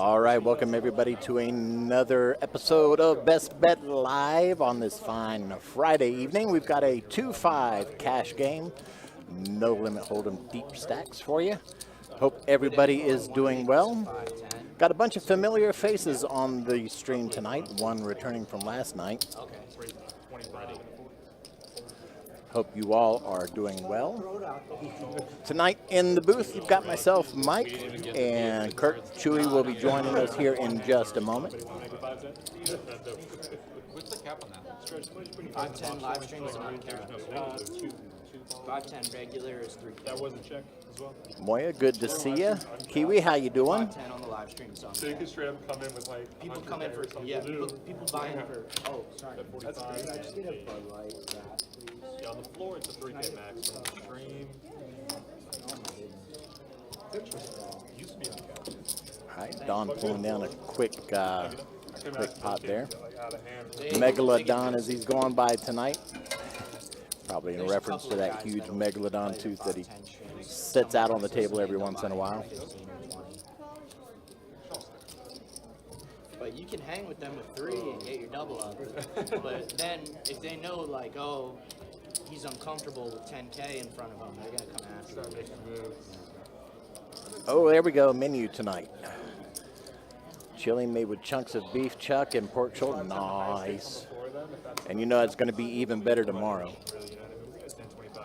All right, welcome everybody to another episode of Best Bet Live on this fine Friday evening. We've got a 2-5 cash game, no limit hold'em deep stacks for you. Hope everybody is doing well. Got a bunch of familiar faces on the stream tonight, one returning from last night. Hope you all are doing well. Tonight in the booth, you've got myself, Mike, and Kurt Chewy will be joining us here in just a moment. What's the cap on that? 510 live stream is on cap. 510 regular is 3K. That was a check as well. Moya, good to see you. Kiwi, how you doing? 510 on the live stream is on So you cap. can straight up come in with like People come in for, yeah, people buy in for, oh, sorry. That's great. I just need a Bud Light wrap, please. Yeah, on the floor it's a 3K max. On the stream, used to be on cap. All right, Don pulling down a quick pot there. Like out of hand. Megalodon as he's going by tonight. Probably in reference to that huge megalodon tooth that he sets out on the table every once in a while. But you can hang with them with 3 and get your double up. But then if they know like, oh, he's uncomfortable with 10K in front of him, they're gonna come after Start him. making moves. Oh, there we go, menu tonight. Chili made with chunks of beef chuck and pork shoulder. Nice. And you know it's going to be even better tomorrow.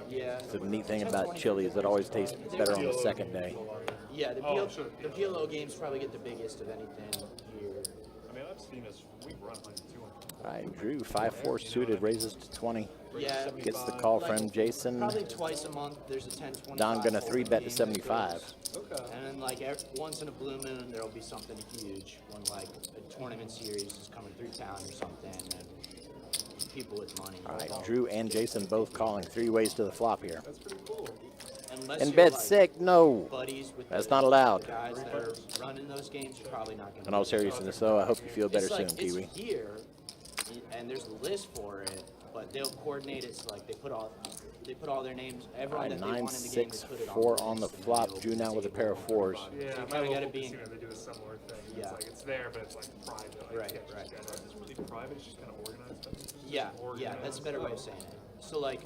Yeah. So the neat thing about chili is it always tastes better on the second day. Yeah, the PLO games probably get the biggest of anything here. I mean, I've seen us. We run like 200. All right, Drew, 5-4 suited, raises to 20. Yeah. Gets the call from Jason. Probably twice a month there's a 10-25. Don gonna 3-bet to 75. Okay. And then like once in a blue moon there'll be something huge when like a tournament series is coming through town or something and people with money. All right, Drew and Jason both calling 3 ways to the flop here. That's pretty cool. Unless In you're, bed like, sick, no. buddies with That's the not allowed. guys that are running those games, you're probably not gonna. In all seriousness, though, I hope you feel better It's like, soon, Kiwi. It's here, and there's a list for it, but they'll coordinate it so like they put all their names. All Everyone right, that they want in the game, they put it 9-6-4 on the list, and then flop. they'll Drew now with a disable pair of 4s. Yeah, So you my kinda local gotta be- casino, they do a similar thing. Yeah. It's like it's there, but it's like private. Like, Right, you can't right. just get it. It's really private. It's just kind of organized. It's just Yeah, organized. that's a better way of saying it. So like,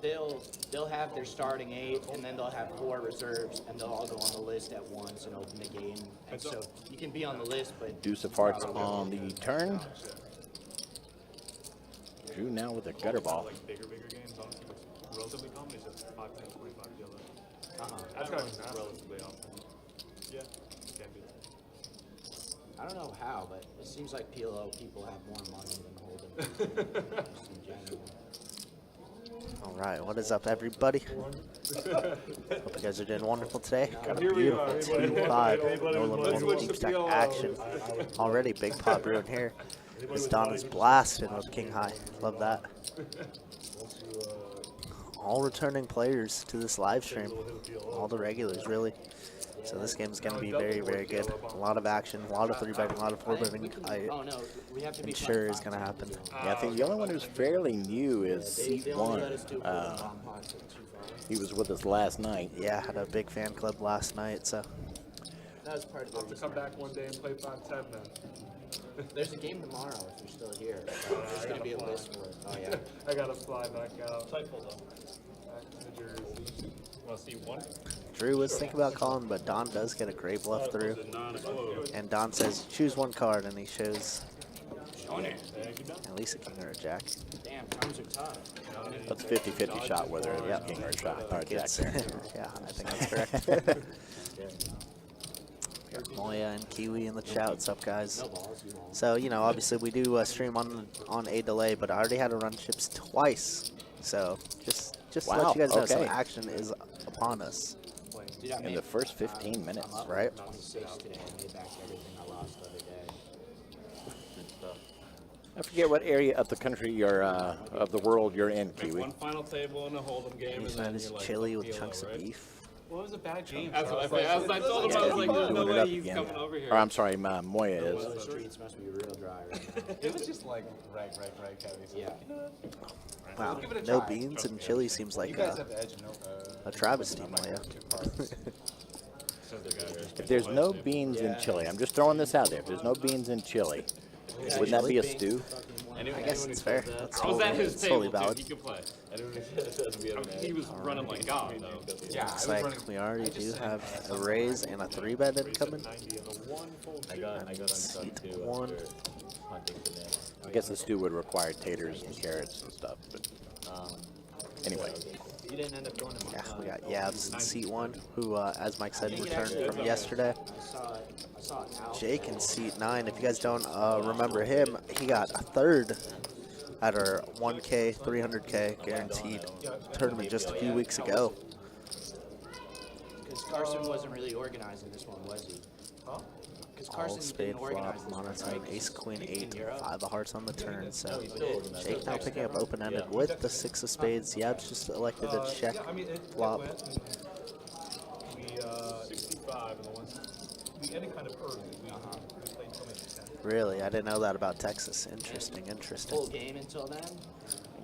they'll have their starting 8, and then they'll have 4 reserves, and they'll all go on the list at once and open the game. And so you can be on the list, but Deuce of hearts on the turn. Drew now with a gutter ball. Like bigger games, honestly, what's relatively common is just 5, 10, 25 yellow. uh-huh. That's kind of relatively often. Yeah, can be. I don't know how, but it seems like PLO people have more money than Hold'em. Just in general. All right, what is up, everybody? Hope you guys are doing wonderful today. Got a Here we beautiful are. 2-5 no limit Let's hold'em switch deep to stack PLO. action. Already big pot brewing here. This Don is blasting with King High. Love that. All returning players to this live stream. All the regulars, really. So this game is going to be very, very good. A lot of action, a lot of 3-betting, a lot of 4-betting. Oh no, we have to be I'm sure is going to happen. Yeah, I think the only one who's fairly new is They only let us do C1. bomb pots at 2-5. He was with us last night. Yeah, had a big fan club last night, so That was part of the I'll have to come back one day and play 5-10 then. There's a game tomorrow if you're still here. There's gonna be a list for it. Oh yeah. I gotta fly back out. Back to New Jersey. Want to see one? Drew was thinking about calling, but Don does get a great bluff through. And Don says, choose one card, and he shows at least a king or a jack. Damn, times are tough. That's 50-50 shot whether it's king or a shot or a jack It's, there. yeah, I think that's correct. We got Moya and Kiwi in the chat. What's up, guys? So, you know, obviously we do stream on a delay, but I already had to run chips twice. So, just to Wow, let you guys know, some okay. action is upon us, Dude, I In made, the first 15 minutes. I'm up right? 26 today. I made back everything I lost the other day. I forget what area of the country you're, of the world you're in, Make Kiwi. one final table in a hold'em game, and He's then had his you're like, chili oh, with PLO, chunks right? of beef. Well, it was a bad game. That's what I told him. I was like, there's no Doing it way up he's again. coming over here. Or I'm sorry, Moya is. The streets must be real dry right now. It was just like right heavy. So Yeah. Wow, give it a no try. beans and chili seems like you guys have the edge. No, a travesty, Moya. If there's no beans in chili, I'm just throwing this out there. If there's no beans in chili, wouldn't that be a stew? I guess it's fair. That's I was at his totally table, valid. dude. He could play. He was running like God, though. Yeah, Looks like we already do have a raise and a 3-bet incoming. I got on Seat too one. after hunting bananas. I guess the stew would require taters and carrots and stuff. But anyway, You didn't end up going to Yeah, we got Yabs in seat 1, who, as Mike said, returned from yesterday. I saw it out. Jake in seat 9. If you guys don't remember him, he got a 3rd at our 1K, 300K guaranteed tournament just a few weeks ago. Because Carson wasn't really organizing this one, was he? Because All Carson spade didn't organize flop, this one, monotone, right? ace, queen, Thinking 8, Europe. 5 of hearts on the turn. So Jake now picking up open-ended with the 6 of spades. Yabs just elected to check flop. We 65 and the ones we ended kind of early. We played so many. Really, I didn't know that about Texas. Interesting, interesting. Full game until then.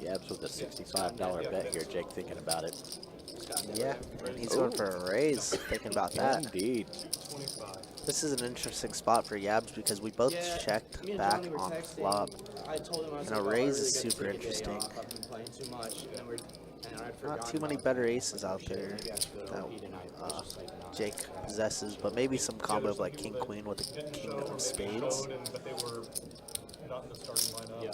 Yabs with a $65 bet here. Jake thinking about it. Yeah, and he's going for a raise. Thinking about that. Indeed. 25. This is an interesting spot for Yabs because we both checked me and back Johnny were on texting. flop. I told him I was And a like, raise oh, I is really super gotta take a day interesting. off. I've been playing too much, and I'd Not forgotten too many about better that. aces out there Maybe I should go to that OP tonight. I was just like, no. Jake possesses, but maybe some combo of like king queen with the king of spades, But they were not in the starting lineup. Yeah.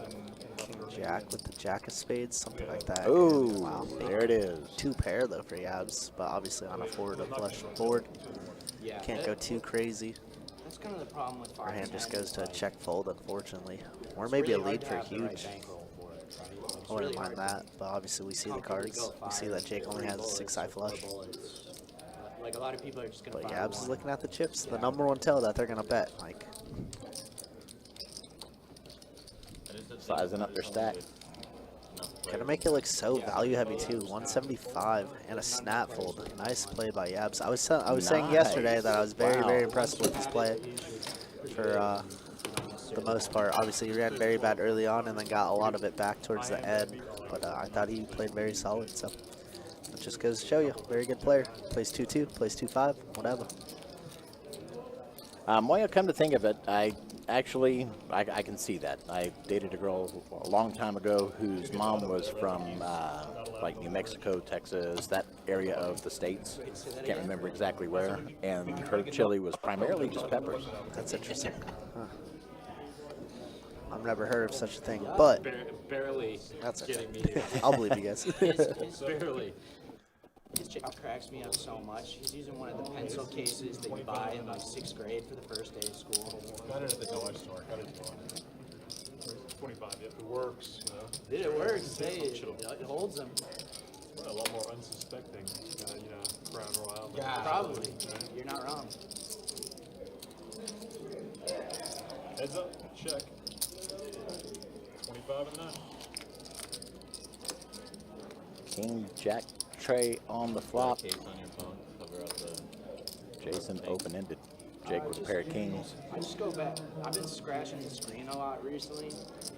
king jack with the jack of spades, something like that. Oh, Wow, there it is. 2 pair though for Yabs, but obviously on a forward or flush board, Yeah, can't that- go too crazy. That's kind of the problem with Our hand just goes to a like, check fold, unfortunately, or it's maybe really a hard lead to for a have the right huge. bankroll for it, right? Like, it's I wouldn't really mind hard that, but obviously we see the comfortably cards. go We see five, that Jake only has a 6-eye flush. Like a lot of people are just gonna. But find Yabs is one. looking at the chips. The number one tell that they're gonna bet. Like, Sizing up their stack. gonna make it look so value heavy too. 175 and a snap fold. Nice play by Yabs. I was saying yesterday that I was very Wow. very impressed with his play. For the most part, obviously he ran very bad early on and then got a lot of it back towards the end. But I thought he played very solid. So it just goes to show you, very good player. Plays 2-2, plays 2-5, whatever. Well, you come to think of it, I can see that. I dated a girl a long time ago whose mom was from like New Mexico, Texas, that area of the states. Can't remember exactly where. And her chili was primarily just peppers. That's interesting. Huh. I've never heard of such a thing, but Barely that's okay. getting me. I'll believe you guys. Barely. His chick cracks me up so much. He's using one of the pencil cases that you buy in like 6th grade for the first day of school. Got it at the dollar store. Got it at the dollar. 25. It works. You know. Dude, it works. Hey, it holds them. A lot more unsuspecting. Crown Royal. Yeah, probably. You're not wrong. Heads up. Check. 25 and 9. King, Jack, Trey on the flop. Case on your phone, cover up the Jason open-ended. Jake with a pair of kings. I just go back. I've been scratching the screen a lot recently,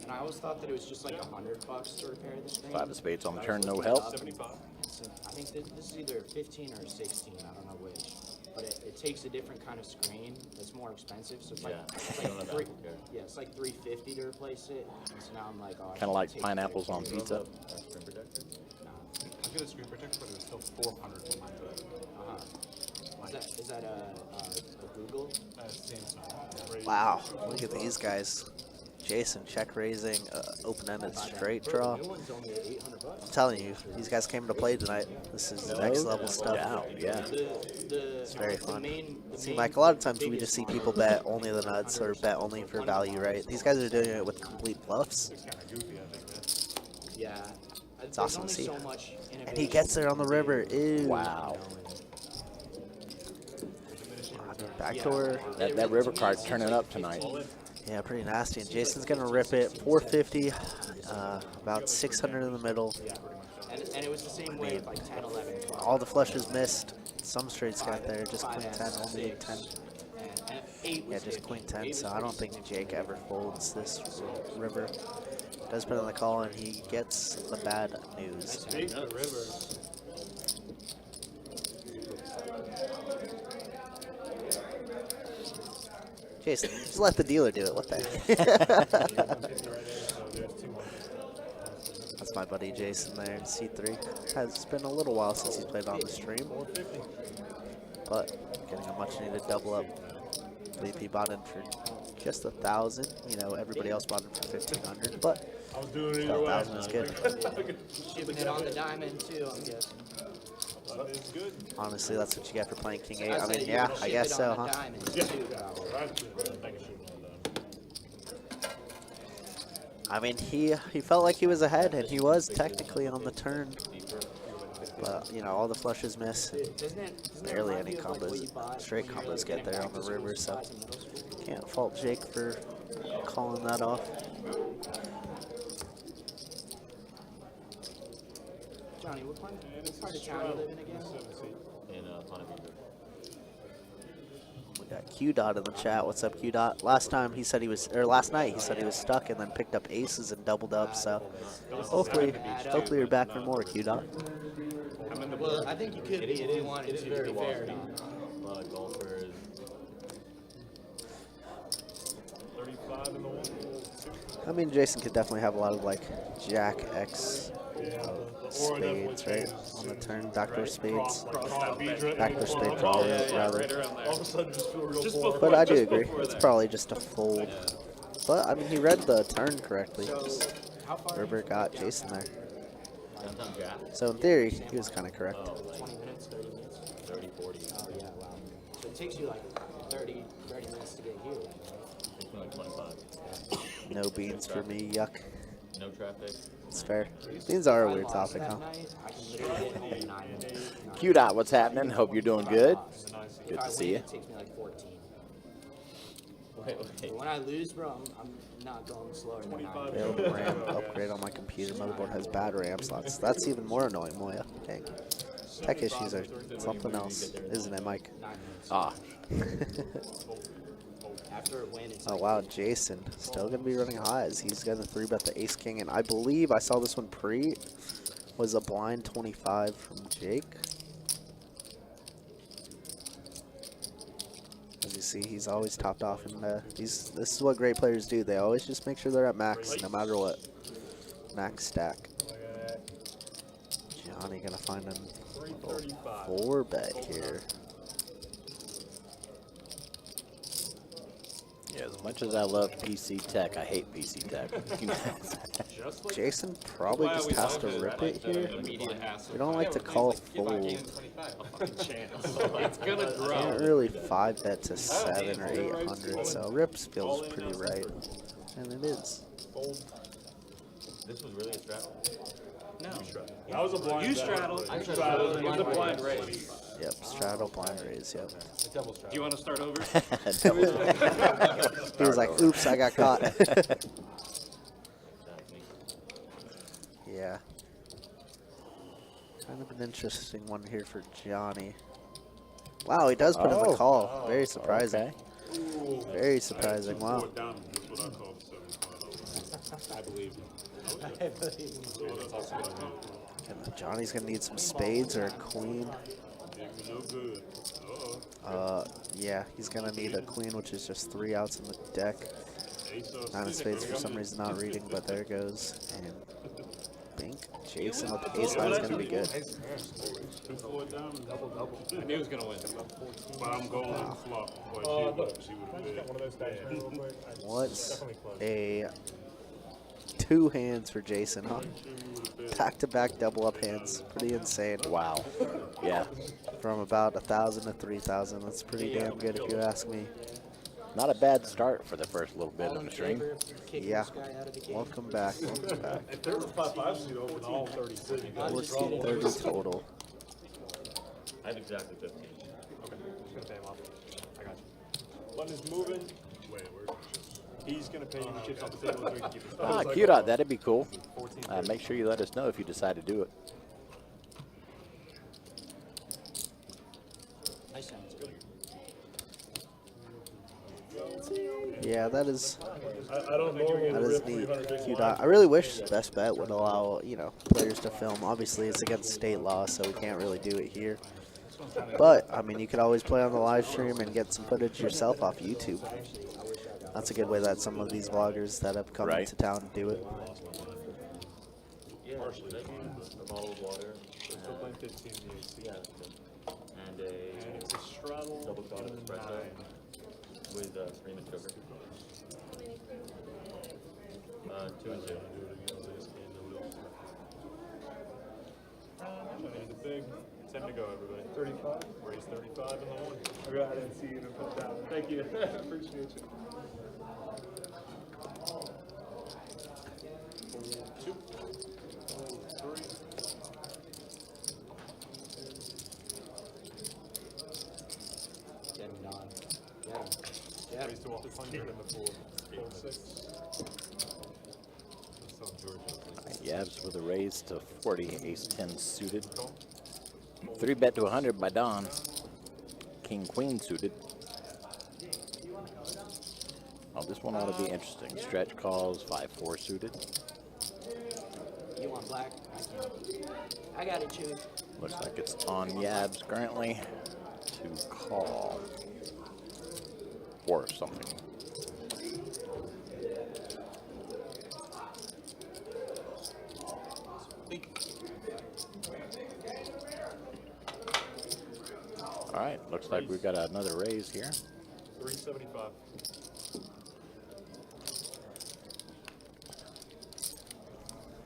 and I always thought that it was just like $100 to repair the screen. 5 of spades on the turn, no help. 75. So I think this is either 15 or 16. I don't know which. But it takes a different kind of screen that's more expensive. So it's like, Yeah, it's I like don't know three, that, okay. yeah, it's like $350 to replace it. And so now I'm like, oh, I Kind should of like take pineapples care on of pizza. screen protector. it. Nah. I get a screen protector, but it was still 400 for mine. Is that a Google? Samsung. Wow, look at these guys. Jason check raising, open-ended straight draw. New one's only $800. I'm telling you, these guys came to play tonight. This is next level stuff. Yeah. It's very fun. The See, main Mike, a lot of times we biggest just see one people is bet only the nuts or bet only for value, right? These guys are doing it with complete bluffs. Yeah. It's awesome to see. So much And he gets there on the river. Ew. Wow. Backdoor. That river card turning up tonight. Yeah, pretty nasty. And Jason's going to rip it. 450, about 600 in the middle. And it was the same way with like 10, 11, 12. All the flushes missed. Some straights got there. Just queen 10, only 10. And 8 Yeah, was just 50. queen 10. 8 So was I don't think Jake ever folds this river. Does put on the call, and he gets the bad news. Big the river. Jason, just let the dealer do it. What the heck? That's my buddy Jason there in C3. It's been a little while since he's played on the stream, but getting a much needed double up. I believe he bought in for just 1,000. You know, everybody else bought in for 1,500, but 1,000 is good. Shipping it on the diamond too, I'm guessing. Honestly, that's what you get for playing King 8. I said mean, you yeah, ship I guess it so, on the huh? diamond too, probably. I mean, he felt like he was ahead, and he was technically on the turn. But, you know, all the flushes miss. Barely any combos. Straight combos get there on the river, so can't fault Jake for calling that off. Johnny, what part of town you live in again? In Pontevedra. We got Q Dot in the chat. What's up, Q Dot? Last night he said he was stuck and then picked up aces and doubled up. So hopefully you're back for more, Q Dot. Well, I think you could be if you wanted to be fair. A lot of golfers. 35 in the one. I mean, Jason could definitely have a lot of like Jack X spades, right? On the turn, backdoor spades. Backdoor spade draw, rather. All of a sudden, just feel real bored. But I do agree. It's probably just a fold. But I mean, he read the turn correctly. Just River got Jason there. Downtown Jack. So in theory, he was kind of correct. 20 minutes, 30 minutes? 30, 40. Oh, yeah, wow. So it takes you like 30 minutes to get here, then, right? Takes me like 25. No beans for me, yuck. No traffic. It's fair. Beans are a weird topic, huh? I can literally get home in 9 minutes. Q Dot, what's happening? Hope you're doing good. Good to see you. It takes me like 14. Wait. But when I lose, bro, I'm not going slower than 9 Failed RAM upgrade on my computer. Motherboard has bad RAM slots. That's even more annoying, Moya. Dang. Tech issues are something else, isn't it, Mike? minutes. Ah, After a win, it's Oh like wow, Jason still gonna be running highs. He's gonna 3-bet the Ace King, and I believe I saw this one was a blind 25 from Jake. As you see, he's always topped off, and this is what great players do. They always just make sure they're at max, no matter what. Max stack. Johnny gonna find him a 4-bet here. yeah, as much as I love PC Tech, I hate PC Tech. Jason probably just has to rip it here. We don't like to call fold. It's gonna grow. Can't really 5-bet to 7 or 800, so rips feels pretty right, and it is. This was really a straddle. no. That was a blind. You bet. straddled. You It straddled. was a blind raise. Yep, straddle blind raise, yep. Do you want to start over? He was like, oops, I got caught. That's me. Yeah. Kind of an interesting one here for Johnny. Wow, he does put in the call. Very surprising. Okay. Very surprising, wow. I believe. And Johnny's gonna need some spades or a queen. No good. Yeah, he's gonna need a queen, which is just 3 outs in the deck. 9 of spades for some reason not reading, but there it goes. And bink. Jason with ace high is gonna be good. I knew he was gonna win. But I'm going to flop. What's a 2 hands for Jason, huh? Back-to-back double-up hands. Pretty insane. Wow. Yeah. From about 1,000 to 3,000. That's pretty damn good if you ask me. Not a bad start for the first little bit All on in the stream. favor of kicking Yeah. this guy out of the game? Welcome back. Welcome back. If there was a 5-5 seat open, all 30 cities. 1430 total. I have exactly 15. Okay, just gonna pay him off. I got you. Button is moving. Wait, where's He's gonna pay you the chips off the table so we can keep his Ah, Q Dot, that'd be cool. Make sure you let us know if you decide to do it. That sounds good. Yeah, that is I don't know. that is neat. Q dot. I really wish Best Bet would allow, you know, players to film. Obviously, it's against state law, so we can't really do it here. But I mean, you could always play on the live stream and get some footage yourself off YouTube. That's a good way that some of these vloggers that have come Right. into town do it. Yeah, partially. A bottle of water. Still playing 15 in the AC. Yeah, that's good. And And a it's a straddle double shot of in the espresso 9. with cream and sugar. 2 and 2. Johnny's a big 10 to go, everybody. 35. Raise 35 in the one. Okay, I didn't see you to put down. Thank you. Appreciate you. 2. 3. Get him, Don. Get him. Get him. Raise to 100 in the 4. 6. That's so George. Yabs with a raise to 40, ace 10 suited. 3-bet to 100 by Don. King Queen suited. Oh, this one ought to be interesting. Stretch calls 5-4 suited. You want black? I can't. I got it, Chewy. Looks like it's on Yabs currently to call or something. All right, looks like we've got another raise here. 375.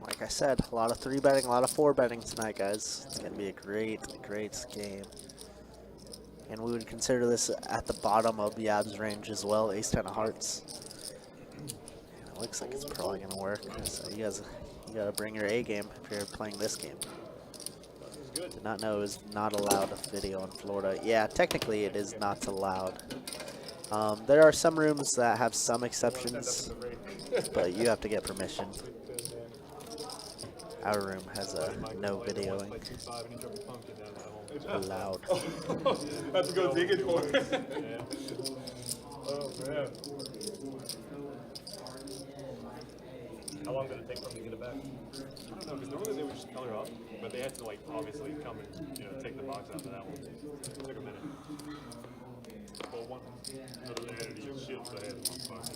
Like I said, a lot of 3-betting, a lot of 4-betting tonight, guys. It's going to be a great, great game. And we would consider this at the bottom of the Yabs range as well, ace 10 of hearts. And it looks like it's probably going to work. So you guys, you got to bring your A game if you're playing this game. Did not know it was not allowed a video in Florida. Yeah, technically it is not allowed. There are some rooms that have some exceptions, but you have to get permission. Our room has a no videoing allowed. Have to go dig it for it. Yeah. Oh, man. How long did it take for them to get it back? I don't know, because normally they would just color up, but they had to, like, obviously come and, you know, take the box out of that one. It took a minute. Full one. They had to use shit, so they had to box.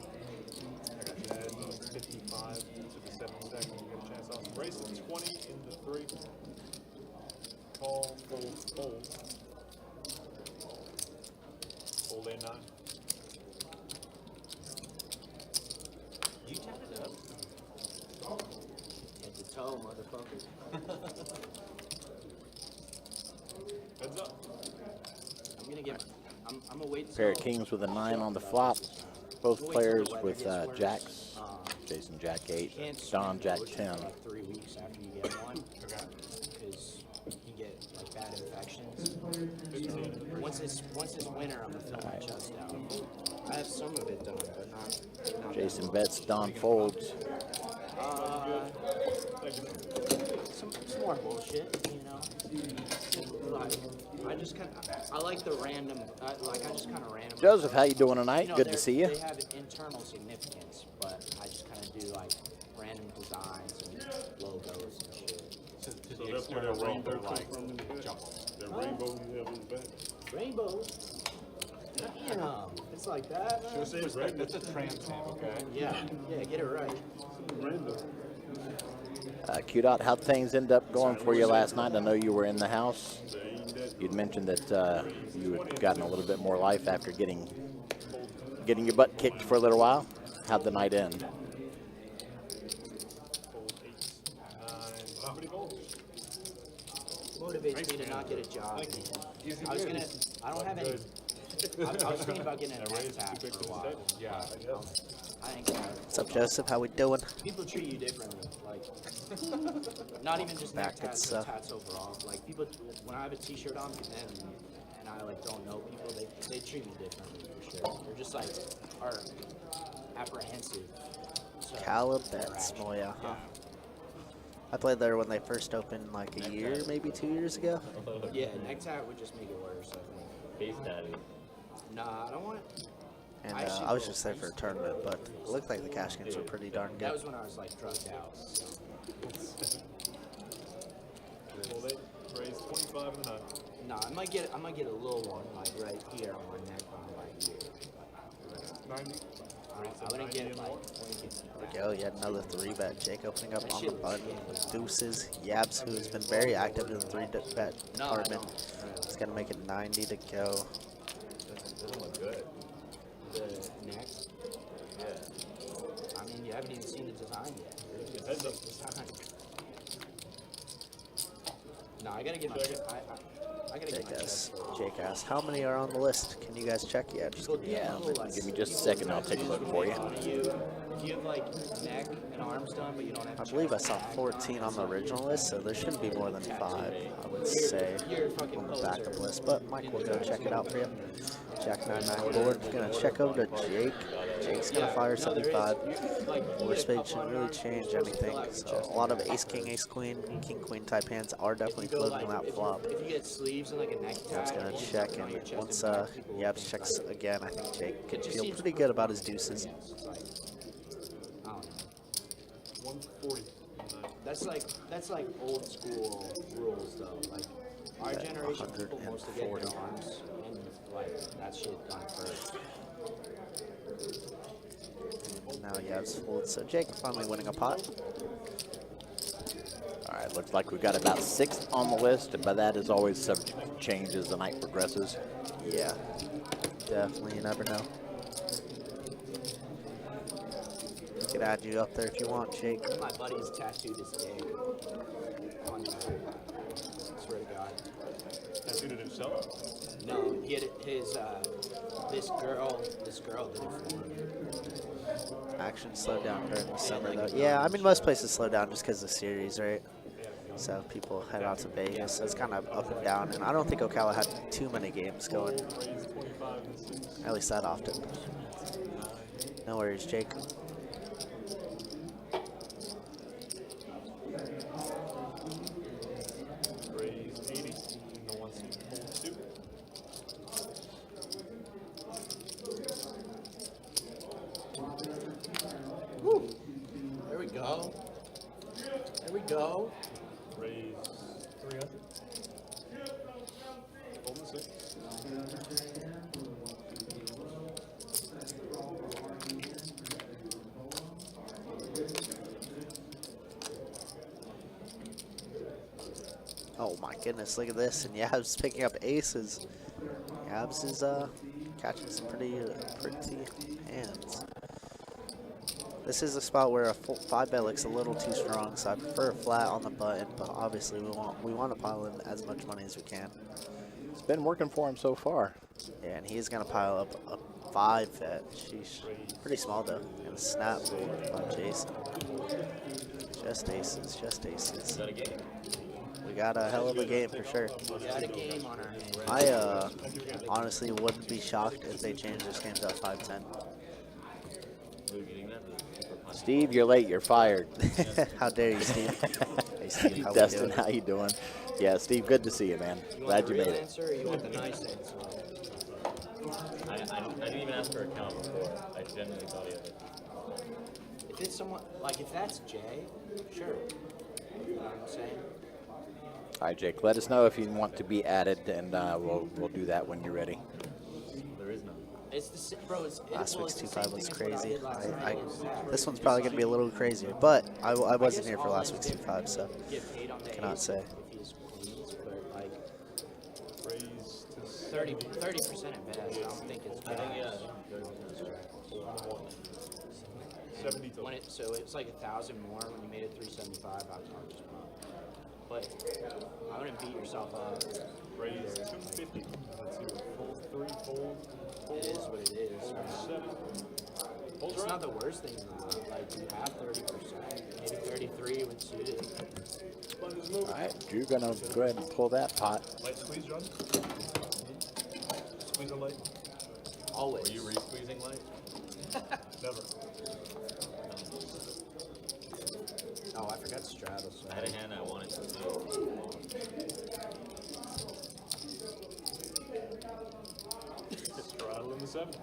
I got you. Add 55 to the 7 stack when you get a chance off. Race 20 in the 3. Call, fold, fold. Fold A9. You tapped it up. Head to toe, motherfucker. Heads up. I'm gonna get. I'm gonna wait. Pair of till- kings with a 9 on the flop. Both players with jacks. Jason Jack 8, Can't swing Don Jack motion 10. for like 3 weeks after you get one, because you get like bad infections. So once it's winter, I'm gonna fill my chest out. I have some of it done, but not Jason bets, Don folds. some more bullshit, you know. Like I just kind of I like the random. I just kind of random. Joseph, how you doing tonight? know, Good to they're- see you. They have internal significance, but I just kind of do like random designs and logos and shit. So that's where the rainbow like jump. The rainbow you have in the back. Rainbows. Damn, it's like that, man. That's a trans name, okay? Yeah, get it right. Rainbow. Q-Dot, how'd things end up going for you last night? I know you were in the house. You'd mentioned that you had gotten a little bit more life after getting your butt kicked for a little while. How'd the night end? Motivates me to not get a job, man. I don't have any. I was thinking about getting an tap for a while. Yeah. I ain't got it. What's up, Joseph? How we doing? People treat you differently, like not even just neck Back and tats, stuff. but tats overall. Like people, when I have a T-shirt on and I like don't know people, they treat me differently for sure. They're just like are apprehensive. to Calabets, interaction. Moya. Yeah. I played there when they first opened like a year, maybe 2 years ago. Yeah, neck tat would just make it worse. I think. Face daddy. Nah, I don't want. And I actually I was will. just there for a tournament, but it looked like the cash games were pretty darn That good. was when I was like drugged out. So. Well, they raised 25 and a 9. Nah, I might get a little one like right here on my neck on my ear. 90. I wouldn't get like. There we go. Yet another 3-bet. Jake opening up on the button with deuces. Yabs, who's been very active in the 3-bet department, is going to make it 90 to go. Doesn't look good. The next. Yeah. I mean, you haven't even seen the design yet. His head's up. Design. No, I gotta get my. I gotta get my chest full. Jake asks, how many are on the list? Can you guys check yet? Just give me Yeah, People, like, give me just a second. I'll take a look for you. If you have like neck and arms done, but you don't have. I believe I saw 14 on the original list, so there shouldn't be more than 5, I would say, You're a fucking on the poser. backup list. But Mike will go check it out for you. Jack 99 board. Gonna check over to Jake. Jake's gonna fire 75. Board spade shouldn't really change anything. So a lot of ace king, ace queen, king queen type hands are definitely floating that flop. If you get sleeves and like a necktie, Yab's gonna check, and once Yabs checks again, I think Jake could feel pretty good about his deuces. I don't know. 140. That's like old school rules though. Like our Okay, generation, people mostly get 140. their arms and like that shit done first. Now Yabs folds, so Jake finally winning a pot. All right, looks like we've got about 6 on the list, but that is always subject to change as the night progresses. Yeah, definitely, you never know. We could add you up there if you want, Jake. My buddy's tattooed his dick on his back. Swear to God. Tattooed it himself. No, he had his this girl did it for him. Action slowed down during the summer, though. Yeah, I mean, most places slow down just because of the series, right? So people head out to Vegas, so it's kind of up and down. And I don't think Ocala had too many games going, at least that often. No worries, Jake. Raise 80. No one seems to hold suit. Woo! There we go. There we go. Raise 300. Hold the 6. Oh my goodness, look at this. And Yabs picking up aces. Yabs is catching some pretty hands. This is a spot where a full 5-bet looks a little too strong, so I prefer a flat on the button, but obviously we want to pile in as much money as we can. It's been working for him so far. Yeah, and he's gonna pile up a 5-bet. Sheesh. Pretty small though. And a snap by Jason. Just aces, just aces. Is that a game? We got a hell of a game for sure. We got a game on our hands. I honestly wouldn't be shocked if they changed this game to a 5-10. Were you getting that? Steve, you're late. You're fired. How dare you, Steve? Hey, Steve, how we Dustin, doing? how you doing? Yeah, Steve, good to see you, man. You want Glad the you made real it. answer or you want the nice answer? I didn't even ask for a count before. I genuinely thought he had it. If it's someone, like if that's Jay, sure. You know what I'm saying? All right, Jake, let us know if you want to be added, and we'll do that when you're ready. There is none. It's the bro. Last week's it's the same 2-5 was thing as what I crazy. did last night. This one's probably going to be a little crazier, but I wasn't here for last week's 2-5, so Get paid on the cannot ace say. If he's queens, but like Raise to 30% at best. I don't think it's. I think, yeah. jacks. 70 total. When so it's like 1,000 more when you made it 375. I was just wrong. But I wouldn't beat yourself up. Raise 250. Let's see what fold 3, fold. It is what it is. Right? 7. Hold It's right. not the worst thing though. Like you have 30%, maybe 33 when suited. Sponge is moving. All right, Drew, gonna go ahead and pull that pot. Light squeeze, John. Squeeze a light. Always. Were you re-squeezing light? Never. Oh, I forgot straddle. So. I had a hand I wanted to see. Straddle in the 7.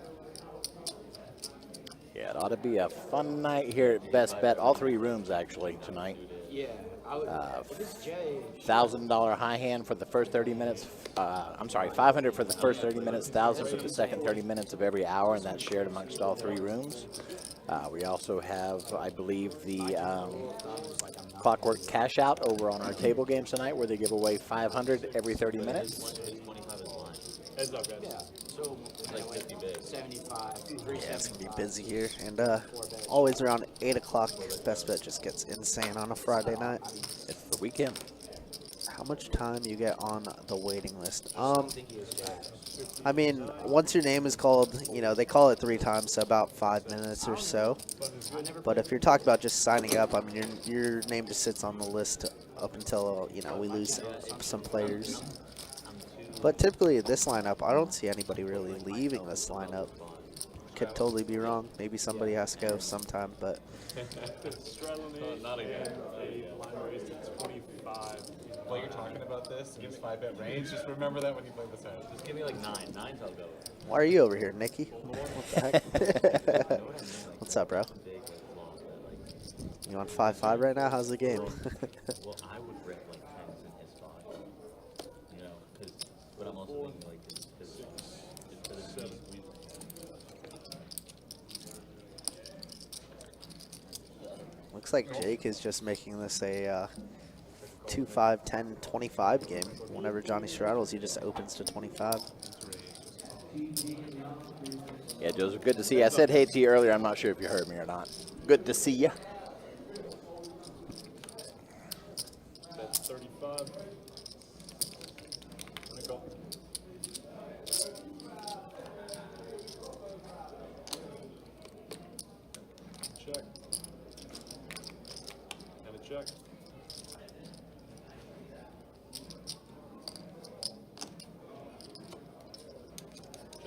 Yeah, it ought to be a fun night here at Best Bet. All 3 rooms, actually, tonight. Yeah, This Jay. $1,000 high hand for the first 30 minutes. I'm sorry, 500 for the first 30 minutes, 1,000 for the second 30 minutes of every hour, and that's shared amongst all 3 rooms. We also have, I believe, the Clockwork Cash Out over on our table games tonight, where they give away 500 every 30 minutes. 25 is line. Heads up, guys. Yeah. So It's like 50 bigs. 75. Yeah, it's gonna be busy here, and always around 8 o'clock, best bet just gets insane on a Friday night. It's the weekend. How much time you get on the waiting list? I don't think he is jacks. I mean, once your name is called, you know, they call it 3 times, so about 5 minutes or so. But if you're talking about just signing up, I mean, your name just sits on the list up until, you know, we lose some players. But typically this lineup, I don't see anybody really leaving this lineup. Could totally be wrong. Maybe somebody has to go sometime, but Straddling Not again. line raised to 25. While you're talking about this against 5-bet range, just remember that when you play this hand. Just give me like 9. 9's I'll go. why are you over here, Nikki? What the heck? What's up, bro? Big, like, long bet. Like, You on 5-5 right now? How's the game? well, I would rip like 10s in his spot. You know, because what I'm also thinking like is Looks like Jake is just making this a 2-5, 10, 25 game. Whenever Johnny straddles, he just opens to 25. Yeah, Joseph, good to see you. I said hey to you earlier. I'm not sure if you heard me or not. Good to see you. That's 35. Nickel. Check. And a check.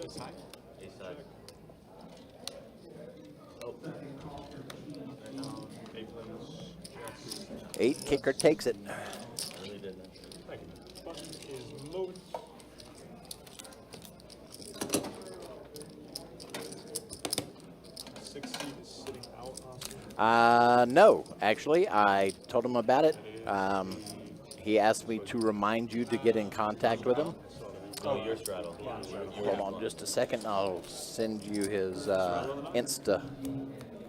Just high. ace side. Oh. Eight wins. Yes. 8 kicker takes it. I really didn't. Thank you. Button is loaded. Six seed is sitting out, Oscar. No, actually, I told him about it. He asked me to remind you to get in contact with him. Oh, your straddle. Hold on just a second. I'll send you his Insta.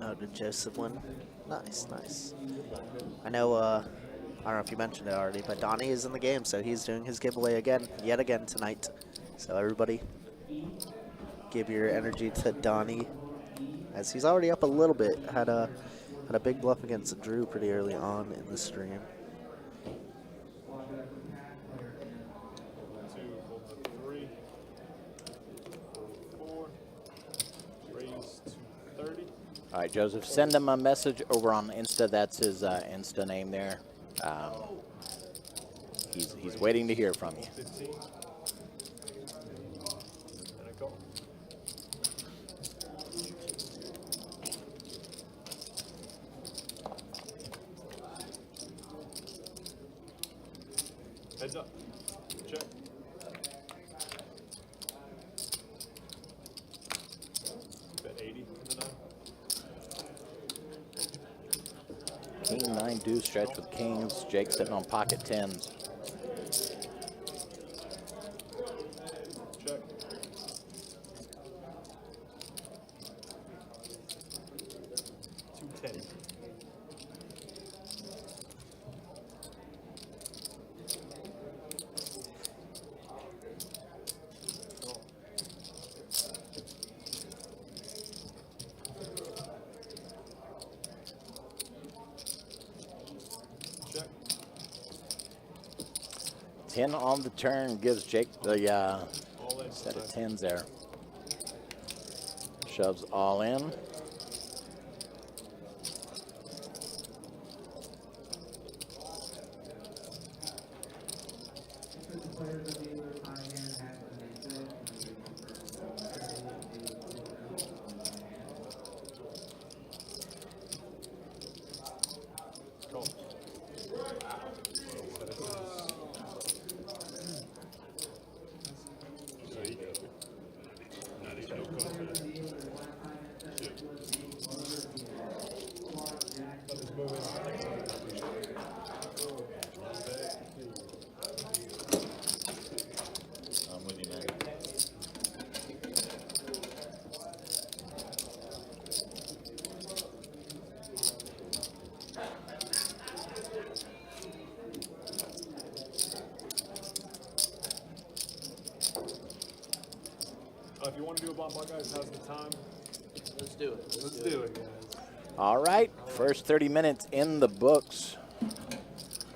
Oh, did Joseph win? Nice, nice. I know, I don't know if you mentioned it already, but Donnie is in the game, so he's doing his giveaway yet again tonight. So everybody, give your energy to Donnie, as he's already up a little bit. Had a big bluff against Drew pretty early on in the stream. 2, hold to 3. 4. Raise to 30. All right, Joseph, send him a message over on Insta. That's his Insta name there. He's waiting to hear from you. 15. And a call. Heads up. Check. Bet 80 in the 9. King 9 deuce stretch with kings. Jake sitting on pocket 10s. Check. 210. Check. 10 on the turn gives Jake the All in. set of 10s there. Shoves all in. Call. So you go. No code for that. Shit. Snowball Buckeyes has the time. Let's do it. Let's do it, guys. All right, first 30 minutes in the books.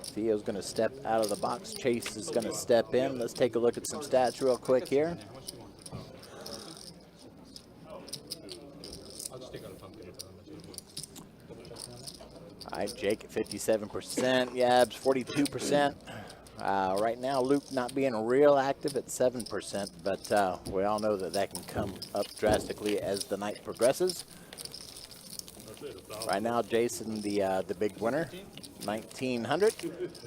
Theo's going to step out of the box. Chase is going to step in. Let's take a look at some stats real quick here. I'll just take out a pumpkin. All right, Jake at 57%, Yabs 42%. Right now, Luke not being real active at 7%, but we all know that that can come up drastically as the night progresses. Right now, Jason, the big winner, 1900.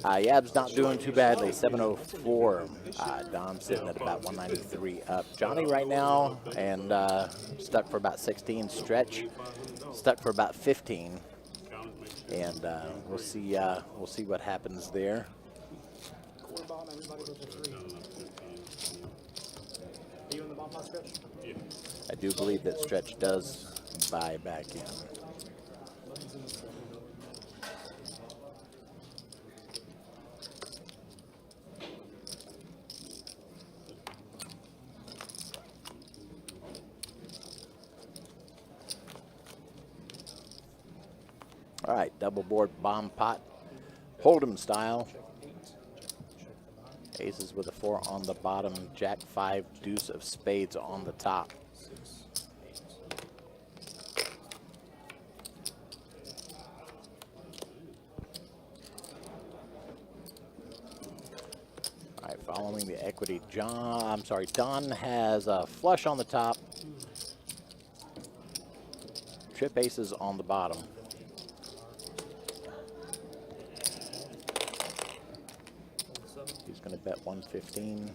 Yab's not doing too badly, 704. Don sitting at about 193 up. Johnny right now and stuck for about 16. Stretch stuck for about 15. And we'll see what happens there. I do believe that Stretch does buy back in. All right, double board bomb pot, Hold'em style. Aces with a 4 on the bottom, Jack 5, deuce of spades on the top. All right, following the equity, Don has a flush on the top, trip aces on the bottom. He's going to bet 115.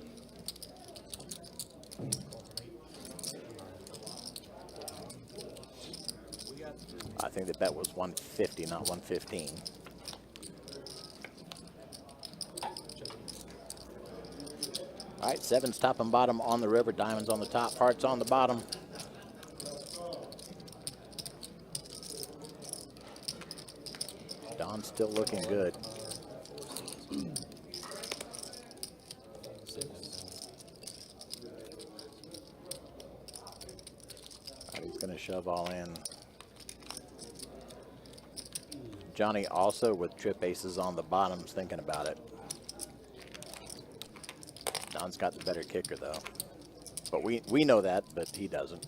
I think the bet was 150, not 115. All right, sevens top and bottom on the river, diamonds on the top, hearts on the bottom. Don's still looking good. He's going to shove all in. Johnny also with trip aces on the bottoms thinking about it. Don's got the better kicker though. But we know that, but he doesn't.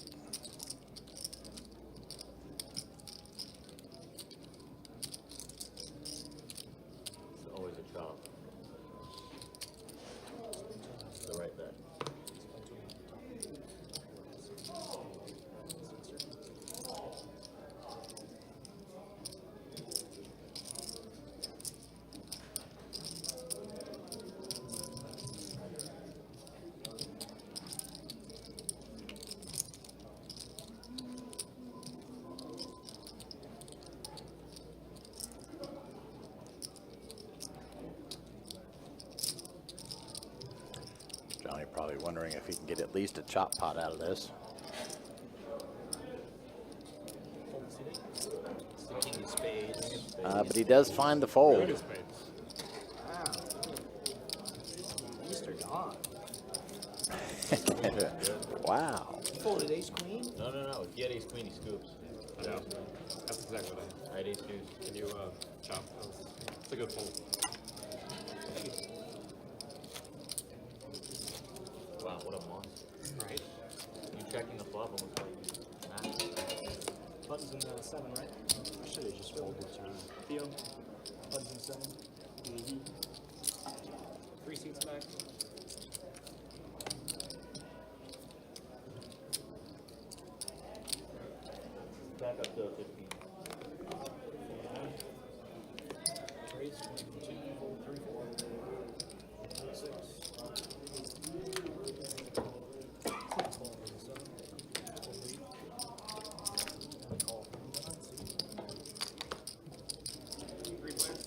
It's always a chop. The right bet. Johnny probably wondering if he can get at least a chop pot out of this. King of spades. But he does find the fold. Wow. Mr. Don. Wow. You folded ace queen? No. If you had ace queen, he scoops. Yeah, that's exactly what I Right, ace deuce. Can you chop? It's a good fold. Wow, what a monster. Right. You checking the flop almost like massive. Buttons in 7, right? I should have just folded turn. Theo, buttons in 7. 3 seats back. Back up to 15. Raise 1, 2, 4, 3, 4. 6.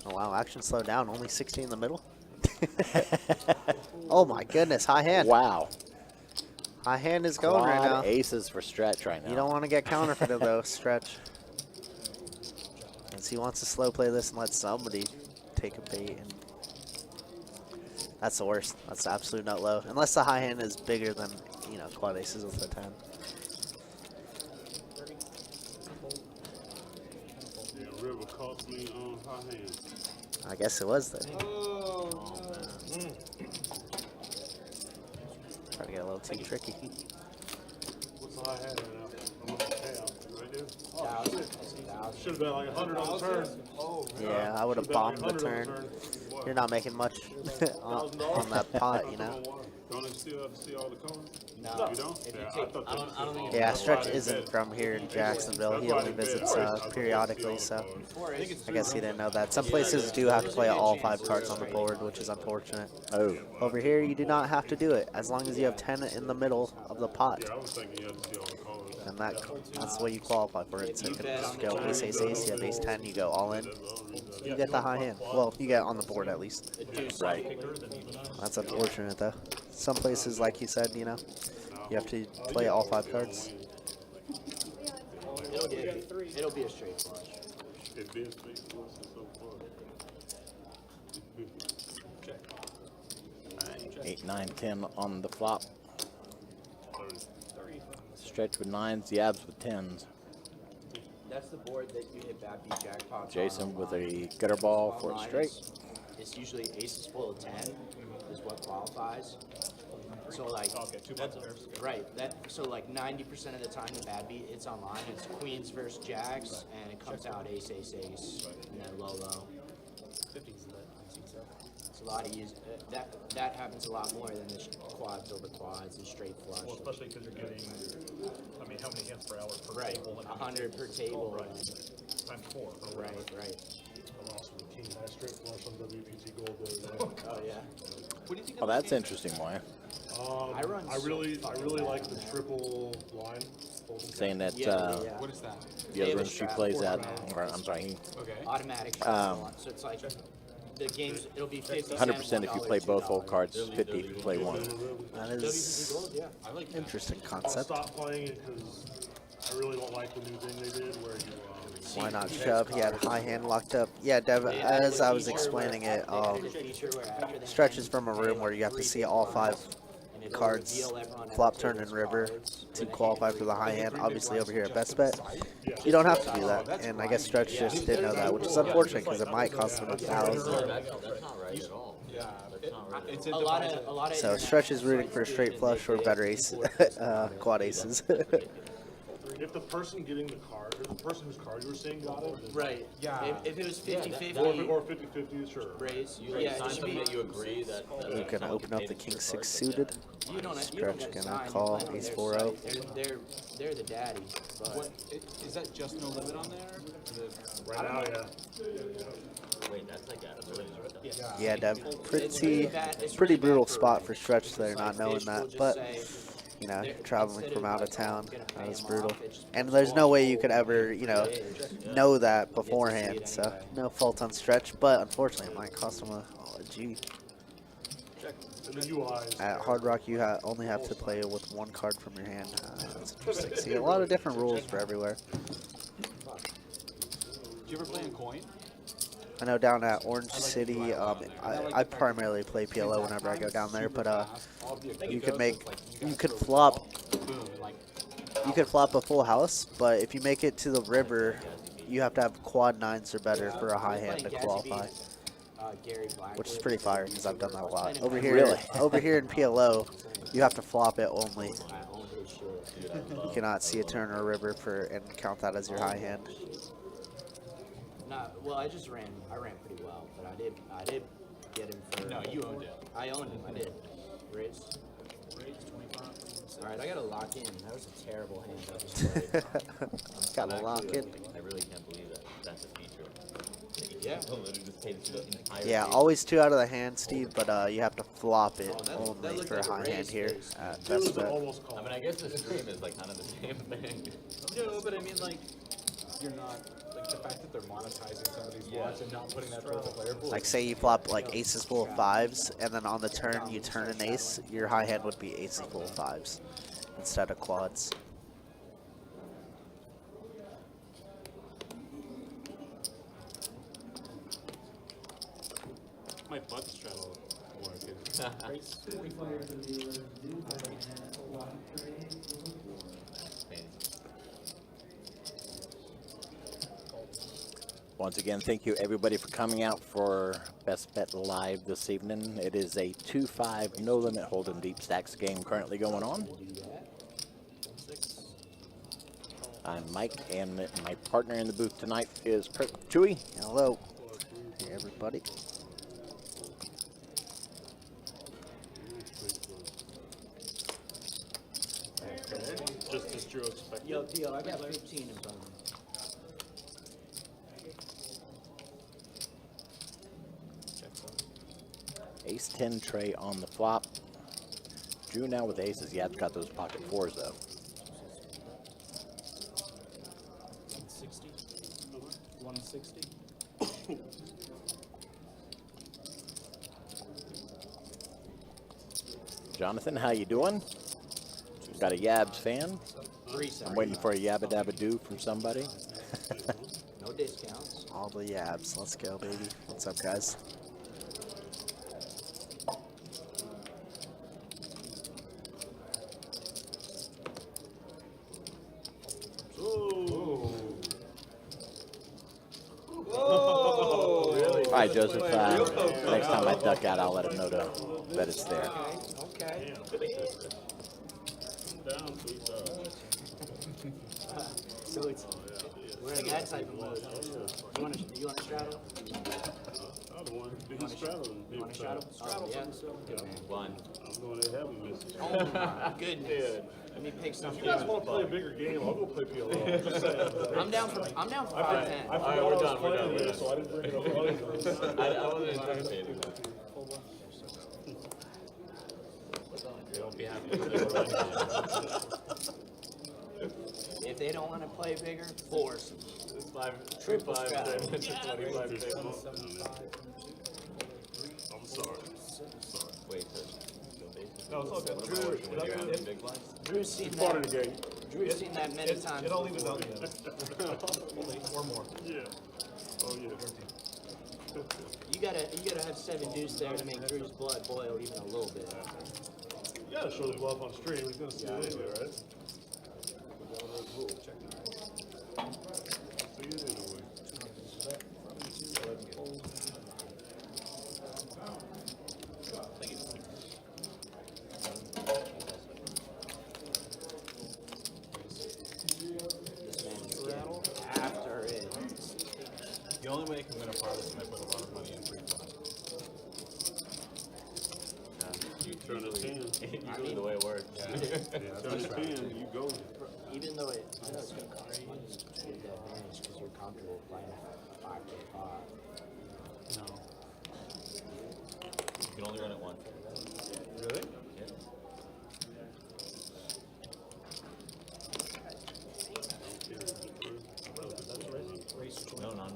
Oh wow, action slowed down. Only 16 in the middle. Oh my goodness, high hand. Wow. High hand is going right now. Quad aces for Stretch right now. You don't want to get counterfeited though, Stretch. As he wants to slow play this and let somebody take a bait. And that's the worst. That's the absolute nut low. Unless the high hand is bigger than, you know, quad aces with the 10. would cost me high hand. I guess it was then. Trying to get a little too tricky. What's the high hand right now? I'm gonna pay out. Right there. $1,000. Should have been like 100 on the turn. Yeah, I would have bombed the turn. You're not making much on that pot, you know? Don't you still have to see all the colors? No. You don't? If you Yeah, take- thought I that don't- was I don't all- think Yeah, Stretch isn't from here in Jacksonville. He only visits periodically, so I guess he didn't know that. Some places do have to play all 5 cards on the board, which is unfortunate. Oh, Over here, you do not have to do it, as long as you have 10 in the middle of the pot. Yeah, I was thinking you had to see all the colors. And that's the way you qualify for it. So you can just go ace, ace, ace, you have ace 10, you go all in. You get the high hand. Well, you get on the board at least. right. That's unfortunate, though. Some places, like you said, you know, you have to play all 5 cards. It'll be a straight flush. It is big. It's so fun. 8, 9, 10 on the flop. 30. Stretch with 9s, Yabs with 10s. That's the board that you hit bad beat jackpots. Jason with a gutter ball for a Online, straight. It's usually aces full of 10 is what qualifies. So like, Okay, 2 bucks pairs. right, so like 90% of the time the bad beat, it's online, it's queens versus jacks, and it comes out ace, ace, ace, and then low, low. 50s that I've seen so. It's a lot of easy, that happens a lot more than the quads over quads and straight flush. Well, especially because you're getting, I mean, how many hands per hour per Right, table? and how many 100 per table. Right. Times 4. or Right, whatever. right. I'm also the king high straight flush on WPT Gold. Though, Oh yeah. What do you think Oh, that's interesting, why? I run I so really fucking like bad the on that. triple line. Folding Saying that Yeah, yeah. What is that? the other Davis one she trap, plays four at, round. or I'm sorry, he Okay. Automatic shot so it's like the games. It'll be 50 100% if you play both full cards, 50 if you play one. That WPT is Gold, yeah. I like that. interesting I'll concept. stop playing it because I really don't like the new thing they did where you. Why not shove? He had high hand locked up. Yeah, Dev, as I was explaining it, Stretch is from a room where you have to see all 5 cards, flop, turn, and river to qualify for the high hand. Obviously, over here at Best Bet, you don't have to do that. And I guess Stretch just didn't know that, which is unfortunate because it might cost him $1,000. That's not right at all. Yeah. That's not right. It's A lot of So Stretch is rooting for a straight flush or better ace, quad aces. If the person getting the card, or the person whose card you were seeing got it, then right. Yeah. If it was 50-50 or 50-50, sure. raise, You like yeah, sign it should something be. that you agree that. You can open up the king 6 suited. You don't Stretch get gonna signed, call you play ace their 4-0. side. They're the daddy. But What is that? Just no limit on there? Right now, yeah. Wait, that's like out of the limit, right? Yeah, Dev, it's pretty bad- it's pretty really bad brutal for spot for Stretch there, like not knowing Fish will that. just But say, you know, they're- traveling instead from of out of like, town, gonna pay that was him brutal. off, it just And becomes there's no way you awful. could ever, you know, know that beforehand. So no fault on Stretch, but unfortunately, it might cost him a G. And the UIs. At Hard Rock, you only have to play with 1 card from your hand. That's interesting. See, a lot of different rules for everywhere. Do you ever play on coin? I know down at Orange City, I primarily play PLO whenever I go down there, but you could flop a full house, but if you make it to the river, you have to have quad 9s or better for a high hand to qualify, which is pretty fire because I've done that a lot. Over here, over here in PLO, you have to flop it only. You cannot see a turn or a river and count that as your high hand. Well, I ran pretty well, but I did get him for. No, you owned it. I owned him. I did. Raise. 25. All right, I gotta lock in. That was a terrible hand I just played. Gotta lock it. I really can't believe that. That's a feature. Yeah. Literally just pay the entire Yeah, game. always 2 out of the hand, Steve, but you have to flop it that only looked for a like a high hand raise here face. at It Best was an Bet. almost call. I mean, I guess the stream is like kind of the same thing. No, but I mean, like, you're not like the fact that they're monetizing some of these lots and not putting that towards the player pool. Like say you flop like aces full of 5s, and then on the turn you turn an ace, your high hand would be aces full of 5s instead of quads. My butt's trying to work. Once again, thank you everybody for coming out for Best Bet Live this evening. It is a 2-5 no limit hold'em deep stacks game currently going on. I'm Mike, and my partner in the booth tonight is Chewy. Hello. Hey, everybody. Just as Drew expected. Yo, Theo, I got 15 in front of me. Ace 10 tray on the flop. Drew now with aces. Yeah, it's got those pocket fours though. 160. 160. Jonathan, how you doing? Got a Yabs fan? 3 I'm seconds. waiting for a Yabba Dabba Doo from somebody. No discounts. All the yabs. Let's go, baby. What's up, guys? All right, Joseph. Next time I duck out, I'll let him know that it's there. Okay. Down, sweet So it's we're in that type of mode. You want to straddle? I don't want to be straddling. You want to straddle? Oh, yeah. Good man. One. I'm going to have misses. Oh my goodness. Let me pick If something. you guys want to play a bigger game, I'll go play PLO. Just saying. I'm down for 5-10. I forgot Alright, I we're was done, we're playing done, we're this, so I didn't bring it up. I wasn't anticipating that. You won't be happy with it. If they don't want to play bigger, force them. It's five, Triple 5, straddle. 10, 25 tables. I'm sorry. Wait, No, it's all good. when you're having big blinds? Drew's seen Part of that. the game. Drew's seen that many times. It only was before. out only 4 more. Yeah. Oh, yeah. You gotta have 7 deuce there to make Drew's blood boil even a little bit. You gotta show the bluff on stream. He's gonna see it anyway, right? See it anyway. This man is getting after it. The only way I can win a parlay is if I put a lot of money in free play. Turn a 10. Usually the way it works. Turn a 10, you go. Even though I know it's gonna cost you, you get the advantage because you're comfortable playing 5K5. No. You can only run it once. Really? Yeah. No, it's 2-5.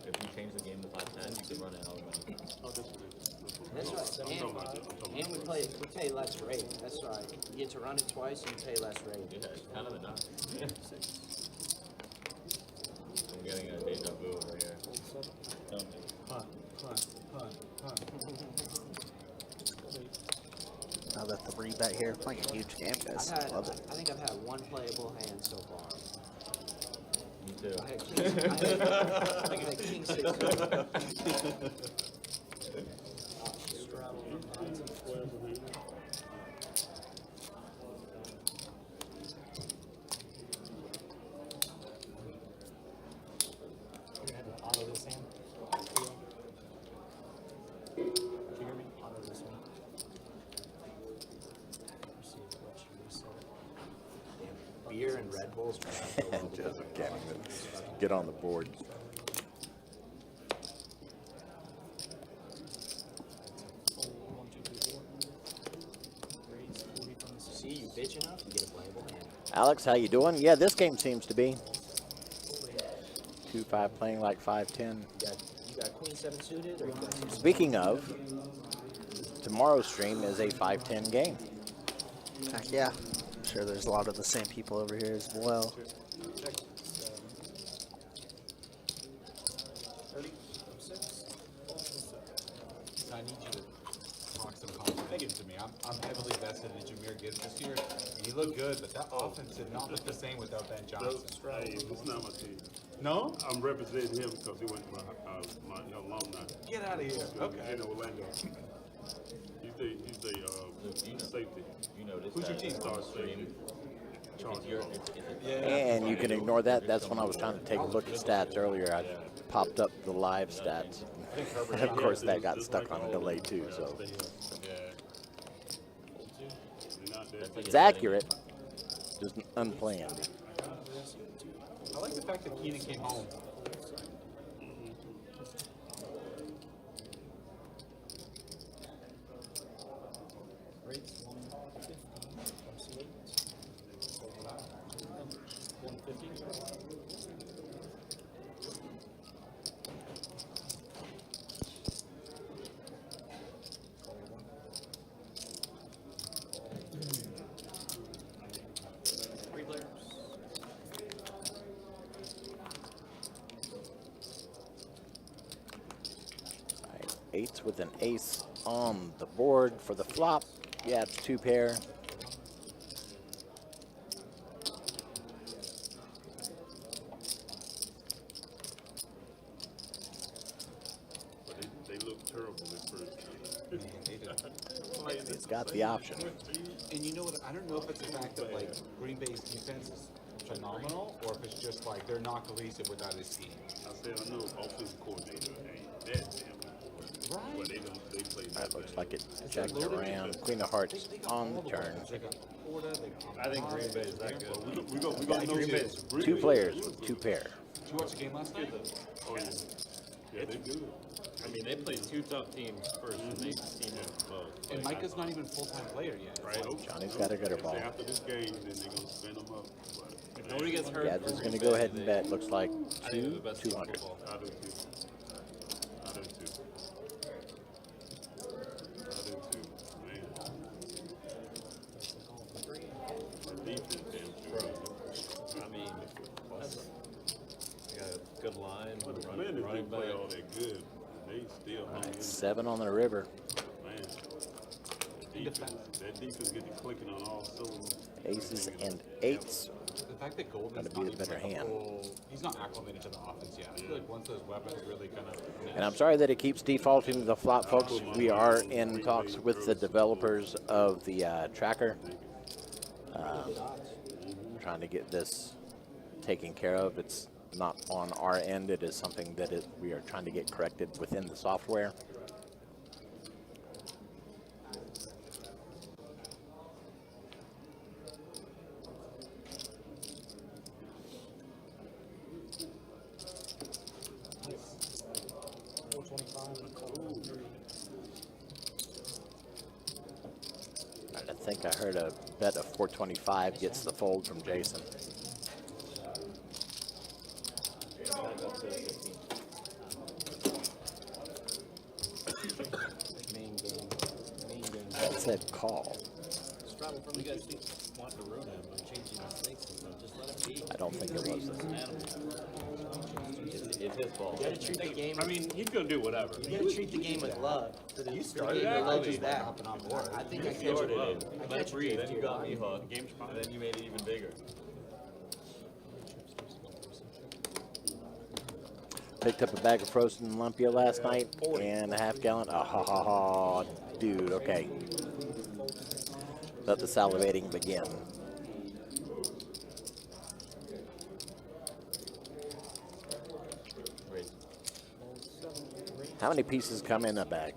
If you change the game to 5-10, you can run it automatically. That's right. And we pay less rate. That's right. You get to run it twice and you pay less rate. Yeah, it's kind of enough. I'm getting a deja vu over here. Don't me. Now that the rebet here, playing a huge game, guys. Love it. I think I've had 1 playable hand so far. Me too. I think I had king 6. You're gonna have to auto this hand. Did you hear me? Auto this one. See what you said. Beer and Red Bulls. Joseph can't even get on the board. Fold 1, 2, 3, 4. Raise 40 from the side. See, you bitch enough, you get a playable hand. Alex, how you doing? Yeah, this game seems to be 2-5 playing like 5-10. You got Queen 7 suited or you got Speaking of, tomorrow's stream is a 5-10 game. Heck yeah. I'm sure there's a lot of the same people over here as well. 30, 6. I need you to talk some confidence into me. I'm heavily vested in Jameer Gibbs this year. He looked good, but that offense did not look the same without Ben Johnson. It's not my team. No? I'm representing him because he went to my alumni Get out of here. Okay. in Orlando. He's a safety. You notice Who's your that team? Star safety. It's your, it's And you can ignore that. That's when I was trying to take a look at stats earlier. I popped up the live stats. Of course, that got stuck on a delay too. So They're not that big. it's accurate, just unplanned. I like the fact that Keenan came home. Rates 150 from Slate. 150. Three players. All right, eights with an ace on the board for the flop. Yeah, it's 2 pair. But they look terrible at first. It's got the option. And you know what? I don't know if it's the fact that like Green Bay's defense is phenomenal, or if it's just like they're not cohesive without his scheme. I said I know offensive coordinator ain't that damn good. But they play That looks like it Is jacked that loaded? around. Queen of Hearts They got on all the the turn. weapons. They got Porta, they got I think Green Bay is that good. We gonna know Green Bay this. is 2 players with 2 pair. Did you watch the game last night? Oh, yeah. Yeah, they good. I mean, they played 2 tough teams first, and they steamed them both. And Micah's not even a full-time player yet. It's Right. like- Johnny's got a gutter ball. After this game, then they're gonna spin them up. If nobody gets hurt, Gadget's for going to Green go Bay, ahead and they- bet. Looks like I think they're the best team in 200. football. I do too. I do too. I do too. Man, the defense damn sure. I mean, they got a good line, But the running Commanders didn't play back. all that good. They still hung in. 7 on the river. Man, the defense, that defense getting clicking on all cylinders. Aces and 8s. The fact that Golden's Gotta be not a even better like a hand. he's not acclimated to the offense yet. I feel like once those weapons really kind of. And I'm sorry that it keeps defaulting to the flop, folks. We are in talks with the developers of the tracker. Trying to get this taken care of. It's not on our end. It is something that we are trying to get corrected within the software. I think I heard a bet of 425 gets the fold from Jason. Main game. Main game. That said call. It's probably from you guys want to ruin him by changing the snake system. Just let him be. I don't think it was. He's an animal. It's his fault. You gotta treat the game. I mean, he's gonna do whatever. You gotta treat the game with love. You started the it. love is that. I think I You catch started it. it. I Let catch it breathe. it. Then you got me hooked. Game's fine. And then you made it even bigger. Picked up a bag of frozen lumpia last night and a half gallon. Oh, ha, ha, ha. Dude, okay. Let the salivating begin. Great. How many pieces come in a bag?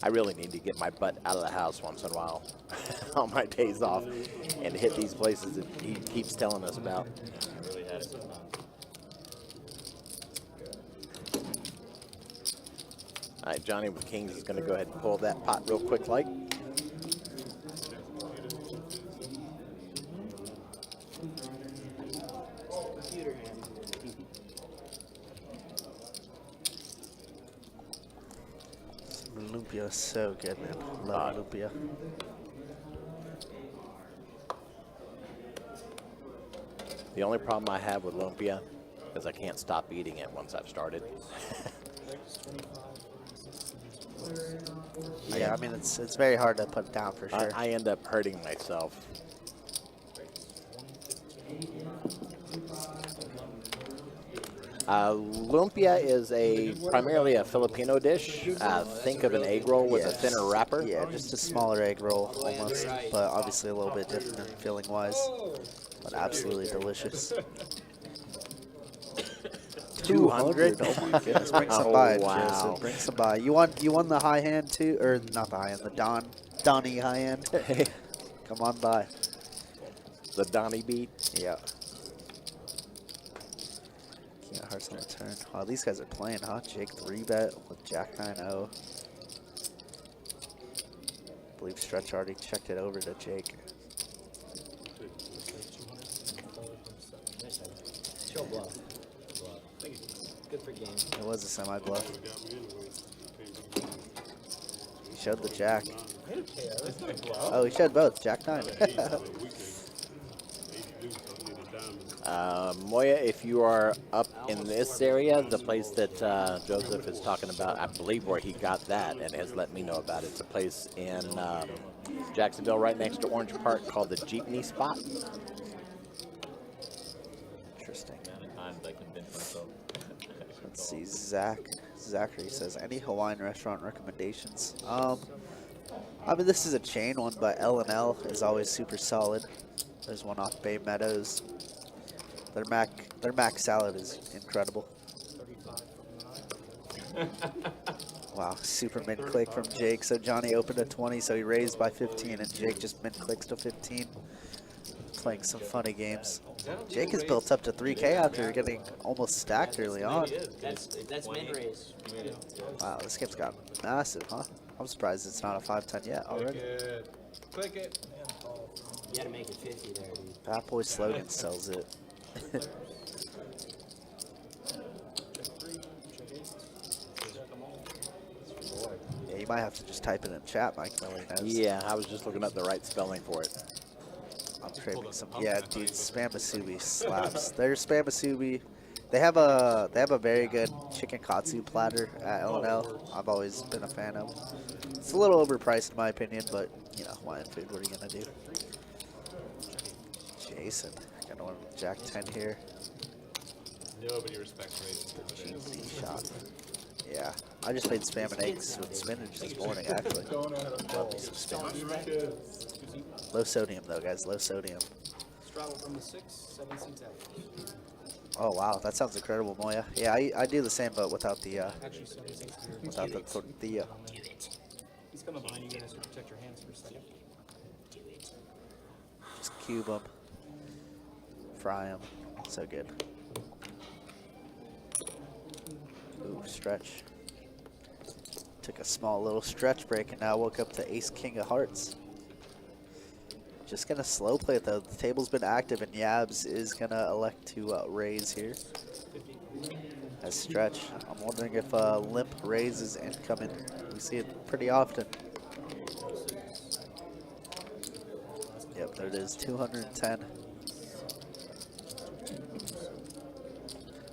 I really need to get my butt out of the house once in a while on my days off and hit these places that he keeps telling us about. I really had it. All right, Johnny with Kings is going to go ahead and pull that pot real quick like. Computer hand. Lumpia is so good, man. Love lumpia. The only problem I have with lumpia is I can't stop eating it once I've started. Yeah, I mean, it's very hard to put down for sure. I end up hurting myself. Lumpia is primarily a Filipino dish. Think of an egg roll with a thinner wrapper. Yeah, just a smaller egg roll almost, but obviously a little bit different than filling wise. But absolutely delicious. 200. Oh my goodness, bring some by, Joseph. Bring some by. You won the high hand too, or not the high hand, the Donnie high hand. Come on by. The Donnie beat. Yeah. King of Hearts on the turn. Wow, these guys are playing, huh? Jake 3-bet with Jack 9-0. I believe Stretch already checked it over to Jake. Chill bluff. Good for game. It was a semi-bluff. He showed the Jack. Oh, he showed both. Jack 9. Moya, if you are up in this area, the place that Joseph is talking about, I believe where he got that and has let me know about it. It's a place in Jacksonville right next to Orange Park called the Jeepney Spot. Interesting. Times I convinced myself. Let's see, Zachary says, any Hawaiian restaurant recommendations? I mean, this is a chain one, but L&L is always super solid. There's one off Bay Meadows. Their mac salad is incredible. Wow, super mint click from Jake. So Johnny opened at 20, so he raised by 15, and Jake just mint clicks to 15. Playing some funny games. Jake has built up to 3K after getting almost stacked early on. That's mint raise. Wow, this game's got massive, huh? I'm surprised it's not a 5-10 yet already. Click it. You gotta make it 50 there, dude. Bad Boy Slogan sells it. Yeah, you might have to just type it in chat, Mike Miller knows. Yeah, I was just looking up the right spelling for it. I'm craving some. Yeah, dude, Spam Musubi slaps. There's Spam Musubi. They have a very good chicken katsu platter at L&L. I've always been a fan of. It's a little overpriced in my opinion, but you know, Hawaiian food. What are you gonna do? Jason, gonna want Jack 10 here. Nobody respects races. GZ shot. Yeah, I just made spam and eggs with spinach this morning, actually. Love me some spinach. Low sodium, though, guys. Low sodium. Straddle from the 6, 7 seats out. Oh, wow. That sounds incredible, Moya. Yeah, I do the same, but without the, Actually, 7 seats here. without the tortilla. He's coming behind you guys to protect your hands for a second. Just cube them. Fry them. So good. Ooh, stretch. Took a small little stretch break and now woke up to Ace King of Hearts. Just gonna slow play it though. The table's been active and Yabs is gonna elect to raise here. As stretch. I'm wondering if limp raise is incoming. We see it pretty often. Yep, there it is. 210.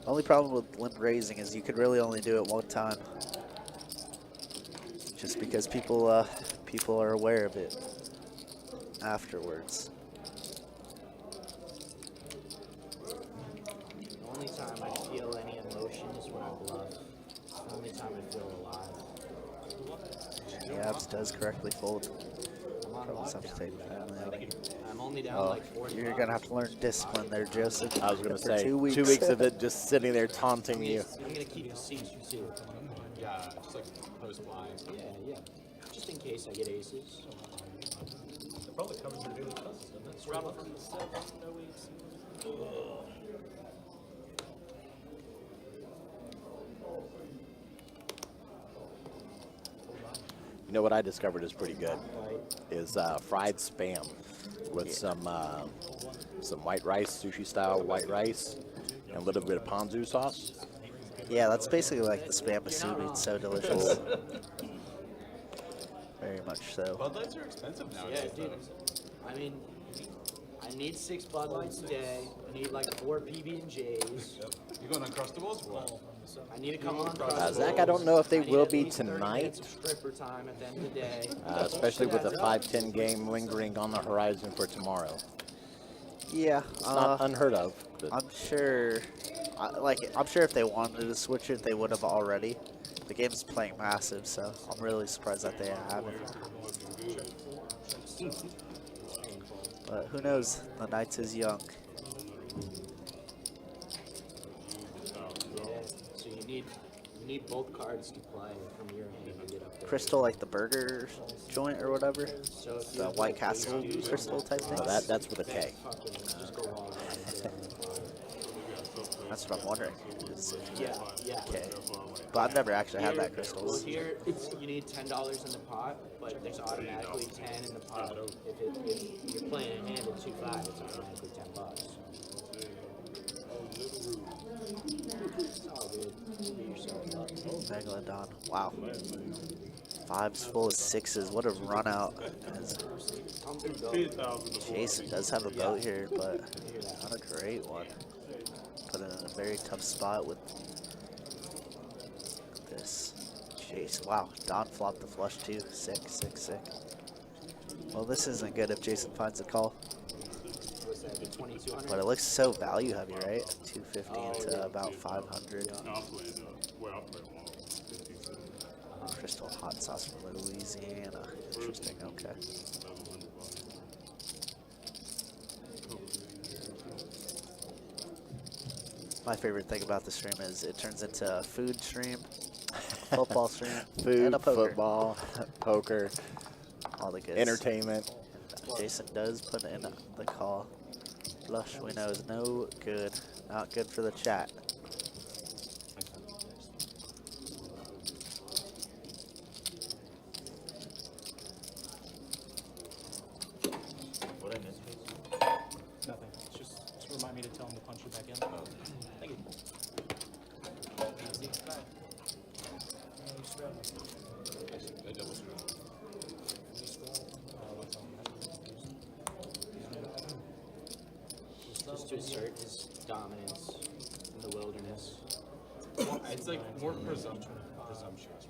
Only problem with limp raising is you could really only do it one time. Just because people are aware of it afterwards. The only time I feel any emotion is when I bluff. It's the only time I feel alive. Yabs does correctly fold. I'm on Probably some lockdown. state family. I'm only down Oh, like 40 you're gonna have to learn discipline there, Joseph. I was going to For say, 2 weeks. 2 weeks of it just sitting there taunting you. I'm gonna keep the seats too. Yeah, just like post blind. Yeah. Just in case I get aces. It probably covers your daily costs, doesn't it? Straddle from the 6, no ace. You know what I discovered is pretty good is fried spam with some white rice, sushi style white rice, and a little bit of ponzu sauce. Yeah, that's basically like the spam musubi. It's so delicious. Very much so. Bud Lights are expensive Yeah, nowadays. dude. I mean, I need 6 Bud Lights a day. I need like 4 PB&Js. You going Uncrustables or what? I need to come on. Zach, I don't know if they I need will at be least 30 tonight, minutes of stripper time at the end of the day. especially with the 5-10 game lingering on the horizon for tomorrow. Yeah, It's not unheard of. But I'm sure. I'm sure if they wanted to switch it, they would have already. The game's playing massive, so I'm really surprised that they haven't. But who knows? The Knights is young. Yeah, so you need both cards to play from your hand to get up there. Crystal, like the burger joint or whatever. So if The White Castle crystal type thing. no, that's with a K. fucking just go all out and get on the card. That's what I'm wondering. Is it Yeah. okay? But I've never actually had that Well, crystals. here you need $10 in the pot, but there's automatically 10 in the pot. If you're playing a hand at 2-5, it's automatically $10. It's all good. Beat yourself up. Megalodon. Wow. 5's full of 6s. What a run out. As Come through, go. Jason does have a boat here, but not a great one. Put in a very tough spot with this. Jason. Wow. Don flopped the flush too. Sick. Well, this isn't good if Jason finds a call. What's that, the 2200? But it looks so value heavy, right? 250 to about 500. Crystal hot sauce from Louisiana. Interesting. Okay. My favorite thing about the stream is it turns into a food stream, a football stream, Food, and a poker. football, poker, All the good. entertainment. Jason does put in the call. Flush we know is no good. Not good for the chat. What I missed, please? Nothing. Just remind me to tell him to punch you back in. Thank you. Easy. Bye. You scrub. I double screw. You scrub. What's on that? Just to assert his dominance in the wilderness. It's like more presumptuous,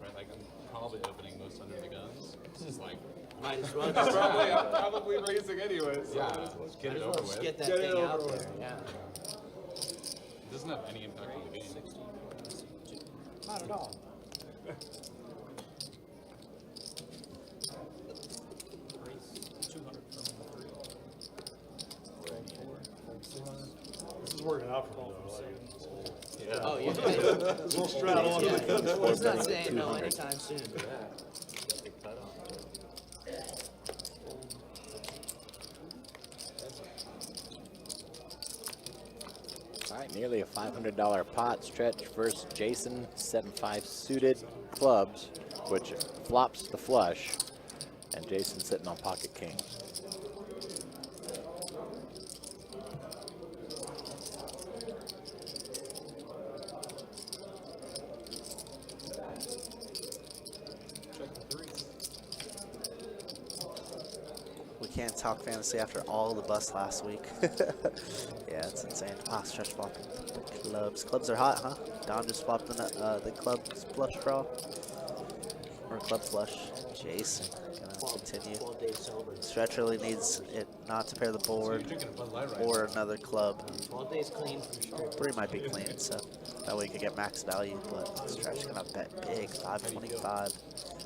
right? Like I'm probably opening most under the guns. This is like Might as well just, probably raising anyways. So yeah, let's get might it as well over just with. get that Get it thing over out with. there. Yeah. It doesn't have any impact on the game. Not at all. Raise 200 from 3. This is working out for me though. Like, Yeah. Oh, yeah. a little straddle Yeah, on the he's not saying no anytime soon. All right, nearly a $500 pot stretch versus Jason, 7-5 suited clubs, which flops the flush, and Jason sitting on pocket king. We can't talk fantasy after all the bust last week. Yeah, it's insane. Ah, stretch flop. The clubs. Clubs are hot, huh? Don just flopped the clubs flush draw. Or club flush. Jason gonna continue. 12 days sober. Stretch really needs it not to pair the You're board drinking a Bud Light right or another club. 12 days clean from strip. 3 might be clean, so that way you could get max value, but Stretch gonna bet big, 525.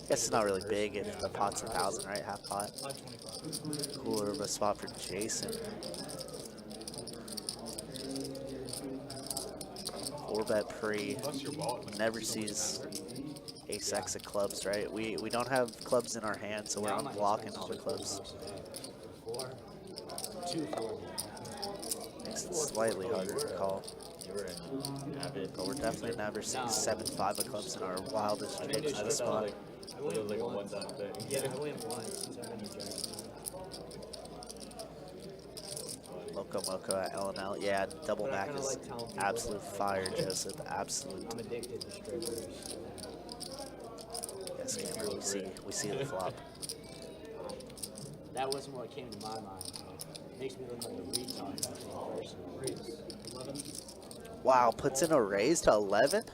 Guess it's not really big if the pot's 1,000, right? Half pot. 525. Cooler of a spot for Jason. 4-bet pre. Plus your wallet. Never sees ace-x of clubs, right? We don't have clubs in our hand, so we're unblocking all the clubs. 4. 2 4. Makes it slightly harder to call. You were in Avid. But we're definitely never seeing 7-5 of clubs in our wildest I think dreams there's this just spot. It was like a one-time thing. Yeah, I went once since I've been in Jackson. Loco Moco at LNL. Yeah, double But I back kinda is like telling people absolute fire, Joseph. Absolute. I'm addicted to strippers. Yes, Cameron, we see the flop. That wasn't what came to my mind. It makes me look like a retard personally. Raise 11. Wow, puts in a raise to 11?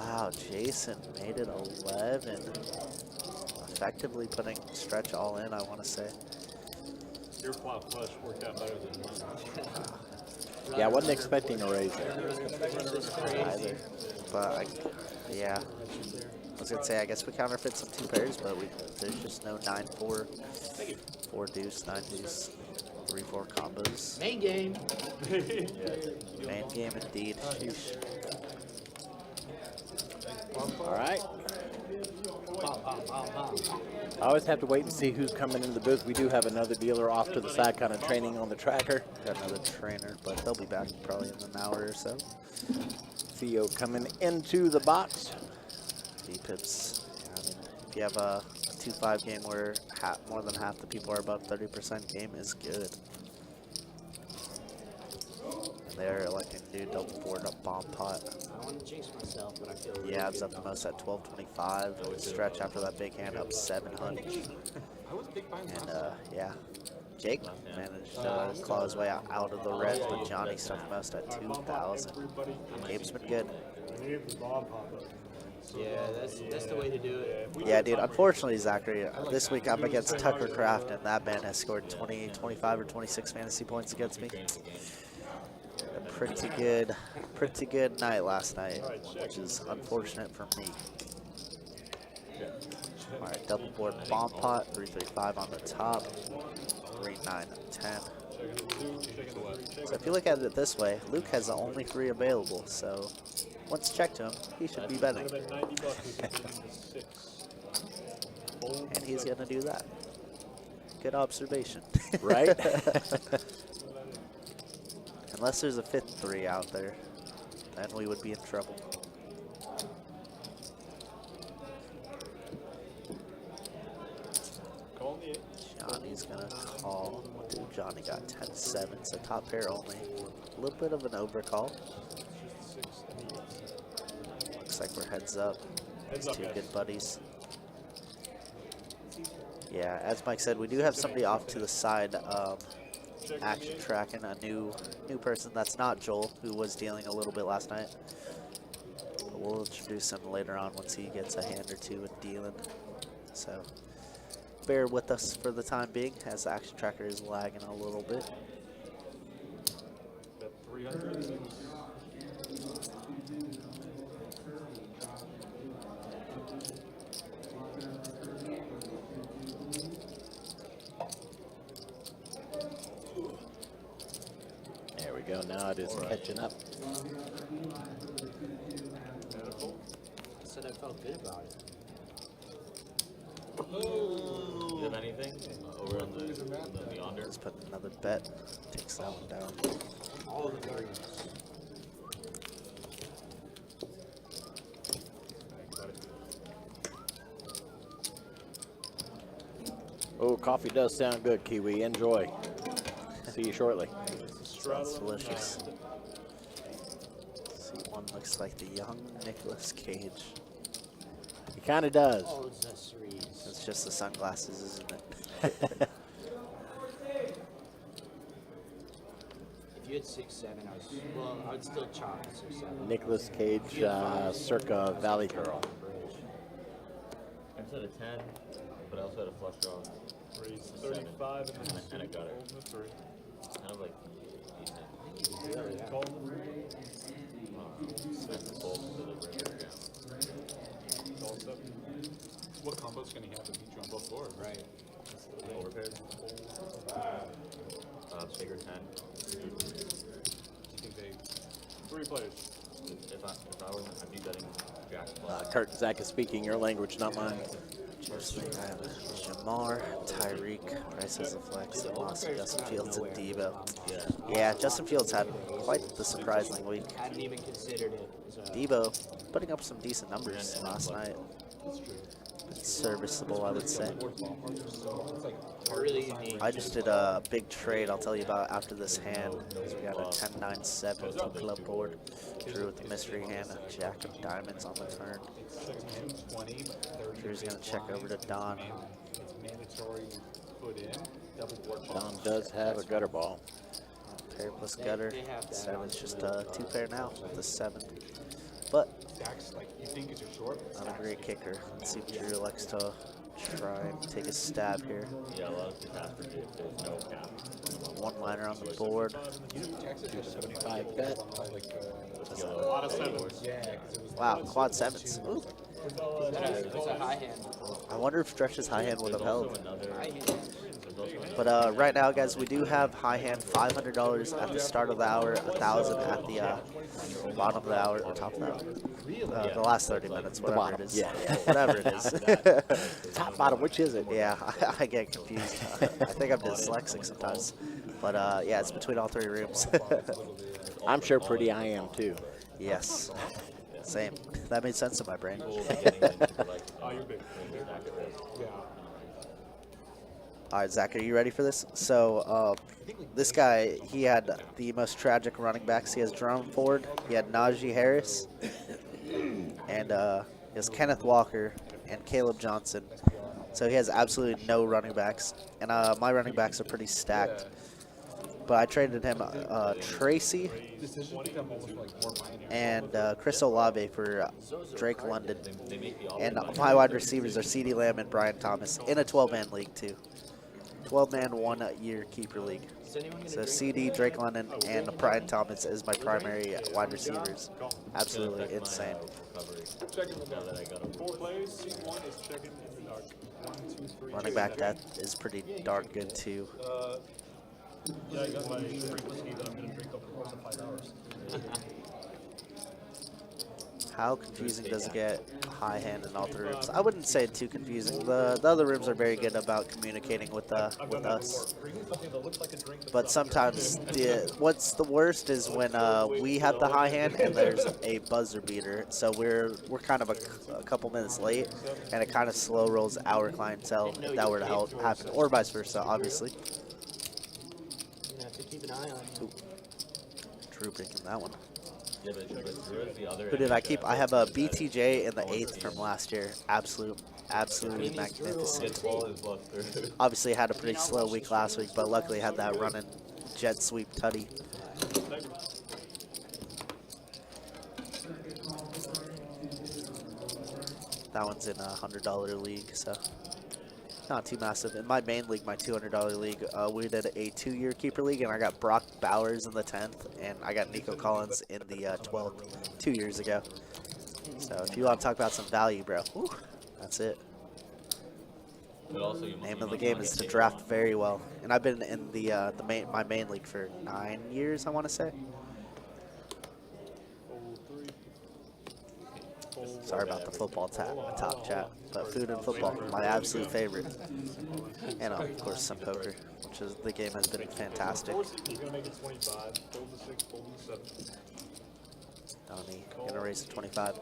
Wow, Jason made it 11. Effectively putting stretch all in, I want to say. Your flop flush worked out better than mine. Yeah, I wasn't expecting a raise there. Either. But, yeah. I was going to say, I guess we counterfeit some 2 pairs, but there's just no 9-4, 4 deuce, 9 deuce, 3-4 combos. Main game. Main game indeed. Sheesh. All right. Pop, pop, pop, pop. I always have to wait and see who's coming into the booth. We do have another dealer off to the side kind of training on the tracker. Got another trainer, but they'll be back probably in an hour or so. Theo coming into the box. D-pips. Yeah, I mean, if you have a 2-5 game where more than half the people are above 30% game is good. And they're like a new double board up bomb pot. I want to jinx myself, but I feel really Yeah, it's good up the about most at 1225. With stretch after that big hand up 700. I was big buying And yeah, Jake managed to claw his way out of the reds, but Johnny stuck the most at 2,000. Game's been good. Yeah, that's the way to do it. Yeah, dude, unfortunately, Zachary, this week I'm against Tucker Craft, and that man has scored 20, 25, or 26 fantasy points against me. A pretty good night last night, which is unfortunate for me. All right, double board bomb pot, 335 on the top, 3-9-10. So if you look at it this way, Luke has the only 3 available, so once checked to him, he should be betting. And he's going to do that. Good observation. Right? Unless there's a 5th 3 out there, then we would be in trouble. Johnny's going to call. What did Johnny got? 10-7, so top pair only. A little bit of an overcall. Looks like we're heads up. Two good buddies. Yeah, as Mike said, we do have somebody off to the side, action tracking a new person. That's not Joel, who was dealing a little bit last night. But we'll introduce him later on once he gets a hand or two with dealing. So bear with us for the time being, as the action tracker is lagging a little bit. That 300. There we go. Now it is catching up. I said I felt good about it. You have anything over on the yonder? Let's put another bet. Takes that one down. All the threes. Oh, coffee does sound good, Kiwi. Enjoy. See you shortly. Sounds delicious. See, one looks like the young Nicolas Cage. He kind of does. All accessories. It's just the sunglasses, isn't it? If you had 6-7, I would still chop 6-7. Nicolas Cage, circa Valley Girl. I just had a 10, but I also had a flush draw. 35 And I got it. the 3. Kind of like decent. Really, yeah. Call. That's the bulk of the river, Call 7. What combos can he have to beat you on both boards? Right. yeah. Overpaired. Shaker 10. Do you think they 3 players. If I were, I'd be betting Jack flat. Kurt, Zach is speaking your language, not mine. Just I have Jamar, Tyreek, Price has a flex, and also Justin Fields and Debo. Yeah, Justin Fields had quite the surprising week. Hadn't even considered it. Debo putting up some decent numbers last night. Serviceable, I would say. Really unique. I just did a big trade I'll tell you about after this hand, because we got a 10-9-7 two-club board. Drew with the mystery hand, a jack of diamonds on the turn. 20, 30? Drew's going to check over to Don. It's mandatory to put in double board. Don does have a gutter ball. Pair plus gutter. They have that Seven's on just the a 2 pair now with the 7. But Zach's like, you 15 because you're short. Not a great kicker. Let's see if Drew likes to try and take a stab here. Yeah, a lot of catastrophe if there's no cap. One liner on the board. 275 bet. A lot of sevens. Wow, quad sevens. Ooh. It's a high hand. I wonder if Stretch's high hand would have held. Another, High hand. But right now, guys, we do have high hand $500 at the start of the hour, 1,000 at the bottom of the hour, or top of the hour. The last 30 minutes, whatever bottom, it is. yeah. Whatever it is. Top, bottom, which is it? Yeah, I get confused. I think I'm dyslexic sometimes. But yeah, it's between all three rooms. I'm sure pretty I am too. Yes. Same. That made sense in my brain. Oh, you're big. Yeah. All right, Zach, are you ready for this? So this guy, he had the most tragic running backs. He has Jerome Ford, he had Najee Harris, and he has Kenneth Walker and Caleb Johnson. So he has absolutely no running backs, and my running backs are pretty stacked. But I traded him Tracy and Chris Olave for Drake London. And my wide receivers are CeeDee Lamb and Brian Thomas in a 12-man league, too. 12-man, 1-year keeper league. So CD, Drake London, and Brian Thomas is my primary wide receivers. Absolutely insane. Checking the dark. 4 plays. C1 is checking in the dark. 1, 2, 3. Running back depth is pretty darn good, too. Yeah, I got my free whiskey that I'm going to drink over the course of 5 hours. How confusing does it get high hand in all three rooms? I wouldn't say too confusing. The other rooms are very good about communicating with us. But sometimes what's the worst is when we have the high hand and there's a buzzer beater. So we're kind of a couple minutes late, and it kind of slow rolls our clientele if that were to happen, or vice versa, obviously. You have to keep an eye on you. Drew breaking that one. yeah, but Drew is the other Who did I keep? I have a BTJ in the 8th from last year. Absolutely magnificent. Obviously had a pretty slow week last week, but luckily had that running jet sweep tutty. That one's in a $100 league, so not too massive. In my main league, my $200 league, we did a 2-year keeper league, and I got Brock Bowers in the 10th, and I got Nico Collins in the 12th 2 years ago. So if you want to talk about some value, bro, whew, that's it. But also Name of the game is to draft very well, and I've been in my main league for 9 years, I want to say. Sorry about the football top chat, but food and football, my absolute favorite. And of course some poker, which is the game has been fantastic. Donnie gonna raise to 25.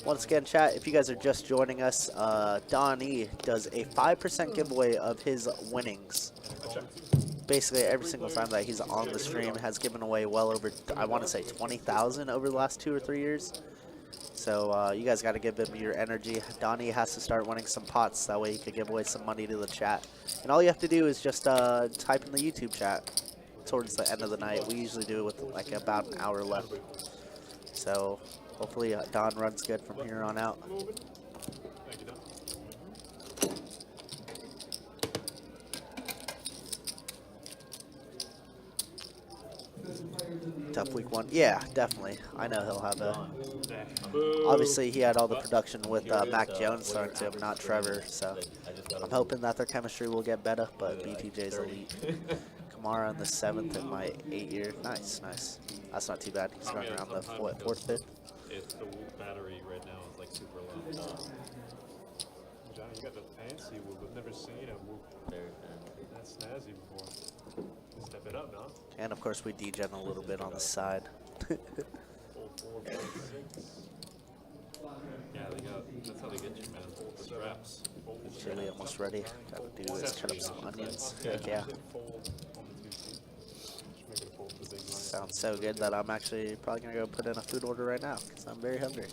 Once again, chat, if you guys are just joining us, Donnie does a 5% giveaway of his winnings. Basically every single time that he's on the stream has given away well over, I want to say 20,000 over the last 2 or 3 years. So you guys got to give him your energy. Donnie has to start winning some pots. That way he could give away some money to the chat. And all you have to do is just type in the YouTube chat towards the end of the night. We usually do it with like about an hour left. So hopefully Don runs good from here on out. Tough week 1. Yeah, definitely. I know he'll have a... Obviously, he had all the production with Mac Jones throwing to him, not Trevor. So I'm hoping that their chemistry will get better, but BTJ's elite. Kamara in the 7th in my 8-year. Nice, nice. That's not too bad. He's running around the 4th, 5th. If the battery right now is like super low. Johnny, you got the fancy whoop. I've never seen a whoop that's snazzy before. Step it up now. And of course, we degen a little bit on the side. Full 4, 5, 6. Yeah, that's how they get you, man. The straps. Chili almost ready. Gotta do is cut up some onions. Heck yeah. Sounds so good that I'm actually probably gonna go put in a food order right now because I'm very hungry.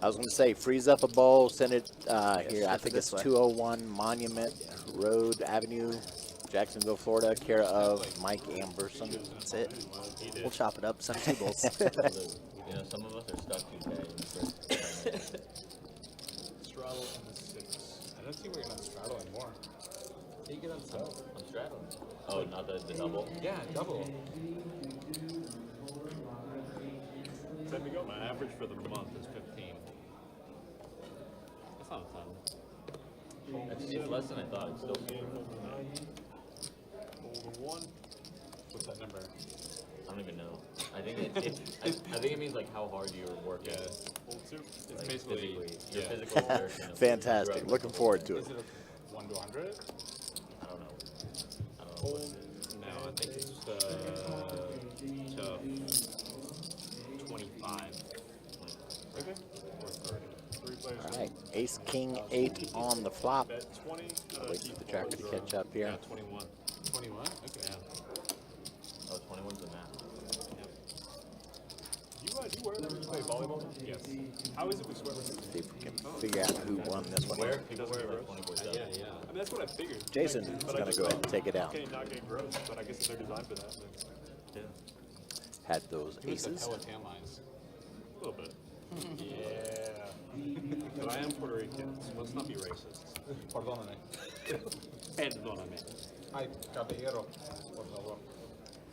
I was going to say, freeze up a bowl, send it here. I ship it think this it's way. 201 Monument Road Avenue, Jacksonville, Florida, care of Mike Amberson. That's it. We'll chop it up, some tables. You know, some of us are stuck 2K in the first 10 minutes. Straddle and the 6. I don't see where you're not straddling more. So you get on top. I'm straddling. Oh, not the double? Yeah, double. Let me go. My average for the month is 15. That's not a ton. It's less than I thought. It's still Hold a 1. What's that number? I don't even know. I think I think it means like how hard you're working. Hold 2. It's Like, basically, physically, your yeah. physical exertion of- Fantastic. Looking forward to it. Is it a 1 to 100? I don't know. I don't know what it is. No, I think it's to 25. Okay. Or 30. 3 players. All right, ace, king, 8 on the flop. Bet 20. Wait for the tracker to catch up here. Yeah, 21. 21? Okay. Yeah. Oh, 21's the math. Do you wear them when you play volleyball? Yes. How is it we swear? See if we can figure out who won this one. Where people wear like 24/7. Yeah. I mean, that's what I figured. Jason is But I going to just go ahead thought, and take it down. Okay, not get gross, but I guess they're designed for that. Yeah. Had those Give us the aces. Peloton lines. A little bit. Yeah. But I am Puerto Rican, so let's not be racist. Perdóname. Perdóname. Ay, caballero, por favor.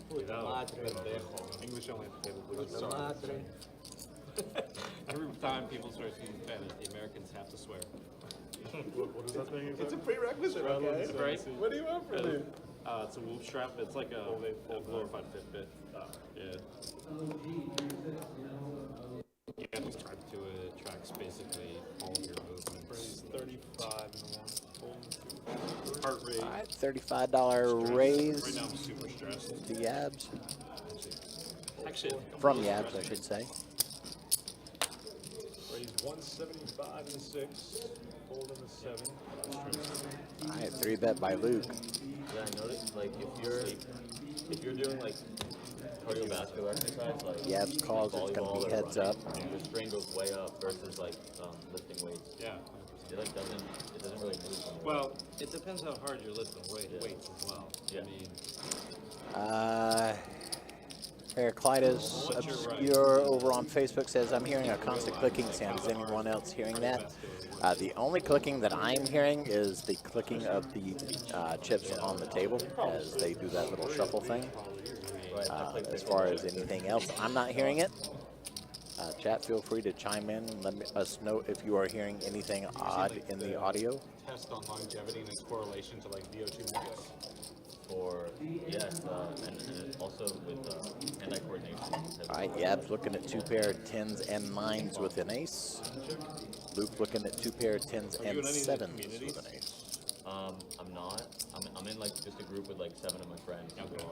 Cuidado, pendejo. English only at the table, please. Madre. Every time people start speaking Spanish, the Americans have to swear. What is that thing exactly? It's a prerequisite, okay? Right? What do you want from me? It's a whoop strap. It's like a glorified Fitbit. Yeah. You can subscribe to it. It tracks basically all of your movements. 35 and 1. Heart rate. All right, $35 raise. Right now I'm super stressed. The Yabs. Actually, From Yabs, I should say. raise 175 and a 6. Fold in a 7. All right, 3-bet by Luke. Yeah, I noticed like if you're doing like cardiovascular exercise like Yabs calls, it's gonna volleyball be or heads running, up. your strain goes way up versus like lifting weights. Yeah. It like doesn't really move. when you're- Well, it depends how hard you're lifting weights as well. Yeah. I mean, Heraclitus What's your Obscure over on Facebook says, I'm hearing a constant clicking sound. Is anyone else hearing that? The only clicking that I'm hearing is the clicking of the chips on the table as they do that little shuffle thing. Right, I play As pickleball. far as anything else, I'm not hearing it. Chat, feel free to chime in. Let us know if you are hearing anything odd in the audio. Test on longevity and its correlation to like VO2 max. Or yes, and also with hand-eye coordination. All right, Yab's looking at 2 pair of 10s and 9s with an ace. Luke looking at 2 pair of 10s you and in any of the 7s communities? with an ace. I'm not. I'm in like just a group with like 7 of my friends. Okay.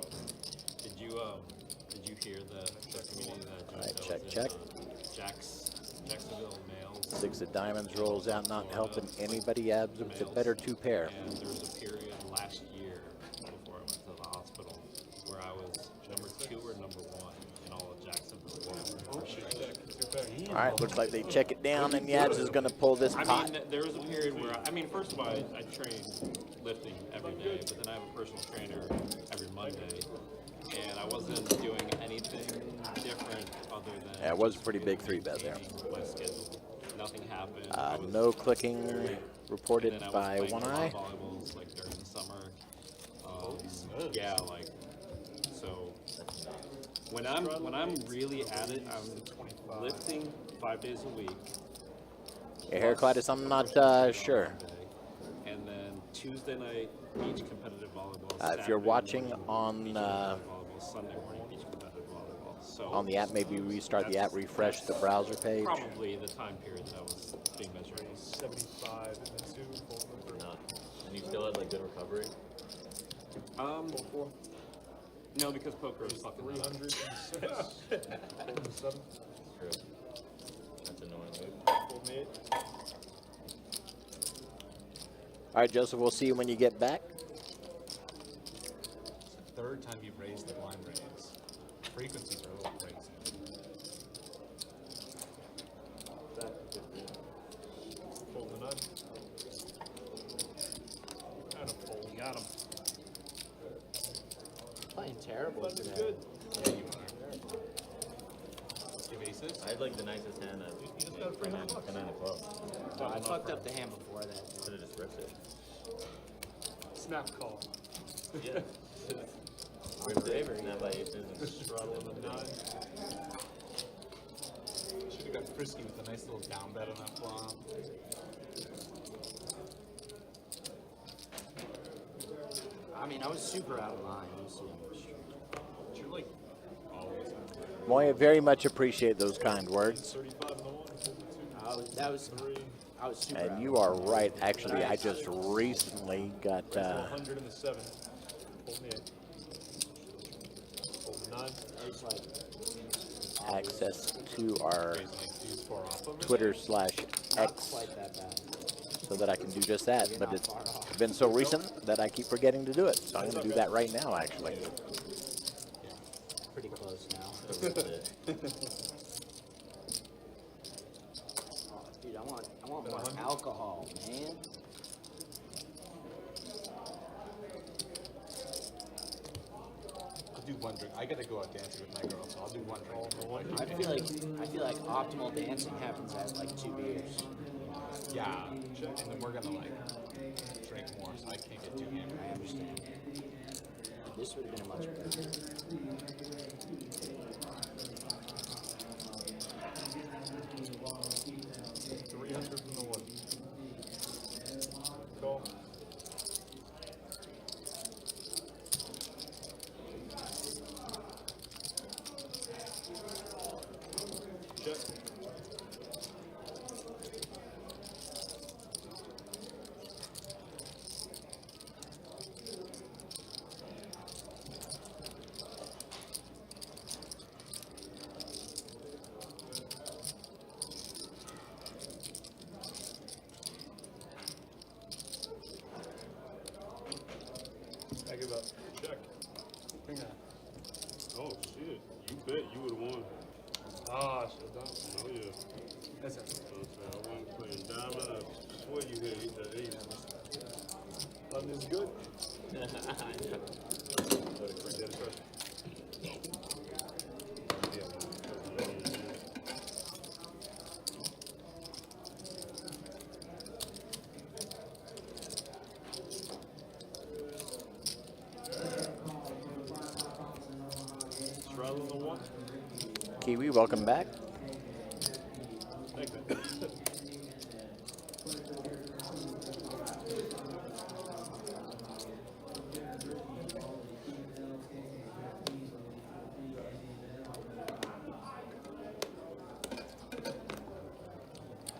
Did you hear the community that Alright, Joe check, was check. in, Jacksonville males? 6 of diamonds rolls out, not helping anybody. Yabs with a better 2 pair. And there was a period last year before I went to the hospital where I was number 2 or number 1 in all of Jacksonville. All right, looks like they check it down, and Yabs is going to pull this I pot. mean, there was a period where, first of all, I train lifting every day, but then I have a personal trainer every Monday, and I wasn't doing anything different other than Yeah, it was a pretty big 3-bet there. maintaining my schedule. Nothing happened. I was No clicking and reported then I was by playing one a lot eye. of volleyballs like during the summer. Yeah, like so. When I'm really at it, I'm lifting 5 days a week. Yeah, Heraclitus, I'm not sure. And then Tuesday night, beach competitive volleyball. If you're Saturday watching morning, on beach competitive volleyball. Sunday morning, beach competitive volleyball. So on the app, maybe restart the app, refresh the browser page. probably the time period that I was being measured. 75 and then 2. Fold in 3. Not. And you still had like good recovery. No, because poker is fucking nuts. 306. Fold in 7. True. That's annoying. Fold in 8. All right, Joseph, we'll see you when you get back. It's the 3rd time you've raised the blind raise. Frequencies are a little crazy. Fold in 9. And a fold. Got him. playing terrible That's today. good. Yeah, you are. Give aces. I had like the nicest hand of You just got a free $100. 10 of clubs. No, I fucked up the hand before that. Should have just ripped it. Snap call. Yeah. Ripped it, snap by aces, and Straddle on the 9. Should have got frisky with a nice little down bet on that flop. I mean, I was super out of line. You see, But you're like always Well, I very much appreciate those kind words. 35 in the 1, that was 3, I was super. And out you of are line. right. Actually, I just recently got 100 in the 7. Holding the 8. Holding the 9. I was like, access to our Raise nice dudes far off of it. Twitter/X not quite that bad. so that I can do just that. But it's been so recent that I keep forgetting to do it. So I'm going to do that right now, actually. Pretty close now. a little bit. Oh, dude, I want more alcohol, man. I'll do one drink. I gotta go out dancing with my girl, so I'll do one drink. I feel like optimal dancing happens at like 2 beers. Yeah, and then we're gonna like drink more, so I can't get too hammered. I understand. This would have been a much better. 300 from the 1. Call. Check. I give up. Check. Oh shit! You bet you would have won. Ah, should have done. Oh yeah. That's it. So I wasn't playing diamond. I swear you had the 8. Button is good. Dead pressure. Yeah. Straddle on the 1. Kiwi, welcome back. Thanks, man.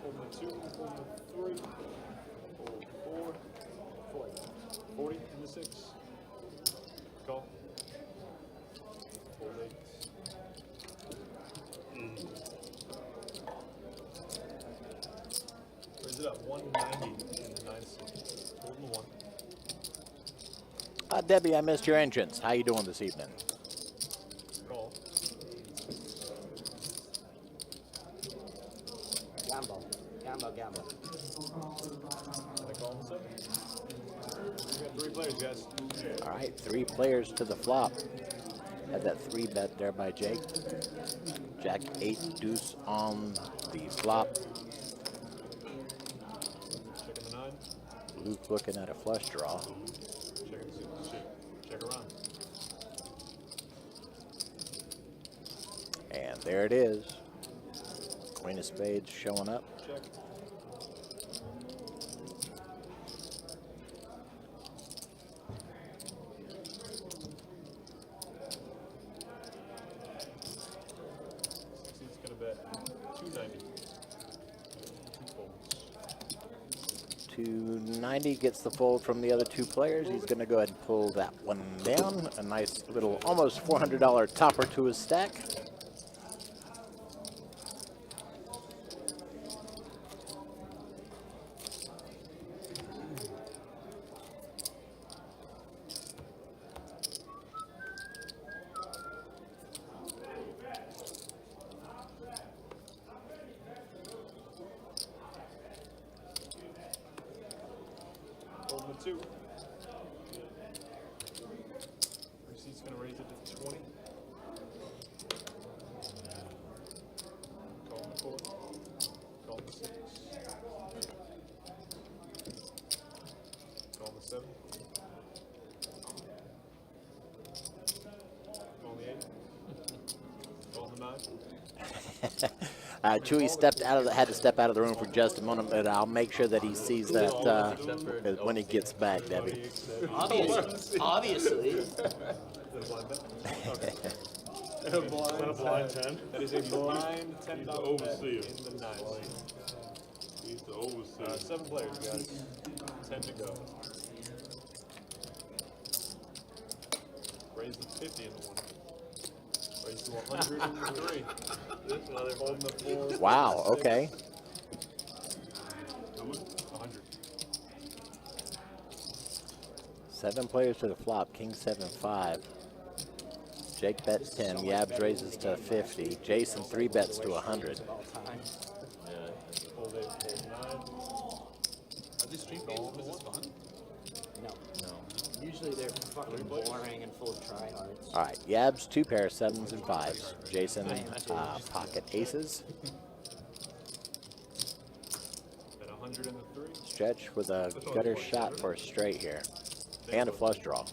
Hold the 2, hold the 3, hold 4, 40 in the 6. Call. Hold 8. Where's it at? 190 in the 9-6. Hold the 1. Debbie, I missed your entrance. How you doing this evening? Call. Gamble. I call him 7. We got 3 players, guys. All right, 3 players to the flop. Had that 3 bet there by Jake. Jack 8 deuce on the flop. Checking the 9. Luke looking at a flush draw. Checking the 6. Check around. And there it is. Queen of spades showing up. Check. He's gonna bet 290. 2 folds. 290 gets the fold from the other 2 players. He's going to go ahead and pull that one down. A nice little almost $400 topper to his stack. Holding the 2. He's going to raise it to 20. Calling the 4. Calling the 6. Calling the 7. Calling the 8. Calling the 9. Chewy had to step out of the room for just a moment, but I'll make sure that he sees that when he gets back, Debbie. Obviously. Is that a blind 10? That is a blind $10 He's the overseer. bet in the 9. He's the overseer. 7 players, guys. 10 to go. Raise the 50 in the 1. Raise to 103. Holding the 4. Wow, okay. 100. 7 players to the flop, king 7-5. Jake bets 10, Yabs raises to 50. Jason 3 bets to 100. Hold 8, hold 9. Are these stream games? Is this fun? No. Usually they're fucking boring and full of tryhards. All right, Yabs 2 pair, 7s and 5s. Jason pocket aces. And 100 in the 3. Stretch with a gutter shot for a straight here. And a flush draw.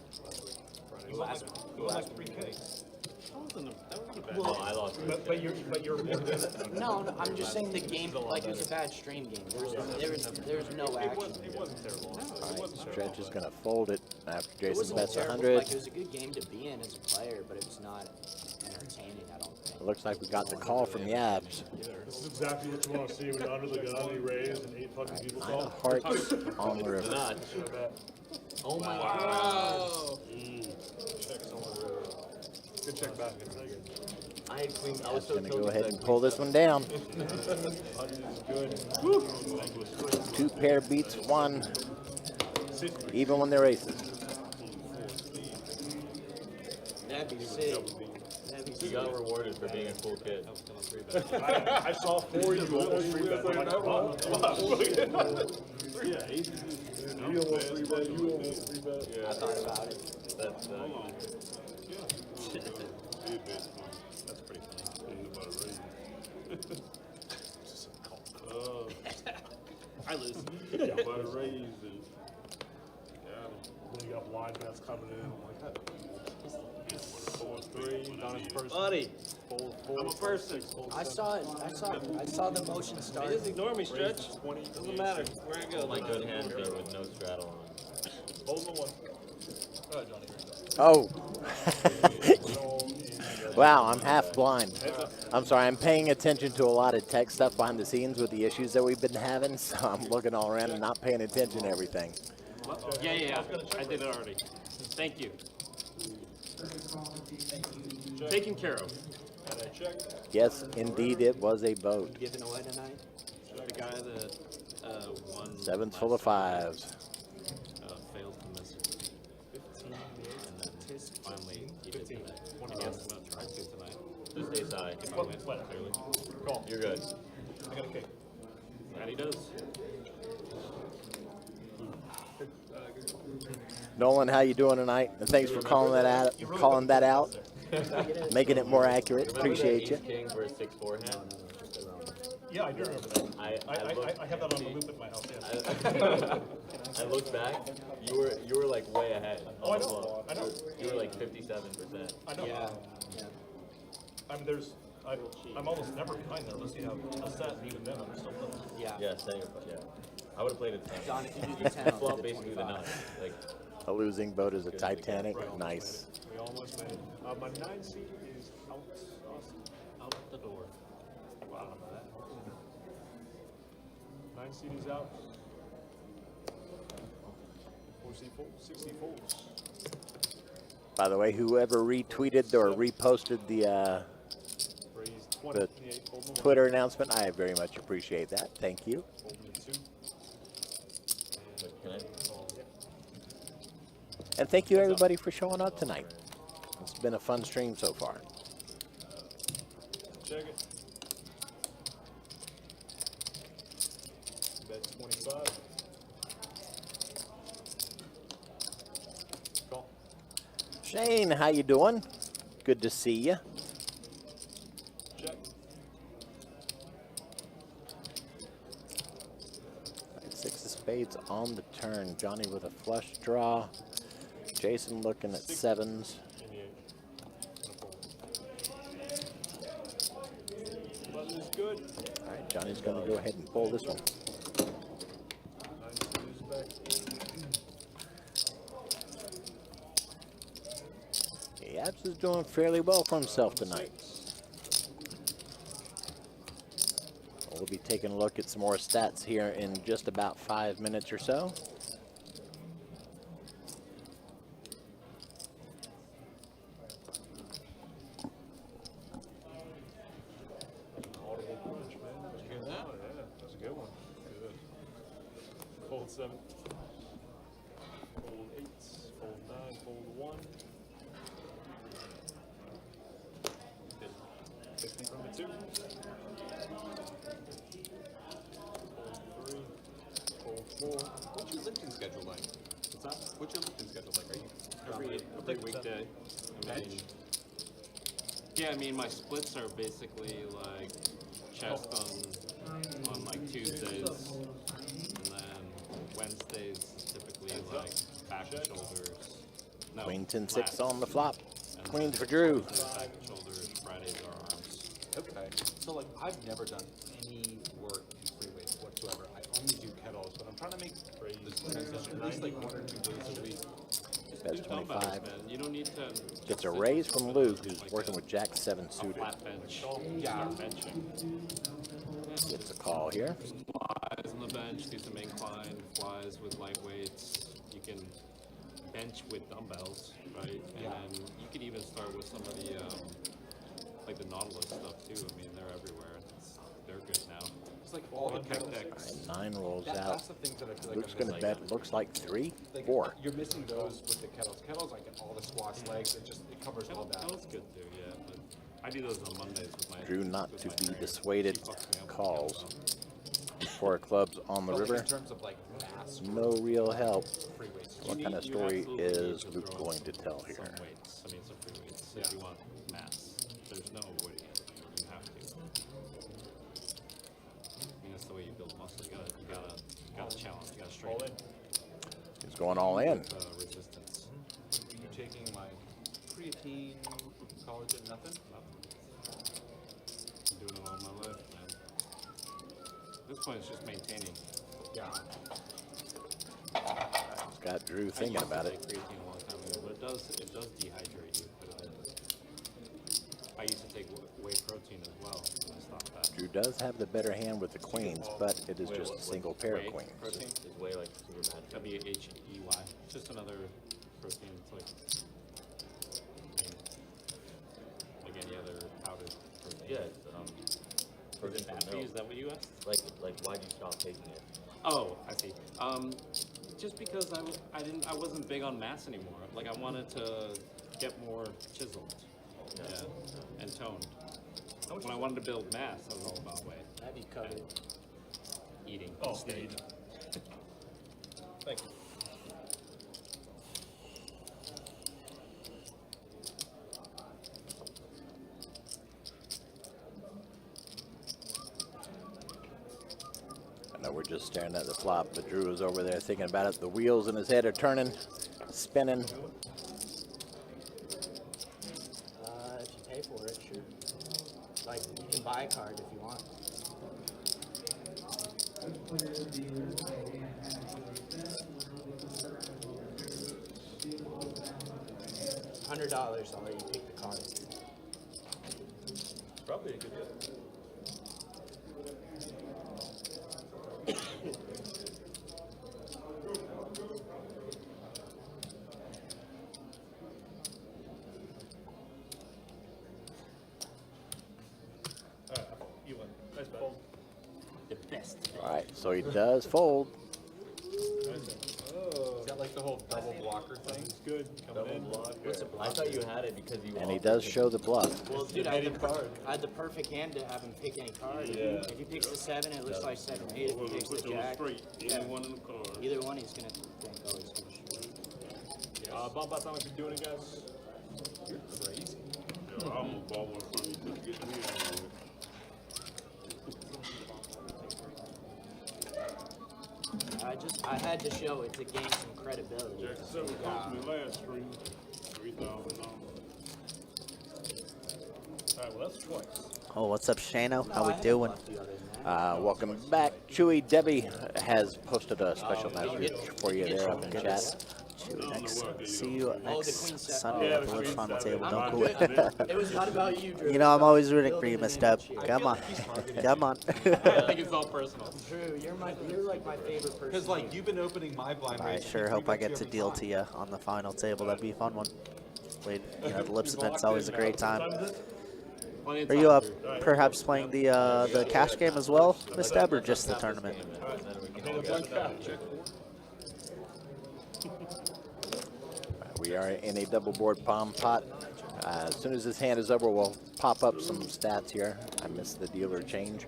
Friday. Last 3K. Well, I lost. But you're No, I'm just saying the game, like, it was a bad stream game. There's no action. It wasn't terrible. All right, Stretch is going to fold it after It Jason wasn't bets terrible. 100. Like, it was a good game to be in as a player, but it was not entertaining, I don't think. It looks like we got the call from Yabs. This is exactly what you want to see when you're under the gun, he raised, and 8 fucking people 9 call. of hearts on the river. Not. Bet. Oh my Wow. god. Checks on the river. Good check back. I had queen. I was That's so going to go tilted ahead that and pull this one down. 100 is good. 2 pair beats 1, even when they're aces. That'd be sick. That'd be You sick. got rewarded for being a cool kid. I saw 4 you almost 3 bet. I'm like, come on. Yeah, 8. You almost 3 bet, you almost 3 bet. Yeah. I thought about it. That's That's pretty funny. I lose. Yeah, but a raise and then you got blind bets coming in. I'm like, that. 4-3. Donna's person. buddy. Fold, I'm a person. I saw it. I saw the motion start. Just ignore me, Stretch. 20. Doesn't matter. Where I go. My good hand here with no straddle on. Hold the 1. Oh. Wow, I'm half blind. I'm sorry, I'm paying attention to a lot of tech stuff behind the scenes with the issues that we've been having, so I'm looking all around and not paying attention to everything. Yeah. I did it already. Thank you. Taken care of. And I check. Yes, indeed, it was a boat. Giving away tonight. The guy that won. 7's full of 5s. Failed to miss 15. and then finally he did tonight. And he asked him to try to tonight. Just stay side. If I win, clearly. Call. You're good. I got a cake. And he does. Nolan, how you doing tonight? And thanks for calling that out. Making it more accurate. Remember Appreciate that you. King versus 6-4 hand? Yeah, I do remember that. I I have that on the loop at my house. Yeah. I look back. You were like way ahead. Oh, I know. I know. You were like 57%. I know. Yeah. I mean, I'm almost never behind there unless you have a set, and even then I'm still little. Yeah. Yeah, same. Yeah. I would have played it 10. Don, if you do the 10, I'll Flop do the basically the 9. 25. Like, A losing boat is a Titanic. Nice. We almost made it. My 9 seed is out. Out the door. Wow. 9 seed is out. 4C folds, 60 folds. By the way, whoever retweeted or reposted the Raised 20. The 28, fold the 1. Twitter announcement, I very much appreciate that. Thank you. Fold the 2. can I? And thank you everybody for showing up tonight. It's been a fun stream so far. Check it. Bet 25. Call. Shane, how you doing? Good to see you. Check. Six of spades on the turn. Johnny with a flush draw. Jason looking at sevens. In the 8. Button is good. All right, Johnny's going to go ahead and pull this one. 9 is back. Abs is doing fairly well for himself tonight. We'll be taking a look at some more stats here in just about 5 minutes or so. Audible punch, man. Did you hear that? Oh, yeah, that's a good one. Good. Fold 7. Fold 8. Fold 9. Fold 1. 50 from the 2. Fold 3. Fold 4. What's your lifting schedule like? What's that? What's your lifting schedule like? Are you Every weekday. I mean, yeah, I mean my splits are basically like chest on like Tuesdays, and then Wednesdays typically like back and shoulders. No, Queen 10-6 lats. on the flop. And Queen then for Drew. Thursdays back and shoulders, Fridays are arms. Okay. So like I've never done any work in free weights whatsoever. I only do kettles, but I'm trying to make this transition at least like 1 or 2 days a week. That's Do dumbbells, 25. man. You don't need to. Gets a sit raise from like Luke, a- who's like working a- with Jack 7 a suited. flat bench. Yeah. Start benching. Gets a call here. Flies on the bench, do some incline, flies with light weights. You can bench with dumbbells, right? And then you could even start with some of the, like the Nautilus stuff too. I mean, they're everywhere. They're good now. It's like all the Tech kettles. decks. 9 rolls That's out. the things that I feel like Luke's I'm going to missing. bet, looks like 3, Like 4. you're missing those with the kettles. Kettles, like all the squats, legs, it covers all that. That was good too, yeah. But I do those on Mondays with my Drew not with to my be trainer. dissuaded. She fucks me up with Calls. kettlebell. 4 clubs on the But like river. in terms of like mass, No real help. free weights. What You kind of need- you story absolutely is need to Luke throw going to tell here? Some weights. I mean, some free weights. If you want mass, there's no avoiding it. You have to. I mean, that's the way you build muscle. You gotta challenge. You gotta All straighten in. He's going all in. resistance. You taking my creatine, collagen, nothing? I'm doing it all my life, man. At this point, it's just maintaining. Yeah. He's got Drew I thinking used to about take it. creatine a long time ago, but it does dehydrate you quite a bit. I used to take whey protein as well, and I stopped that. Drew does have the better hand with the queens, but it is just a single pair of Whey queens. protein? Is way like super magic. W-H-E-Y. It's just another protein. It's like, I mean, like any other powdered protein. Yeah, it's, Is protein it bad from for you? milk. Is that what you asked? Like why'd you stop taking it? Oh, I see. Just because I wasn't big on mass anymore. Like I wanted to get more chiseled, yeah, and toned. When I wanted to build mass, I was all about weight, Have you covered? eating, Oh, steak. Thank you. I know we're just staring at the flop, but Drew is over there thinking about it. The wheels in his head are turning, spinning. If you pay for it, sure. Like, you can buy a card if you want. $100, I'll let you pick the card. Probably a good deal. You win. Nice bet. Fold. The best. All right, so he does fold. Is that like the whole double blocker thing? It's good. Coming in. I thought you had it because you. And he does show the bluff. Well, dude, I had the perfect hand to have him pick any card. Yeah. If he picks the 7, it looks like 7, 8. If he picks the jack, Either one in the car. either one he's gonna think, oh, he's gonna shoot. Bump out time if you're doing it, guys. Crazy. Yeah, I almost bought one from you just to get me out of it. I had to show it to gain some credibility. Jack 7 cost me last stream $3,000. Alright, well, that's twice. Oh, what's up, Shano? How I we haven't doing? left you other than that. Welcome back, Chewy. Debbie has posted a special message for you there up in chat. Chewy, next. See you Oh, the next Queen set. Sunday Yeah, at the the Lips Queen Final set. Table. I'm Don't good. quit. It was not about you, Drew. You know, I'm always rooting for you, Miss Deb. Come on. Come on. I think it's all personal. Drew, you're like my favorite person. Because like you've been opening my blind I range. sure hope I get to deal to you on the final table. That'd be a fun one. Played, you know, the Lips event's always a great time. Plenty of Are you time, up Drew. perhaps playing the cash game as well, Miss Deb, or just the tournament? We are in a double board palm pot. As soon as this hand is over, we'll pop up some stats here. I missed the dealer change.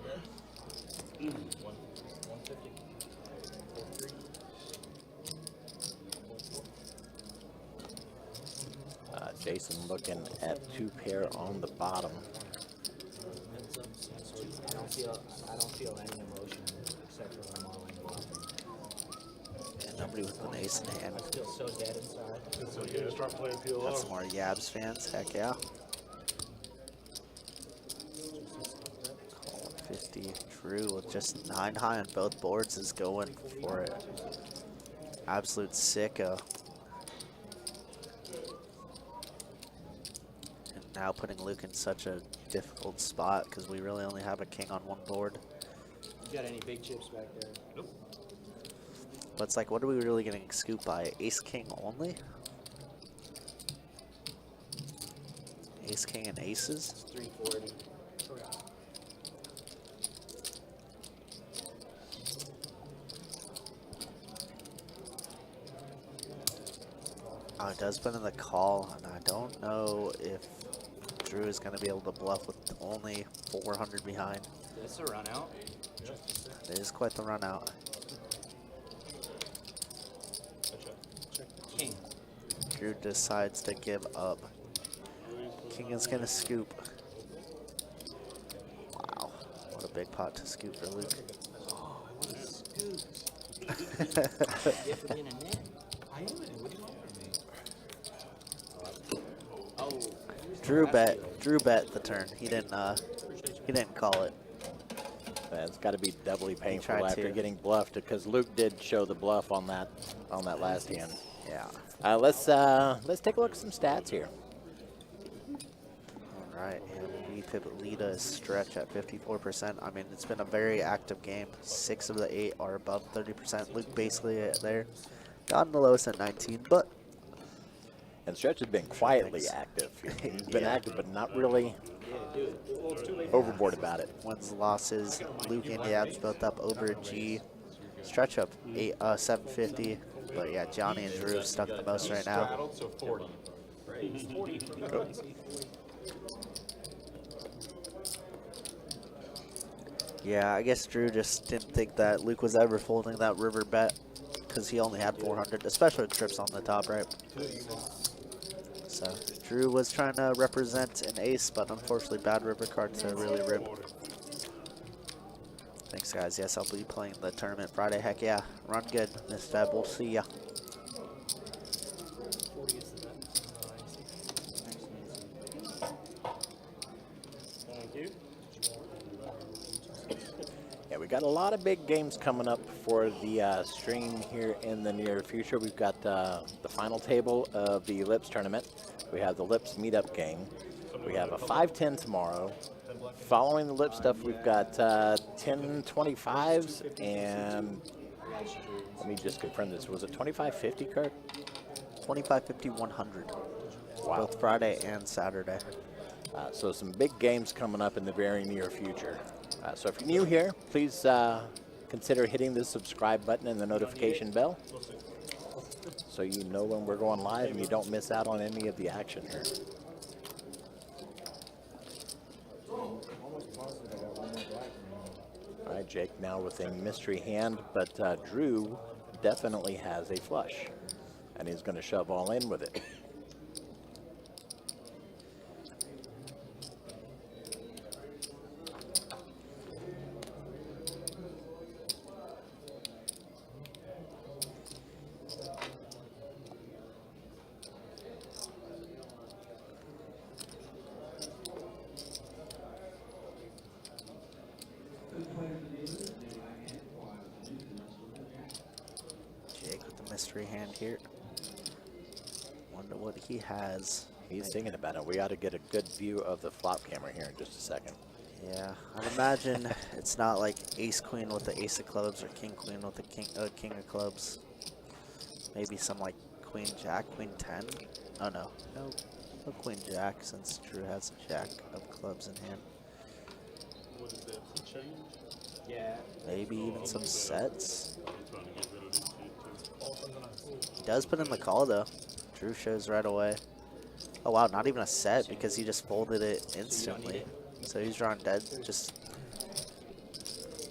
Jason looking at 2 pair on the bottom. I don't feel any emotion except for when I'm all in bluffing. Yeah, nobody with an ace in hand. I feel so dead inside. So yeah, start playing PLR. Got some more Yabs fans. Heck yeah. Call 50. Drew with just 9 high on both boards is going for it. Absolute sicko. And now putting Luke in such a difficult spot because we really only have a king on one board. You got any big chips back there? But it's like, what are we really getting scooped by? Ace king only? Ace king and aces? It's 340. Oh, it does put in the call, and I don't know if Drew is going to be able to bluff with only 400 behind. That's a run out. It is quite the run out. King. Drew decides to give up. King is going to scoop. Wow, what a big pot to scoop for Luke. You have to be in a net. I am in it. What do you want from me? Oh. Drew bet the turn. He didn't call it. That's got to be doubly painful tried after to. getting bluffed because Luke did show the bluff on that last hand. Yeah. Let's take a look at some stats here. All right, and Pip Lita is stretch at 54%. I mean, it's been a very active game. 6 of the 8 are above 30%. Luke basically there. Gotten the lowest at 19, but And Stretch has been quietly active. He's been Yeah. active, but not really overboard about it. wins losses. Luke and Yabs both up over a G. Stretch up 750. But yeah, Johnny and Drew stuck the most right now. Straddled, so 40. Yeah, I guess Drew just didn't think that Luke was ever folding that river bet because he only had 400, especially with trips on the top, right? So Drew was trying to represent an ace, but unfortunately bad river card to really rip. Thanks, guys. Yes, I'll be playing the tournament Friday. Heck yeah. Run good, Miss Fab. We'll see ya. Thank you. Yeah, we got a lot of big games coming up for the stream here in the near future. We've got the final table of the Lips tournament. We have the Lips meetup game. We have a 5-10 tomorrow. Following the Lips stuff, we've got 10-25s and let me just confirm this. Was it 25-50, Kurt? 25, 50, 100. Wow. Both Friday and Saturday. So some big games coming up in the very near future. So if you're new here, please consider hitting the subscribe button and the notification bell so you know when we're going live and you don't miss out on any of the action here. All right, Jake now with a mystery hand, but Drew definitely has a flush, and he's going to shove all in with it. free hand here. Wonder what he has. He's thinking about it. We ought to get a good view of the flop camera here in just a second. Yeah, I'd imagine it's not like ace queen with the ace of clubs or king queen with the king of clubs. Maybe some like queen jack, queen 10. Oh no, no queen jack since Drew has a jack of clubs in hand. What is that? Some change? Yeah. Maybe even some sets. I'm trying to get rid of this shit too. He does put in the call though. Drew shows right away. Oh wow, not even a set because he just folded it instantly. So he's drawing dead, just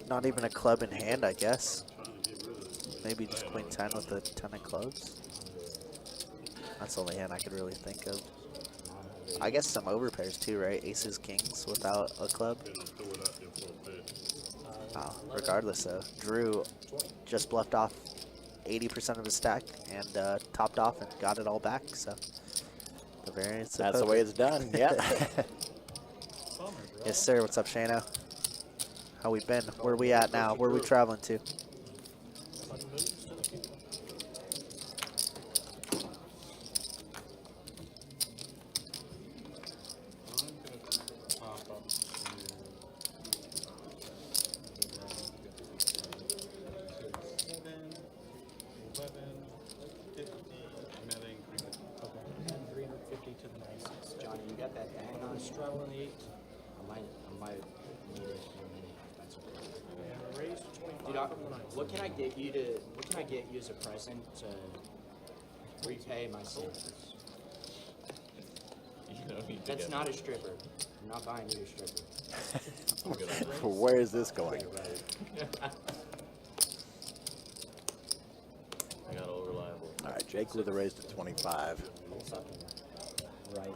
not even a club in hand, I guess. Maybe just queen 10 with the 10 of clubs. That's the only hand I could really think of. I guess some overpairs too, right? Aces, kings without a club. Oh, regardless though, Drew just bluffed off 80% of his stack and topped off and got it all back, so the variance of That's the poker. way it's done. Yeah. Yes, sir. What's up, Shano? How we been? Where we at now? Where we traveling to? Johnny, you got that bang on straddle on the 8? I might need it in a minute. That's okay. Dude, what can I get you as a present to repay my sins? You don't need to That's get not a stripper. I'm not buying you a stripper. Where is this going? I got all reliable. All right, Jake with a raise to 25. Right.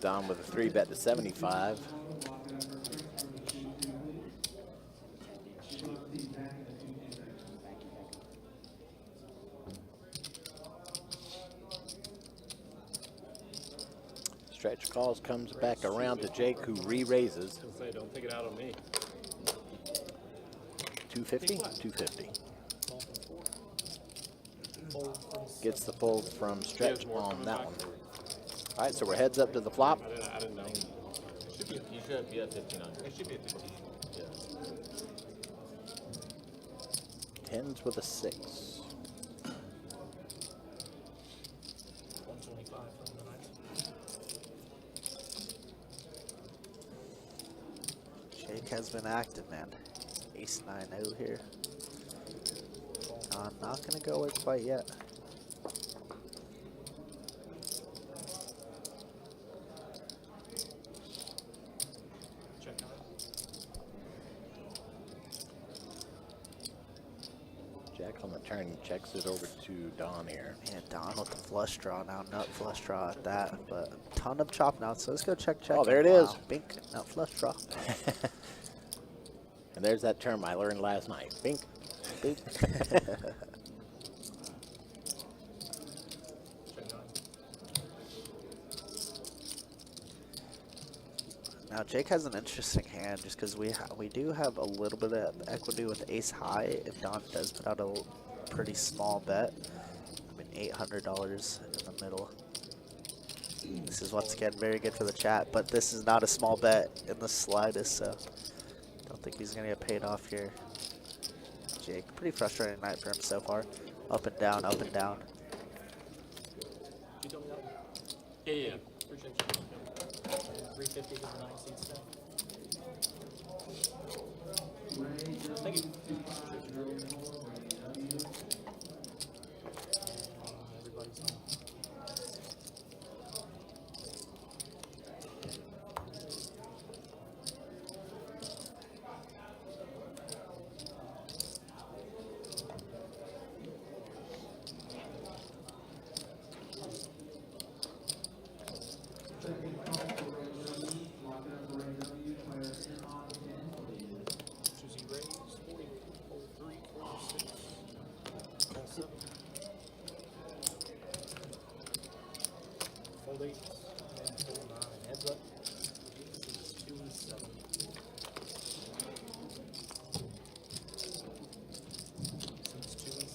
Don with a 3-bet to 75. Stretch calls comes back around to Jake, who re-raises. Say, don't take it out on me. 250, 250. Gets the fold from Stretch on that one. All right, so we're heads up to the flop. I didn't know. You should be at 1500. It should be at 15. Yeah. Tens with a 6. 125 from the night. Jake has been active, man. Ace 9-0 here. Not gonna go away quite yet. Check out. Jack on the turn checks it over to Don here. Man, Don with the flush draw now, nut flush draw at that, but a ton of chop now. So let's go check. Oh, there it is. Wow, bink, nut flush draw. And there's that term I learned last night. Bink. Bink. Now Jake has an interesting hand just because we do have a little bit of equity with ace high if Don does put out a pretty small bet. I mean $800 in the middle. This is once again very good for the chat, but this is not a small bet in the slightest, so don't think he's gonna get paid off here. Jake, pretty frustrating night for him so far. Up and down, up and down. Did you tell me that? Yeah. Appreciate you. 350 to the 9 seats down. Thank you. Everybody's on. Choosing raise, 40, hold 3, 46, call 7. Fold 8, and fold 9. Heads up. This is 2 and 7. Since 2 and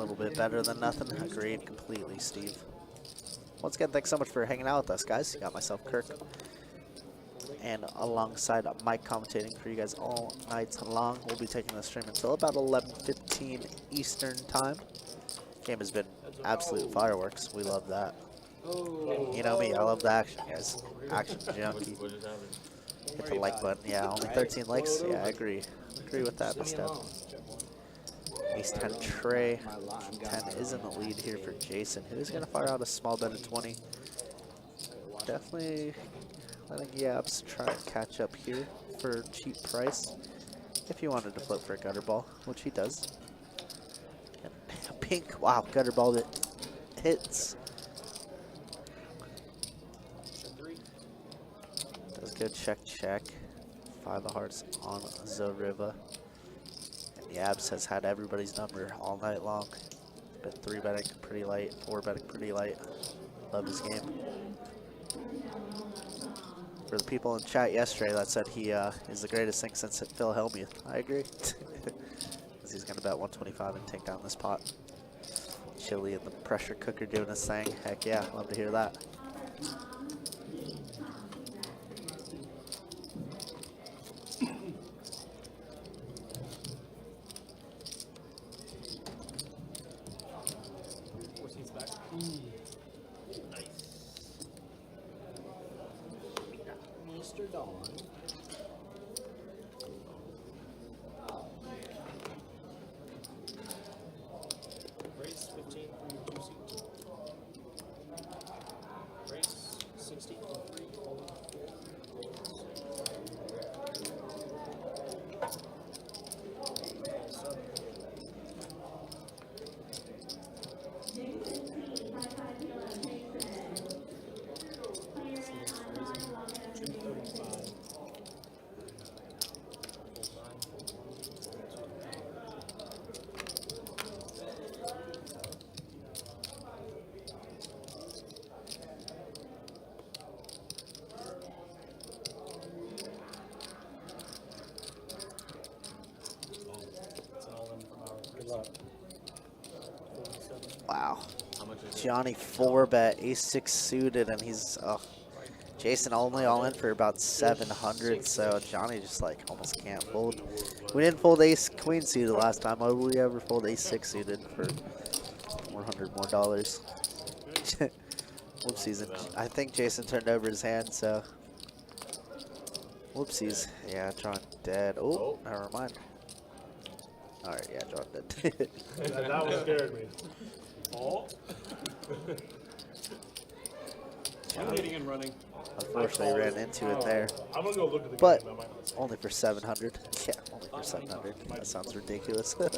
little bit better than nothing. Agreed completely, Steve. Once again, thanks so much for hanging out with us, guys. Got myself Kirk, and alongside Mike commentating for you guys all night long. We'll be taking the stream until about 11:15 Eastern time. Game has been absolute fireworks. We love that. You know me, I love the action, guys. Action junkie. What just happened? Hit the like button. Yeah, only 13 likes. Yeah, I agree. Agree with that, Mr. Ace 10 Trey. 10 is in the lead here for Jason, who is going to fire out a small bet of 20. Definitely letting Yaps try and catch up here for a cheap price. If he wanted to flip for a gutter ball, which he does. And a pink, wow, gutter ball that hits. Does good, check. 5 of hearts on Zoriva. And Yabs has had everybody's number all night long. Been 3-betting pretty light, 4-betting pretty light. Love his game. For the people in chat yesterday that said he is the greatest thing since Phil Hellmuth, I agree. Because he's going to bet 125 and take down this pot. Chili in the pressure cooker doing his thing. Heck yeah, love to hear that. Mr. Dawn. Race 15 for 2 seats. Race 16 for 3. Wow. How much is it? Johnny 4-bet, ace-6 suited, and he's, Jason only all in for about 700, so Johnny just like almost can't fold. We didn't fold ace-queen suited last time. Why would we ever fold ace-6 suited for $400 more? Whoopsies. And I think Jason turned over his hand, so. Whoopsies. Yeah, John dead. Oh, never mind. Alright, yeah, John dead. That one scared me. Oh. I'm hitting and running. Unfortunately, ran into it there. I'm gonna go look at the But game. I might not say. only for 700. Yeah, only for 700. That sounds ridiculous. Are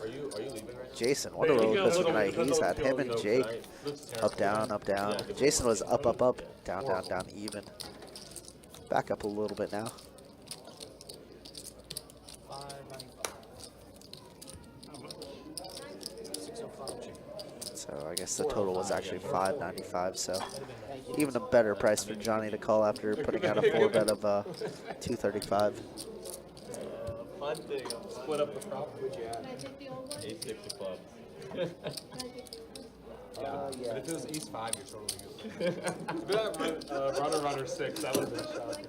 you leaving right now? Jason, what a roller coaster tonight he's had. Him and Jake. Looks terrible. Up, down, up, down. Jason was up, up, up, down, down, down, even. Back up a little bit now. 605. So I guess the total was actually 595. So even a better price for Johnny to call after putting out a 4-bet of 235. Fun thing. Split up the profit. Would you add? Ace-6 of clubs. But if it was ace 5, you're totally good. Runner 6. That would have been shocking.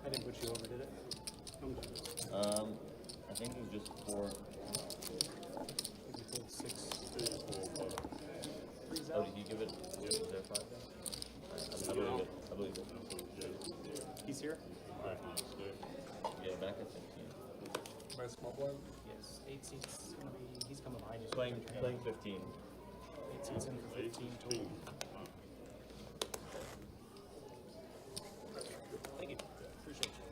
I didn't put you over, did it? I think it was just 4. You pulled 6. Oh, did you give it? Was there 5 then? I believe it. I believe it. He's here? Yeah, back at 15. My small blind. Yes. 8 seats. Gonna be, he's coming behind you. Playing 15. 8 seats in for 15 total. Thank you. Appreciate you.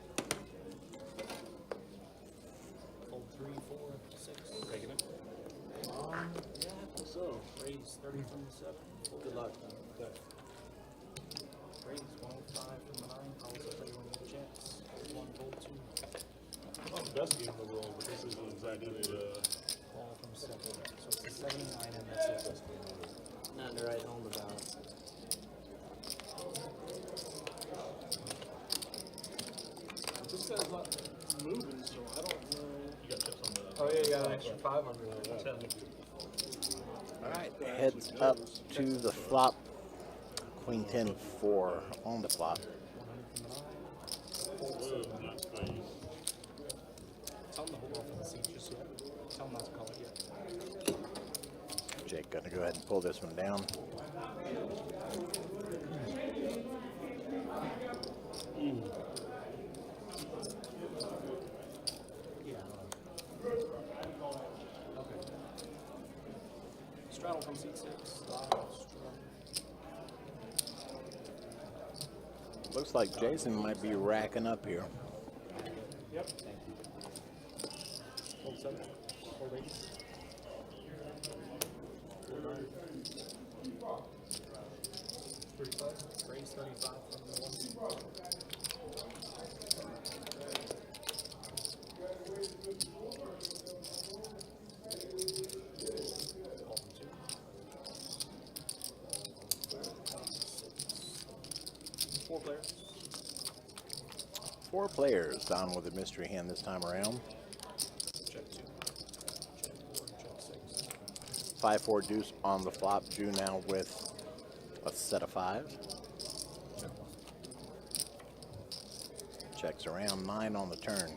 Fold 3, 4, 6. Taking it. Yeah, I think so. Raise 30 from the 7. Good luck. Raise 105 from the 9. I'll also play when you get a chance. 1, fold 2. Not the best game in the world, but this is exactly All from 7. So it's a 79 and that's it. Nothing to write home about. this guy's not moving, so I don't know. You got chips Oh yeah, you got an extra 500 on that. All right, heads up to the flop. Queen 10 4 on the flop. Not crazy. Tell him to hold off on the seat just yet. Tell him not to call it yet. Jake gonna go ahead and pull this one down. Okay. Straddle from seat 6. Looks like Jason might be racking up here. Yep. Hold 7. Hold 8. Hold 9. 35. Raise 35 from the 1. Call from 2. 4 players. 4 players down with a mystery hand this time around. Check 2. Check 4. Check 6. 5-4 deuce on the flop. Drew now with a set of 5. Check 1. Checks around 9 on the turn.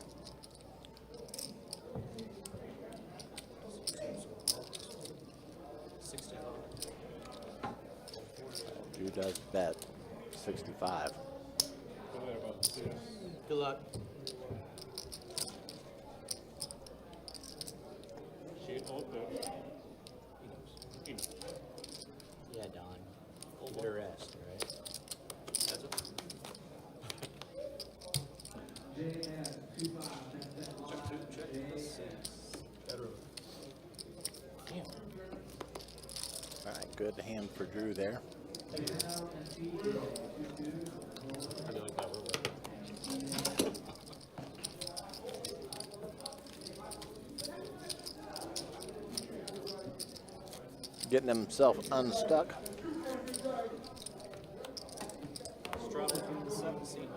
Drew does bet 65. Good luck. Yeah, Don. Give it a rest, all right? All right, good hand for Drew there. Getting himself unstuck. Straddle from the 7 seat.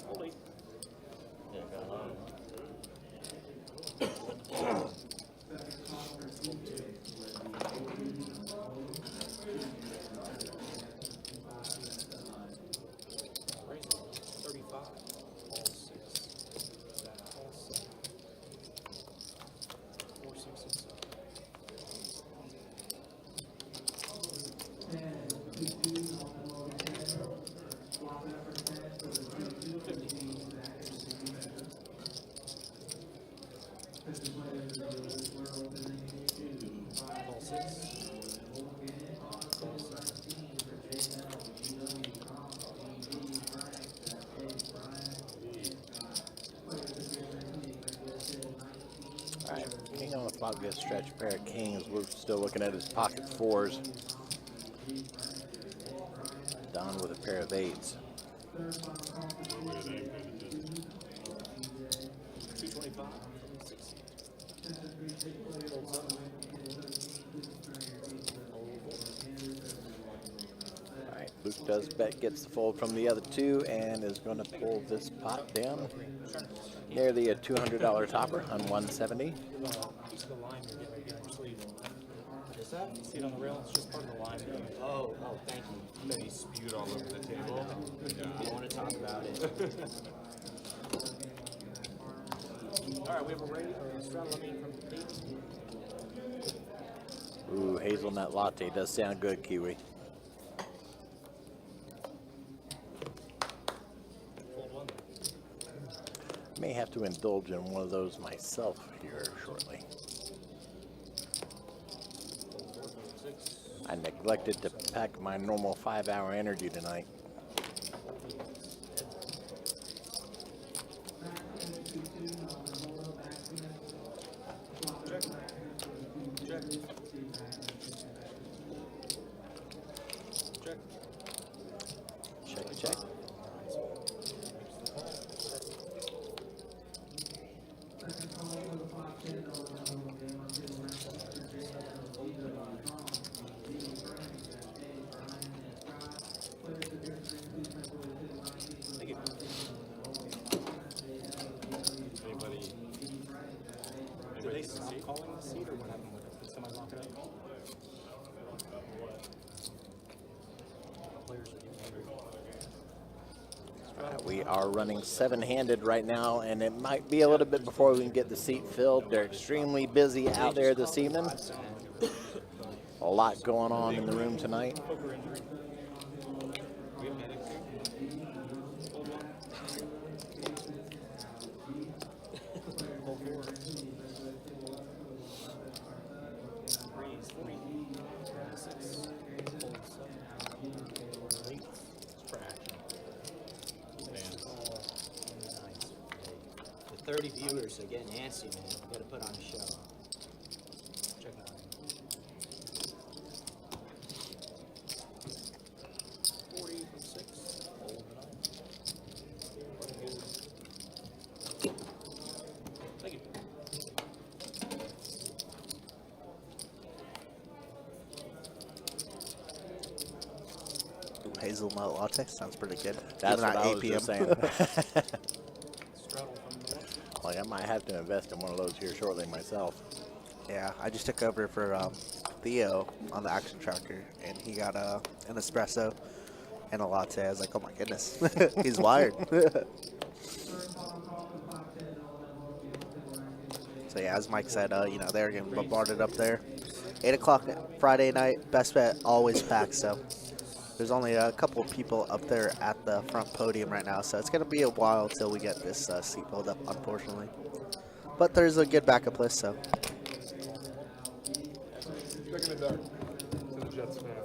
Hold 8. Yeah, got a lot. Raise it. 35. All 6. All 7. 4, 6, and 7. All 6. All right, king on the flop gets stretched. Pair of kings. We're still looking at his pocket 4s. Don with a pair of 8s. 225 from the 6 seat. Hold 7. All right, Luke does bet, gets the fold from the other 2, and is going to pull this pot down near the $200 topper on 170. Piece of the line you're getting right behind your sleeve. Is that? See it on the rail? It's just part of the line. Oh, thank you. Then he spewed all over the table. I want to talk about it. All right, we have a raise or a straddle, I mean, from 8. Ooh, hazelnut latte does sound good, Kiwi. Fold 1. May have to indulge in one of those myself here shortly. Fold 4, fold 6. I neglected to pack my normal 5-hour energy tonight. Check. Check. Check. Check, check. We are running 7-handed right now, and it might be a little bit before we can get the seat filled. They're extremely busy out there this evening. A lot going on in the room tonight. The 30 viewers are getting antsy, man. We gotta put on a show. Check it out. 40 from 6. Fold the 9. Thank you. Ooh, hazelnut latte sounds pretty good. That's Even what at I 8 was p.m. just saying. Straddle from the left. Like, I might have to invest in one of those here shortly myself. Yeah, I just took over for Theo on the action tracker, and he got an espresso and a latte. I was like, oh my goodness, he's wired. So yeah, as Mike said, you know, they're getting bombarded up there. 8 o'clock Friday night, Best Bet always packed, so there's only a couple of people up there at the front podium right now, so it's going to be a while till we get this seat filled up, unfortunately. But there's a good backup list, so. Look in the dark. To the Jets fan.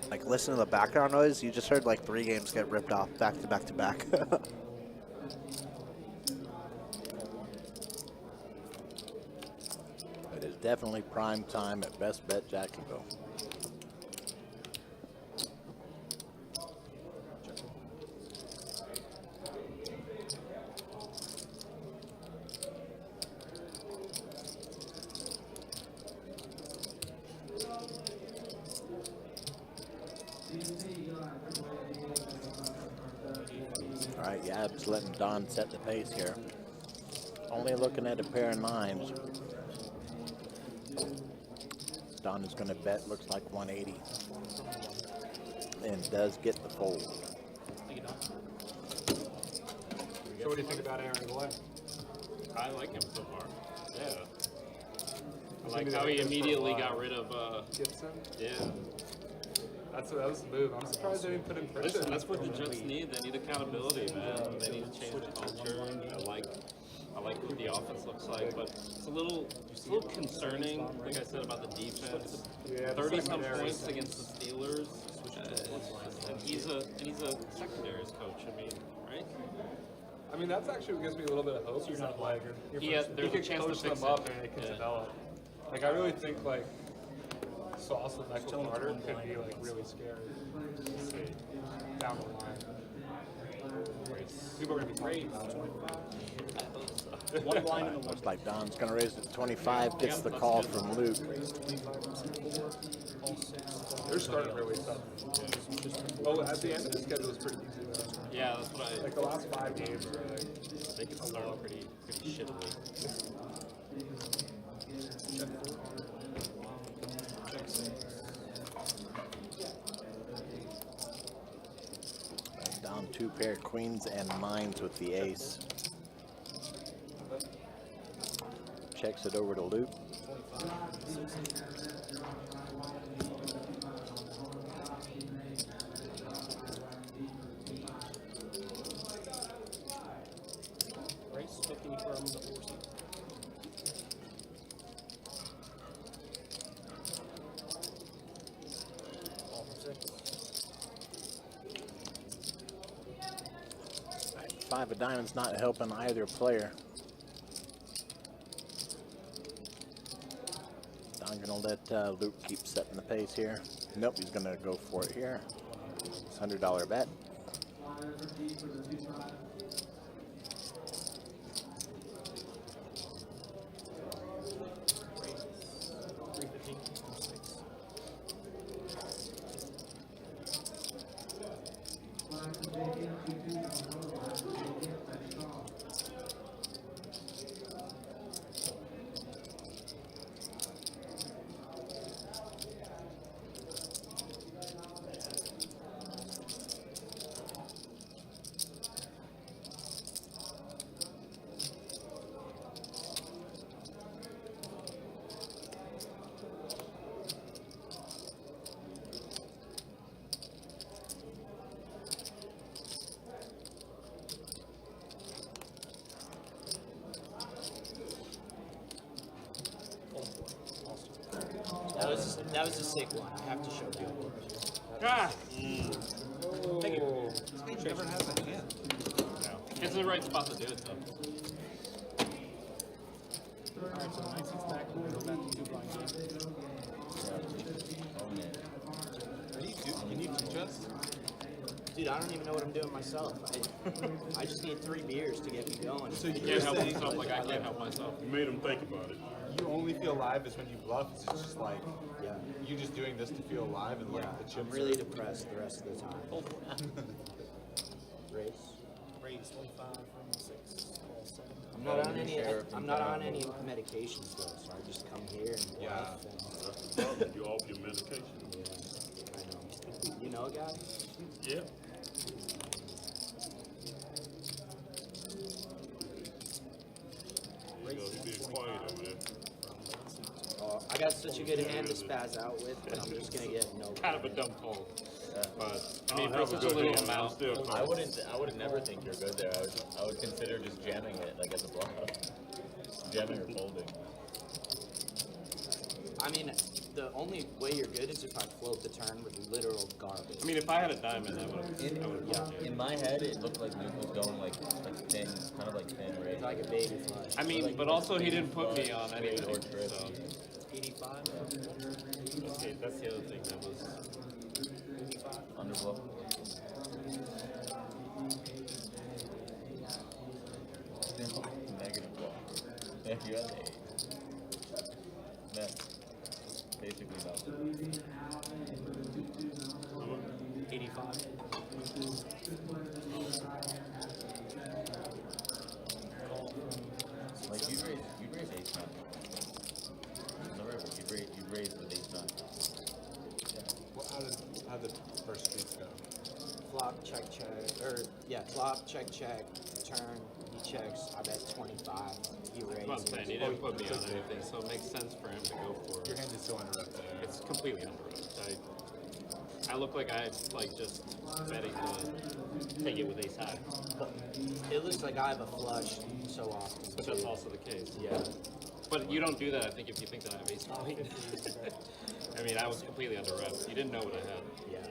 Like, listen to the background noise. You just heard like 3 games get ripped off back to back to back. It is definitely prime time at Best Bet Jacksonville. All right, Yab's letting Don set the pace here. Only looking at a pair of 9s. Don is going to bet, looks like 180. And does get the fold. Thank you, Don. So what do you think about Aaron Glenn? I like him so far. Yeah. I like how he immediately got rid of, Gibson? yeah. That was the move. I'm surprised they didn't put in pressure. Listen, that's what the Jets need. They need accountability, man. They need to change the culture. I like what the offense looks like, but it's a little concerning, like I said, about the defense. Yeah, the 30-some secondary. points against the Steelers. And he's a secondaries coach. I mean, right? I mean, that's actually what gives me a little bit of hope. Is that, like, There's a could chance to coach fix them it. up and they can Yeah. develop. Like, I really think, like, Sauce and Michael Carter could be, like, really scary. Down the line. People are going to be talking about it. One blind and a one. Looks like Don's going to raise it to 25, gets the call from Luke. They're starting really tough. Oh, at the end of the schedule is pretty easy, though. Yeah, that's what Like, the last 5 games are, like, they can start pretty shittily. Down 2 pair of queens and 9s with the ace. Checks it over to Luke. Race 50 from the 4 seat. All from 6. 5 of diamonds not helping either player. Don gonna let Luke keep setting the pace here. Nope, he's gonna go for it here. $100 bet. That was a sick one. I have to show you. Ah! Thank you. This never has a hand. It's the right spot to do it, though. Alright, so 19's back. We're going to go back to 2 blind game. Own it. Are you can you teach us? Dude, I don't even know what I'm doing myself. I just need 3 beers to get me going. So You can't help yourself like I can't help myself. You made him think about it. you only feel alive is when you bluff. It's just like Yeah. you just doing this to feel alive and like Yeah, the chips. I'm really depressed the rest of the time. Race. Raise 25 from 6. All 7. I'm not on any. I'm not on any medications though, so I just come here and Yeah. bluff. And, That's the problem. You're off your medication. yeah, I know. You know, guy? Yeah. You know, he's being quiet over there. Oh, I got such a good hand to spaz out with, but I'm just gonna get no. Kind of a dumb call. But, I mean, I'll for have such a good little hand. I'm amount. still I would never think you're good there. I would consider just jamming it like as a bluff. Jamming or folding. I mean, the only way you're good is if I float the turn with literal garbage. I mean, if I had a diamond, I would have. Yeah. In my head, it looked like Luke was going like thin, kind of like thin raise. It's like a baby flush. I mean, but also he didn't put me on anything. or trip. So. 85. Okay, that's the other thing that was. Under bluff. Negative bluff. Yeah, you had 8. Net. Basically nothing. 85. Like you'd raise ace nine. No river. You'd raise with ace nine. Well, how did the first streets go? Flop, check, flop, check, turn, he checks, I bet 25, he That's what I'm saying. He raises. didn't put me on anything, so it makes sense for him to go for Your it. hand is so interrupted. It's completely underwritten. I look like I like just betting to take it with ace high, It looks like I have a flush so often. but that's too. also the case. Yeah. But you don't do that, I think, if you think that I have ace queen. I mean, I was completely under reps. You didn't know what I had. Yeah.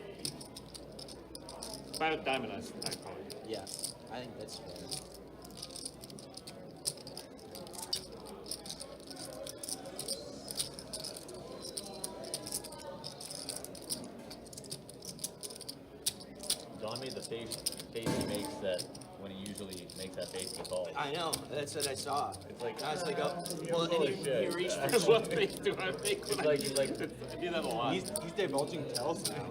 If I had a diamond, I'd call you. Yeah. I think that's fair. Don made the face he makes that when he usually makes that face to call. I know, that's what I saw. It's like, I was like, oh, you're well, full and of he shit. reached for What face do I make when like- I do that a lot? He's divulging tells now.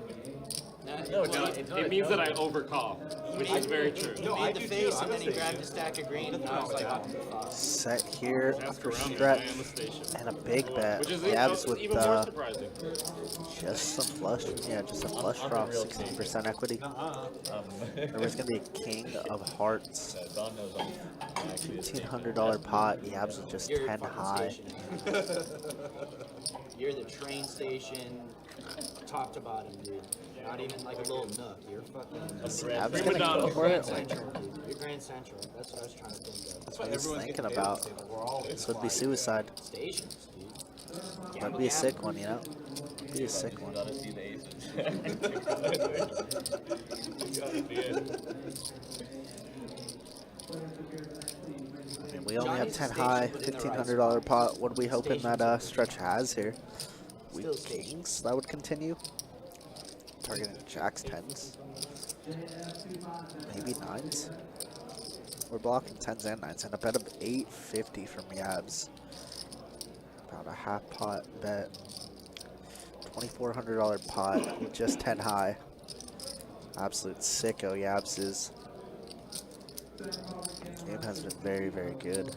No, it's well, not. It's not. It means that I overcall, which is very true. He No, I made the do face too. and then he I'm the grabbed same. a stack of green and I was like, what the fuck? Set here Ask for around me, I stretch am the station. and a big bet. Which is Yabs with even more surprising. just some flush. Yeah, just a flush I'm draw, the real 16% equity. Um, There was gonna be a king of hearts, Don knows I'm actually a snake. $1,500 pot. Yabs with just You're 10 fucking high. station. You're the train station, top to bottom, dude. Not even like a little nook. You're fucking Is Grand Yabs Prima gonna donna. go for it? Grand Central, dude. You're Grand Central. That's what I was trying to think of. That's what I was everyone's thinking getting about. paid to say, but we're all This would be suicide. Stations, dude. That'd be a sick one, you know? Be a sick one. Gotta see the aces. Gotta see it. I mean, we only have Johnny's 10 station, high, but in the right $1,500 pot. What are we hoping Station that stretch has here? We Still station. kings, that would continue. Targeting jacks, 10s. Maybe 9s. We're blocking 10s and 9s, and a bet of 850 from Yabs. About a half pot bet. $2,400 pot with just 10 high. Absolute sicko Yabs is. Game has been very, very good.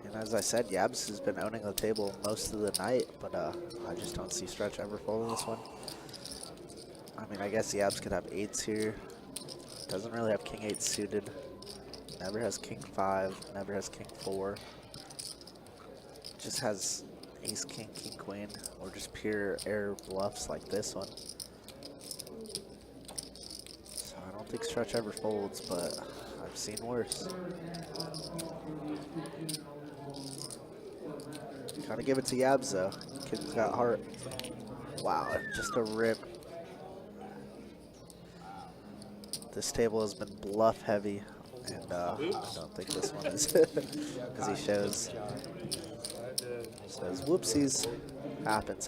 And as I said, Yabs has been owning the table most of the night, but I just don't see Stretch ever folding this one. I mean, I guess Yabs could have 8s here. Doesn't really have king 8 suited. Never has king 5, never has king 4. Just has ace king, king queen, or just pure air bluffs like this one. So I don't think Stretch ever folds, but I've seen worse. Gotta give it to Yabs though. Kid's got heart. Wow, just a rip. This table has been bluff heavy, and I don't think this one is. As he shows. Says, whoopsies. Happens.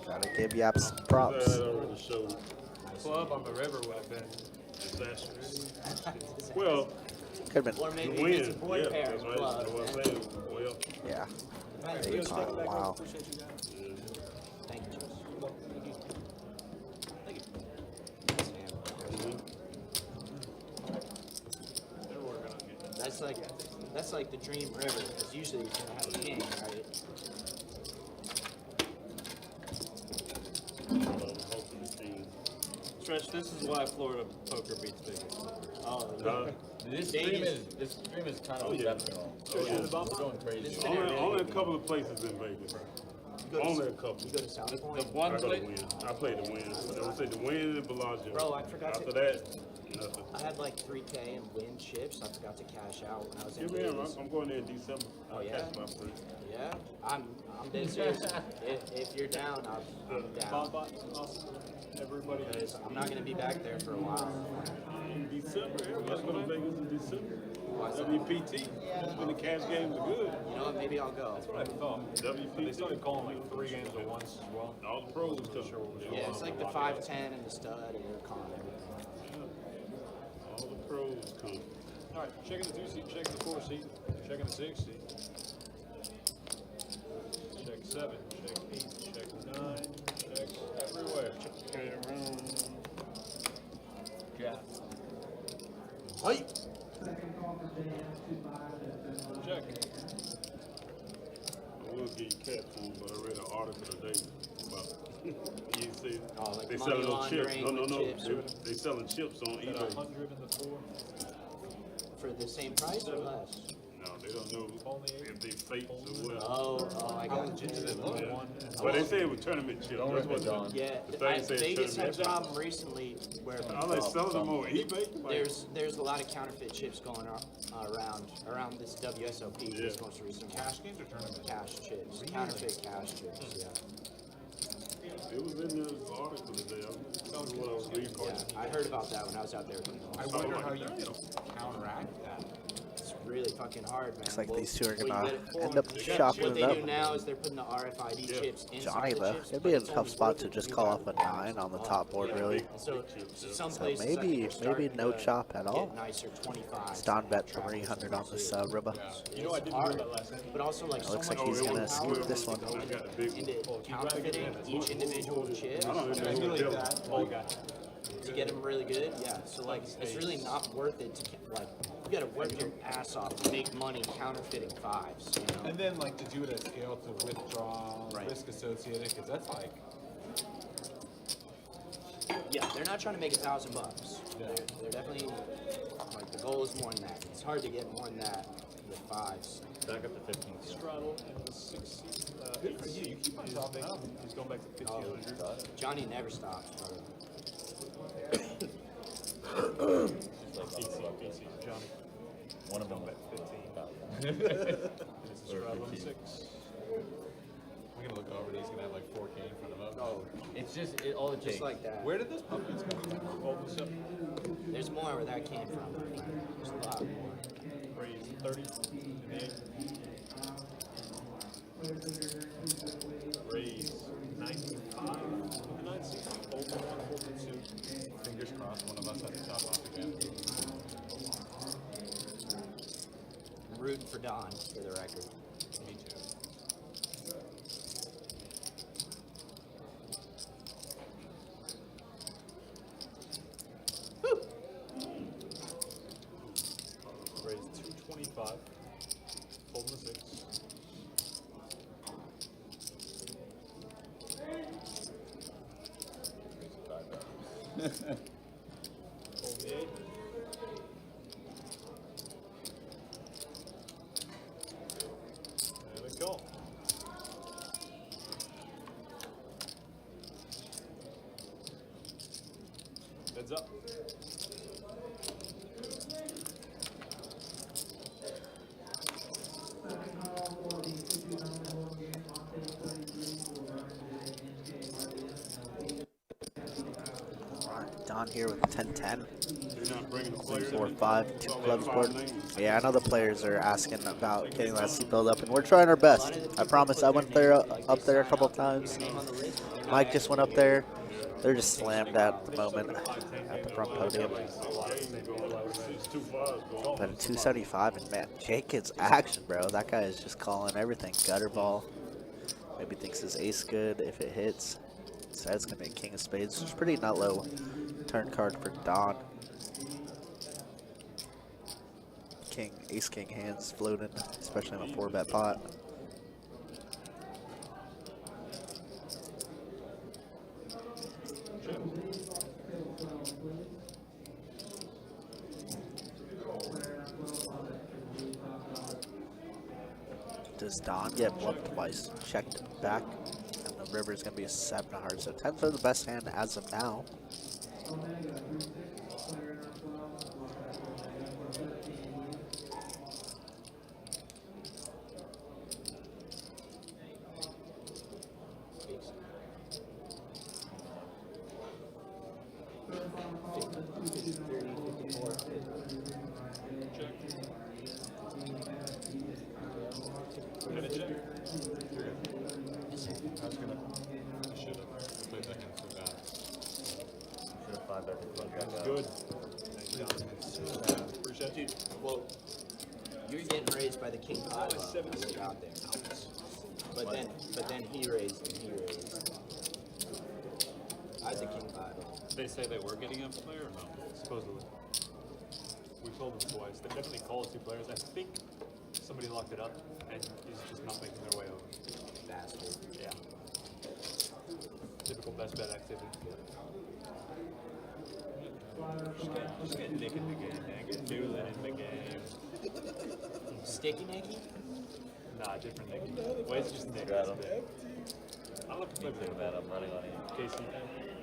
Gotta give Yap some props. That already showed Club on the river would have been disastrous. Well, Could've been. Or the maybe win, it's a board yeah, pair that's right. club. That's what I'm saying. Well, Yeah. Thank Eight pot, wow. Appreciate you guys. Thank you. Thank you. That's like the dream river, because usually you're gonna have a king, right? hopefully the team. Stretch, this is why Florida poker beats Vegas. Oh, This Vegas. stream is kind of Oh, yeah. exceptional. Oh, yeah. We're going crazy. Only a couple of places in Vegas. Only a couple. You go to South Point? The one I go to play, win. I play the win. I would say the win and Bellagio. Bro, I forgot to- After that, nothing. I had like 3K in win chips. I forgot to cash out when I was in Give me in. Vegas. I'm going there in December. Oh, yeah? Catch my free. Yeah, I'm dead serious. if you're down, I'm down. everybody. Because I'm not gonna be back there for a while. In December, everybody's going to Vegas in December. Why is that? WPT. When the cash games are good. You know what? Maybe I'll go. That's what I thought. They WPT. started calling like 3 games at once as well. All the pros come. Sure what was going Yeah, on. it's like the 510 and the stud and the con and everything. All the pros come. All right, checking the 2 seat, checking the 4 seat, checking the 6 seat. Check 7, check 8, check 9, check everywhere. okay, around. Yeah. Hey! Check. I will give you cat food, but I read an article today about you see Oh, like they money selling those chips. laundering No. with chips or They selling chips on At eBay. 100 in the 4. For the same price or less? No, they don't know Only if they fake or what. Oh, I got you. But they say it was tournament chips. Don't That's rip it, what Don. Yeah, The thing says Vegas had a tournament chips. problem recently where I like selling them on eBay. Like, there's a lot of counterfeit chips going around this WSOP. Yeah. This most recent cash games or tournament? Cash chips, counterfeit cash chips. Yeah. it was in the article today. That's what I was reading. Yeah, I heard about that when I was out there. I wonder how you counteract that. It's really fucking hard, man. Looks like Well, these two are well, you gonna get it for end up them. chopping What it they up. do now is they're putting the RFID chips inside Johnny the though, chips, it'd but be a it's tough only spot worth to it just if call you off a got 9 on the top board, really. So some So places I maybe think are starting no to chop at all. Get nicer 25. Ston bet 300 on this Ribba. You know, I didn't hard, do that last night. but also like It so looks much like he's more gonna power scoop this one. I got the big one. into counterfeiting each individual chip I don't I even feel know like what that. Oh, God. to get them really good. Yeah, so like it's really not worth it to like you gotta work your ass off to make money counterfeiting fives. You know? And then like to do it at scale to withdraw, Right. risk associated, because that's like, Yeah, they're not trying to make $1,000. Yeah. They're definitely like the goal is more than that. It's hard to get more than that with fives. Back up to 15. Straddle and the 6 seat. good for you, you keep on topping up. He's going back to 1500. Johnny never stops, brother. PC, Johnny. One of them Bet 15. It's It's a straddle and the 6. We're gonna look over these, gonna have like 4K in front of us. Oh, It's just all it takes. just like that. Where did those pumpkins come from? Hold this up. There's more where that came from. There's a lot more. Raise 30 in the 8. Raise 95 in the 9 seat. Hold the 1, hold the 2. Fingers crossed, one of us had to top off again. I'm rooting for Don, for the record. Me too. Raise 225. Hold the 6. Hold the 8. And a call. Bet Heads up. Alright, Don here with 10-10. You're not bringing the players 4-5, two Well, clubs five board. names. Yeah, I know the players are asking about getting that seat build up, and we're trying our best. I promise. I went there up there a couple times. Mike just went up there. They're just slammed at the moment at the front podium. It's 2-5. Go on. But at 275, and man, Jake gets action, bro. That guy is just calling everything. Gutter ball. Maybe thinks his ace good if it hits. So it's gonna be a king of spades. It's pretty nut low turn card for Don. King, ace king hands floating, especially in a 4-bet pot. Does Don get bluffed twice? Checked back, and the river is going to be a 7 of hearts. So 10s are the best hand as of now. Good. Dude, well, you're getting raised by the king pot out there. But then he raised and he raised. I had the king pot. They say they were getting up player or no? Supposedly. We told them twice. They definitely called 2 players. I think somebody locked it up and is just not making their way over. Bastard. Yeah. Typical best bet activity. Just get Nick in the game, man. Get Newland in the game. Sticky Nicky? Nah, different Nick. Well, it's just Nick. Got him. I'm looking for Too bad I'm running on you. Casey.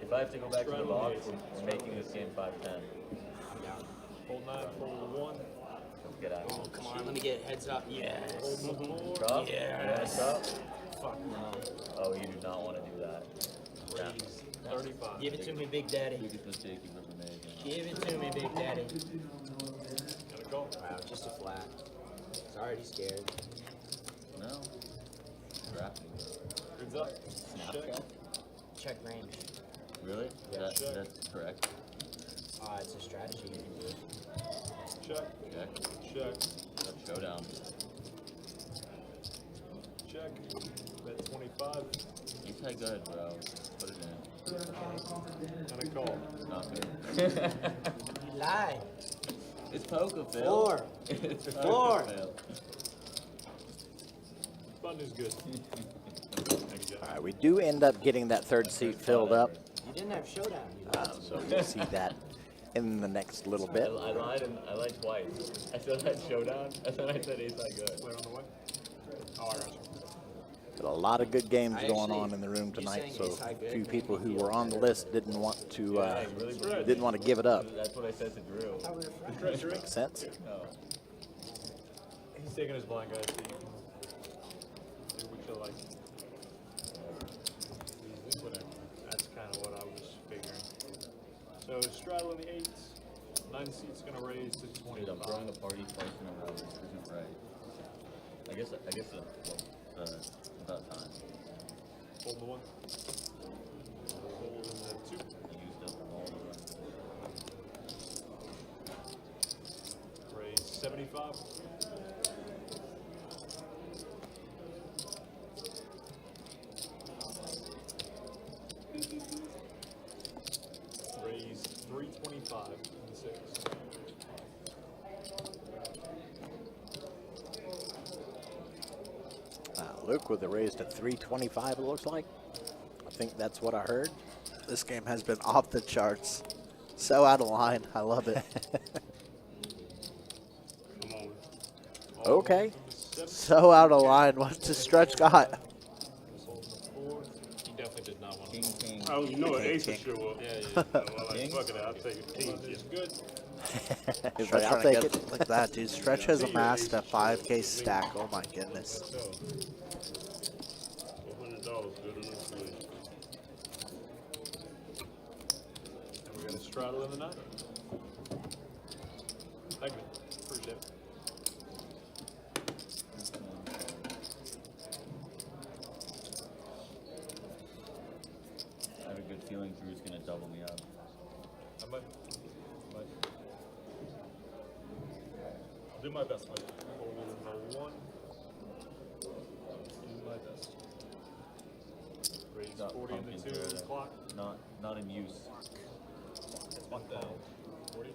If I have to go back to the box, we're making this game 5-10. I'm down. Hold 9, hold 1. Let's get out Oh, of come on, let me get heads up. Yes. Hold the 4. here. Drop? Yes. Yeah, drop? Fuck no. Oh, you do not want to do that. Yeah. 35. Give it to me, Big Daddy. Biggest mistake you've ever made. Give it to me, Big Daddy. Gotta go. Wow, just a flat. It's already scared. No. Drafting. Heads up. Snapchat? Check range. Really? Yeah. That's correct. It's a strategy you can do. Check. Check. Check. That's showdown. Check. Bet 25. You play good, bro. Put it in. And a call. Not good. You lie. It's poker, Phil. 4. It's 4. poker, Phil. Fun is good. All right, we do end up getting that 3rd seat filled up, You didn't have showdown. You lied. so we'll see that in the next little I bit. lied twice. I said I had showdown, and then I said ace high good. Player on the way. Oh, I got you. But a lot of good games I going actually- on in the room you tonight, saying so ace high a good few made people me who feel were on the better. list didn't want to I really believe didn't want to give it up. That's what I said to Drew. I thought we were friends. Makes sense. No. He's taking his blind guys, so you can do what you like. Whatever. That's kind of what I was figuring. So straddling the 8s. 9 seats gonna raise to Dude, 25. I'm throwing a party twice in a row. This isn't right. I guess about time. Hold the 1. Hold the 2. I used up all the Raise 75. Raise 325 in the 6. Luke with a raise to 325, it looks like. I think that's what I heard. This game has been off the charts. So out of line. I love it. Come on. Okay. So out of line. What's the stretch got? Hold the 4. He definitely did not want to. King, Oh, you know, an King, ace will king. show up. Yeah, yeah. So I'm like, fuck it, I'll take a king. It's good. He's Stretch like, I'll trying to take get it. like that, dude. Stretch has amassed a 5K stack. Oh my goodness. So, $400 good enough for me. And we got a straddle in the nine. Thank you. Appreciate it. I have a good feeling Drew's gonna double me up. I might. I'll do my best, Mike. Hold on, one. Do my best. Raise Got 40 in pumpkins the there, 2 o'clock. Not in use. One down. 40.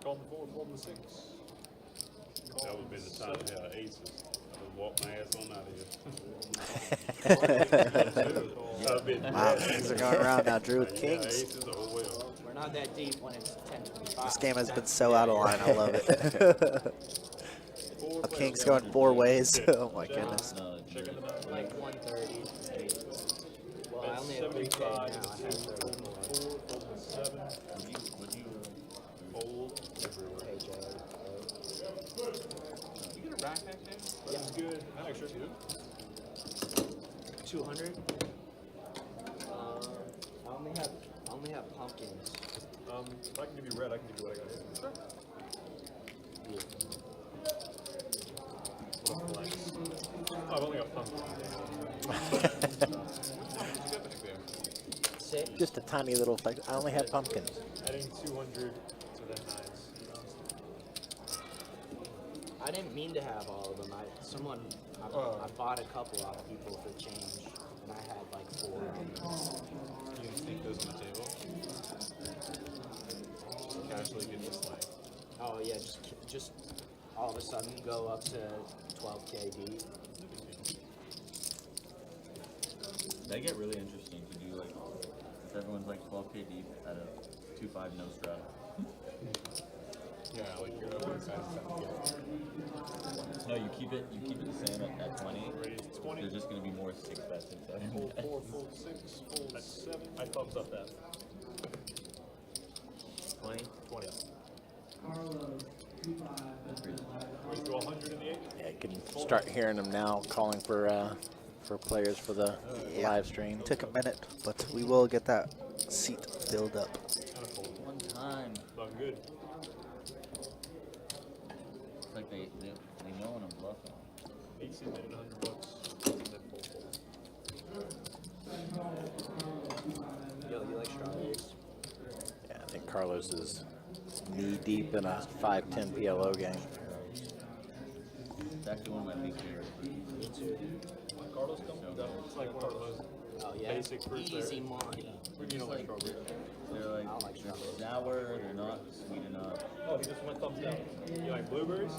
Call the 4, fold the 6. That would be the time to have aces. I would walk my ass on out of here. I've been Wow, things are going around now. Drew with Yeah, kings. aces, oh well. We're not that deep when it's 10-25. This game has been so out of line. I love it. A king's going 4 ways. Oh my goodness. No, Drew. Like 130. Well, I only have 3K now. I have 34. Fold the 7. Would you Fold everywhere. You get a rack back there? That's good. Not extra. 200. I only have pumpkins. If I can give you red, I can give you what I got here. Sure. Oh, I've only got pumpkins. What's happening there? 6. Just a tiny little flex. I only have pumpkins. Adding 200 to that 9s. I didn't mean to have all of them. I bought a couple off people for change, and I had like 4 of them. You can sneak those on the table. Just casually get this like. Oh yeah, just all of a sudden go up to 12K deep. They get really interesting to do like if everyone's like 12K deep at a 2-5 no straddle. Yeah, like you're up inside. No, you keep it the same at 20. Raise 20. There's just gonna be more 6 bets inside. Fold 4, fold 6, fold 7. I thumbs up that. 20. 20. Raise to 100 in the 8. Yeah, you can start hearing them now calling for players for the live stream. Took a minute, but we will get that seat filled up. And a fold. One time. Looking good. It's like they know when I'm bluffing. 18 and $100. And then fold. Yo, you like strawberries? Yeah, I think Carlos is knee deep in a 5-10 PLO game. It's actually one of my least favorite. Me too. Carlos comes up. It's like one of those Oh yeah. basic fruits there. Easy money. You don't like strawberry. They're like, I don't like they're strawberries. sour, they're not sweet enough. Oh, he just went thumbs down. You like blueberries?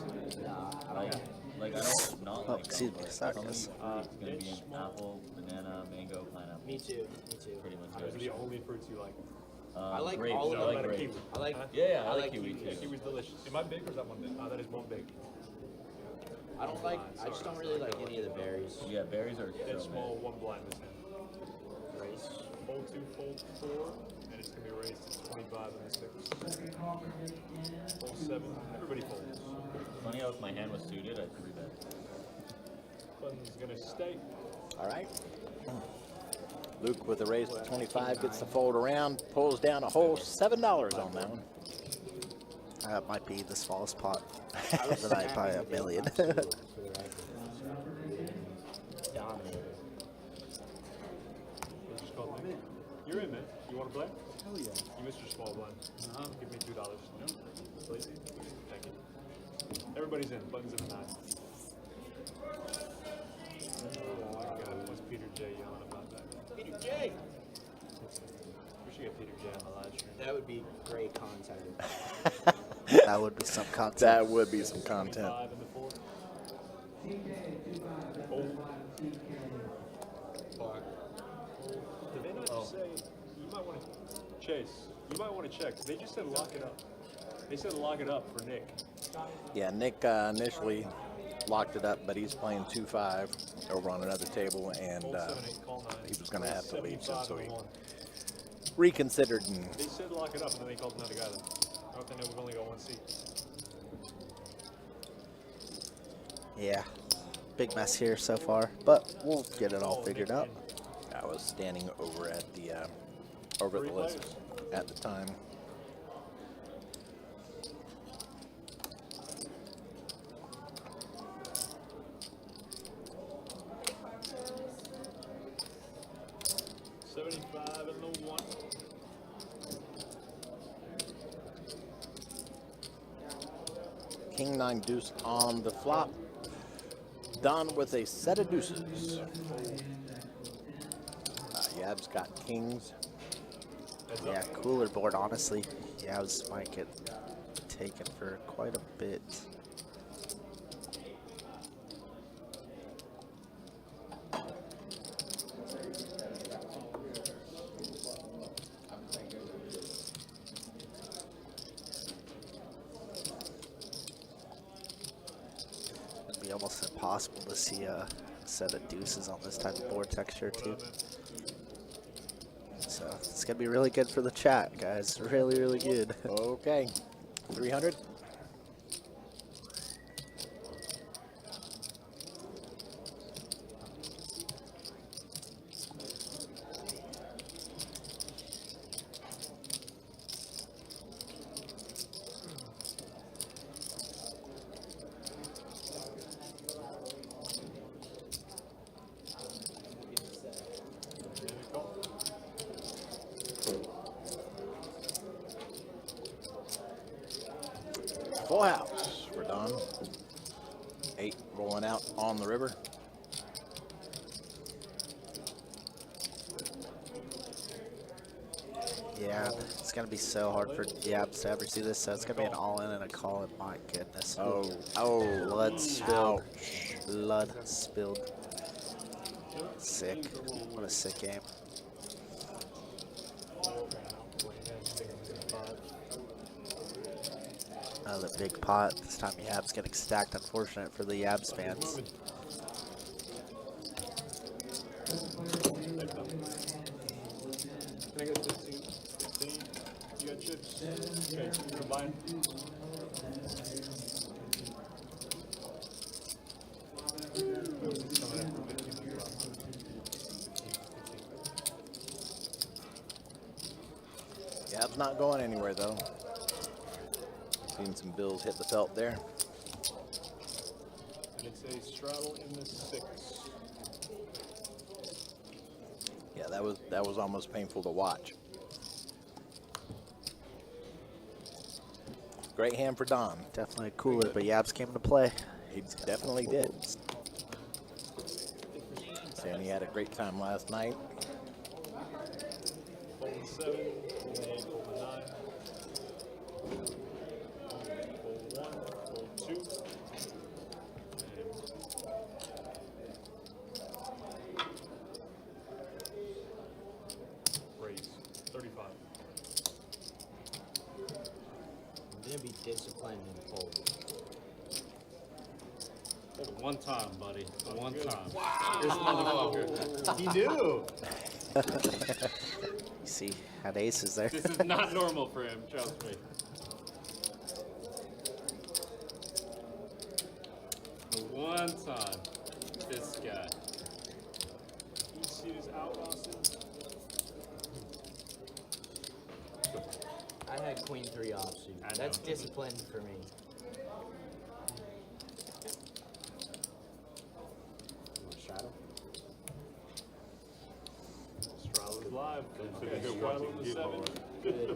Nah, I Like, don't. like I don't not Oh, like excuse them, me, but sorry, some guys. fruits it's gonna be an apple, banana, mango, pineapple. Me too. Me too. Pretty much Those are the good. only fruits you like. I like grapes. all of I like them. grapes. I like. Yeah, I I like like kiwi kiwi. too. Yeah, kiwi's delicious. Am I big or is that one big? That is one big. I don't like. I just don't really like any of the berries. Yeah, berries are Dead so small, one blind this hand. Race. Fold 2, fold 4, and it's going to be raised to 25 and a 6. Fold 7, everybody folds. funny how if my hand was suited, I'd 3-bet. Button's going to stay. All right. Luke with a raise to 25 gets the fold around, pulls down a whole $7 on that one. That might be the smallest pot of the night by a million. Dominated. Just called me. You're in, man. You want to play? Hell yeah. You missed your small blind. Give me $2. No. Lazy? Thank you. Everybody's in. Button's in the 9. Oh my God. What's Peter J yelling about that? Peter J. We should get Peter J on the live stream. That would be great content. That would be some content. That would be some content. 5 and the 4. Fold. Block. Did they not just say, you might want to, Chase, you might want to check. They just said lock it up. They said lock it up for Nick. Yeah, Nick initially locked it up, but he's playing 2-5 over on another table, and Fold 7-8, call 9. he was going to have to leave, so 75 he and 1. reconsidered. And They said lock it up, and then they called another guy. I don't think we've only got one seat. Yeah, big mess here so far, but we'll get it all figured out. I was standing over at the over at the list at the time. And the 1. King 9 deuce on the flop. Don with a set of deuces. Yab's got kings. Yeah, cooler board, honestly. Yabs might get taken for quite a bit. It'd be almost impossible to see a set of deuces on this type of board texture, too. So it's gonna be really good for the chat, guys. Really, really good. Okay, 300. Full house for Don. 8 rolling out on the river. Yeah, it's gonna be so hard for Yabs to ever see this, so it's gonna be an all-in and a call-in. My goodness. Oh, Blood spilled. Blood spilled. Sick. What a sick game. Another big pot. This time Yabs getting stacked. Unfortunate for the Yabs fans. Can I get 16? 16? You got chips? Okay, combine. Yab's not going anywhere though. Seen some bills hit the felt there. And it's a straddle in the 6. Yeah, that was almost painful to watch. Great hand for Don. Definitely a cooler, but Yabs came to play. He definitely did. Saying he had a great time last night. Fold 7, fold 8, fold 9. Fold 1, fold 2. And raise 35. I'm gonna be disciplined and fold. One time, buddy. One time. This motherfucker. He knew! You see, had aces there. This is not normal for him, trust me. The one time. This guy. Each seat is out, Austin. I had queen 3 offsuit. I know. That's discipline for me. Straddle. Straddle is live. Okay. Straddle in the 7.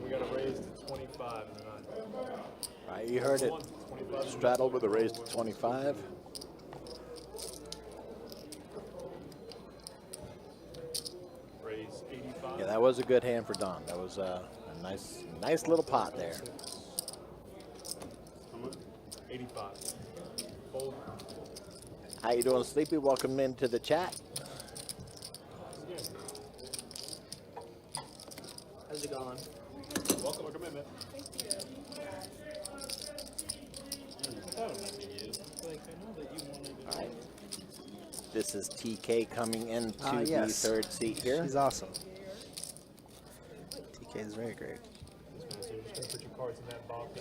We got a raise to 25 in the 9. Right, you heard it. 25. Straddle with a raise to 25. Raise 85. Yeah, that was a good hand for Don. That was a nice little pot there. 85. Fold. How you doing, Sleepy? Welcome into the chat. How's it going? Welcome in, man. Like, I know that you want This is TK coming into Yes. the 3rd seat here. She's awesome. TK is very great. So you're just going to put your cards in that box.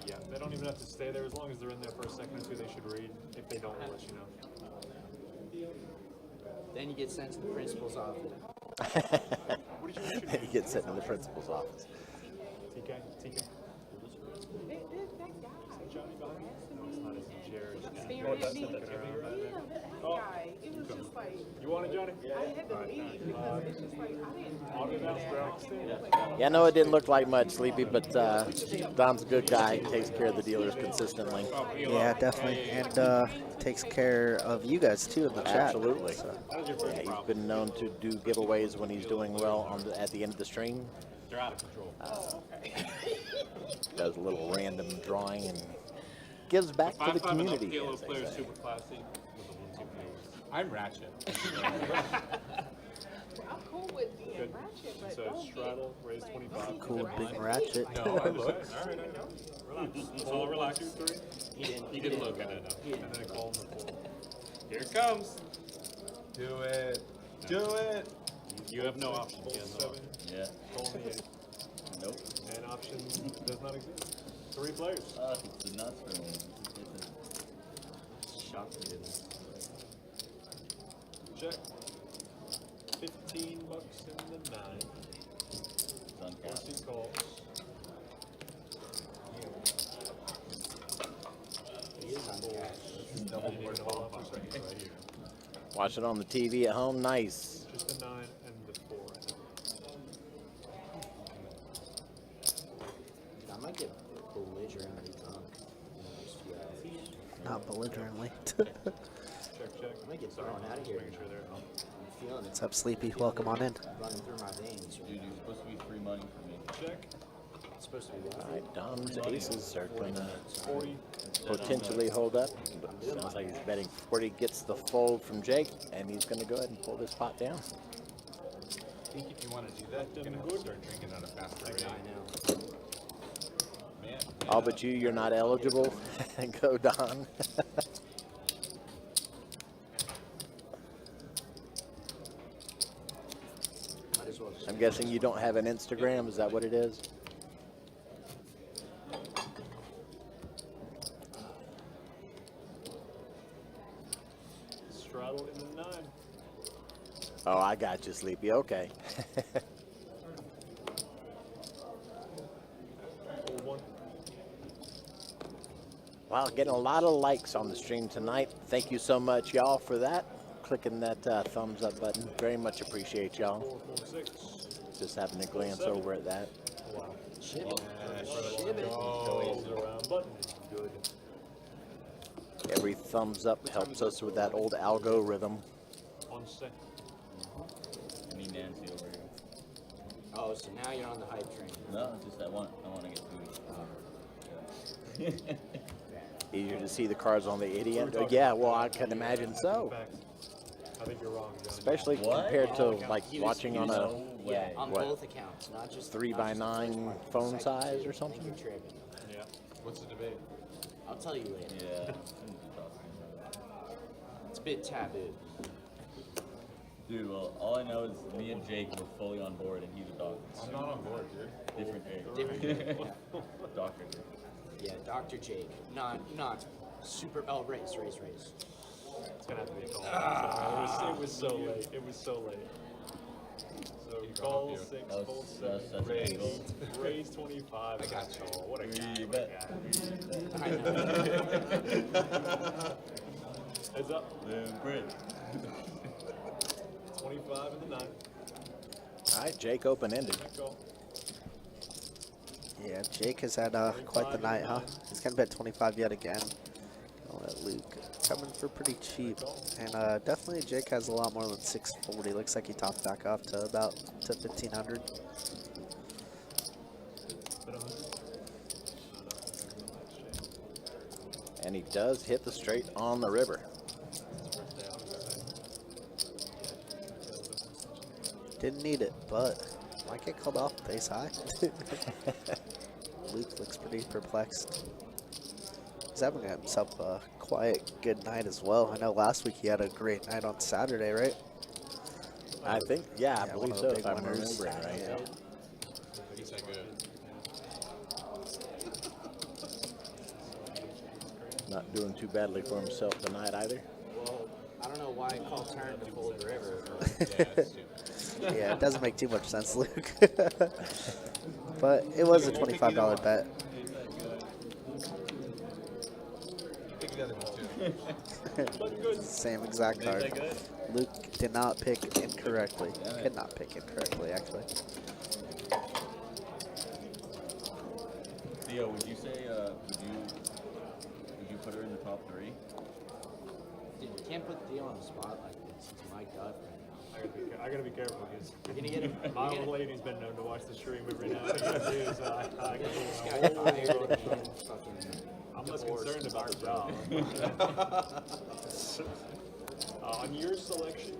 Yeah, they don't even have to stay there. As long as they're in there for a second or two, they should read. If they don't, we'll let you know. Then you get sent to the principal's office. What did you He gets sent to the principal's office. TK? TK? Johnny behind you? No, it's not. It's Jared. Staring at me. Looking around back there. Yeah, that guy. It was just like, You want it, Johnny? I had to leave because it's just like, I didn't On do the mouse, that. bro. I can't like, Yeah, no, it didn't look like much, Sleepy, but Don's a good guy. He takes care of the dealers consistently. Yeah, definitely. And takes care of you guys too in the chat. Absolutely. So, Yeah, he's been known to do giveaways when he's doing well at the end of the stream. They're out of control. Does a little random drawing and gives back to the 5-5 community. Halo as they players say. super classy with the 1-2 players. I'm Ratchet. I'm cool with being ratchet, but So don't straddle, raise 25. cool big ratchet. No, I look. All right. Relax. It's all relax. 2, 3. He didn't look at it. And then call him the 4. Here it comes. Do it. Do it. You have no option. Call He has no 7. option. Yeah. Call the 8. Nope. And option does not exist. 3 players. It's the nuts for me. Shocked me, didn't it? Check. $15 in the 9. It's uncapped. 14 calls. He is on cash. You didn't even hold on for a second. Right here. Watch it on the TV at home. Nice. Just the 9 and the 4 right now. I might get belligerently drunk in the next few hours. Not belligerently. Check. I might get thrown out of here. Making sure they're home. I'm feeling it What's up, Sleepy? Welcome on in. running through my veins. Dude, you're supposed to be free money for me. Check. It's supposed to be All what? right, Don's aces are going to 40. potentially hold up. But sounds like he's betting 40, gets the fold from Jake, and he's going to go ahead and pull this pot down. I think if you want to do that, you're going to have to start drinking at a faster rate. I know. Man, All but you're not eligible. Go, Don. Might as well just I'm guessing you don't have an Instagram. Is that what it is? Straddle in the 9. Oh, I got you, Sleepy. Okay. Hold 1. Wow, getting a lot of likes on the stream tonight. Thank you so much, y'all, for that. Clicking that thumbs up button. Very much appreciate y'all. 4, 4, 6. Just having to glance over at that. ship Goes around button. Good. Every thumbs up helps us with that old algorithm. On set. I need Nancy over here. Oh, so now you're on the hype train. No, it's just I want to get food. Easier to see the cards on the idiot. Yeah, well, I can imagine so. Fact. I think you're wrong, Johnny. Especially What? compared to like watching on a No Yeah, way. on What? both accounts, not just 3x9 phone size or something. You're tripping. Yeah. what's the debate? I'll tell you later. Yeah. It's a bit taboo. Dude, well, all I know is me and Jake were fully on board, and he's a doctor. I'm not on board, dude. Different Jake. Different Doctor Jake. Yeah, Dr. Jake. Not super. Oh, race. It's gonna have to be a call. It was so late. It was so late. So call 6, That was- fold that's 7, a raise, angle. raise 25. I got you. Oh, what a guy. Free What a bet. guy. I know. Heads up. Damn, great. 25 in the 9. All right, Jake open-ended. Call. Yeah, Jake has had quite the night, huh? He's gonna bet 25 yet again. Gonna let Luke coming for pretty cheap, and definitely Jake has a lot more than 640. Looks like he topped back up to about 1500. And he does hit the straight on the river. Didn't need it, but might get called off with ace high. Luke looks pretty perplexed. He's having himself a quiet, good night as well. I know last week he had a great night on Saturday, right? I think, yeah, I Yeah, believe one of so, the if big I'm winners. remembering right. Yeah. He's that good. Not doing too badly for himself tonight either. Well, I don't know why I call turn to fold river. Yeah, it's stupid. Yeah, it doesn't make too much sense, Luke. But it was a $25 bet. Pick the other one too. Same exact card. Luke did not pick incorrectly. Could not pick incorrectly, actually. Theo, would you say, would you put her in the top 3? Dude, you can't put Theo on the spot like this. It's mic'd up right now. I gotta be careful because You're gonna get him. my old lady's been known to watch the stream every now and again too, so I can This be guy in a whole fired lot of and trouble. fucking. I'm less divorced concerned and about the job. On your selection,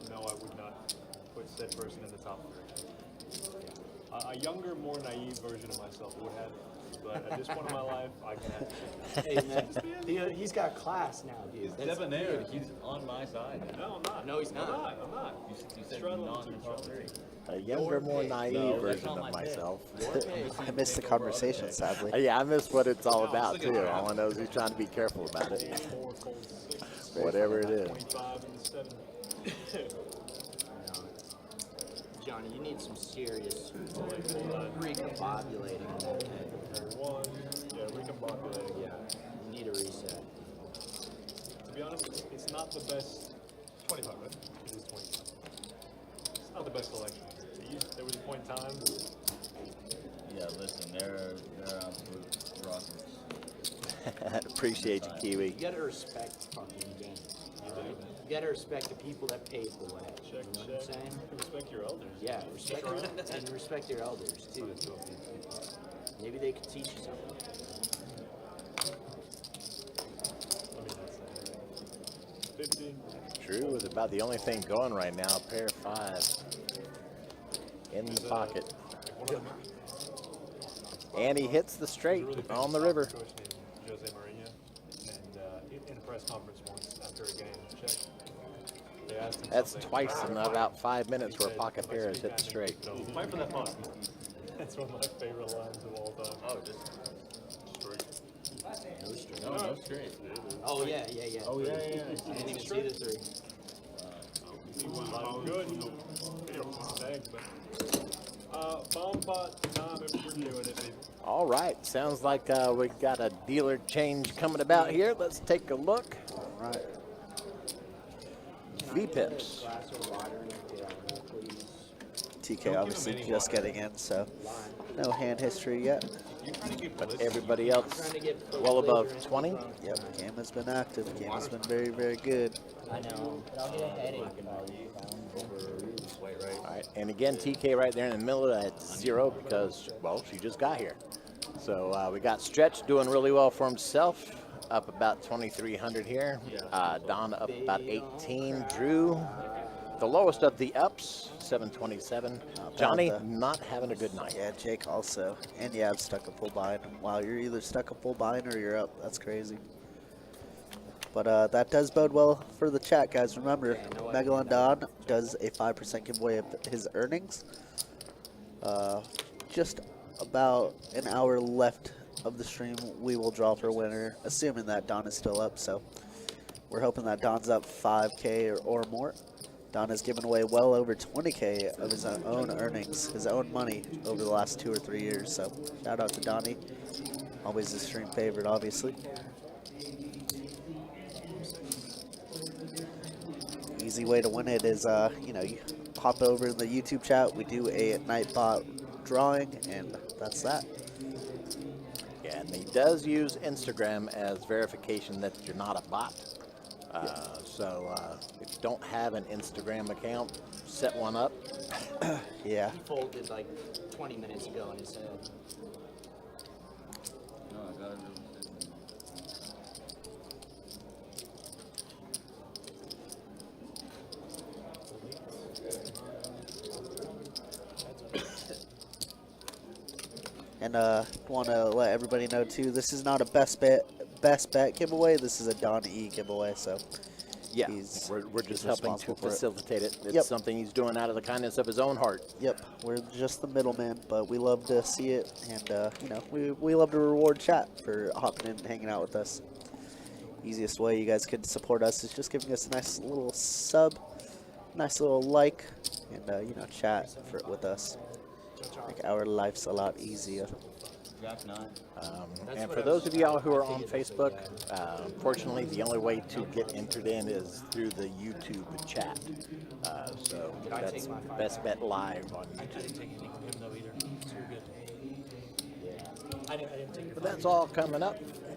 no, I would not put said person in the top 3. A younger, more naive version of myself would have, but at this point in my life, I can have. Hey man, Theo, he's got class now, dude. That's Debonair, weird. he's on my side. No, I'm not. No, he's not. I'm not. You said Straddle not in him the too, top 3. A younger, more naive No, that's version not of my pick. myself. I missed the conversation, sadly. Yeah, I missed what it's all about too. All I know is he's trying to be careful about it. 4 cold 6. Whatever it is. 25 and 7. Johnny, you need some serious recombobulating in that head. 1. Yeah, recombobulating. Yeah, you need a reset. To be honest, it's not the best. 25, right? It is 25. It's not the best selection. There was a point in time. Yeah, listen, they're absolute rockets. Appreciate you, Kiwi. You gotta respect fucking games. You gotta respect the people that paved the way. Check, You know check. what I'm saying? Respect your elders. Yeah, respect and respect your elders too. Maybe they could teach you something. I mean, that's 15. Drew is about the only thing going right now. Pair of 5 in the pocket. And he hits the straight Really on the famous river. coach named Jose Mourinho, and in a press conference once after a game, check. They asked him That's something. twice in about 5 minutes He where said, pocket "If I pair has speak hit the Spanish, straight. no, fight for that puck." That's one of my favorite lines of all time. Oh, just Straight. no straight. Oh yeah. Oh, yeah. I didn't even see the 3. He was good. It was a bag, but bomb bot time if we're doing it, baby. All right, sounds like we got a dealer change coming about here. Let's take a look. All right. V-Pips. Glass of water in the table, please. TK obviously just getting in, so no hand history yet. You're trying to get But everybody else Trying to get well above belligerent 20. Yep, game has been active. Game has been very, very good. I know. But I'll get a headache if I Wait, right? All right, and again, TK right there in the middle at 0 because, well, she just got here. So we got Stretch doing really well for himself, up about 2,300 here. Don up about 18. Drew, the lowest of the ups, 727. Johnny not having a good night. Yeah, Jake also. And yeah, I've stuck a full bind. Wow, you're either stuck a full bind or you're up. That's crazy. But that does bode well for the chat, guys. Remember, Megalon Don does a 5% giveaway of his earnings. Just about an hour left of the stream, we will draw for a winner, assuming that Don is still up. So we're hoping that Don's up 5K or more. Don has given away well over 20K of his own earnings, his own money over the last 2 or 3 years. So shout out to Donnie. Always a stream favorite, obviously. Easy way to win it is, you know, you hop over in the YouTube chat. We do a Nightbot drawing, and that's that. Yeah, and he does use Instagram as verification that you're not a bot. So if you don't have an Instagram account, set one up. Yeah. He folded like 20 minutes ago in his head. No, I got it. And want to let everybody know too, this is not a best bet best bet giveaway. This is a Don E giveaway, so Yeah, he's we're just he's helping to responsible for it. facilitate it. It's Yep. something he's doing out of the kindness of his own heart. Yep, we're just the middleman, but we love to see it, and you know, we love to reward chat for hopping in and hanging out with us. Easiest way you guys could support us is just giving us a nice little sub, nice little like, and you know, chat with us. Make our lives a lot easier. Jack 9. And for those of y'all who are on Facebook, unfortunately, the only way to get entered in is through the YouTube chat. So that's Best Bet Live on I didn't YouTube. take anything from him though either. So you're good. I didn't take your But that's all coming up.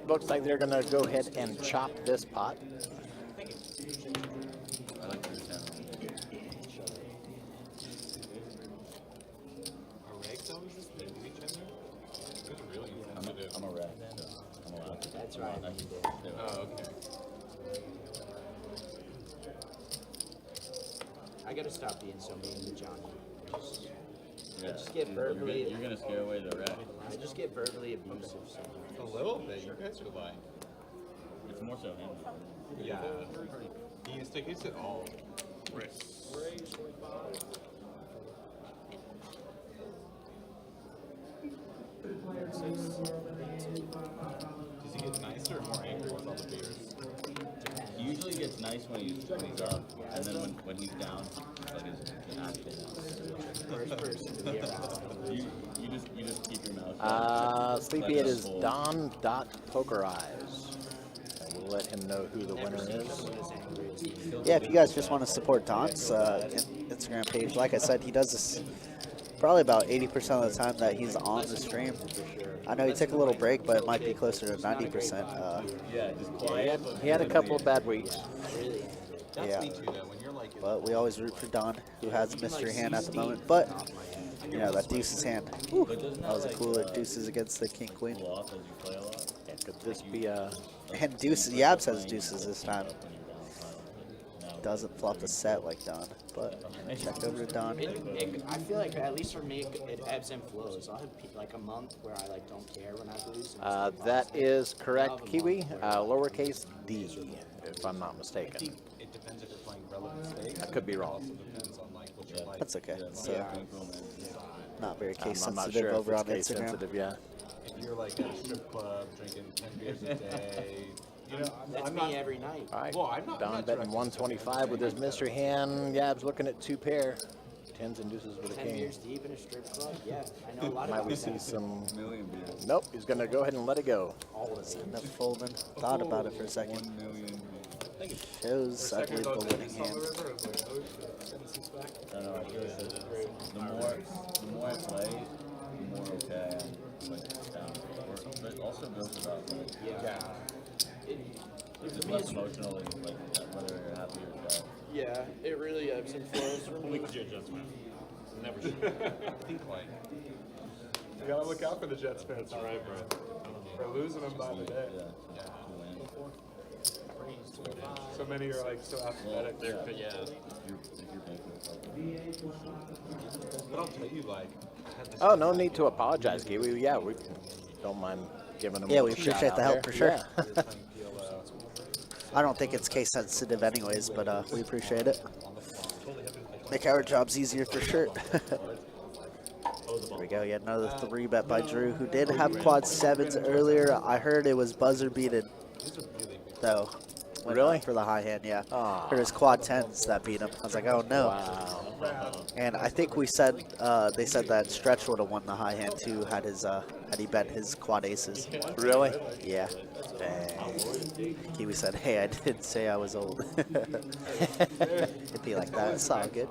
Looks like they're going to go ahead and chop this pot. I like your 10. Are rags always this thing to each other? It's really sensitive. I'm a rat, so I'm allowed to. That's right. I can do it. Oh, okay. I gotta stop being so mean to Johnny. Yeah, just get you're verbally- You're gonna scare away the rat. I just get verbally abusive sometimes. A little bit. You guys are like, It's more so him. yeah. He used to hit it all. Does he get nicer or more angry with all the beers? He usually gets nice when he's up, and then when he's down, like his action. First person to be around. You just keep your mouth shut. Sleepy, it is Don.PokerEyes. And we'll let him know who the winner is. Yeah, if you guys just want to support Don's Instagram page, like I said, he does this probably about 80% of the time that he's on the stream. I know he took a little break, but it might be closer to 90%. Yeah, just quiet. but He had a couple of bad weeks. That's Yeah. me too, though. When you're like, But we always root for Don, who has a mystery hand at the moment. But, you know, that deuces hand. Whew, that was a cooler deuces against the king queen. cool off as you play a lot. Yeah, could this be a... And deuces, Yabs has deuces this time. Doesn't flop the set like Don. But check over to Don. I feel like, at least for me, it ebbs and flows. I'll have like a month where I like don't care when I lose. and it's like, That is correct, I'll have a Kiwi. month where- Lowercase d, if I'm not I mistaken. think it depends if you're playing relevant stakes. I could be wrong. It depends on like what you like. That's okay. So, Yeah. not very case I'm not sensitive sure if over it's on case Instagram. sensitive, yeah. If you're like at a strip club drinking 10 beers a day, you know, That's I'm me not. every night. All right, Well, I'm not- I'm Don not betting directing 125 with his mystery hand. Yab's looking at two pair. Tens and deuces with a 10 king. years deep in a strip club? Yeah, I know a lot Might about we see that. some... Million beers. Nope, he's going to go ahead and let it go. All of it. End up folding. Thought about it for a second. 1 million. Shows, I believe, the winning hand. I don't know. I feel like the more I play, the more okay I am. Like down. But it also goes about like it's just less emotional and like whether you're happy or sad. Yeah, it really ebbs and flows for me. Look at your adjustment. Never should. I think like You gotta look out for the Jets fans, all right, bro. We're losing them by the day. Yeah. To win. So many are like so apathetic. Yeah. They're, yeah. If you're thinking but I'll tell you like I had this Oh, no need to apologize, Kiwi. Yeah, we don't mind giving him Yeah, a we shout appreciate out the help there. for sure. Yeah. playing PLO. I don't think it's case sensitive anyways, but we appreciate it. Make our jobs easier for sure. There we go. Yeah, another 3-bet by Drew, who did have quad 7s earlier. I heard it was buzzer beaten, though. Went Really? For the high hand, yeah. Aw. Heard his quad 10s that beat him. I was like, oh no. Wow. And I think we said, they said that Stretch would have won the high hand too had he bet his quad aces. Really? Yeah. Dang. Kiwi said, hey, I didn't say I was old. It'd be like that. It's all good.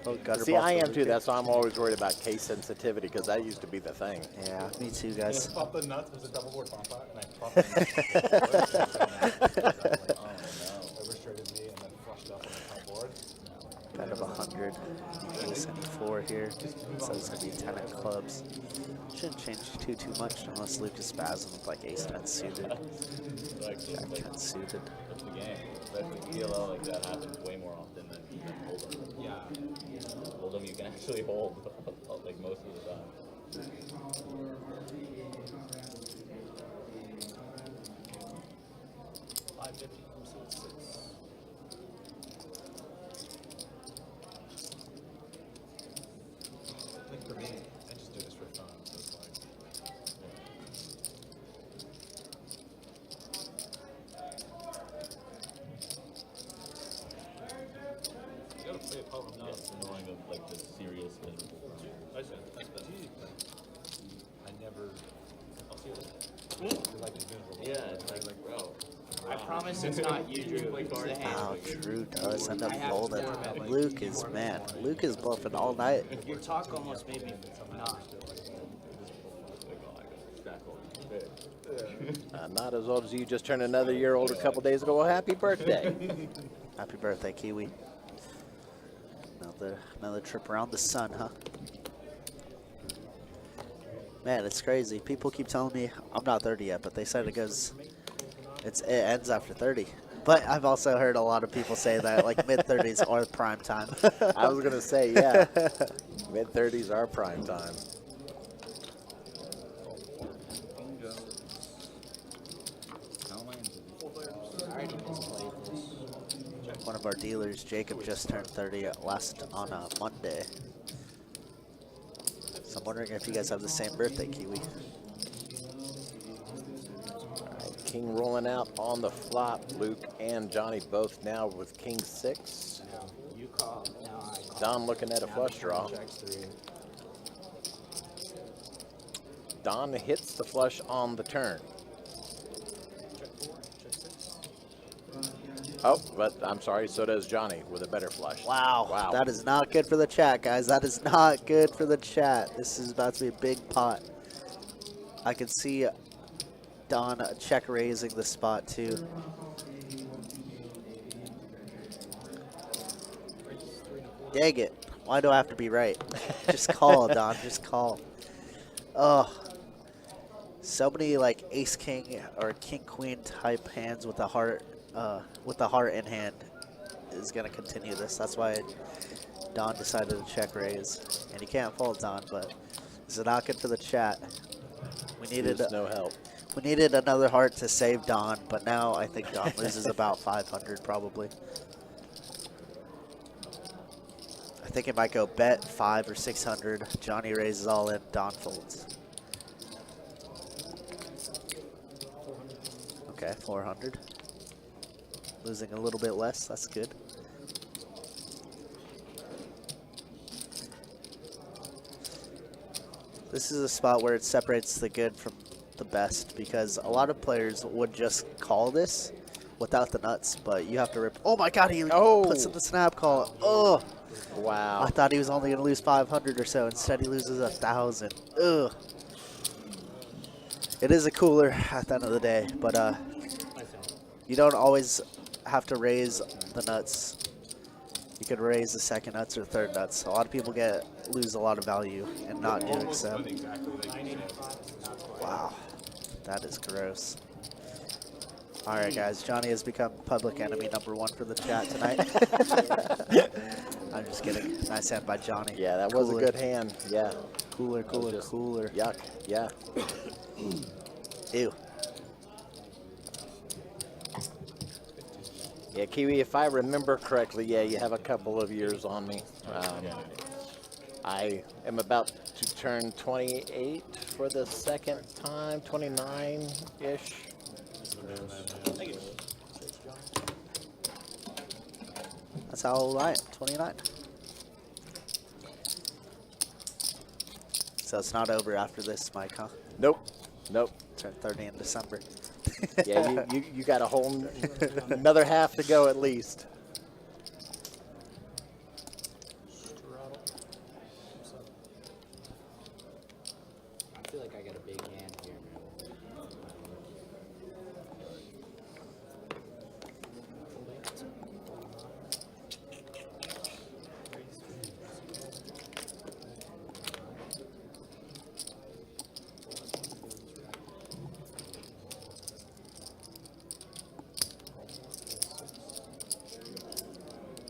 Oh, gutter See, ball I for am too. Luke. That's why I'm always worried about case sensitivity, because that used to be the thing. Yeah, me too, guys. Pop the nuts was a double board bomb pot, and I popped the overstrated me and then flushed up on the top board. Bet of 100. Ace and 4 here. So it's going to be 10 of clubs. Shouldn't change too much unless Luke is spazzing with like ace 10 suited. Jack 10 suited. That's the game. Especially PLO, like that happens way more often than Hold'em. Yeah. Hold'em you can actually hold like most of the time. Yeah, it's like, bro. I promise it's not you, Drew. It's the hand. Wow, Drew does end up I have folding. four bet. Luke is, man, Luke is bluffing all night. Your talk almost made me not. Not as old as you, just turned another year old a couple days ago. Well, happy birthday. Happy birthday, Kiwi. Another trip around the sun, huh? Man, it's crazy. People keep telling me I'm not 30 yet, but they said it ends after 30. But I've also heard a lot of people say that like mid-30s are prime time. I was going to say, yeah, mid-30s are prime time. I already misplayed this. One of our dealers, Jacob, just turned 30 on a Monday. So I'm wondering if you guys have the same birthday, Kiwi. King rolling out on the flop. Luke and Johnny both now with King 6. Now you call. Now I call. Don looking at a Now flush the draw. turn checks 3. Don hits the flush on the turn. Oh, but I'm sorry, so does Johnny with a better flush. Wow. Wow. That is not good for the chat, guys. That is not good for the chat. This is about to be a big pot. I can see Don check raising the spot too. Dang it. Why do I have to be right? Just call, Don. Just call. Oh. So many like ace king or king queen type hands with the heart in hand is gonna continue this. That's why Don decided to check raise. And he can't fold Don, but this is not good for the chat. We needed no help. We needed another heart to save Don, but now I think Don loses about 500 probably. I think it might go bet 500 or 600. Johnny raises all in, Don folds. Okay, 400. Losing a little bit less, that's good. This is a spot where it separates the good from the best because a lot of players would just call this without the nuts, but you have to rip. Oh my god, he puts in the snap call. Oh, wow. I thought he was only going to lose 500 or so. Instead, he loses 1,000. Ugh. It is a cooler at the end of the day, but you don't always have to raise the nuts. You could raise the second nuts or third nuts. A lot of people lose a lot of value in not doing so. Wow, that is gross. All right, guys, Johnny has become public enemy #1 for the chat tonight. I'm just kidding. Nice hand by Johnny. Yeah, that was a good hand. Yeah. Cooler. Yuck. Yeah. Ew. Yeah, Kiwi, if I remember correctly, yeah, you have a couple of years on me. I am about to turn 28 for the second time, 29-ish. That's how old I am, 29. So it's not over after this, Mike, huh? Nope. Turn 30 in December. Yeah, you got a whole another half to go at least. I feel like I got a big hand here, man.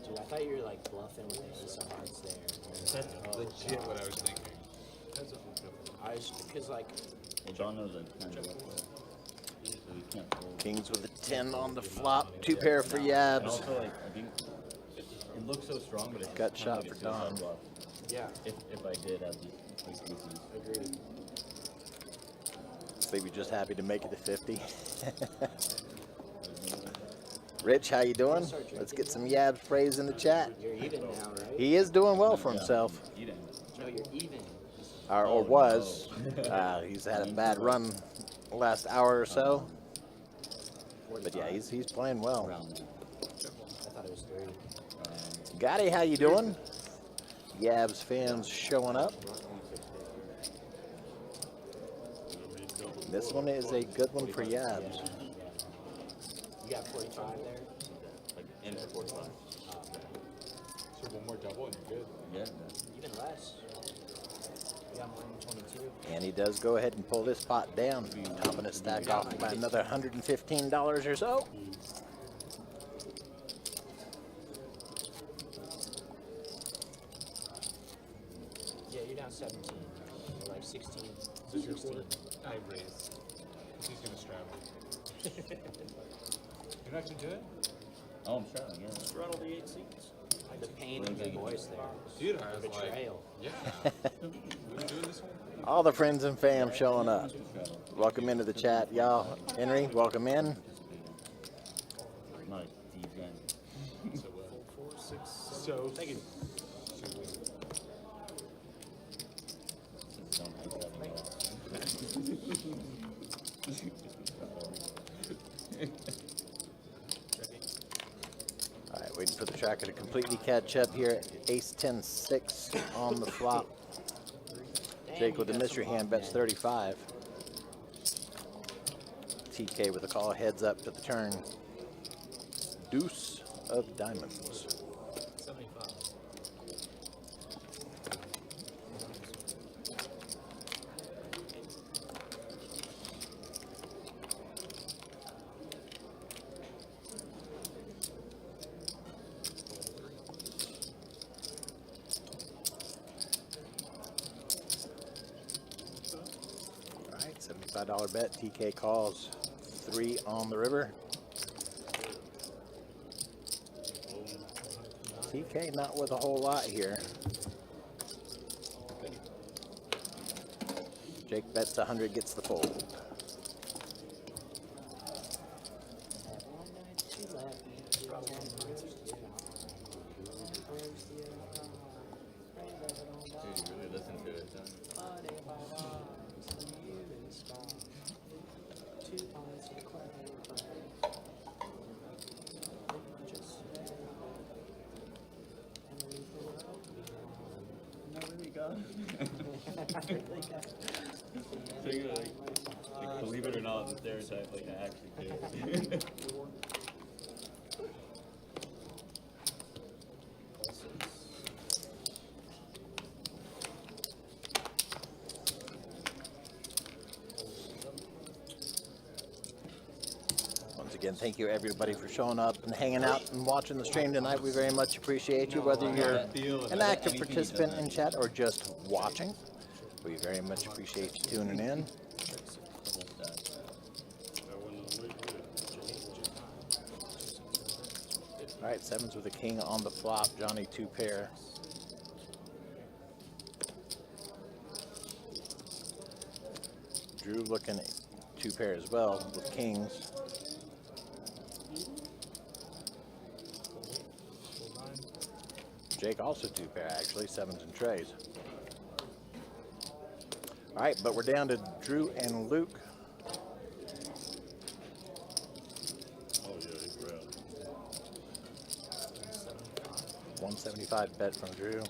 Dude, I thought you were like bluffing with the ace of hearts there. That's legit what I was thinking. I was, because like, Well, John knows I kind of left so he can't fold. Kings with a 10 on the flop, 2 pair for And Yabs. also, like, I think it looks so strong, but it's Gut kinda shot like for a suicide Don. bluff. yeah, If I did have these like pieces. agreed. So you're just happy to make it to 50. Rich, how you doing? Let's get some Yabs praise in the chat. You're even now, right? He is doing well for himself, No, you're even. or was. He's had a bad run last hour or so. But yeah, he's playing well. I thought it was 30. Gotti, how you doing? Yabs fans showing up. This one is a good one for Yabs. You got 45 there? Like in for 45. So one more double and you're good. Yeah. Even less. You got more than 22. And he does go ahead and pull this pot down, topping his stack off by another $115 or so. Yeah, you're down 17. Or like 16. Is this your quarter? I raised. He's gonna straddle. You're not gonna do it? Oh, I'm straddling, yeah. Straddle the 8 seats. The pain in your voice there. Dude, I was Betrayal. like, yeah. We doing this one? All the friends and fam showing up. Welcome into the chat, y'all. Henry, welcome in. Nice, deep game. So, 4, 6, so thank you. All right, waiting for the tracker to completely catch up here. Ace 10-6 on the flop. Jake with the mystery hand bets 35. TK with a call, heads up to the turn. Deuce of diamonds. 75. All right, $75 bet. TK calls 3 on the river. TK not with a whole lot here. Jake bets 100, gets the fold. Dude, you really listen to it, huh? No, really God. So you're like, believe it or not, the stereotype, like I actually do. Once again, thank you everybody for showing up and hanging out and watching the stream tonight. We very much appreciate you, whether you're an active participant in chat or just watching. We very much appreciate you tuning in. All right, sevens with a king on the flop. Johnny 2 pair. Drew looking at 2 pair as well with kings. Jake also 2 pair actually, sevens and trays. All right, but we're down to Drew and Luke. Oh, yeah, he's grabbed. 175 bet from Drew.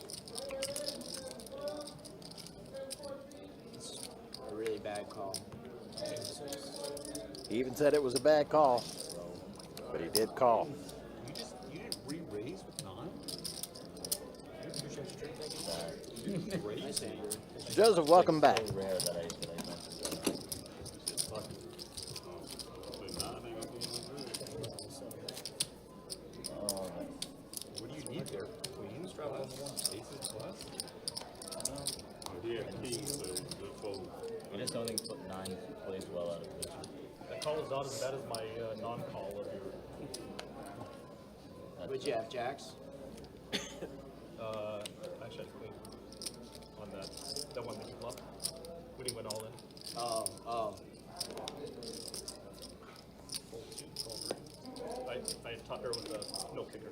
A really bad call. He even said it was a bad call, but he did call. You didn't re-raise with 9? Nice Andrew. Joseph, welcome back. So rare that I mentioned that. Oh, What do you need there? Queens plus? Aces plus? He had kings, so the fold. I just don't think 9 plays well out of position. That call is not as bad as my non-call of your. What'd you have, Jax? Actually, I queen on that one that you bluffed when he went all in. Oh. Fold 2, call 3. I taught her with a no kicker.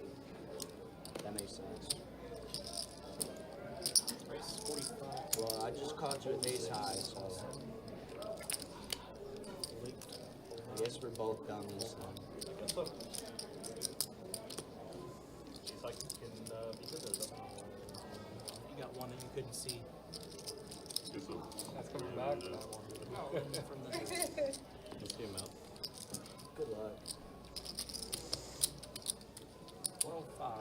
That makes sense. Race 45. Well, I just caught you with ace high, so. guess we're both dummies. I guess so. She's like, can be good at something. You got one that you couldn't see. It's a, That's coming back. From the Let's see him out. Good luck. 105.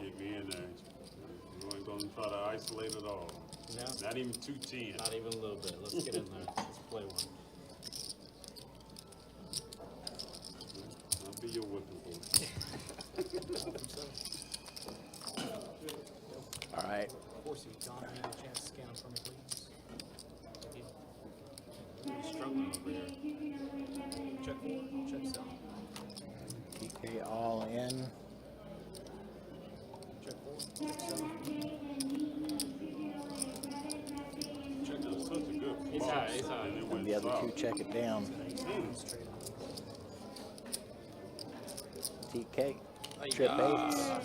get me in there. You ain't gonna try to isolate it all. No, Not even 210. not even a little bit. Let's get in there. Let's play one. I'll be your whipping boy. All right. Of course, you John, you get a chance to scan them for me, please. Thank you. He's struggling over here. Check 4, check 7. PK all in. Check 4, check 7. Check was such a good He's box, high, he's high. and it And went the other two south. check it down. TK. Trip 8. Yeah.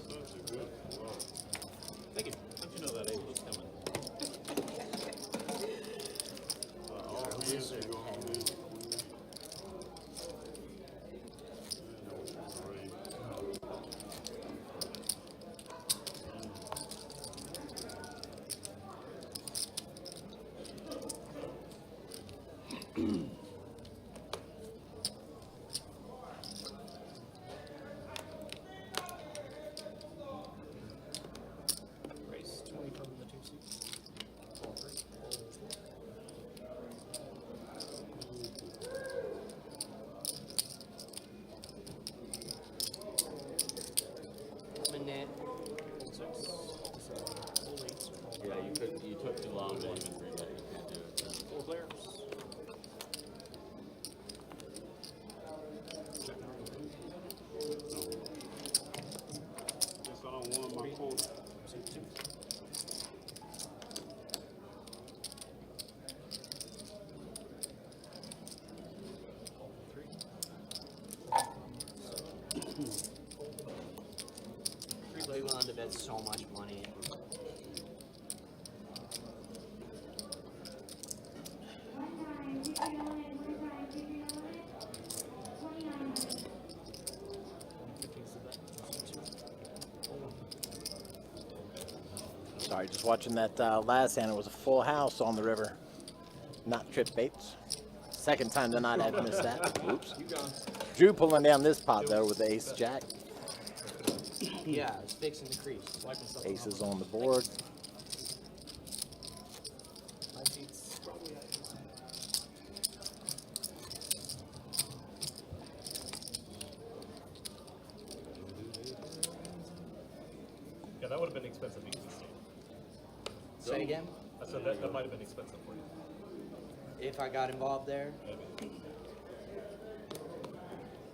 Such a good blow. Thank you. How'd you know that eight was coming? All hands are going in. Race 20 from the 2 seats. All 3. Minute. 6. Full 8s. Yeah, you took too long to even read that. You can't do it. Full clears. Check Guess I don't want my quota. seat 2. All 3. We're willing to bet so much money. Sorry, just watching that last hand. It was a full house on the river. Not trip baits. Second time tonight I've missed that. Oops. Drew pulling down this pot though with the ace jack. Yeah, it's fixing the crease. Aces on the board. 5 seats. Yeah, that would have been expensive because Say again? I said that might have been expensive for you. If I got involved there,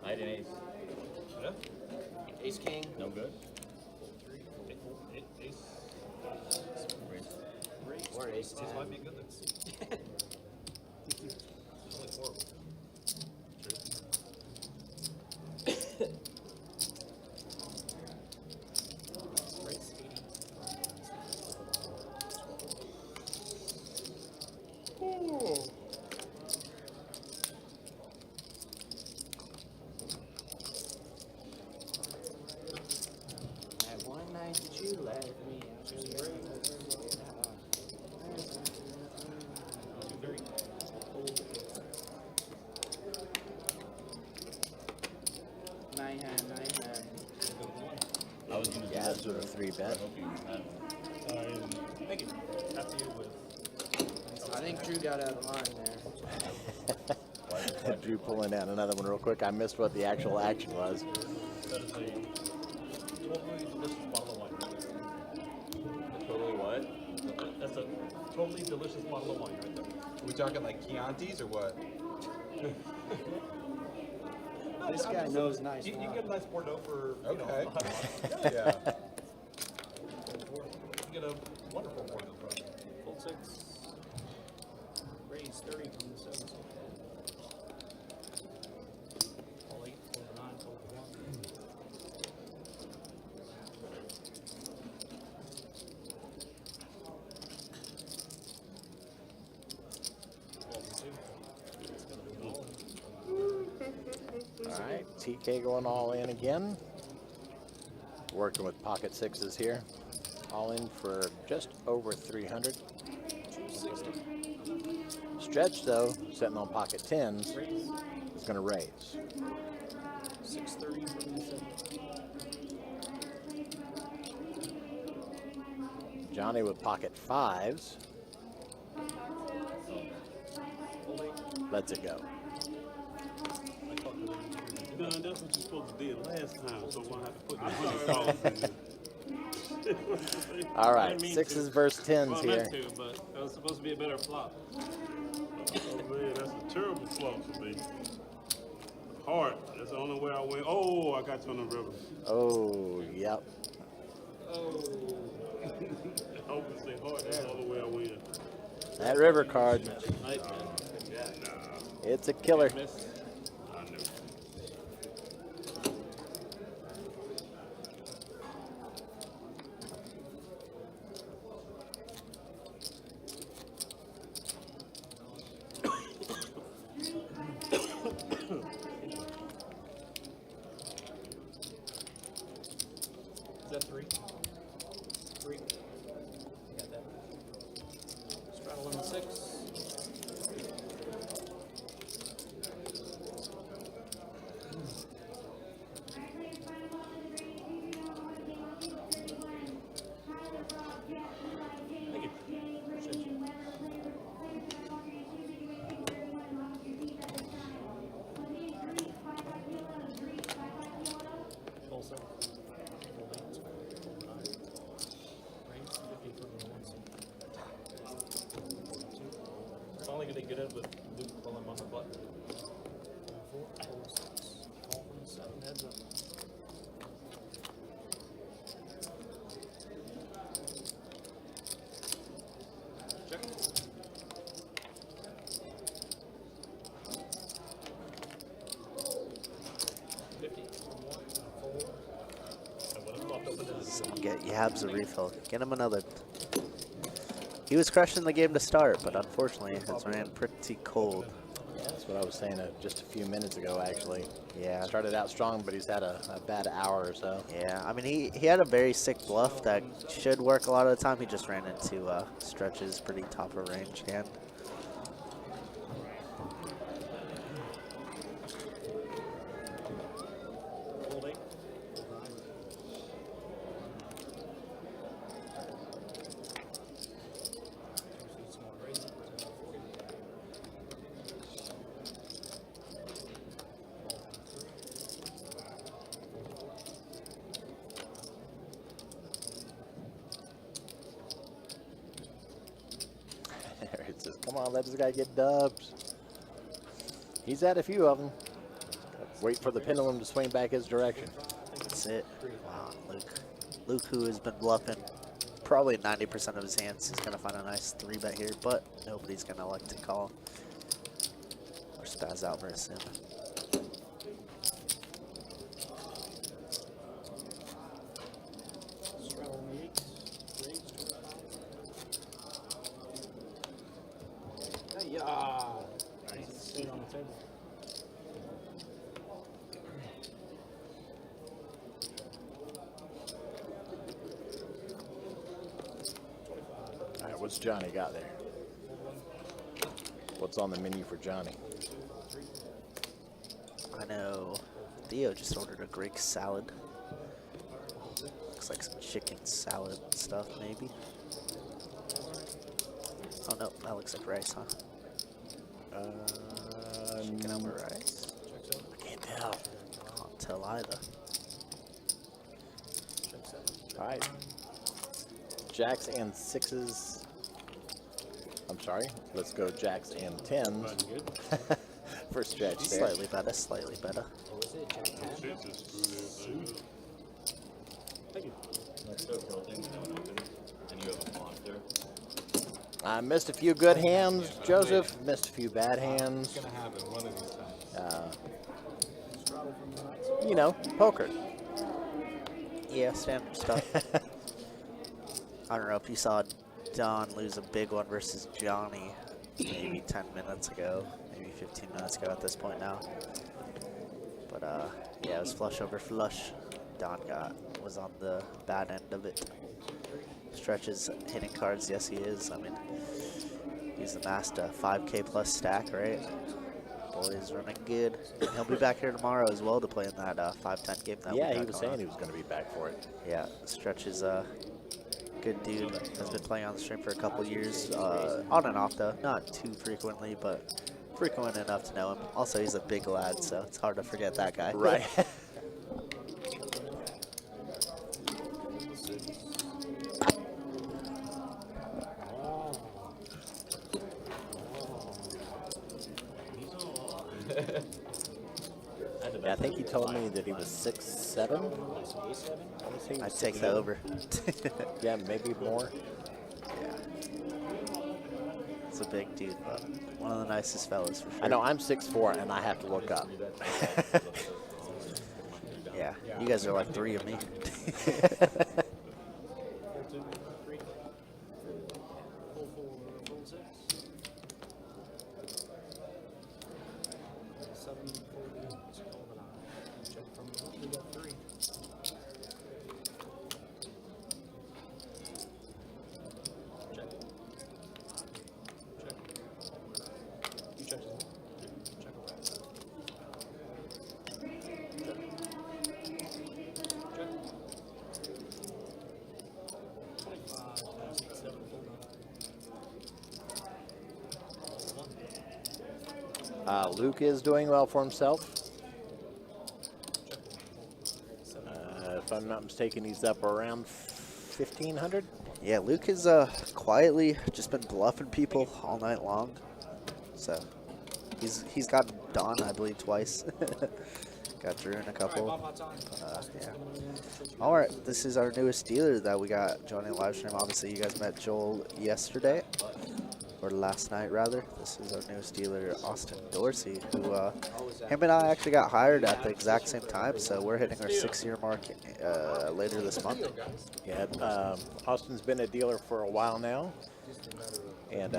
Knight and ace. Yeah? ace king. No good? Ace. Or ace Ace 10. might be good then. It's only 4 of them. Race 80. That one night that you left me, I was ready. Nine hand, nine hand. I was gonna do Yeah, that it's a too. 3-bet. I hope you had one. Thank you. After you with. I think Drew got out of line there. Drew pulling down another one real quick. I missed what the actual action was. That is a totally delicious bottle of wine. Totally what? That's a totally delicious bottle of wine right there. Are we talking like Chianti's or what? This guy knows nice You can wine. get a nice Bordeaux for, you know, Okay. $100. Yeah. You can get a wonderful Bordeaux product. Full 6. Raise 30 from the 7 seat. All 8, over 9, over TK going all in again. Working with pocket sixes here. All in for just over 300. Stretch though, sitting on pocket tens, is going to raise. 630 from the 7. Johnny with pocket fives. Lets it go. No, that's what you're supposed to do last time, so we'll have to put the $100 in there. All right, Didn't mean sixes to. versus tens Well, I here. meant to, but that was supposed to be a better flop. Oh man, that's a terrible flop for me. Hard. That's the only way I win. Oh, I got you on the river. Oh, yep. I hope it's say hard. That's the only way I win. That river card, it's a killer. Miss. I knew. Is that 3? 3. Got that. Straddle on the 6. Thank you. Appreciate you. Full set. Full 8. Full 9. Raise 50 for the 1 seat. Finally gonna get it with Luke while I'm on the button. 4, full 6. Call from the 7. Heads up. Check. 50 from 1. Fold. I would have popped open to the Someone get Yabs a refill. Get him another. He was crushing the game to start, but unfortunately has ran pretty cold. Yeah, that's what I was saying just a few minutes ago, actually. Yeah. Started out strong, but he's had a bad hour or so. Yeah, I mean, he had a very sick bluff that should work a lot of the time. He just ran into stretches pretty top of range hand. Fold 8. It says, come on, let this guy get dubs. He's had a few of them. Wait for the pendulum to swing back his direction. That's it. Wow, Luke, who has been bluffing probably 90% of his hands, is going to find a nice 3-bet here, but nobody's going to elect to call or spaz out very soon. Straddle on the 8. Raise 25. Hey-ya! Nice. Seat on the table. All right, what's Johnny got there? What's on the menu for Johnny? I know Theo just ordered a Greek salad. Looks like some chicken salad stuff, maybe. Oh no, that looks like rice, huh? Chicken over rice? I can't tell. Can't tell either. All right. Jacks and sixes. I'm sorry. Let's go jacks and tens. For stretch there. Slightly better, slightly better. What was it? Jack 10? Shit just screwed everything. Thank you. Let's go tilting, don't open, and you have a monster. I missed a few good hands, Joseph. Missed a few bad hands. It's gonna happen one of these times. Straddle from the 9. You know, poker. Yeah, standard stuff. I don't know if you saw Don lose a big one versus Johnny maybe 10 minutes ago, maybe 15 minutes ago at this point now. But yeah, it was flush over flush. Don was on the bad end of it. Stretch is hitting cards. Yes, he is. I mean, he's the master. 5K plus stack, right? Boy, he's running good. And he'll be back here tomorrow as well to play in that 5-10 game that we Yeah, got he was going saying on. he was going to be back for it. Yeah, Stretch is a good dude. Has been playing on the stream for a couple years. On and off, though. Not too frequently, but frequent enough to know him. Also, he's a big lad, so it's hard to forget that guy. Right. Yeah, I think he told me that he was 6'7". I'd take that over. Yeah, maybe more. Yeah. He's a big dude, but one of the nicest fellas for sure. I know I'm 6'4", and I have to look up. Yeah, you guys are like 3 of me. Luke is doing well for himself. If I'm not mistaken, he's up around 1,500. Yeah, Luke has quietly just been bluffing people all night long. So he's gotten Don, I believe, twice. Got Drew in a couple. Yeah. All right, this is our newest dealer that we got joining the live stream. Obviously, you guys met Joel yesterday, or last night rather. This is our newest dealer, Austin Dorsey, who him and I actually got hired at the exact same time. So we're hitting our 6-year mark later this month. Yeah, Austin's been a dealer for a while now, and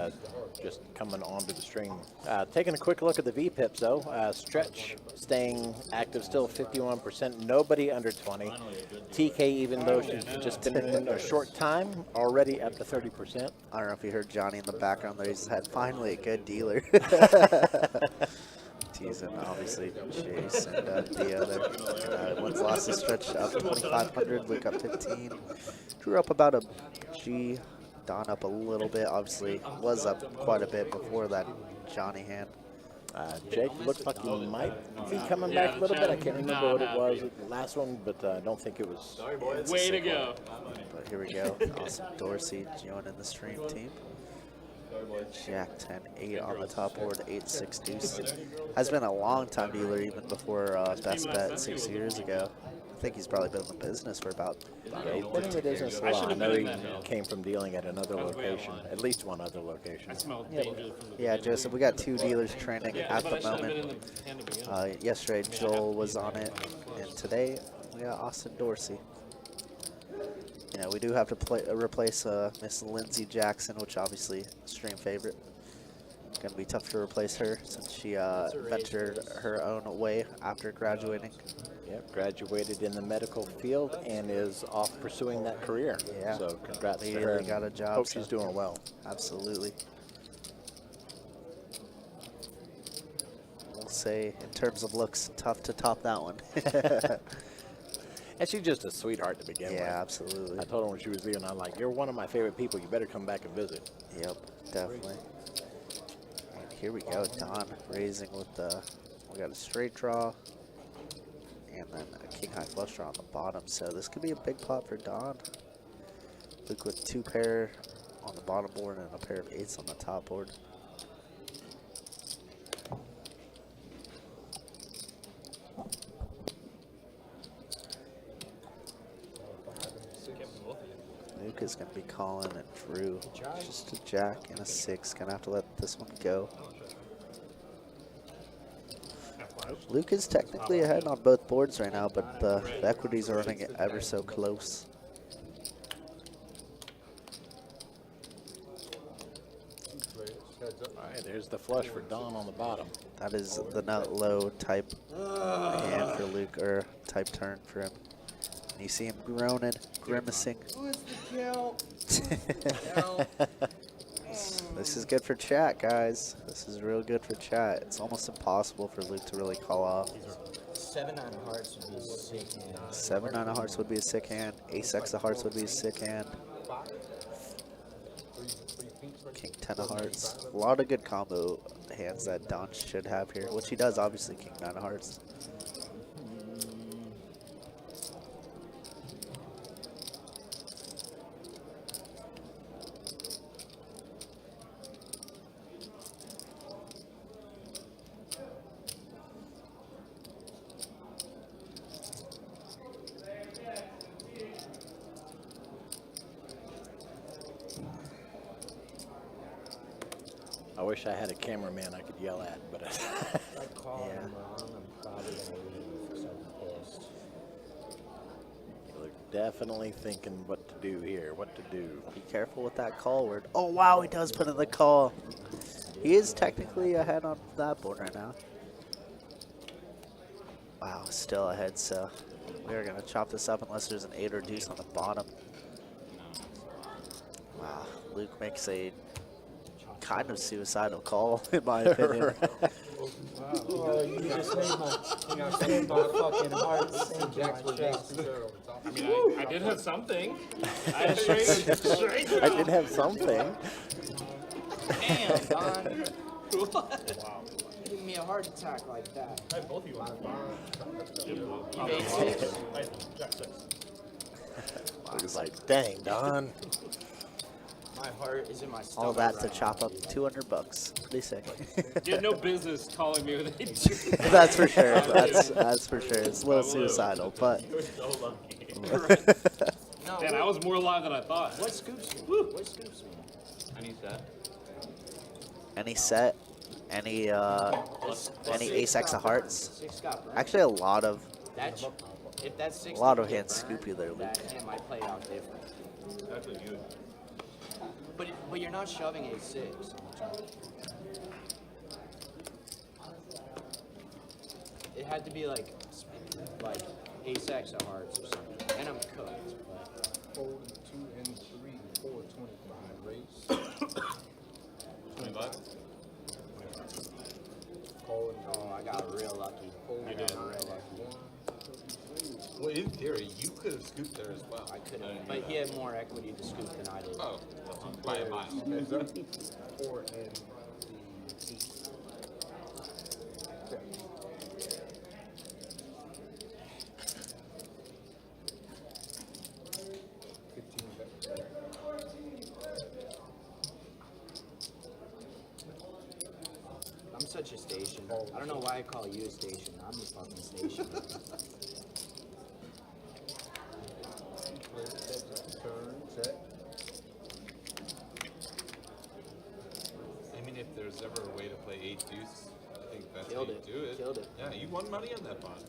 just coming onto the stream. Taking a quick look at the VPIPs, though. Stretch staying active still, 51%. Nobody under 20. TK, even though she's just been in a short time, already up to 30%. I don't know if you heard Johnny in the background there. He said, finally a good dealer. Teasing, obviously, Chase and Theo there. One's lost the Stretch up 2,500, Luke up 15. Drew up about a G. Don up a little bit, obviously was up quite a bit before that Johnny hand. Jake looks like he might be coming back a little bit. I can't remember what it was at the last one, but I don't think it was. Way to go. But here we go. Awesome. Dorsey joining the stream team. Jack 10-8 on the top board, 8-6 deuce. Has been a long time dealer even before Best Bet 6 years ago. I think he's probably been in the business for about Yeah, he's been in the business a while. I know he came from dealing at another location, at least one other location. I smell danger from the Yeah, beginning. Joseph, we got 2 dealers training at But the I should have been in moment. the hand to begin with. Yesterday, Joel was on it, and today we got Austin Dorsey. You know, we do have to replace Miss Lindsay Jackson, which obviously stream favorite. Gonna be tough to replace her since she ventured her own way after graduating. Yep, graduated in the medical field and is off pursuing that career. Yeah. So congrats to her. Immediately got a job. Hope so she's doing well. Absolutely. We'll say, in terms of looks, tough to top that one. And she's just a sweetheart to begin with. Yeah, absolutely. I told her when she was leaving, I'm like, you're one of my favorite people. You better come back and visit. Yep, definitely. And here we go, Don raising with the, we got a straight draw, and then a king high flush draw on the bottom. So this could be a big pot for Don. Luke with 2 pair on the bottom board and a pair of 8s on the top board. Luke is going to be calling it Drew. Just a jack and a 6. Going to have to let this one go. Luke is technically ahead on both boards right now, but the equities are running it ever so close. All right, there's the flush for Don on the bottom. That is the nut low type hand for Luke, or type turn for him. And you see him groaning, grimacing. Who's the kill? This is good for chat, guys. This is real good for chat. It's almost impossible for Luke to really call off. 7-9 of hearts would be a sick hand. 7-9 of hearts would be a sick hand. Ace-X of hearts would be a sick hand. King-10 of hearts. A lot of good combo hands that Don should have here, which he does, obviously. King-9 of hearts. I wish I had a cameraman I could yell at, but If I call him wrong, I'm probably going to leave, so I'm pissed. you're definitely thinking what to do here, what to do. Be careful with that call word. Oh, wow, he does put in the call. He is technically ahead on that board right now. Wow, still ahead, so we're going to chop this up unless there's an 8 or deuce on the bottom. Wow, Luke makes a kind of suicidal call, in my opinion. Oh, you just made my fucking heart sink in my chest. I mean, I did have something. I had straight I did have something. Damn, Don. Wow. Giving me a heart attack like that. Hey, both of you. You made 6. Jack 6. It was like, dang, Don. My heart is in my stomach. All that to right chop now, up dude. 200 bucks. Pretty sick. You had no business calling me with it. That's for sure. That's for sure. It's a little suicidal, but You're so lucky. No, Man, I was more alive than I thought. what scoops me? What scoops me? Any set? any set, any ace-X of hearts. 6 got burned. Actually, a lot of If that 6 a lot of didn't hands get burned, scoop you there, Luke. that hand might play out different. Actually, you. But you're not shoving a 6. It had to be like ace-X of hearts or something. And I'm cooked. But Fold 2 and 3, 4, 25 raise. 25? Call and oh, I got real lucky. fold I 9 got real and lucky. 1. Well, in theory, you could have scooped there as well. I could have, but he had more equity to scoop than I did. Oh, by a mile. 4 and the 8. I'm such a station. I don't know why I call you a station. I'm the fucking station. Turn, check. I mean, if there's ever a way to play 8 deuce, I think that's Killed how you it. do it. Killed it. Yeah, you won money on that pot.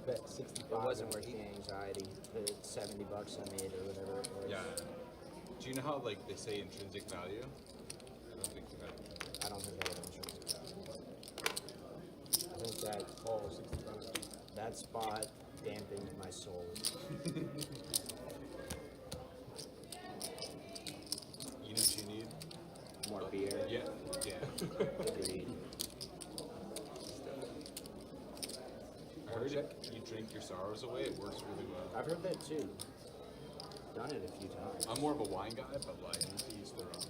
Bet 65. It wasn't worth the anxiety. The $70 I made or whatever it was. Yeah. Do you know how, like, they say intrinsic value? I don't think you got. I don't think I had intrinsic value. I think that Oh, 65. that spot dampened my soul. You know what you need? More beer. Yeah. Yeah. Agreed. I heard you drink your sorrows away. It works really well. I've heard that too. Done it a few times. I'm more of a wine guy, but like, to each their own.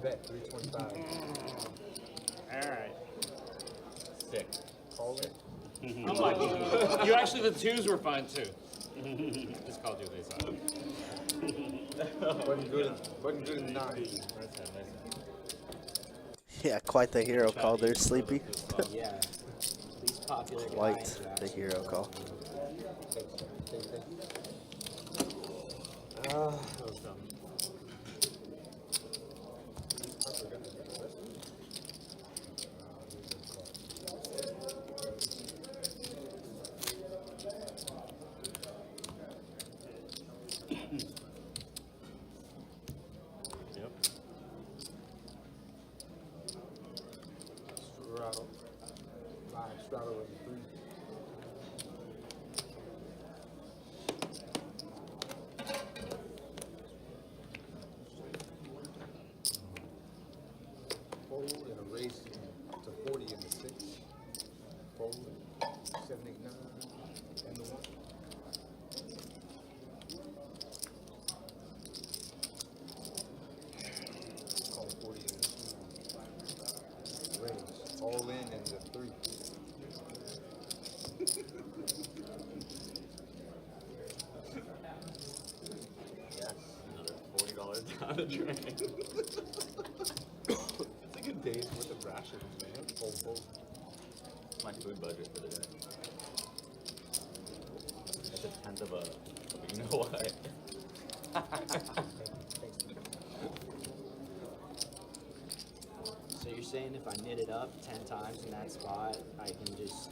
Bet 325. All right. Sick. Call it. I'm like, you actually, the 2s were fine too. Just called you face out. Wasn't good in 9. Yeah, quite the hero call there, Sleepy. Yeah. Least popular guy in Quite the Jackson. hero call. That was dumb. Yep. Straddle. 5 straddle and 3. Fold and a raise to 40 in the 6. Fold 7, 8, 9 and the 1. Call 40 in the 2. Raise. All in the 3. Yes, another $40 down the drain. It's like a day's worth of rations, man. Fold, fold. My food budget for the day. That's a tenth of a, you know what? So you're saying if I knit it up 10 times in that spot, I can just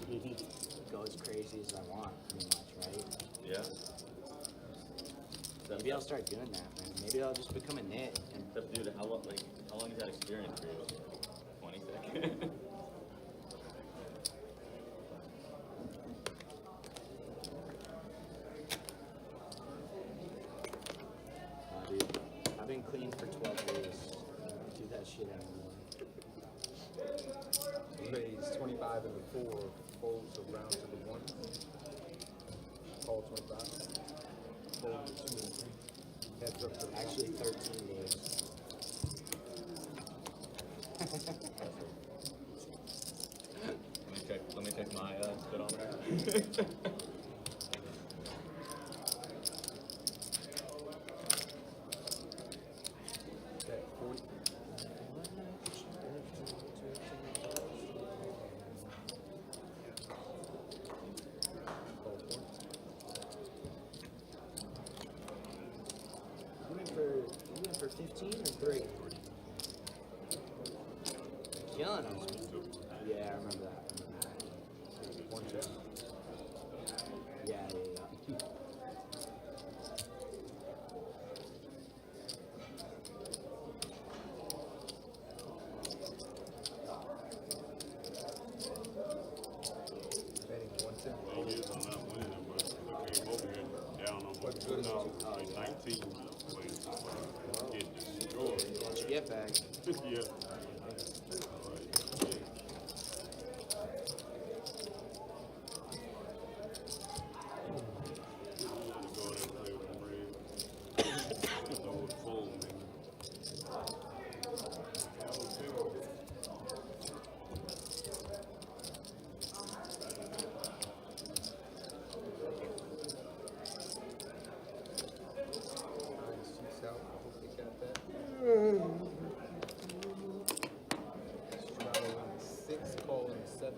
go as crazy as I want, pretty much, right? Yeah. Maybe I'll start doing that, man. Maybe I'll just become a knit. And Dude, how long is that experience for you? 20 seconds. dude, I've been clean for 12 days. I don't do that shit anymore. Raise 25 and the 4. Folds around to the 1. Call 25. Fold the 2 and 3. Heads up to the Actually, 13 days. Let me check my speedometer. Okay, 40. Call 40. You went for 15 or 3? Killing us. Yeah, I remember that. 1 check. Yeah. Betting 110. Thing is, I'm not winning, but I came over here down on my What's good? 19 wins. Get destroyed. Once you get back. Yeah. South. I hope they got that. Straddle in the 6. Call in the 7.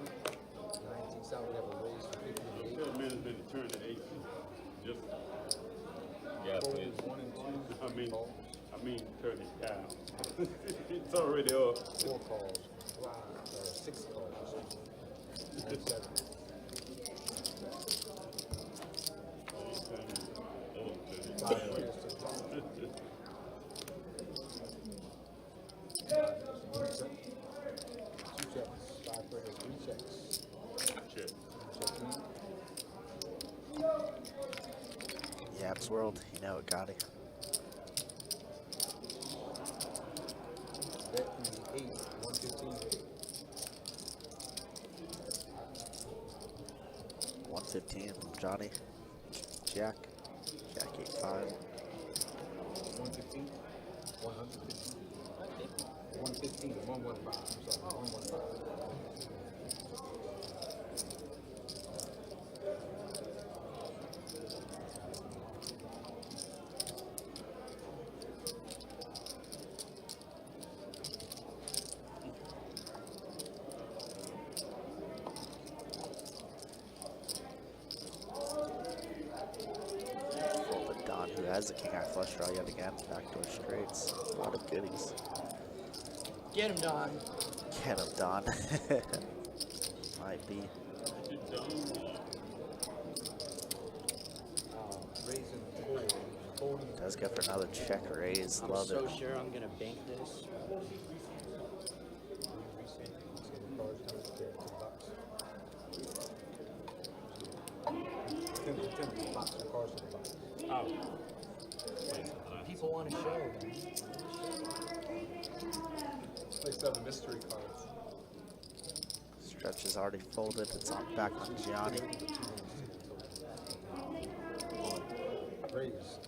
19 South. We have a raise to 50 and 8. That man has been turned to 18. Just, Yeah, Fold please. is 1 and 2. Call. I mean, turn it down. It's already up. 4 calls. 6 calls. And 7. Oh, 5 players to the top. 2 checks. 5 players, 3 checks. Check. Check in. Yaps World, you know it, got it. Bet in the 8. 115. 115, Johnny. Jack. Jack 8-5. 115. 115. 115. 115. I'm sorry. 115. Folded Don, who has the king high flush draw yet again. Backdoor straights. A lot of goodies. Get him, Don. Get him, Don. Might be. Raising 4. Does go for another check raise. I'm Love so it. sure I'm gonna bank this. Oh. People want to show, man. They still have the mystery cards. Stretch is already folded. It's on back on Gianni.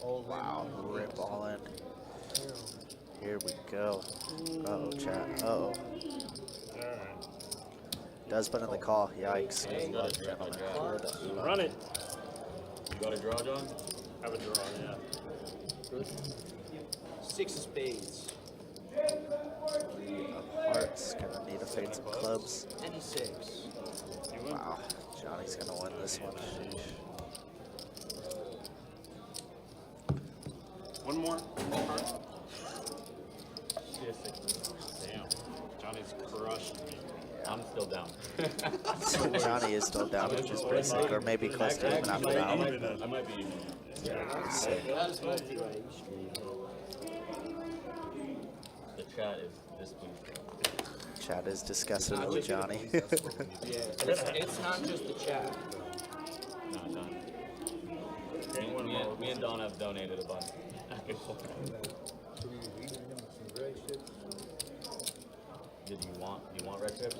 Wow, rip all in. Here we go. Uh-oh, chat. Uh-oh. Does put in the call. Yikes. Run it. You got a draw, John? Have a draw, yeah. 6 of spades. Hearts gonna need to fade some clubs. Any 6. Wow, Johnny's gonna win this one. One more. Yeah, 6. Damn. Johnny's crushed me. I'm still down. Johnny is still down, which is pretty sick, or maybe close to even after that one. I might be even. Sick. That's multi-right. You should be. The chat is displeased. Chad is disgusted with Johnny. Yeah, it's not just the chat. No, John. Me and Don have donated a bunch. Do you want red chips?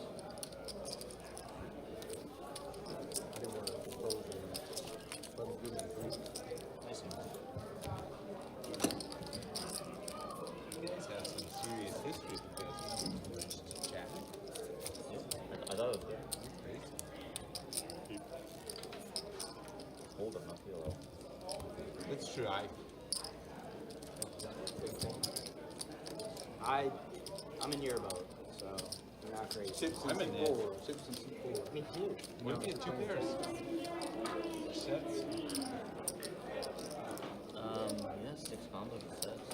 You guys have some serious history with chat. I thought it was good. Hold up, not feel Let's try. I'm in your boat, so you're not crazy. Chips and I'm in C4. there. Chips and C4. Me too. What if you had 2 pairs? Sets? Yeah, 6 combos of sets.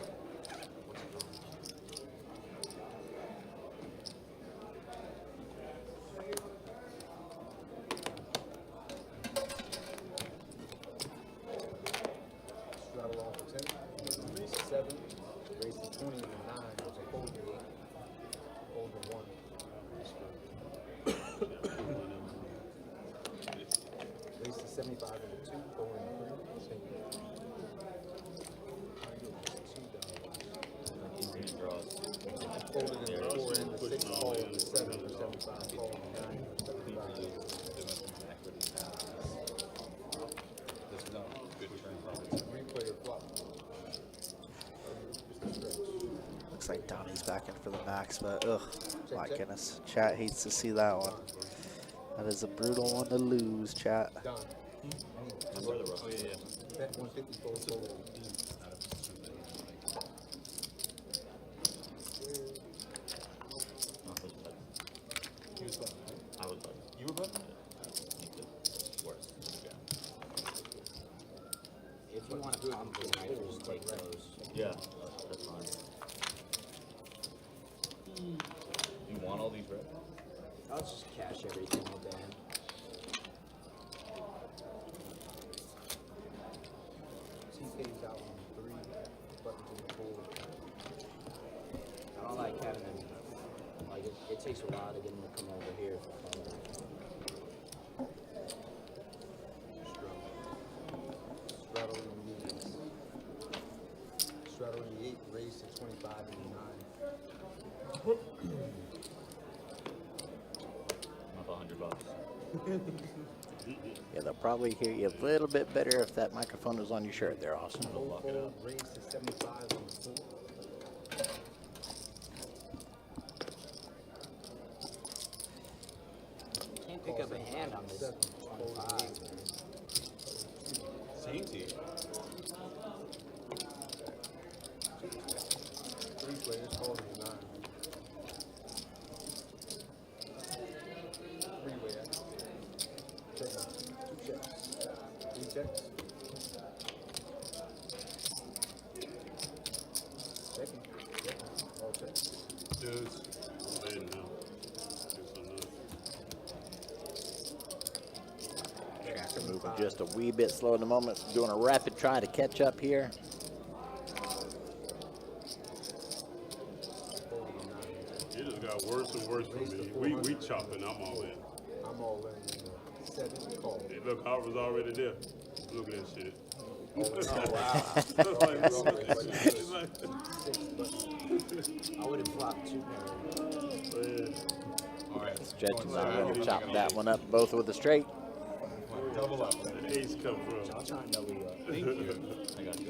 Straddle off for 10. Raise to 7. Raise to 20 and 9. There's a fold to 8. Fold to 1. Raise to 75 and a 2. Fold and 3. Easy draws. Folded in the 4 and the 6. Call in the 7 or 75. Call in the 9 or 75. There's no good turn probably. Replay or flop. Just a stretch. Looks like Donnie's back in for the max, but ugh, my goodness. Chat hates to see that one. That is a brutal one to lose, chat. Done. My brother wrote. Oh, yeah, yeah. Bet 150 fold fold. Not those sets. He was button, right? I was like, You were button? me too. Worse. If you want to complicate rifles, take those. Yeah, that's fine. You want all these red? I'll just cash everything all day. TK's out on 3. Buttons in the 4. I don't like having them. Like it takes a while to get them to come over here for fun. Straddle in the 8. Straddle in the 8. Raise to 25 and 9. Not $100. Yeah, they'll probably hear you a little bit better if that microphone was on your shirt there, Austin. Fold fold. Raise to 75 on the 4. Can't pick up a hand on this 25. Man. Same team. 3 players. Call in the 9. 3-way act. Check out. 2 checks. 3 checks. Checking. All checks. Dudes. Go ahead now. Do something else. Moving just a wee bit slow in the moment, doing a rapid try to catch up here. got worse and worse for me. We chopping. I'm all in. I'm all in. 7 call. Hey, look, Harvard's already there. Look at that shit. Oh wow! I would have flopped 2 pairs. All right. Stretch is not going to chop that one up, both with a straight. Double up. Where the ace come from? Y'all trying to double up. Thank you. I got you.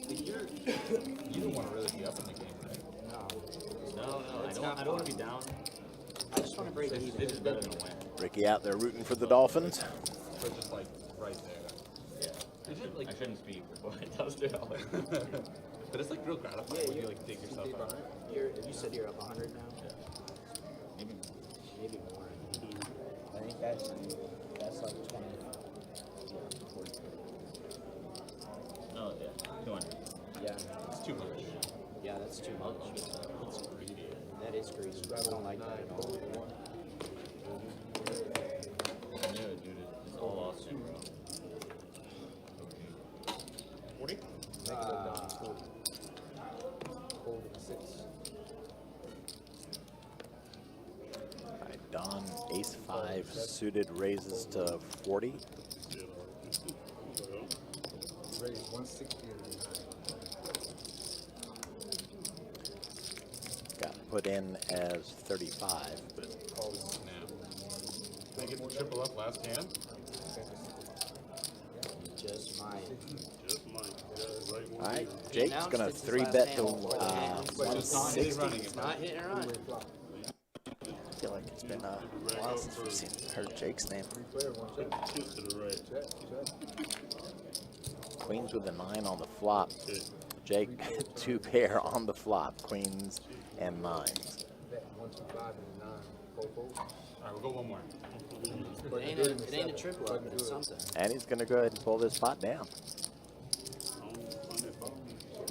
You don't want to really be up in the game, right? No, No, I don't want to be down. I just want to break It's even. just better than a win. Ricky out there rooting for the Dolphins. But just like right there. Yeah. Is it like? I shouldn't speak before it does $2. But it's like real gratifying when you like dig yourself out. You said you're up 100 now? Maybe. Maybe more. I think that's like 20. No, yeah. 200. Yeah. It's too much. Yeah, that's too much. It's greedy. That is greasy. I don't like that at all. I knew it, dude. It's all awesome, bro. 40? Holding 6. All right, Don, ace 5 suited raises to 40. Raise 160 and Got put in as 35, but call it. They get the triple up last hand. Just mine. Just mine. Yeah, right one all right, here. Jake's announced going to it's his 3 last bet hand to before the hand. It's not 160. running it. It's not hit and run. I feel like it's been a while since we've heard Jake's name. Player 1 check. Shoot to the right. Check. Queens with a 9 on the flop. Check. Jake, 2 pair on the flop, queens and 9s. Bet 125 and 9. Fold. All right, we'll go one more. It ain't a triple up, but it's something. And he's going to go ahead and pull this pot down. Club, no.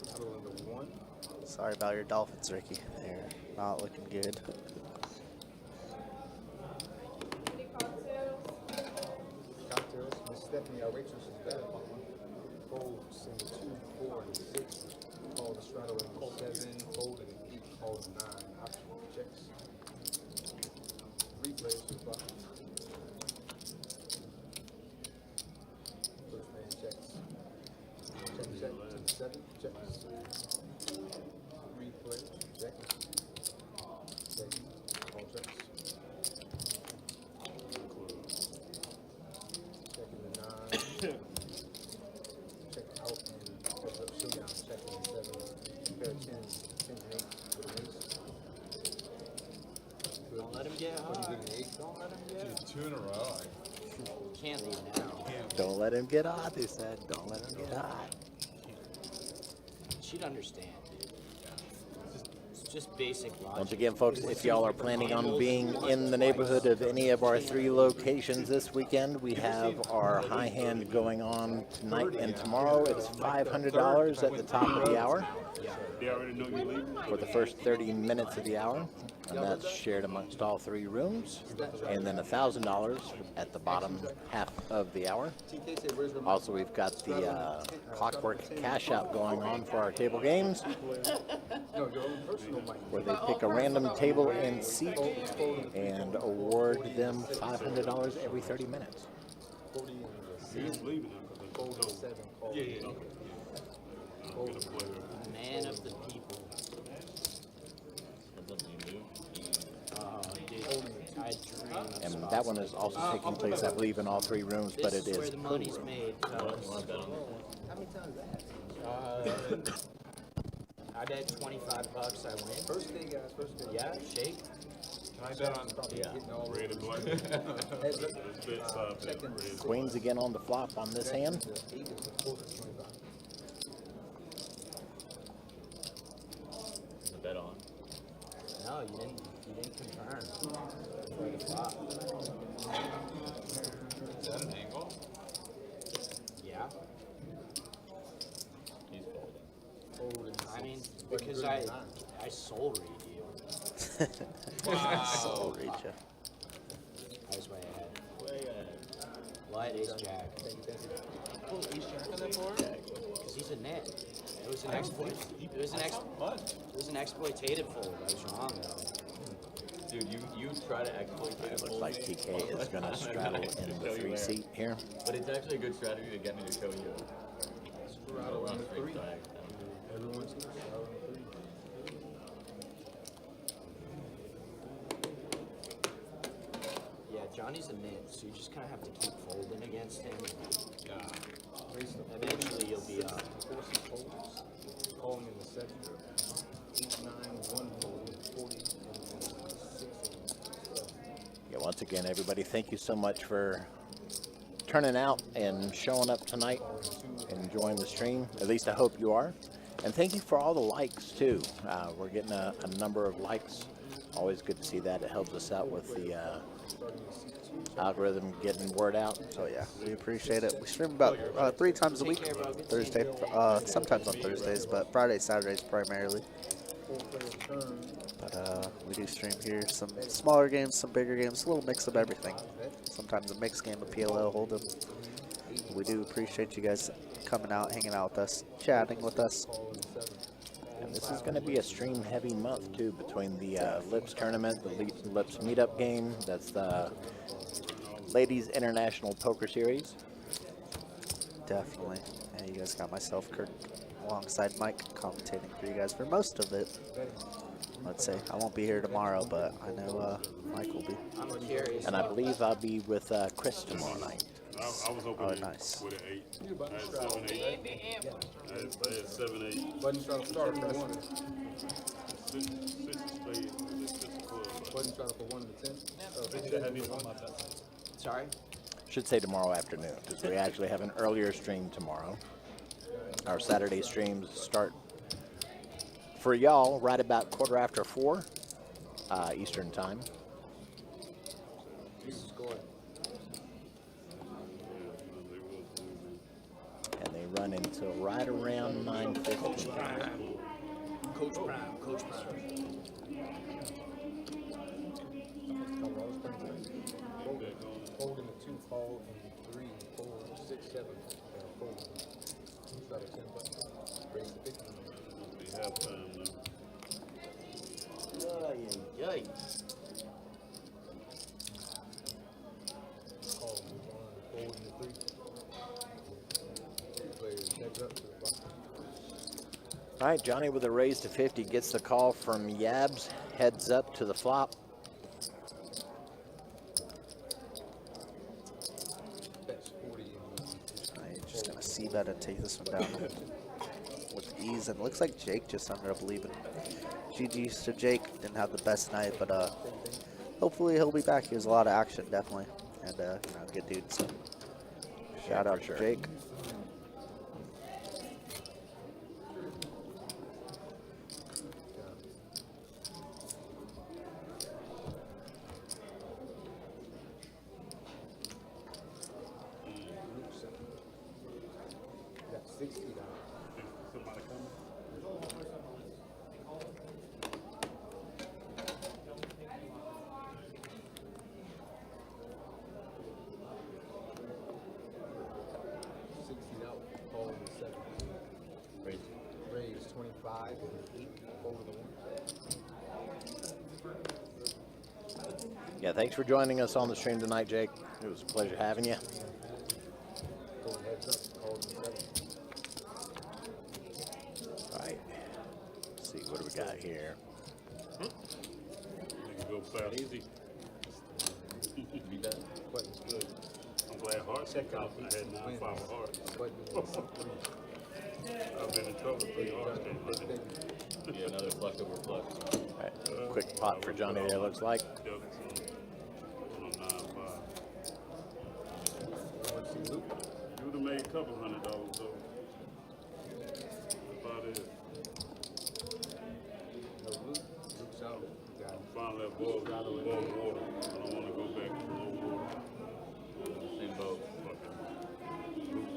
Straddle under 1. Sorry about your Dolphins, Ricky. They're not looking good. Any cocktails? Cocktails. Miss Stephanie, our waitress is back. Fold, send 2, 4, and 6. Call the straddle under 7. Fold and 8. Call the 9. Option checks. Replays to the bottom. First man checks. Check to the 7. Checks. Replay. Check. Second. Call checks. Checking the 9. Check out and check up showdown. Checking the 7. Pair of 10s. 10 and 8 for the ace. Don't let him get Pretty hot. good in the 8. Don't let him get. Dude, 2 in a row. Can't leave now. Don't let him get hot, he said. Don't let him get hot. She'd understand, dude. It's just basic logic. Once again, folks, if y'all are planning on being in the neighborhood of any of our 3 locations this weekend, we have our high hand going on tonight and tomorrow. It's $500 at the top of the hour They already know you leaving? for the first 30 minutes of the hour, and that's shared amongst all 3 rooms, and then $1,000 at the bottom half of the hour. TK said, where's my Also, we've got the Clockwork Cash Out going on for our table games, No, your own personal mic. where they pick a random table and seat and award them $500 every 30 minutes. 40 and He's leaving them because fold they and 7. Call. Yeah, yeah. Get a player. Man of the people. What do you do? Oh, dude. I dream. And that one is also taking place, I believe, in all 3 rooms, but This it is where is the per money's room. made, fellas. Want to bet on that? How many times that? I bet $25 I win. First day, guys. First day. Yeah, shake. Can I bet on? Probably Yeah. getting all Red and black. Heads up. Let's bet side bet. Checking Red. Queens again on the flop on this hand. The 8 is the quarter 25. The bet on. No, you didn't confirm. For the flop. Is that an angle? Yeah. Because I soul read you. Soul read ya. I was way ahead. Light ace jack. Oh, he's jack on that board? Because he's a net. It was an exploit. It was an exploitative fold. I was wrong though. Dude, you try to exploit It looks like TK is going to straddle in the 3-seat here. But it's actually a good strategy to get me to show you. Straddle on the 3. Everyone's straddle on the 3. Yeah, Johnny's a nit, so you just kind of have to keep folding against him. Eventually you'll be up. Calling in the 7. 8, 9, 1 fold, 40, and 6. Yeah, once again, everybody, thank you so much for turning out and showing up tonight, enjoying the stream. At least I hope you are. And thank you for all the likes, too. We're getting a number of likes. Always good to see that. It helps us out with the algorithm getting word out. So yeah, we appreciate it. We stream about 3 times a week. Thursday, sometimes on Thursdays, but Fridays, Saturdays primarily. But we do stream here some smaller games, some bigger games, a little mix of everything. Sometimes a mixed game of PLO Hold'em. We do appreciate you guys coming out, hanging out with us, chatting with us. And this is going to be a stream-heavy month, too, between the Lips tournament, the Lips meetup game. That's the Ladies International Poker Series. Definitely. And you guys got myself, Kurt, alongside Mike, commentating for you guys for most of it. Let's say I won't be here tomorrow, but I know Mike will be. I'm curious. And I believe I'll be with Chris tomorrow night. I was Oh, opening nice. with an 8. I had 7, 8. I had 7, 8. Button straddle start for 1. 6 of spades. 6 of clubs. Button straddle for 1 to 10. Sorry? Should say tomorrow afternoon, because we actually have an earlier stream tomorrow. Our Saturday streams start for y'all right about 4:15 Eastern time. And they run until right around 9:15. Coach Prime. Coach Prime. Fold in the 2, call in 3, 4, 6, 7. Fold. Straddle 10 buttons. Raise the 50. We have time now. Yikes. Call, move on, fold in the 3. Players heads up to the button. All right, Johnny with a raise to 50 gets the call from Yabs, heads up to the flop. Bets 40. I'm just gonna see bet and take this one down with ease. And it looks like Jake just ended up leaving. GG's to Jake. Didn't have the best night, but hopefully he'll be back. He has a lot of action, definitely, and you know, good dude. So shout out to Jake. Got 60 down. Somebody coming? Call in the 7. Raise 25 and 8. Fold to the 1. Yeah, thanks for joining us on the stream tonight, Jake. It was a pleasure having you. Go heads up. Call in the 7. All right. Let's see, what do we got here? Nigga go fast. Easy. Be that. Button's good. I'm glad hearts checked out. I had 9, 5 of hearts. Button is 3. I've been in trouble 3 hearts. Can't hit it. Yeah, another flush over flush. All right, quick pot for Johnny there, looks like. Jokes on 9, 5. You would have made a couple $100 though. That's about it. No loop. Loops out. Got him. Finally, above water. I don't want to go back to low water. Same boat. Fucking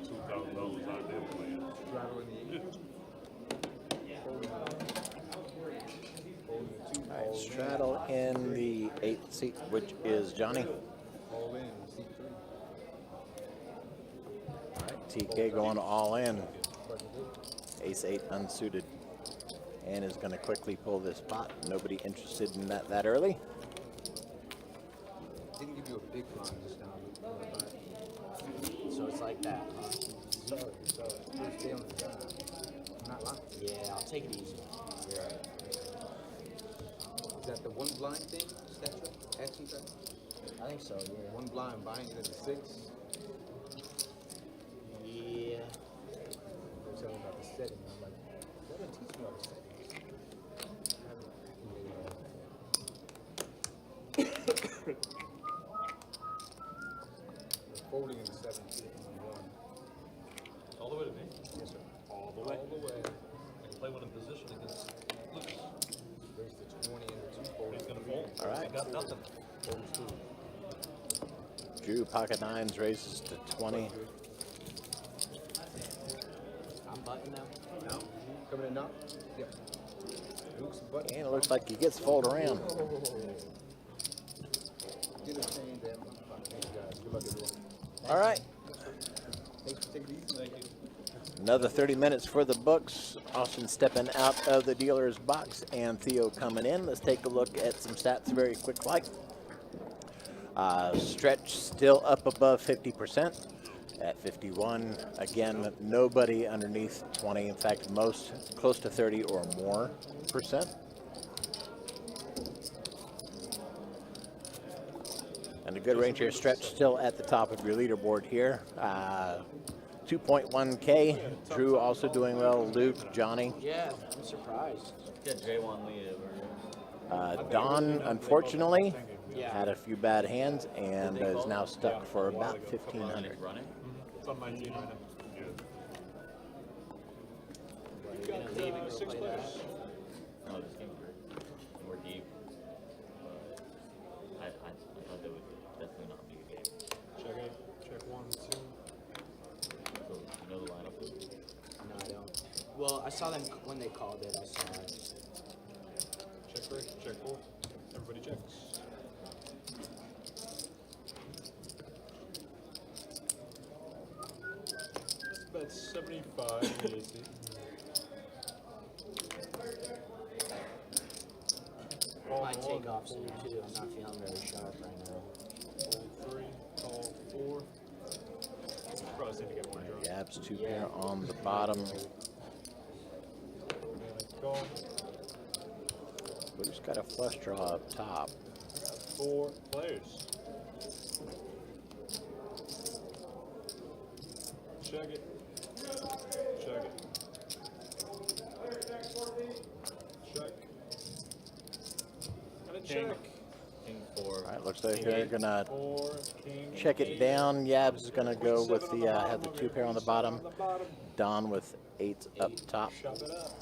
$2,000 out there playing. Straddle in the 8. Fold in the 1. seat, which is Johnny. All in, seat 3. All right, TK going all in. Button good. Ace 8 unsuited. And is going to quickly pull this pot. Nobody interested in that early. Didn't give you a big blind this time. So it's like that, huh? Sorry. Just stay on the side. I'm not lying. Yeah, I'll take it easy. Is that the one blind thing? Is that true? Action track? I think so, yeah. One blind buying it at a 6. Yeah. They're telling me about the setting. I'm like, they didn't teach me all the settings. They're folding in the 7 on 1. All the way to me. Yes, sir. All the way. All the way. I can play one in position against Lucas. Raise the 20 and the 2 fold. He's gonna fold. All right. He got nothing. Folds 2. Drew pocket 9s, raises to 20. I'm button now. Now, coming in now? Yep. Luke's button. And it looks like he gets fold around. Get a change there. Thank you guys. Good luck, everyone. All right. Take it easy. Thank you. Another 30 minutes for the books. Austin stepping out of the dealer's box and Theo coming in. Let's take a look at some stats very quick like. Stretch still up above 50% at 51. Again, nobody underneath 20. In fact, most close to 30 or more percent. And a good range here. Stretch still at the top of your leaderboard here. 2.1K. Drew also doing well. Luke, Johnny. Yeah, I'm surprised. Got J1 lead over here. Don, unfortunately, Yeah. had a few bad hands and is now stuck for about 1,500. Running? It's on my team right now. You're gonna leave and go play that. No, this game's great. We're deep. I thought that would definitely not be a game. Check it. Check 1, 2. So, you know the lineup? No, I don't. Well, I saw them when they called it. I saw it. Check 3. Check 4. Everybody checks. That's 75 in AC. Might take off soon too. I'm not feeling very sharp right now. Fold 3, call 4. Probably need to get more draws. Yabs 2 pair on the bottom. Call. Who's got a flush draw up top? 4 players. Check it. Check it. Check. Got a check. King 4. All right, looks like they're gonna 4, king, check it 8. down. Yabs is gonna go with the have the 2 pair on the bottom. On the bottom. Don with 8s up top. Shove it up.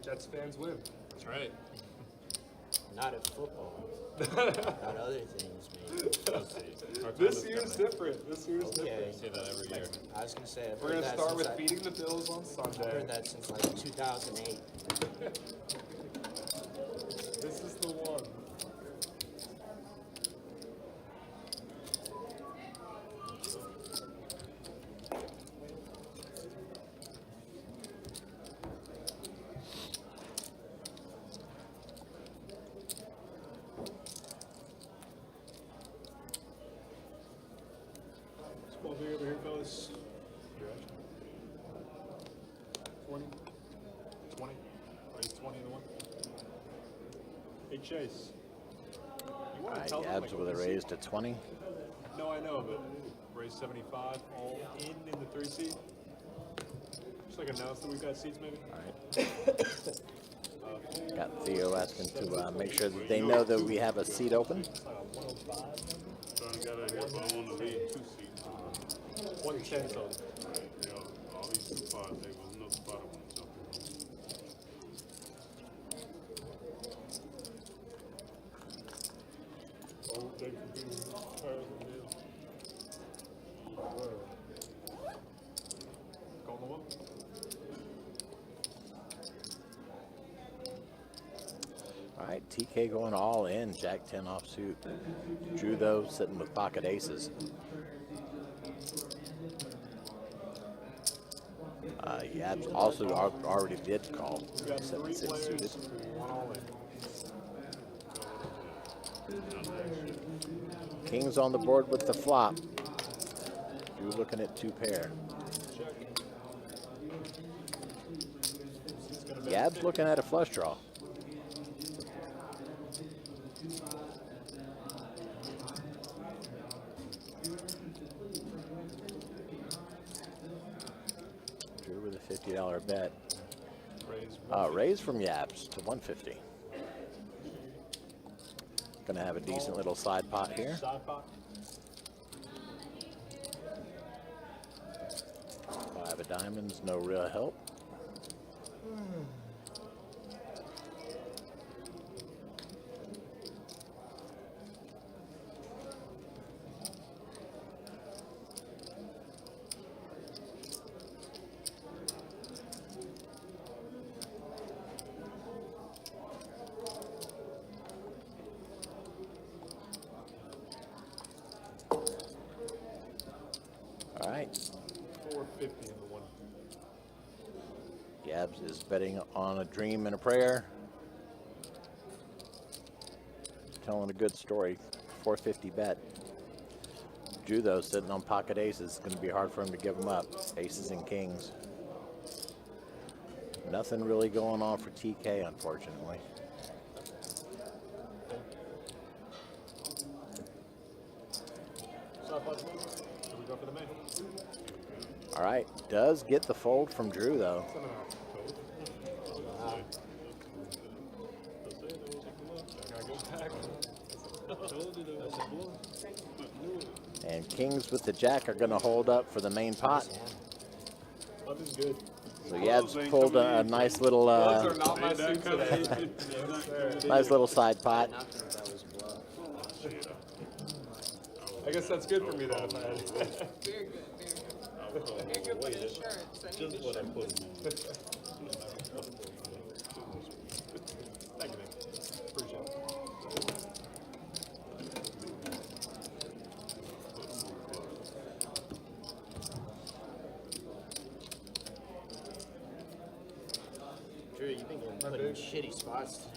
Jets fans win. That's right. Not at football. Not other things, maybe. This year's different. This year's Okay. different. Say that every year. I was gonna say I've We're heard gonna that start since with I- beating the Bills on I've Sunday. heard that since like 2008. This is the one. Small beer over here, fellas. 20. 20. Oh, he's 20 in the one. Hey, Chase. You All want to right, tell them, Yabs like, with a what raise to 20. No, I know, but raise 75 all in the 3 seat. Just like announce that we've got seats, maybe. All right. Got Theo asking to make sure that they know that we have a seat open. It's like a 105. Trying to get out of here, but I want to leave 2 seats. 110 total. Yeah, all these 2 pods, there was no spot on them. Oh, thank you. right, TK going all in, Jack 10 offsuit. Drew, though, sitting with pocket aces. Yabs also already did call. We got 3 7-6 players, suited. 1 all in. Kings on the board with the flop. Drew looking at 2 pair. Yabs looking at a flush draw. Drew with a $50 bet. Raise from Yabs to 150. Gonna have a decent little side pot here. Side pot. 5 of diamonds, no real help. All right. 450 in the one. Yabs is betting on a dream and a prayer. Telling a good story. 450 bet. Drew, though, sitting on pocket aces. It's going to be hard for him to give them up. Aces and kings. Nothing really going on for TK, unfortunately. Side pot. Here we go for the main. All right. Does get the fold from Drew, though. And kings with the jack are going to hold up for the main pot. Love is good. So Yabs pulled a nice little, Plugs are not my suit today. nice little side pot. I guess that's good for me then if I had it. Very good, very good. Very good for the insurance. I need Just what I put in Thank you, man. Appreciate it. Drew, you've been getting put in shitty spots today.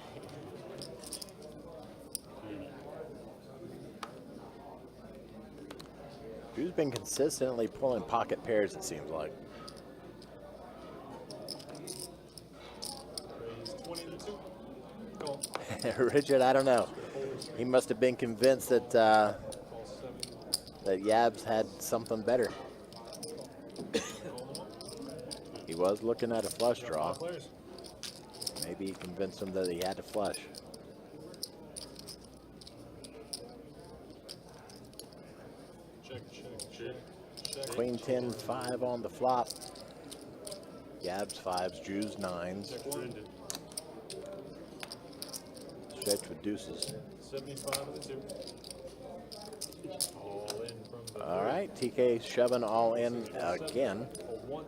Drew's been consistently pulling pocket pairs, it seems like. Raise 20 to 2. Call. Richard, I don't know. He must have been convinced that Call 7. that Yabs had something better. He was looking at a flush draw. Players. Maybe he convinced him that he had to flush. Check, check, check. Check. Queen 10, 5 on the flop. Yabs 5s, Drew's 9s. Check one. Stretch with deuces. 75 in the 2. All in from the All right, TK shoving all in again. Hold 1.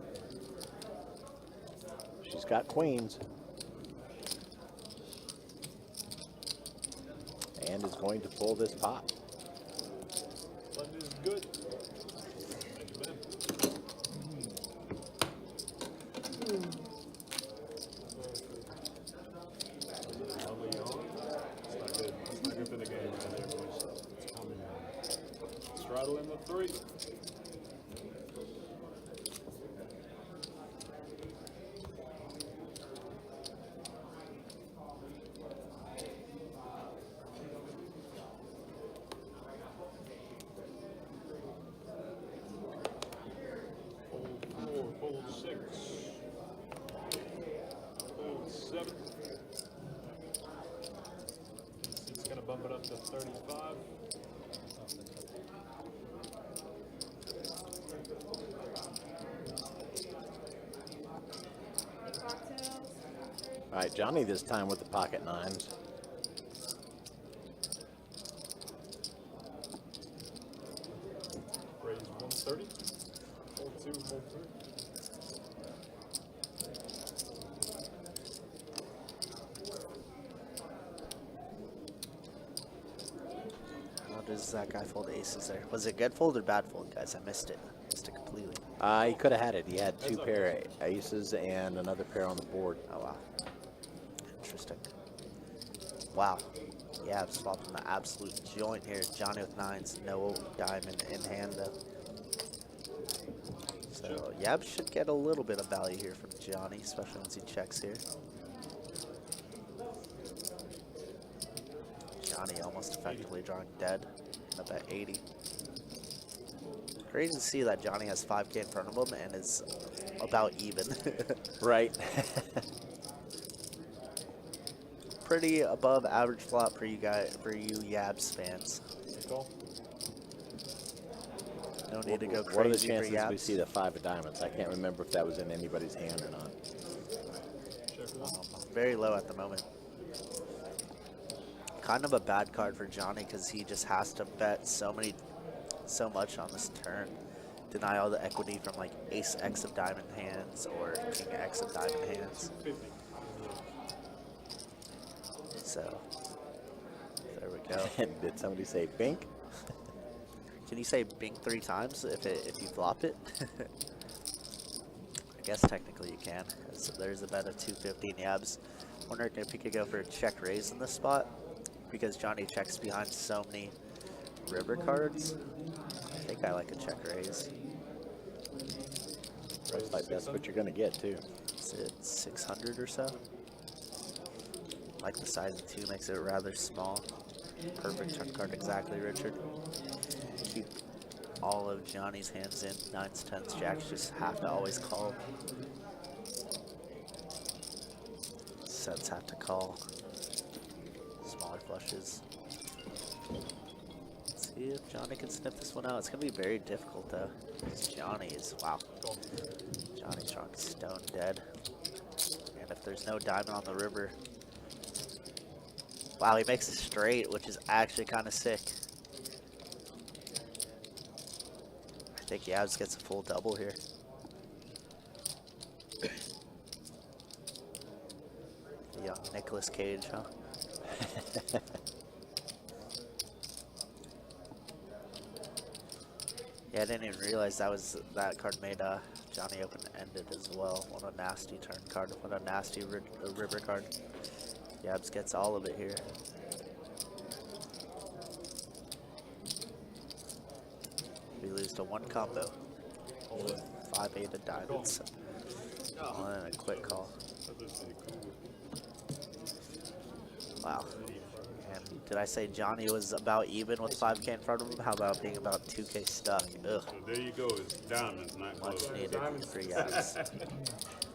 She's got queens. And is going to pull this pot. Blood is good. Thank you, man. Lovely yawn. It's not good. It's not good for the game right there, boys. It's coming. Straddle in the 3. Fold 4, fold 6. Fold 7. It's going to bump it up to 35. Cocktails. All right, Johnny this time with the pocket 9s. Raise 130. Fold 2, fold 3. that guy fold aces there. Was it good fold or bad fold, guys? I missed it. Missed it completely. He could have had it. He had two pair of aces and another pair on the board. Oh, wow. Interesting. Wow. Yeah, swapping the absolute joint here. Johnny with nines, no diamond in hand though. So Yab should get a little bit of value here from Johnny, especially once he checks here. Johnny almost effectively drawing dead. Up at 80. Crazy to see that Johnny has 5K in front of him and is about even. Right. Pretty above average flop for you guys, for you Yabs fans. No need to go crazy What are the for chances Yabs. we see the 5 of diamonds? I can't remember if that was in anybody's hand or not. Very low at the moment. Kind of a bad card for Johnny because he just has to bet so much on this turn. Deny all the equity from like ace X of diamond hands or king X of diamond hands. So there we go. Did somebody say bink? Can you say bink 3 times if you flop it? I guess technically you can. So there's a bet of 250 in Yabs. Wondering if he could go for a check raise in this spot because Johnny checks behind so many river cards. I think I like a check raise. Looks like that's what you're gonna get too. Is it 600 or so? Like the size of 2 makes it rather small. Perfect turn card exactly, Richard. Keep all of Johnny's hands in. 9s, 10s, jacks just have to always call. Sets have to call. Smaller flushes. Let's see if Johnny can sniff this one out. It's gonna be very difficult though. Johnny is, wow. Johnny's drawing stone dead. And if there's no diamond on the river. Wow, he makes it straight, which is actually kind of sick. I think Yabs gets a full double here. Young Nicolas Cage, huh? Yeah, I didn't even realize that card made Johnny open-ended as well. What a nasty turn card. What a nasty river card. Yabs gets all of it here. We lose to 1 combo. 5-8 of diamonds. And a quick call. Wow. And did I say Johnny was about even with 5K in front of him? How about being about 2K stuck? Ugh. So there you go. It's diamonds, not Much close. needed for Yabs.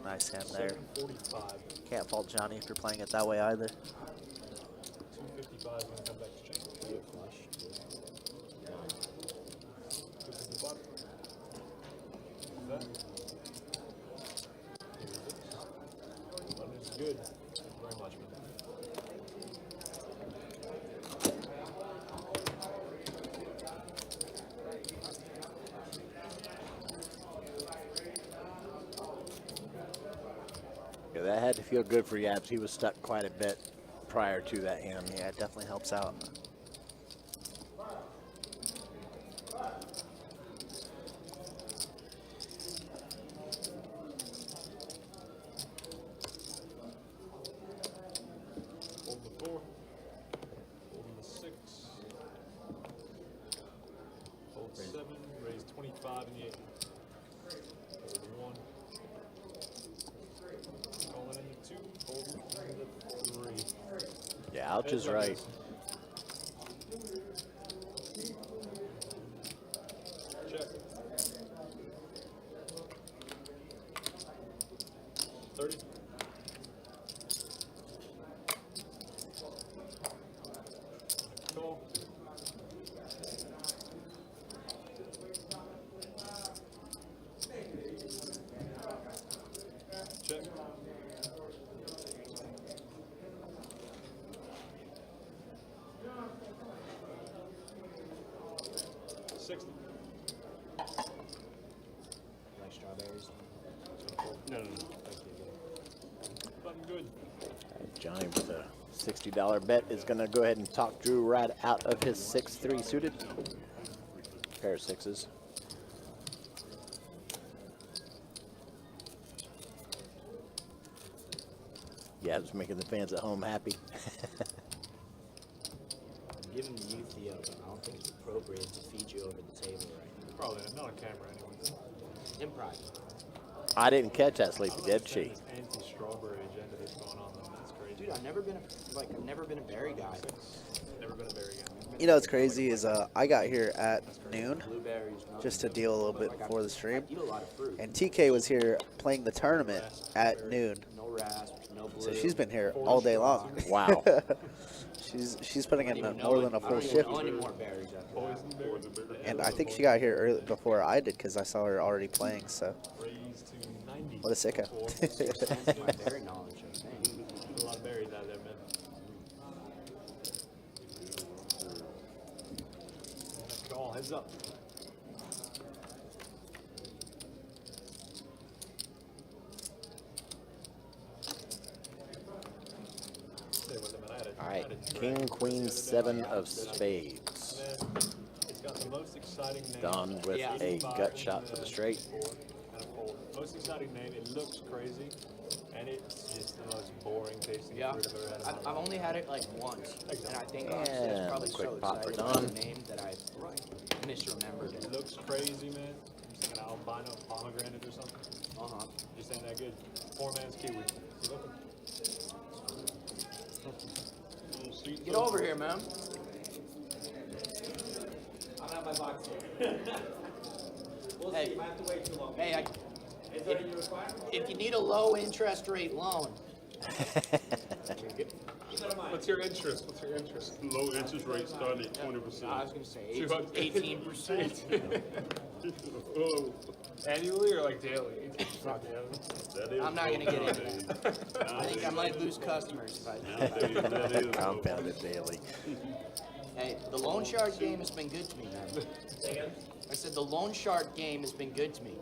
Nice hand there. 45. Can't fault Johnny if you're playing it that way either. 255 when I come back to check. Flush. 255. That. Button is good. Thank you very much, man. Yeah, that had to feel good for Yabs. He was stuck quite a bit prior to that hand. Yeah, it definitely helps out. Hold the 4. Holding the 6. Hold 7. Raise 25 in the 8. Hold the 1. Calling in the 2. Holding in the 3. Yeah, ouch is right. Check. 30. Call. Check. Like strawberries. No. Thank you. Button good. Johnny with a $60 bet is going to go ahead and talk Drew right out of his 6-3 suited. Pair of sixes. Yeah, just making the fans at home happy. I'm giving the youth the open. I don't think it's appropriate to feed you over the table right now. Probably not on camera anyway. In private. I didn't catch that, Sleepy, did she? This anti-strawberry agenda that's going on, though. That's crazy. Dude, I've never been a berry guy. Never been a berry guy. You know what's crazy is I got here at noon Blueberries, nothing. just to deal a little bit before the stream, I eat a lot of fruit. and TK was here playing the tournament at noon. No rasp, no blue. So she's been here all day long. Wow. she's putting in more than a full shift. I don't need more berries after that. And I think she got here early before I did because I saw her already playing. So Raised to 90. what a sicko. My berry knowledge, I think. There's a lot of berries out there, man. Call, heads up. All right, king, queen, 7 of spades. It's got the most exciting name. Done with a gut shot for the straight. And a fold. Most exciting name. It looks crazy, and it's just the most boring tasting Yeah, fruit I've ever had. in my I've life. only had it like once, and I think honestly And it's probably quick so pop for excited about Don. the name that I misremembered it. It looks crazy, man. I'm just thinking albino pomegranate or something. Uh-huh. Just ain't that good. Poor man's kiwi. You looking? Get over here, man. I'll have my box here. We'll Hey. see. I have to wait too long. Hey, Is that your requirement? if you need a low interest rate loan, What's your interest? What's your interest? Low interest rate starting at 20%. I was gonna say 18%. Oh, Annually or like daily? Not daily. that is I'm not gonna low get into nowadays. I think I might lose customers if I do that. Nowadays, that is low. Compounded daily. Hey, the loan shark game has been good to me, man. I said the loan shark game has been good to me.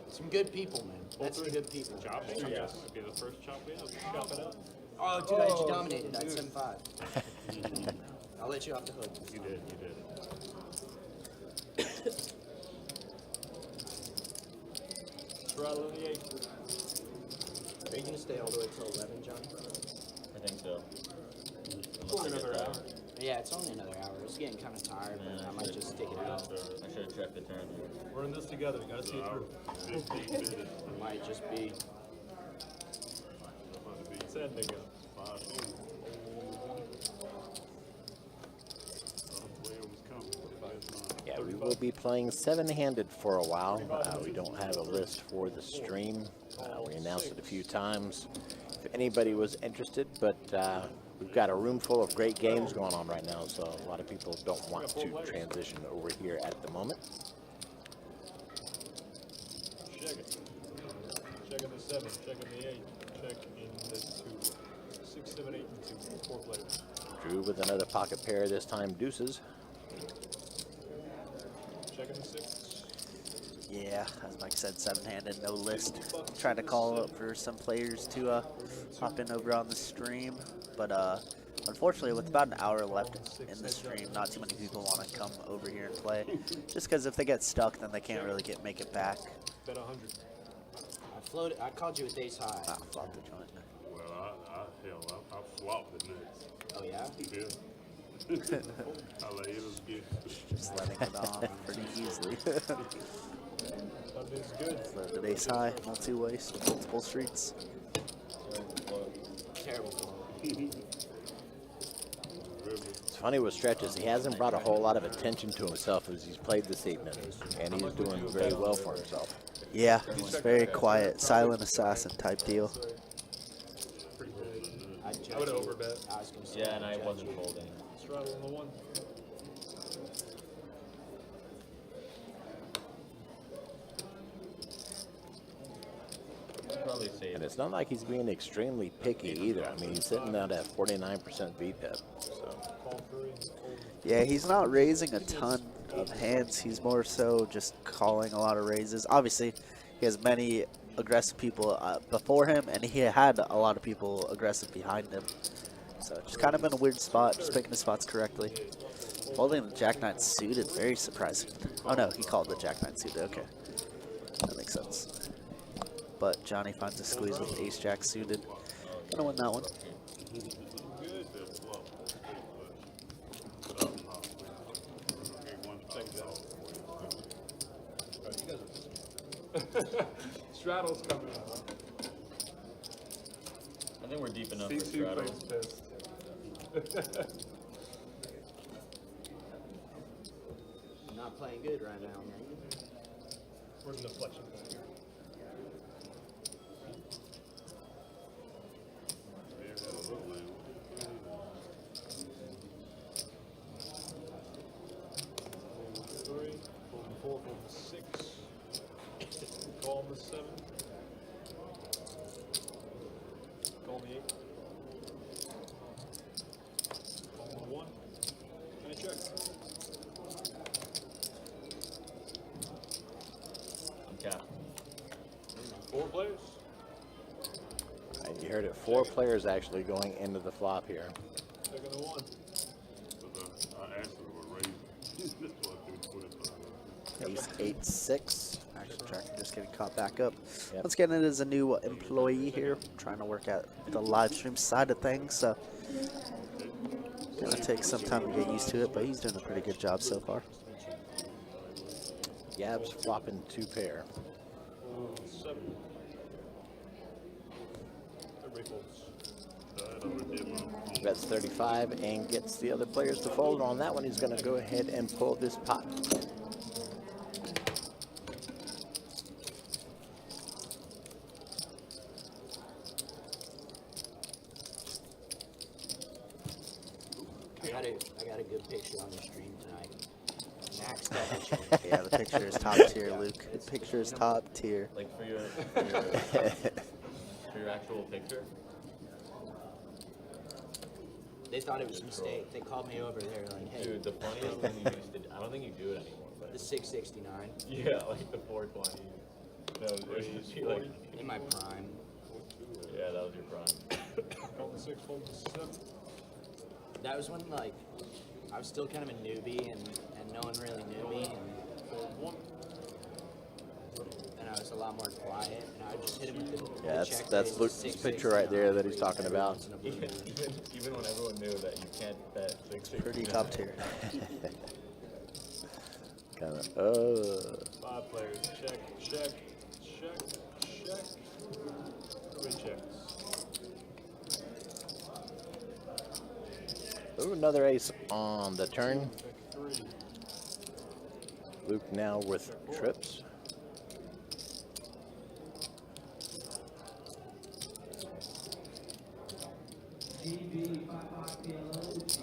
Some good people, man. That's some good people. Chopping? Yes. That'd be the first chop we have. Chop it up. Oh, dude, I just dominated. I had 7-5. I'll let you off the hook. You did, you did. Straddle in the 8. Are you gonna stay all the way till 11, Johnny? I think so. Only another hour. Yeah, it's only another hour. It's getting kind of tired, but I might just stick it out. I should have checked the tournament. We're in this together. We gotta see it through. 15 minutes. It might just be. Sending up. 5 minutes. Player was coming. Yeah, we will be playing 7-handed for a while. We don't have a list for the stream. We announced it a few times if anybody was interested, but we've got a room full of great games going on right now, so a lot of people don't want to transition over here at the moment. Check it. Checking the 7, checking the 8, checking the 2. 6, 7, 8, and 2. 4 players. Drew with another pocket pair, this time deuces. Checking the 6. Yeah, as Mike said, 7-handed, no list. Tried to call up for some players to hop in over on the stream, but unfortunately, with about an hour left in the stream, not too many people want to come over here and play. Just because if they get stuck, then they can't really make it back. Bet 100. I called you with ace high. Ah, flop the joint. Well, I flopped the next. Oh yeah? Yeah. I let it get. Just letting it on pretty easily. Sunday's good. Loaded ace high, multi-waste, multiple streets. Terrible flow. It's funny with Stretches, he hasn't brought a whole lot of attention to himself as he's played this evening, and he's doing very well for himself. Yeah, he's very quiet, silent assassin type deal. I would have overbet. I was gonna say. Yeah, and I wasn't folding. Straddle on the 1. Probably safe. And it's not like he's being extremely picky either. I mean, he's sitting at a 49% VPIP. So Call 3. Yeah, he's not raising a ton of hands. He's more so just calling a lot of raises. Obviously, he has many aggressive people before him, and he had a lot of people aggressive behind him. So just kind of in a weird spot, just picking his spots correctly. Holding the Jack 9 suited, very surprising. Oh no, he called the Jack 9 suited, okay. That makes sense. But Johnny finds a squeeze with Ace Jack suited. Gonna win that one. Good to flop. Okay, one take that. Straddle's coming up. I think we're deep enough for C2 straddle. plays pissed. Not playing good right now, man. Where's the deflection point here? Three, folding four, folding six. Call the 7. Call the 8. Call the 1. And a check. I'm capped. 4 players. And you heard it, 4 players actually going into the flop here. Second to 1. I asked him to raise. This one through 25. Ace 8-6. Action Jack just getting caught back up. Yep. Once again, it is a new employee here, trying to work at the live stream side of things, so gonna take some time to get used to it, but he's doing a pretty good job so far. Yab's flopping 2 pair. 7. Everybody folds. Bets 35 and gets the other players to fold. On that one, he's going to go ahead and pull this pot. I got a good picture on the stream tonight. Max double check. Yeah, the picture is top tier, Luke. The picture is top tier. Like for your actual picture. They thought it was a mistake. They called me over there like, hey, Dude, the funniest thing you used to do, I don't think you do it anymore, but the 669 yeah, like the 420. No, it used to be like, in my prime. yeah, that was your prime. Call the 6, fold the 7. That was when like I was still kind of a newbie and no one really knew me Fold 1. and I was a lot more quiet and I would just hit him with the Yeah, check that's raise, Luke's 6, picture right there that he's talking every about. once in a blue Even, moon. even when everyone knew that you can't bet 660. Pretty top tier. Kind of, 5 players. Check, check, check, check. 3 checks. Ooh, another ace on the turn. Check 3. Luke now with trips.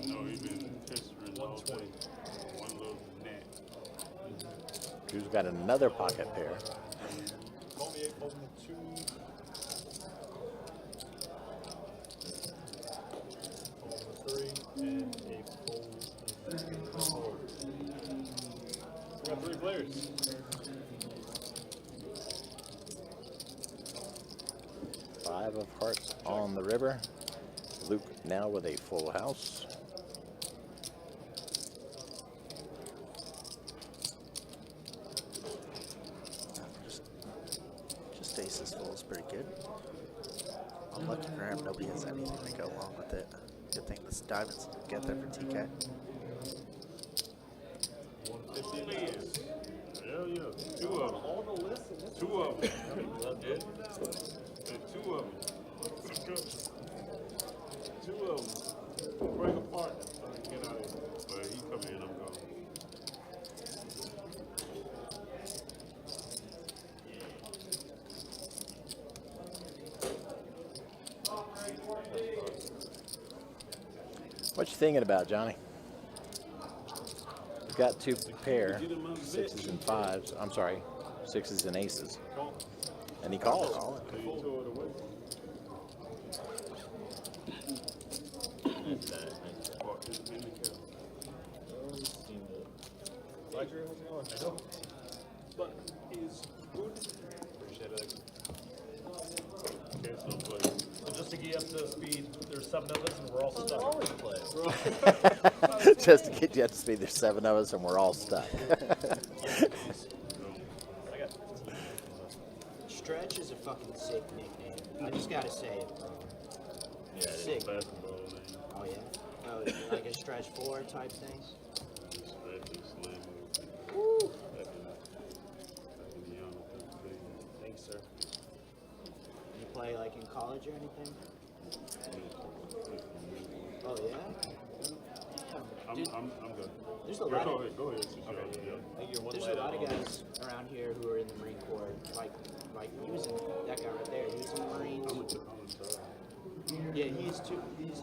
No, even test results. 120. One little net. Drew's got another pocket pair. Call me 8, fold the 2. Fold the 3. And a fold the 4. We got 3 players. Five of hearts on the river. Luke now with a full house. Just aces full is pretty good. Unlucky for him, nobody has anything to go along with it. Good thing this diamonds get there for TK. 150 apiece. Hell yeah. 2 of them. On the list. 2 of them. Love, dude. 2 of them. 2 of them. Break apart. Get out of here. But he come in, I'm gone. What you thinking about, Johnny? We've got 2 pair, 6s and 5s. I'm sorry, 6s and aces. And he calls. Nice bet, nice bet. Hi, Drew. How's it going? But is good. the speed. There's 7 of us, and we're all stuck. Always play. Just to get you up to speed, there's 7 of us and we're all stuck. I got 15. Stretch is a fucking sick nickname. I just gotta say it, bro. Yeah, it's Sick. basketball name. Oh yeah. Oh, like a stretch 4 type thing. Stretch and slam. Woo. Thanks, sir. You play like in college or anything? Oh yeah. I'm good. There's a Yeah, lot go of ahead. Go ahead. there's a lot of guys around here who are in the Marine Corps. Like he was in that guy right there. He was in the Marines. Yeah, he's two movements.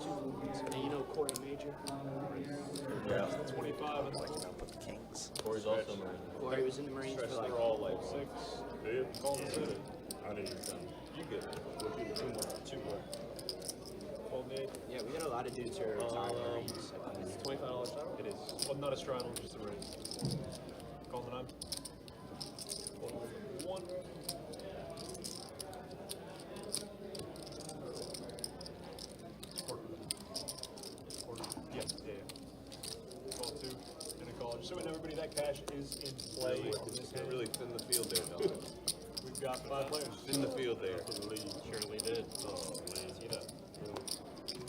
And you know Corey Major? Yeah. 25 and like With the Kings. Corey's also Marine. Corey was in the Marines for like they're all like 6. Yeah. Call them city. I didn't tell You good? Two more. Cold Nate. yeah, we got a lot of dudes who are retired Marines. $25 straddle? It is. Well, not a straddle, just a raise. Call the 9. One. Yeah. Call 2. And a call. Just so everybody that cash is in play. Just can't really thin the field there, Don. We've got 5 players. Thin the field there. Surely did. Oh, man. See that?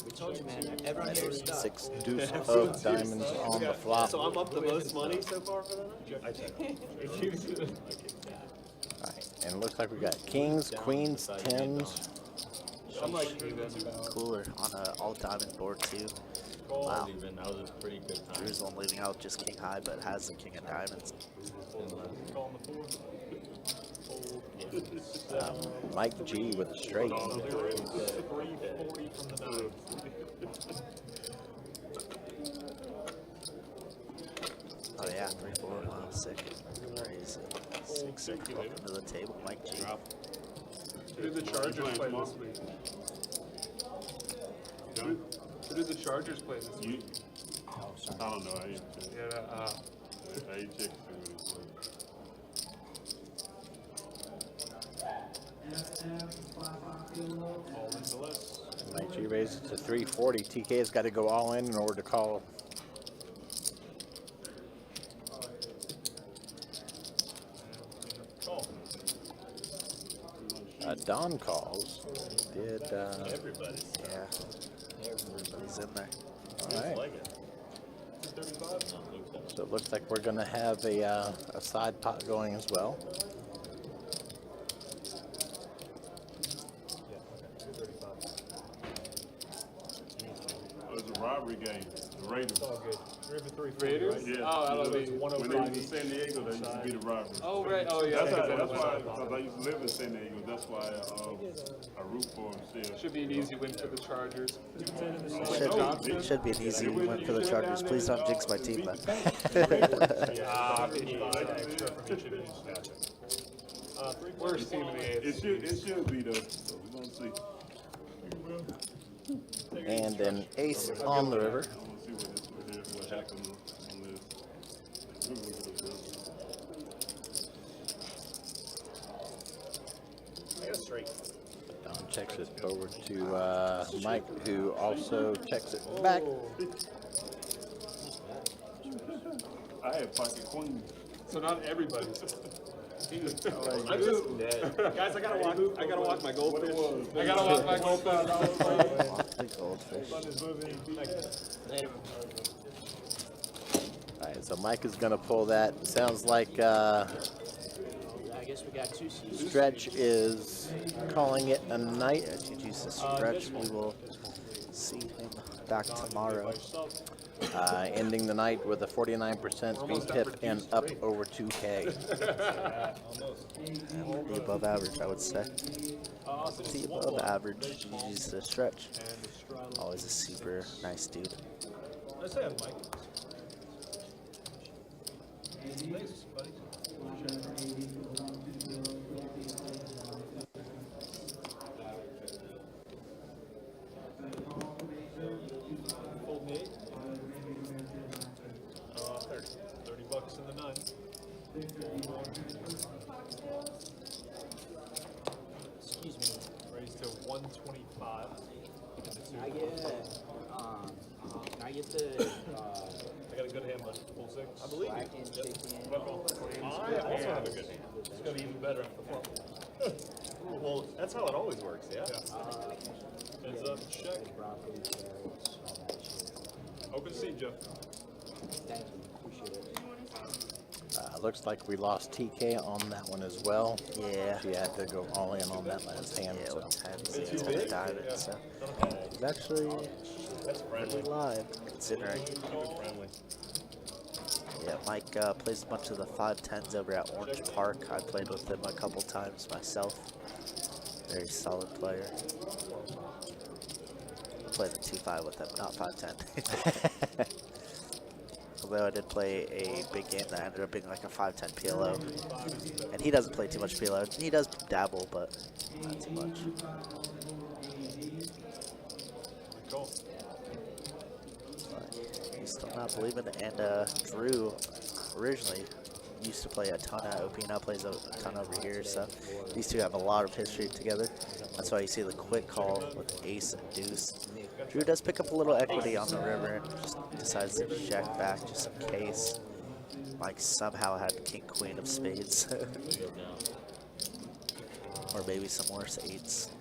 We told you, man. Everyone here is stuck. 6 deuce of diamonds on the flop. So I'm up the most money so far for the night? I check. Alright, and it looks like we got kings, queens, 10s. I'm like even. Cooler on a all diamond board too. Call. Wow. Even that was a pretty good time. Here's one leaving out just king high, but has the king of diamonds. Call the 4. Mike G with a straight. 340 from the 9. Oh yeah, 3-4. Wow, sick. Crazy. 6-6. Welcome to the table, Mike G. Who did the Chargers play this week? Who did the Chargers play this week? I don't know. I ain't check. Yeah, I ain't check. all into less. Mike G raises to 340. TK has got to go all in order to call. Call. Don calls. Did Everybody's Yeah. Everybody's in there. all right. like it. 35. So it looks like we're going to have a side pot going as well. Yeah, okay. 235. Oh, it's a robbery game. The Raiders. It's all good. You're in for 340, Raiders? right? Yeah. Oh, that'll you know, be when they 105 was in each. San Diego, they used to be the Robbers. Oh, right. Oh, yeah. That's, because how, that that's was- why, because I used to live in San Diego. That's why I root for them still. Should be an easy win for the Chargers. Should be an easy win for the Chargers. Please don't jinx my team, but Ah, 55 extra from each of these. Gotcha. Worst team in the AFC. It should be though. So we're gonna see. And an ace on the river. I want to see what happens on this. I got a straight. Don checks it over to Mike, who also checks it back. I had pocket queen. So not everybody's. I'm just dead. Guys, I gotta walk my goldfish. I gotta walk my goldfish. the goldfish. All right, so Mike is going to pull that. Sounds like I guess we got 2 seasons. Stretch is calling it a night. Yeah, GG's to Stretch. We will see him back tomorrow. Ending the night with a 49% speed tip and up over 2K. And the above average, I would say. The above average. GG's to Stretch. Always a super nice dude. Let's say I'm Mike. Thanks, buddy. Fold me 8. 30. 30 bucks in the 9. Excuse me. Raised to 125. I get, I get the, I got a good hand, but full six. I believe black you. and chicken. I also have a good hand. It's gonna be even better. Well, that's how it always works, yeah. Heads up, check. Broccoli, carrots, all that shit. Open seat, Jeff. Thank you, appreciate it. Looks like we lost TK on that one as well. Yeah. She had to go all in on that last hand. Yeah, So. with 10, he's going to dive it. So he's actually That's friendly. pretty live, considering. Friendly. Yeah, Mike plays a bunch of the 5'10s over at Orange Park. I played with him a couple times myself. Very solid player. I played the 2-5 with him, not 5'10. Although I did play a big game that ended up being like a 5'10 PLO. And he doesn't play too much PLO. He does dabble, but not too much. Cool. He's still not believing it. And Drew originally used to play a ton at OP, now plays a ton over here. So these two have a lot of history together. That's why you see the quick call with ace and deuce. Drew does pick up a little equity on the river and just decides to check back just in case. Mike somehow had king queen of spades. Or maybe some worse eights.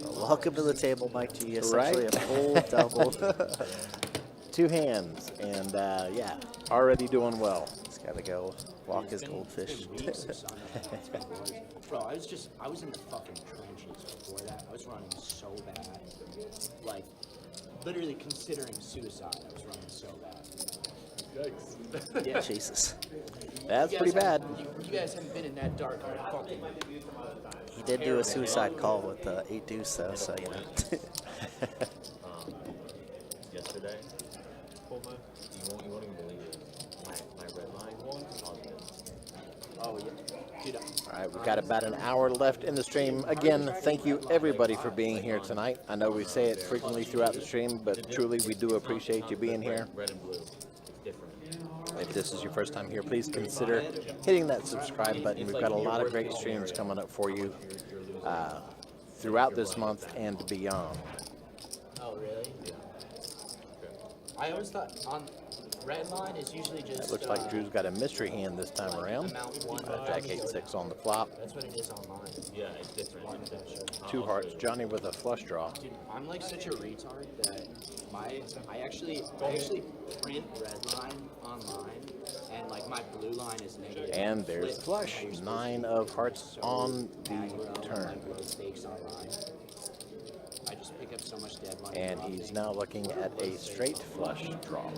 Welcome to the table, Mike G. Essentially Right? a full double. 2 hands, and yeah, already doing well. He's got to go walk his goldfish. Bro, I was in the fucking trenches before that. I was running so bad. Like, literally considering suicide, I was running so bad. Yikes. Yeah. Jesus. That's You pretty guys bad. haven't- You guys haven't been in that dark fucking. He did do a suicide call with 8 deuce though, so you know. Yesterday, Hold on. you won't even believe it. My red line caused it. Oh yeah, dude. All right, we've got about an hour left in the stream. Again, thank you everybody for being here tonight. I know we say it frequently throughout the stream, but truly we do appreciate you being here. Red and blue. It's different. If this is your first time here, please consider hitting that subscribe button. We've got a lot of great streams coming up for you throughout this month and beyond. Oh really? Yeah. I always thought on red line is usually just. It looks like Drew's got a mystery hand this time around. Amount one. Jack 8-6 on the flop. That's what it is online. Yeah, it's different. 2 hearts. Johnny with a flush draw. Dude, I'm like such a retard that I actually print red line online, and like my blue line is negative. And there's the flush. 9 of hearts on the turn. Stakes online. I just pick up so much dead money. And he's now looking at a straight flush draw.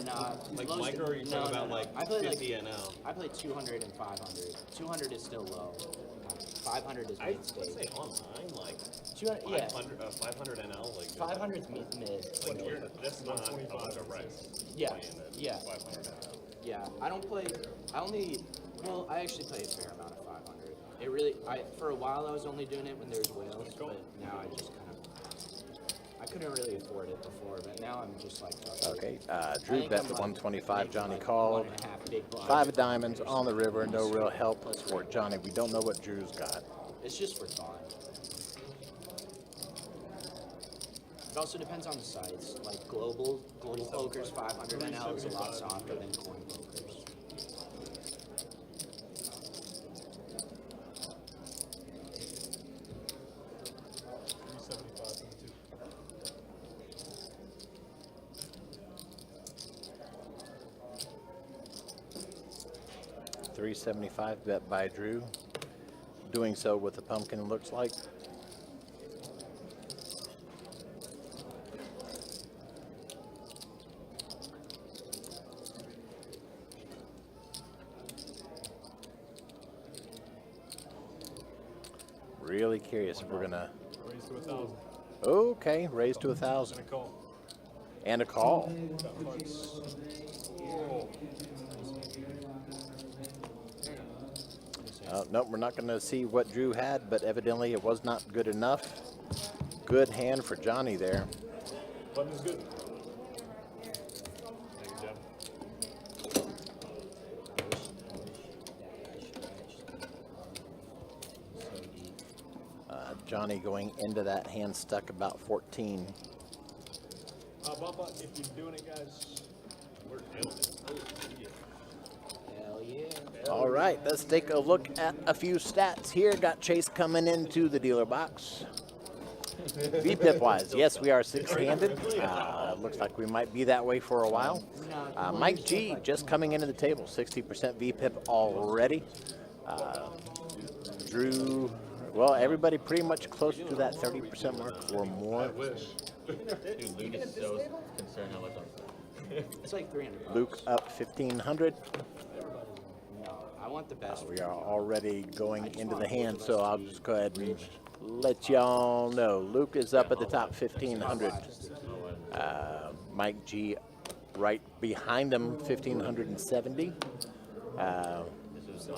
Nah, Like low's- micro, or are you no, talking no, about no. like I play 50 NL? I play 200 and 500. 200 is still low. 500 is I main would stake. say online, like 200, yeah. 500 NL, like 500 is mid. Like you're, that's not a bunch of rice. Yeah, playing at yeah. 500 NL. Yeah, I don't play. I actually play a fair amount of 500. It really, for a while I was only doing it when there was whales, but now I just kind of, I couldn't really afford it before, but now I'm just like, fuck it. Okay, I Drew think bet I'm the like 125. making Johnny like called. 1.5 big blinds. 5 of diamonds on the river. No real help for Johnny. We don't know what Drew's got. It's just for fun. It also depends on the sites. Like global poker's 500 NL is a lot softer than coin poker's. $375 bet by Drew. Doing so with the pumpkin, looks like. Really curious if we're gonna. Raise to 1,000. Okay, raise to 1,000 And a call. and a call. Got hearts. Nope, we're not going to see what Drew had, but evidently it was not good enough. Good hand for Johnny there. Button is good. Thank you, Jeff. Johnny going into that hand stuck about 14. Bump up if you're doing it, guys. We're doing it. Hell yeah. All right, let's take a look at a few stats here. Got Chase coming into the dealer box. VPIP wise, yes, we are six-handed. Looks like we might be that way for a while. Mike G just coming into the table, 60% VPIP already. Drew, well, everybody pretty much close to that 30% mark or more. Dude, Luke is so concerned how much I'm It's like 300 bucks. Luke up 1,500. No, I want the best. We are already going into the hand, so I'll just go ahead and let y'all know. Luke is up at the top, 1,500. Mike G right behind him, 1,570.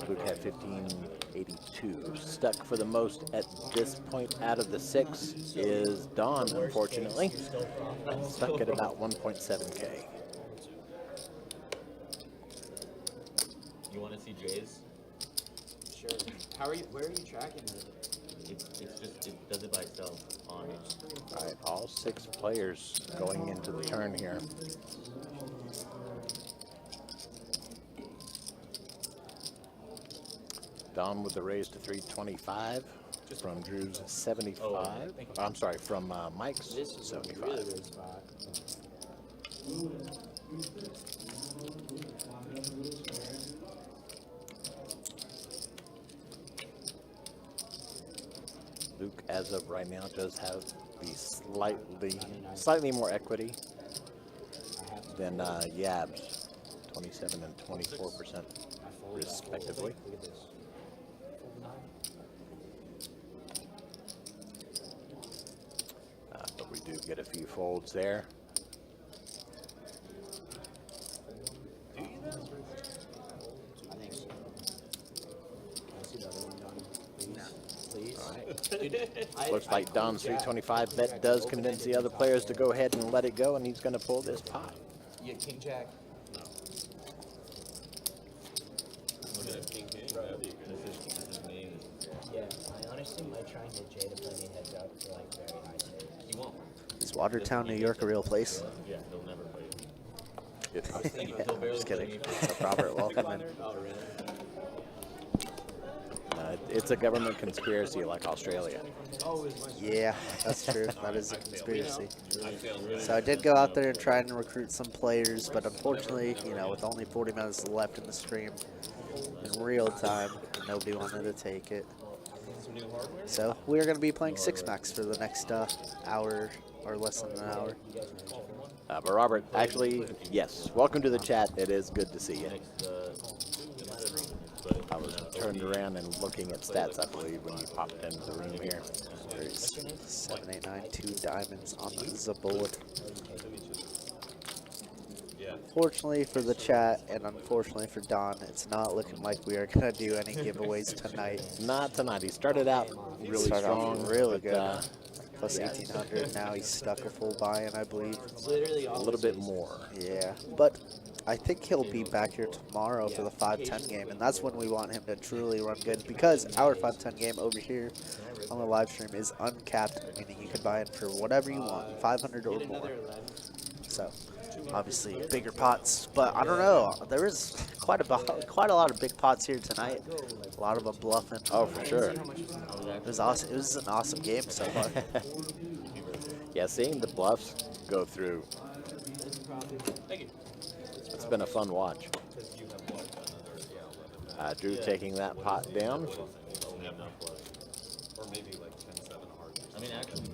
Luke had 1,582. Stuck for the most at this point out of the 6 is Dawn, unfortunately. Stuck at about 1.7K. You want to see Jay's? Sure. How are you? Where are you tracking it? It's just, it does it by itself on All right, all 6 players going into the turn here. Don with the raise to 325 from Drew's 75. I'm sorry, from Mike's This is a 75. really good spot. Luke, as of right now, does have the slightly more equity than Yabs, 27 and 24% respectively. Look at this. But we do get a few folds there. I think so. Can I see the other one done? Please? All right. Dude, Looks like Don's 325 bet does convince the other players to go ahead and let it go, and he's going to pull this pot. You king jack? Look at King King, bro. This is me. Yeah, I honestly might try and get Jay to play me heads up for like very high stakes. He won't. Is Watertown, New York a real place? Yeah, he'll never play. It- I was thinking he'll barely Just play kidding. me. What's up, Robert? Welcome in. Oh, really? It's a government conspiracy like Australia. Oh, it's like Yeah, that's true. That is a conspiracy. So I did go out there and try and recruit some players, but unfortunately, you know, with only 40 minutes left in the stream, in real time, nobody wanted to take it. So we're going to be playing 6-max for the next hour or less than an hour. But Robert, actually, yes. Welcome to the chat. It is good to see you. I was turned around and looking at stats, I believe, when you popped into the room here. There's 7, 8, 9, 2 diamonds on the board. Fortunately for the chat and unfortunately for Don, it's not looking like we are going to do any giveaways tonight. Not tonight. He started out really Started off strong, really but, good. Plus 1,800. Now he's stuck a full buy-in, I believe. it's literally a little bit more. Yeah, but I think he'll be back here tomorrow for the 5-10 game, and that's when we want him to truly run good, because our 5-10 game over here on the live stream is uncapped, meaning you can buy it for whatever you want, 500 or more. So obviously bigger pots, but I don't know. There is quite a lot of big pots here tonight. A lot of them bluffing. Oh, for sure. It was awesome. It was an awesome game so far. Yeah, seeing the bluffs go through, it's been a fun watch. Drew taking that pot down. Or maybe like 10-7 hard. I mean, actually,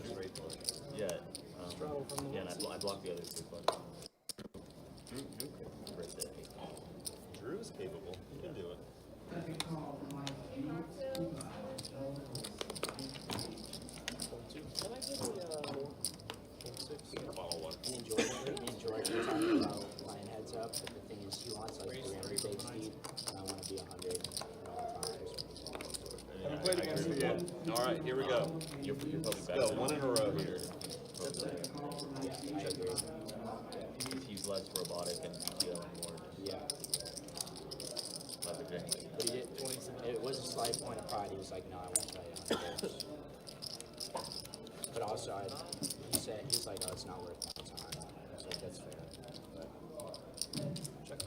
yeah. Yeah, and I blocked the other 2 buttons. Drew is capable. He can do it. And George was talking about playing heads up, but the thing is, he wants like 300 stakes deep, and I want to be 100 at all times. Haven't played against him yet. All right, here we go. You're probably back. Go, one in a row here. He's less robotic and dealing more. Yeah. But he did, it was a slight point of pride. He was like, no, I won't play 100. But also, he's like, oh, it's not worth my time. So that's fair. Check.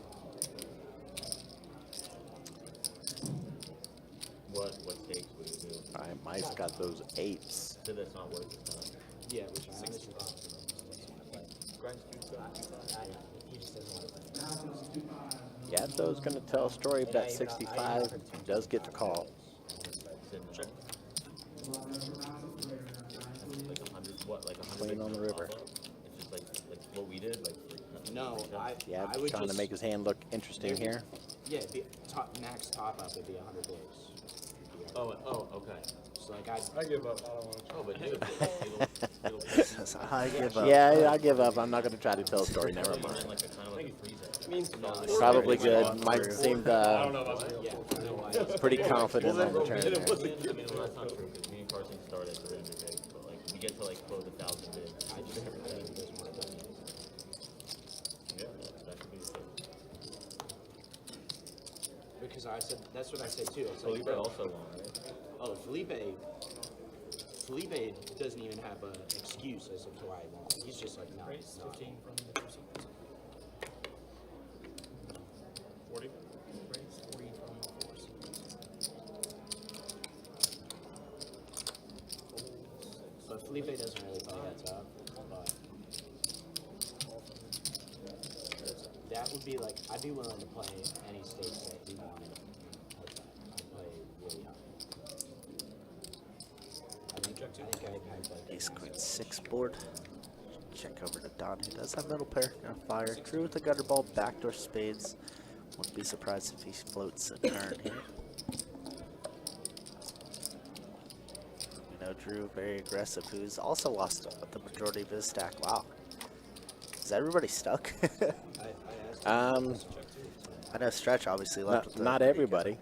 What stakes would you do? All right, Mike's got those 8s. So that's not worth it. Yeah, which I honestly think he just doesn't want to play. Yabzo's going to tell a story, bet 65, does get the call. Check. Like 100, what, like 100? Clean on the river. It's just like what we did, like. No, I Yab's would trying just, to make his hand look interesting here. Yeah, max top up would be 100 days. Oh, okay. So like I give up. I don't want to. Oh, but dude, I give up. Yeah, I give up. I'm not going to try to tell a story. Never mind. like a kind of like a freeze out. means Probably good. Mike seemed I don't know about that. Yeah, no, I, pretty confident on the turn there. I mean, well, that's not true because me and Carson started at 300 days, but like we get to like close 1,000 bids. I just never think he doesn't want to play. Yeah, that could be the thing. Because I said, that's what I said too. It's Felipe like, also won, right? oh, Felipe doesn't even have an excuse as to why he won't. He's just like, no, Raise no. 15 from the two seats. 40? Raise 40 from the 4 seats. But Felipe doesn't really play heads up. But that would be like, I'd be willing to play any stakes that he wanted. I'd play really high. I think I'd play Ace Queen 6 board. Check over to Don, who does have middle pair. Gonna fire. Drew with the gutter ball, backdoor spades. Wouldn't be surprised if he floats a turn here. You know, Drew, very aggressive, who's also lost the majority of his stack. Wow. Is everybody stuck? I know Stretch obviously left with the Not everybody.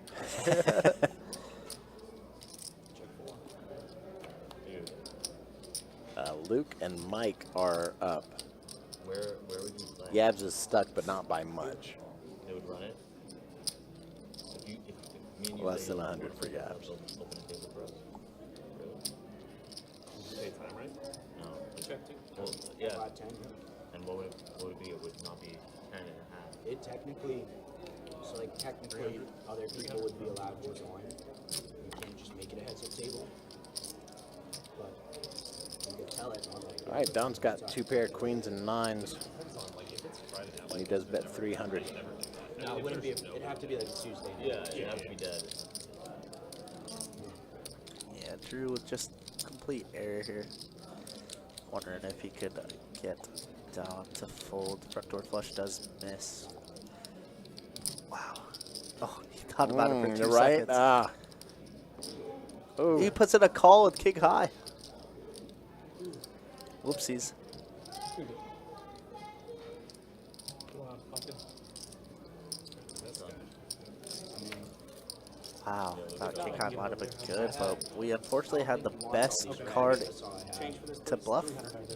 Luke and Mike are up. Where would you play? Yabs is stuck, but not by much. They would run it. If me and you Less play than it, 100 for Yabs. Open a table for us. Really? Pay time, right? No. Check too. Well, yeah. 5-10. And what would it be? It would not be 10 and a half. It technically, so like technically, other people would be allowed to join. You can't just make it a heads-up table. But you could tell it on like. All right, Don's got 2 pair of queens and 9s. And he does bet 300. No, it wouldn't be. It'd have to be like a Tuesday night. Yeah, it'd have to be dead. Yeah, Drew with just complete error here. Wondering if he could get Don to fold. Front door flush does miss. Wow. Oh, he thought about it for 2 right? seconds. Ah. Oh. He puts in a call with king high. Whoopsies. Wow, thought king high might have been good, but we unfortunately had the best card to bluff,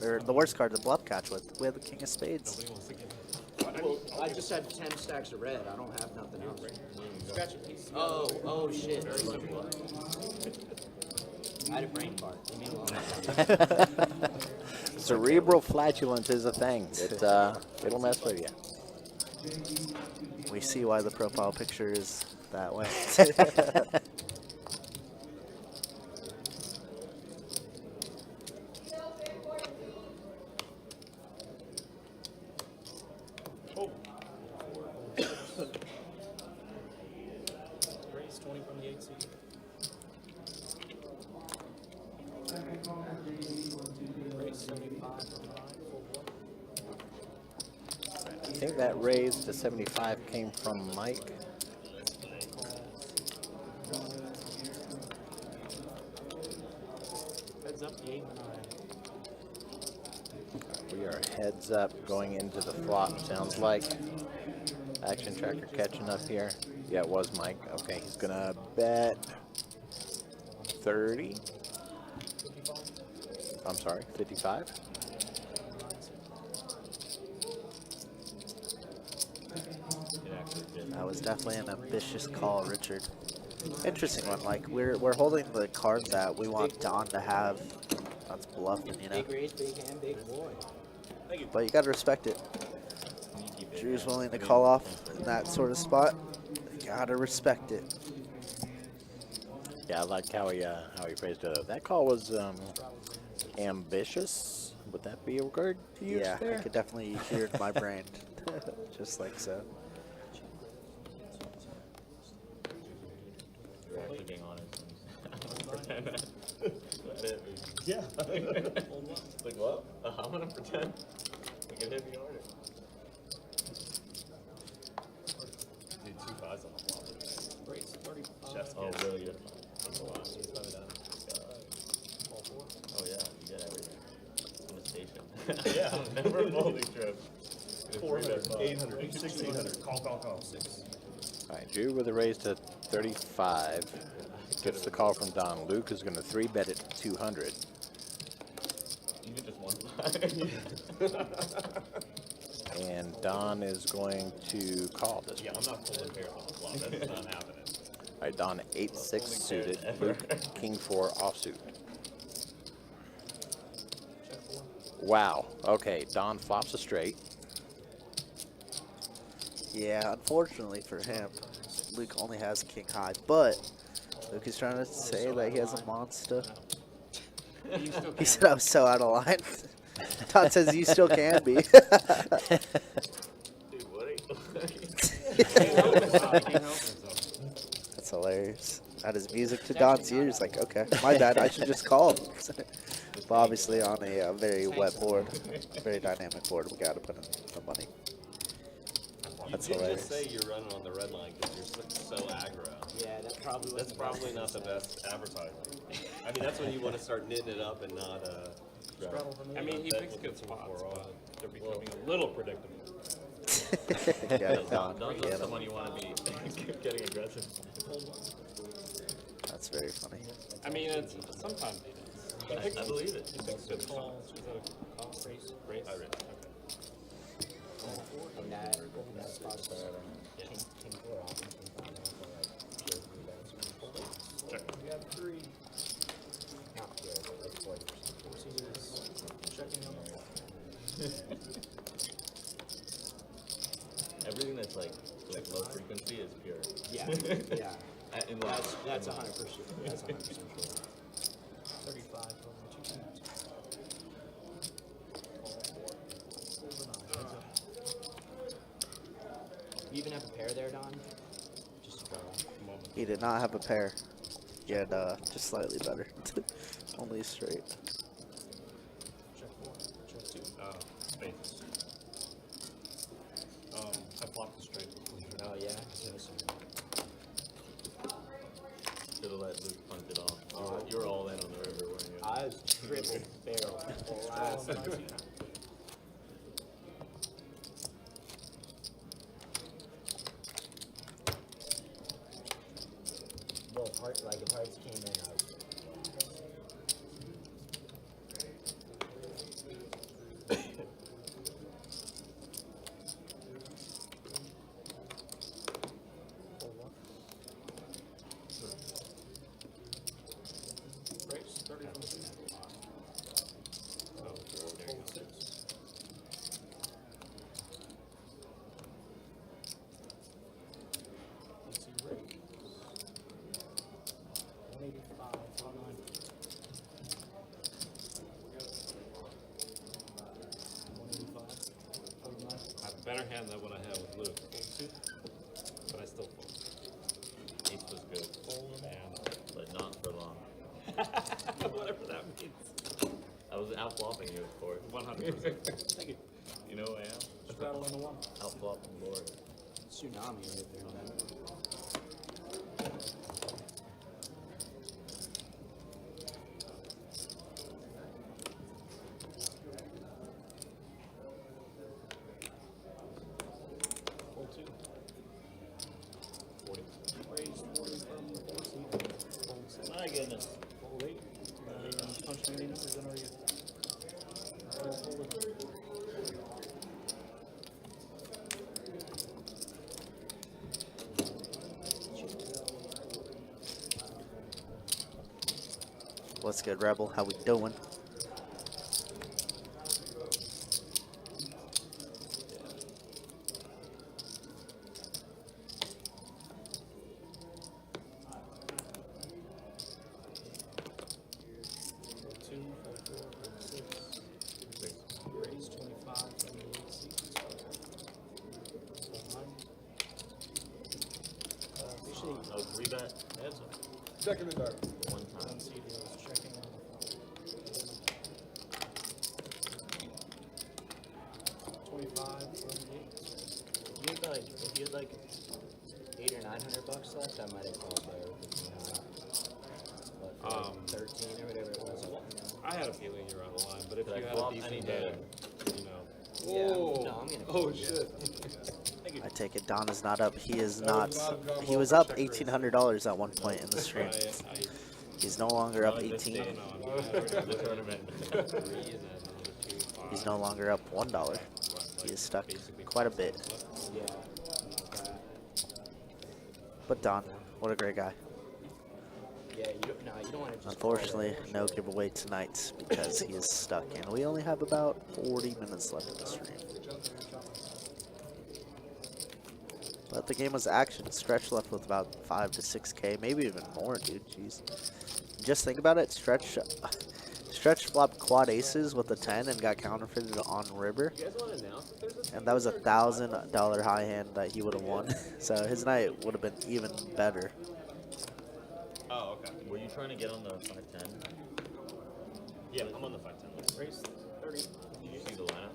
or the worst card to bluff catch with. We had the king of spades. Well, I just had 10 stacks of red. I don't have nothing else. Oh shit. I had a brain fart. Leave me alone. Cerebral flatulence is a thing. It'll mess with you. We see why the profile picture is that way. Raise 20 from the 8 seat. Raise 75 from the 9, full block. I think that raise to 75 came from Mike. Heads up the 8 and 9. We are heads up going into the flop, sounds like. Action tracker catching up here. Yeah, it was Mike. Okay, he's gonna bet 30. I'm sorry, 55. That was definitely an ambitious call, Richard. Interesting one. Like we're holding the card that we want Don to have That's bluffing, you know. Big raise, big hand, big boy. But you gotta respect it. Drew's willing to call off in that sort of spot. You gotta respect it. Yeah, I like how he phrased it. That call was ambitious. Would that be a word to use Yeah, there? I could definitely hear it in my brain. Just like so. You're actually being honest. Yeah. Like what? I'm gonna pretend. We can hit me harder. Dude, 2 5s on the flop. Chef's oh, really good. That's a lot. Oh yeah, you get everything. I'm a station. Yeah, never folding trip. 400, 800, 1600. Call. 6. All right, Drew with a raise to 35. Gets the call from Don. Luke is going to 3-bet it to 200. Even just one And Don is going to call this Yeah, one. I'm not pulling pairs on the flop. That's not happening. All right, Don 8-6 suited. Luke King 4 offsuit. Wow. Okay, Don flops a straight. Yeah, unfortunately for him, Luke only has king high, but Luke is trying to say that he has a monster. He said I was so out of line. Todd says you still can be. Dude, what are you That's hilarious. That is music to Don's ears. Like, okay, my bad. I should just call him. But obviously on a very wet board, very dynamic board, we got to put in the money. That's You did hilarious. just say you're running on the red line because you're so aggro. Yeah, that probably That's probably not the best advertising. I mean, that's when you want to start knitting it up and not. I mean, he picks good spots, but they're becoming a little predictable. Yeah, Don. Don't Yeah, someone you want to be getting aggressive. that's very funny. I mean, it's sometimes he does. I believe it. He picks good spots. Raise? I raise. in that spot. We have 3. Not good. Like 40%. Checking on Everything that's like low frequency is pure. Yeah, yeah. In That's 100%. That's 100% sure. 35 over 2 cents. You even have a pair there, Don? Just to throw out. He did not have a pair. He had just slightly better. Only straight. Check 4. Check 2. Space. I flopped the straight. Oh, yeah? Should have let Luke punt it off. You were all in on the river, weren't you? I was triple barrel last night. Well, if hearts came in, I was Raise 30 from 2. Let's see, raise. 185, 190. 185, 49. I have a better hand than what I had with Luke, but I still fold. Ace was good, but not for long. Whatever that means. I was out flopping you, of course. 100%. Thank you. You know who I am? Straddle in the 1. Out flopping board. tsunami right there, man. Fold 2. 40. Raise 40 from the 4 seat. Fold 6. My goodness. Fold 8. Punch meeting is in our What's good, Rebel? How we doing? Checking the dark. One time. CD was checking on the 25, 78. You had like, if you had like $800 or $900 left, I might have called there with the but for like 13 or whatever it was. I had a feeling you were on the line, but if Could I you had flop a any decent day? hand, you know. Yeah, Oh, no, I'm gonna oh shit. I take it Don is not up. He is That not. was not a drum He roll was for up check raise. $1,800 at one point in the stream. He's no longer up Not at this 18. stage. I don't know. The tournament. Three and then another 2, 5. He's no longer up $1. He is stuck quite a bit. Yeah. But Don, what a great guy. Yeah, you don't, no, you don't want to just. Unfortunately, no giveaway tonight because he is stuck, and we only have about 40 minutes left in the stream. But the game was action. Stretch left with about 5 to 6K, maybe even more, dude. Jeez. Just think about it. Stretch flopped quad aces with a 10 and got counterfeited on river. You guys want to announce that there's a And that was $1,000 high hand that he would have won. So his night would have been even better. Oh, okay. Were you trying to get on the 510? Yeah, I'm on the 510 list. Race 30. Did you see the lineup?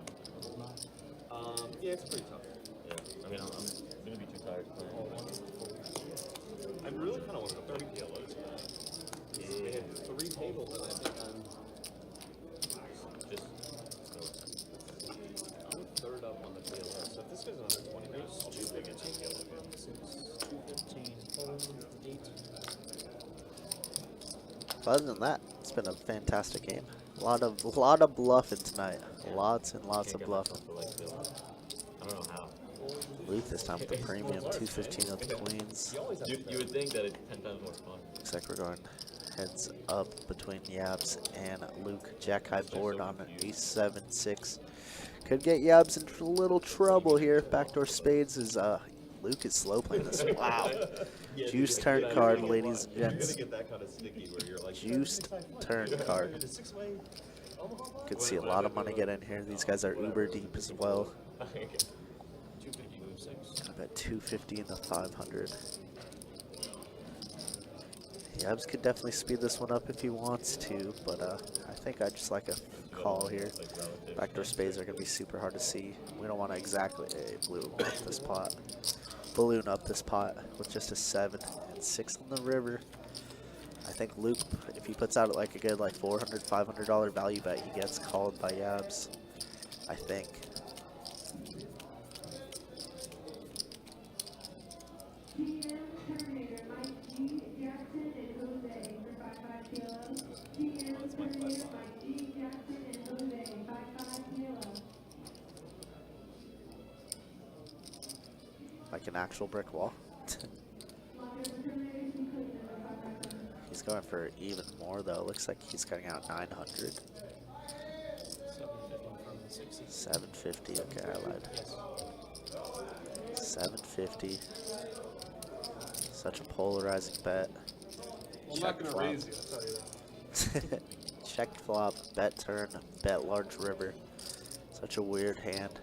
Yeah, it's pretty tough. Yeah. I mean, I'm going to be too tired to play. I really kind of want to go 30 PLOs. They had 3 tables, and I think I'm third up on the PLO. So if this goes under 20 minutes, I'll be big into the PLO game. 215, 8. But other than that, it's been a fantastic game. A lot of bluffing tonight. Lots and lots of bluffing. I don't know how. Luke this time with the premium 215 of the queens. You would think that it's 10 times more fun. Looks like we're going heads up between Yabs and Luke. Jack high board on an ace 7 6. Could get Yabs into a little trouble here. Backdoor spades is Luke is slow playing this. Wow. Juice turn card, ladies and gents. Get that kind of sticky where you're like, Juiced turn card. Could see a lot of money get in here. These guys are uber deep as well. 250 move 6. I bet 250 in the 500. Yabs could definitely speed this one up if he wants to, but I think I just like a call here. Backdoor spades are going to be super hard to see. We don't want to exactly balloon up this pot. Balloon up this pot with just a 7 and 6 on the river. I think Luke, if he puts out like a good like $400, $500 value bet, he gets called by Yabs. I think. Like an actual brick wall. He's going for even more though. Looks like he's cutting out 900. 750. Okay, I lied. 750. Such a polarizing bet. I'm not gonna raise you, I'll tell you that. Check flop, bet turn, bet large river. Such a weird hand.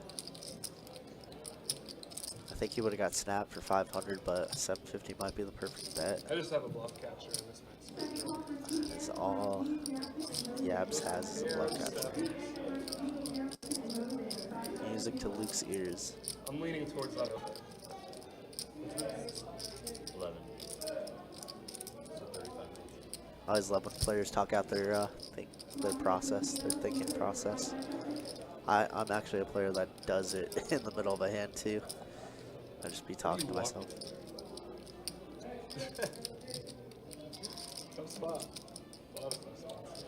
I think he would have got snapped for 500, but 750 might be the perfect bet. I just have a bluff catcher in this match. It's all Yabs has is a bluff catcher. Music to Luke's ears. I'm leaning towards that open. 11. So 35. I always love when players talk out their process, their thinking process. I'm actually a player that does it in the middle of a hand too. I just be talking to myself. Tough spot. A lot of tough spots.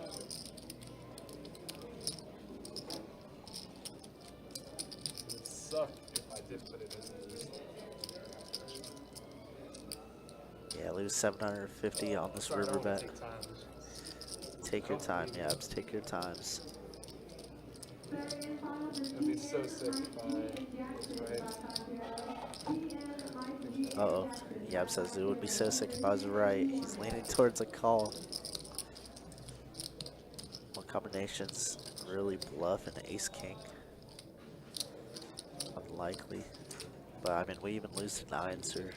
It would suck if I did put it in this. Yeah, lose 750 on this river bet. Take your time, Yabs. Take your times. It'd be so sick if I was right. Uh-oh. Yab says it would be so sick if I was right. He's leaning towards a call. What combinations really bluff an ace-king? Unlikely. But, I mean, we even lose to 9s or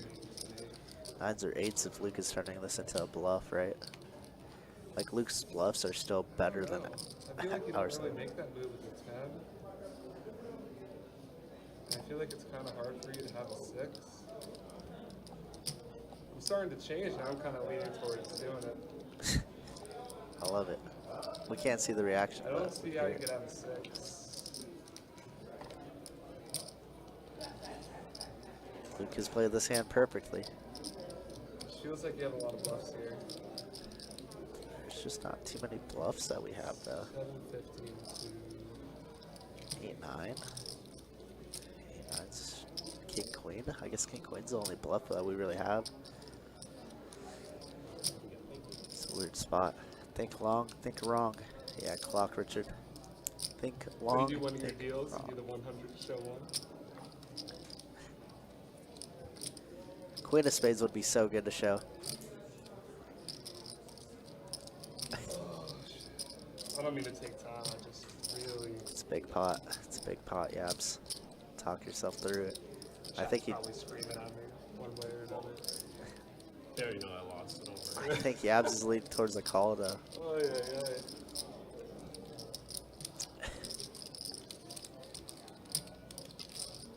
9s or 8s if Luke is turning this into a bluff, right? Like, Luke's bluffs are still better than I feel like you don't ours. really make that move with the 10. And I feel like it's kind of hard for you to have a 6. I'm starting to change now. I'm kind of leaning towards doing it. I love it. We can't see the reaction. I don't but see we how hear you it. could have a 6. Luke has played this hand perfectly. Feels like you have a lot of bluffs here. There's just not too many bluffs that we have, though. 7, 15, 8, 9. 8, 9's King, Queen. I guess King, Queen's the only bluff that we really have. It's a weird spot. Think long, think wrong. Yeah, clock, Richard. Think long. When you do one of your think deals, wrong. you do the 100 show one. Queen of Spades would be so good to show. I don't mean to take time. I just really. It's a big pot. It's a big pot, Yabs. Talk yourself through it. I think he. Probably screaming at me one way or another. Yeah, you know I lost it over. I think Yabs is leading towards the call, though. Oh yeah, yeah.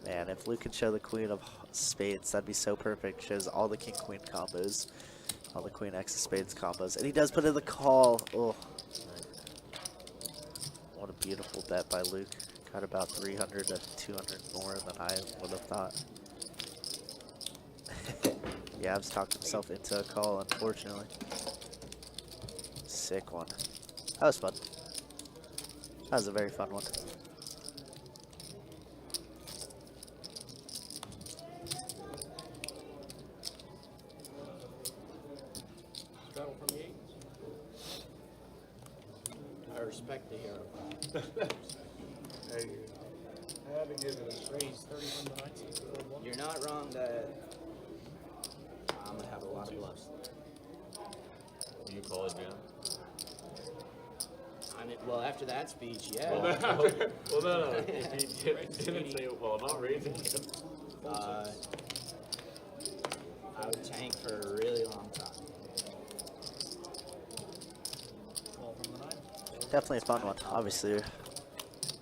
Man, if Luke could show the Queen of Spades, that'd be so perfect. Shows all the King Queen combos, all the Queen X of Spades combos, and he does put in the call. Oh, what a beautiful bet by Luke. Got about 300 to 200 more than I would have thought. Yabs talked himself into a call, unfortunately. Sick one. That was fun. That was a very fun one. Straddle from the 8. I respect the hero. Hey, I had to give it a Raise 30 from the 9s. You're not wrong that I'm gonna have a lot of bluffs. You call it jam? Well, after that speech, yeah. Well, no. If he didn't say it, well, not raising it. I would tank for a really long time. Call from the 9. Definitely a fun one. Obviously,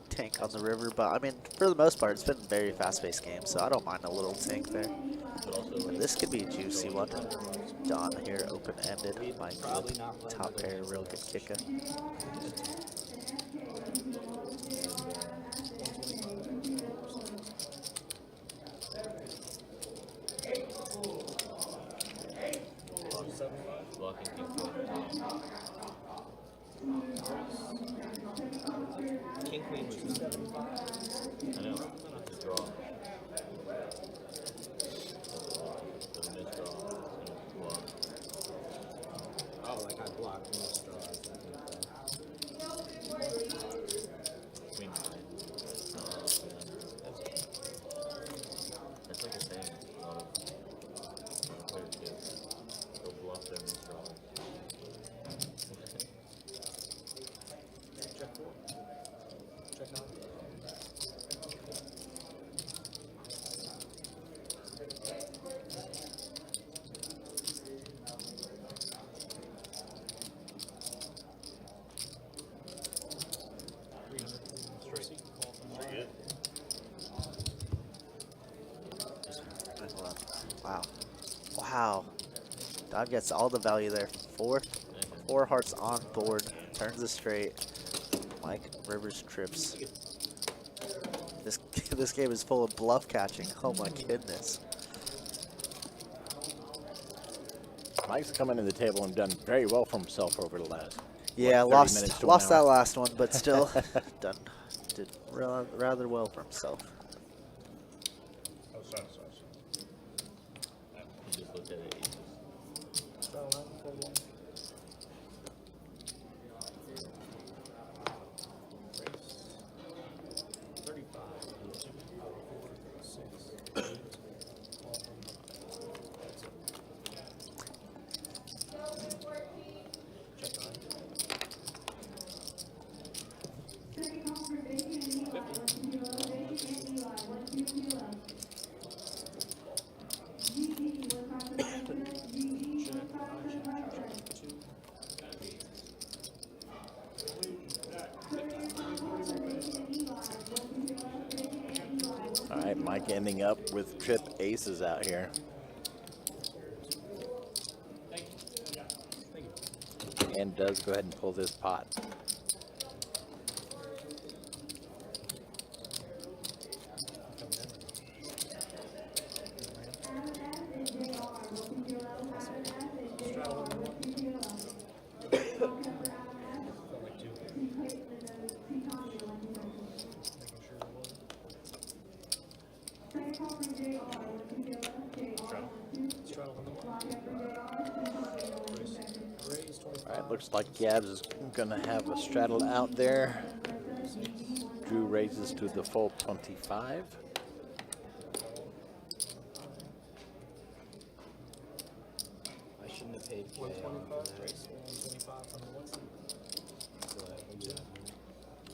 tank on the river, but I mean, for the most part, it's been a very fast-paced game, so I don't mind a little tank there. But this could be a juicy one. Don here, open-ended. Mike with top pair, real good kicker. Blocking people. King Queen was not. I know. It's a draw. The misdraw. Block. Oh, like I blocked most straws. Queen 9. That's like a thing. A lot of players do. They'll bluff their misdraw. Check 4. Check 9. Wow. Wow. Don gets all the value there. Four hearts on board. Turns it straight. Mike Rivers trips. This game is full of bluff catching. Oh my goodness. Mike's come into the table and done very well for himself over the last. Yeah, what, 30 minutes to lost an that hour? last one, but still did rather well for himself. Oh, sorry. You just looked at it. Straddle 9, fold 1. Raise 35. 2, 4, 6, 8. Call from the 9. Check 9. 50. Mike ending up with trip aces out here. And does go ahead and pull this pot. All right, looks like Yabs is gonna have a straddle out there. Drew raises to the full 25. I shouldn't have paid K on that.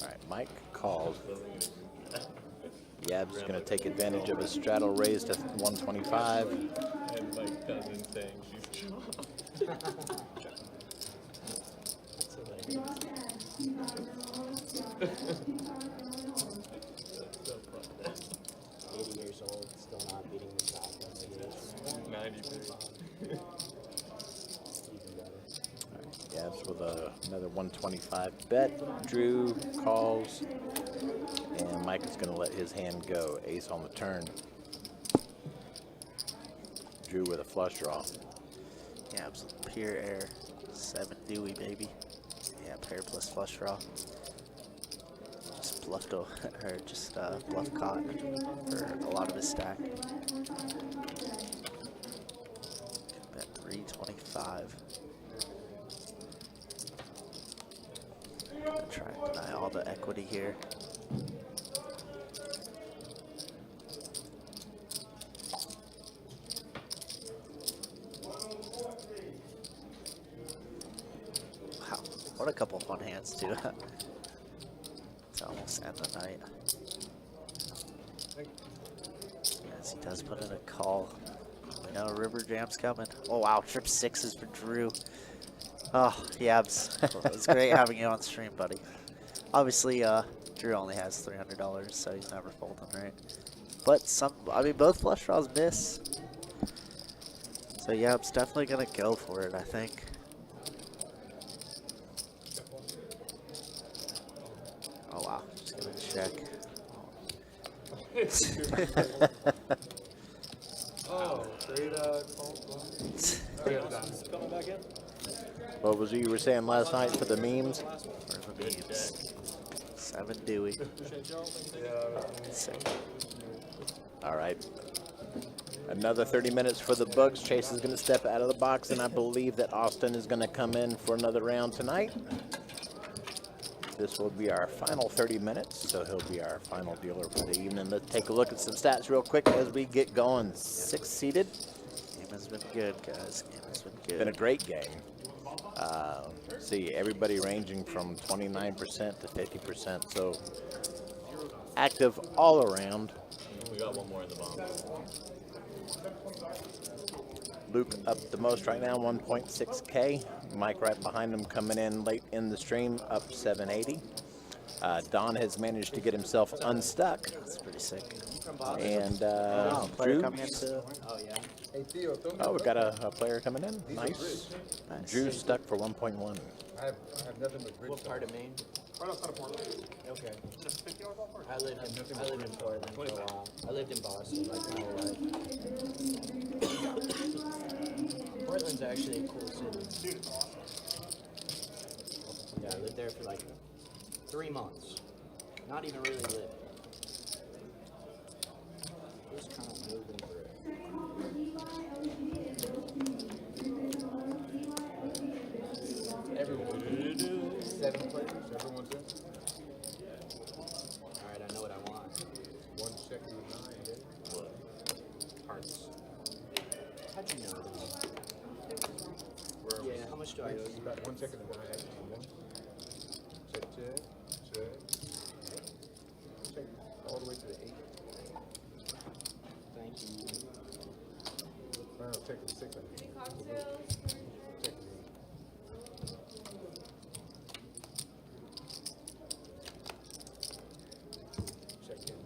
All right, Mike calls. Yabs is gonna take advantage of a straddle raise to 125. And like cousin saying she's chopped. 80 years old, still not beating the top. That's huge. 93. Even better. Yabs with another 125 bet. Drew calls. And Mike is going to let his hand go. Ace on the turn. Drew with a flush draw. Yabs with pure air. 7 Dewey, baby. Yeah, pair plus flush draw. Just bluffed, or just bluff caught for a lot of his stack. Bet 325. Gonna try and deny all the equity here. Wow, what a couple fun hands too. To almost end the night. Yes, he does put in a call. We know River Jam's coming. Oh wow, trip 6s for Drew. Oh, Yabs. It's great having you on stream, buddy. Obviously, Drew only has $300, so he's never folding, right? But both flush draws miss. So Yabs definitely gonna go for it, I think. Oh wow, just gonna check. Oh, great call. Coming back in. What was it you were saying last night for the memes? For the memes. 7 Dewey. All right. Another 30 minutes for the Bucks. Chase is going to step out of the box, and I believe that Austin is going to come in for another round tonight. This will be our final 30 minutes, so he'll be our final dealer for the evening. Let's take a look at some stats real quick as we get going. 6-seeded. Game has been good, guys. Game has been good. Been a great game. See, everybody ranging from 29% to 50%, so active all around. We got one more in the bomb. Luke up the most right now, 1.6K. Mike right behind him coming in late in the stream, up 780. Don has managed to get himself unstuck. That's pretty sick. And Player Drew. coming in too. Oh, yeah. Hey, Theo, throw me Oh, a we've got a player coming in. Nice. Nice. Drew's stuck for 1.1. I have nothing but bridge. What part of Maine? Right outside of Portland. Okay. Just 50 yard ballpark. I lived in Portland for a while. I lived in Boston like my whole life. Portland's actually a cool city. Dude, it's awesome. Yeah, I lived there for like 3 months. Not even really lit. Just kind of moving through it. Everyone. 7 players. Everyone's in. Alright, I know what I want. 1 second and 9. Yeah. What? Hearts. How'd you know that? Yeah, how much do I owe It's you? about 1 second and 9. Actually, 1. Check. Check all the way to the 8. Thank you. Well, check the 6. Any cocktails? Check the 8. Check in.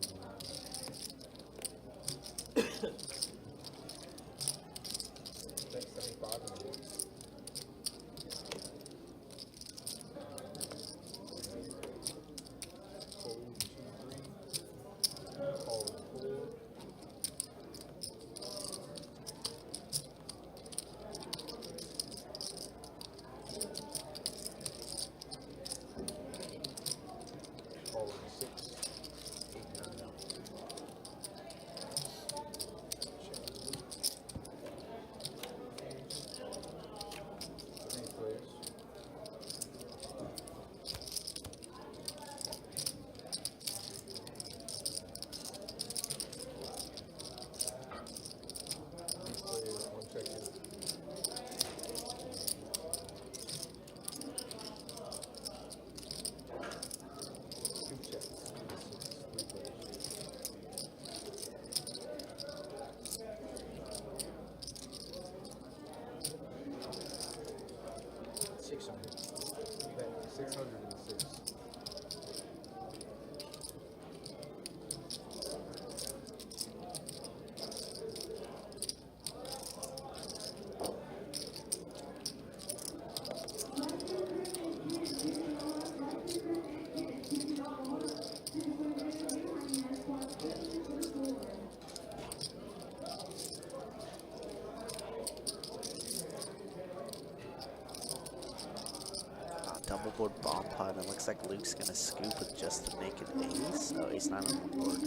double board bomb pot, and it looks like Luke's gonna scoop with just the naked ace. Oh, ace 9 on the board.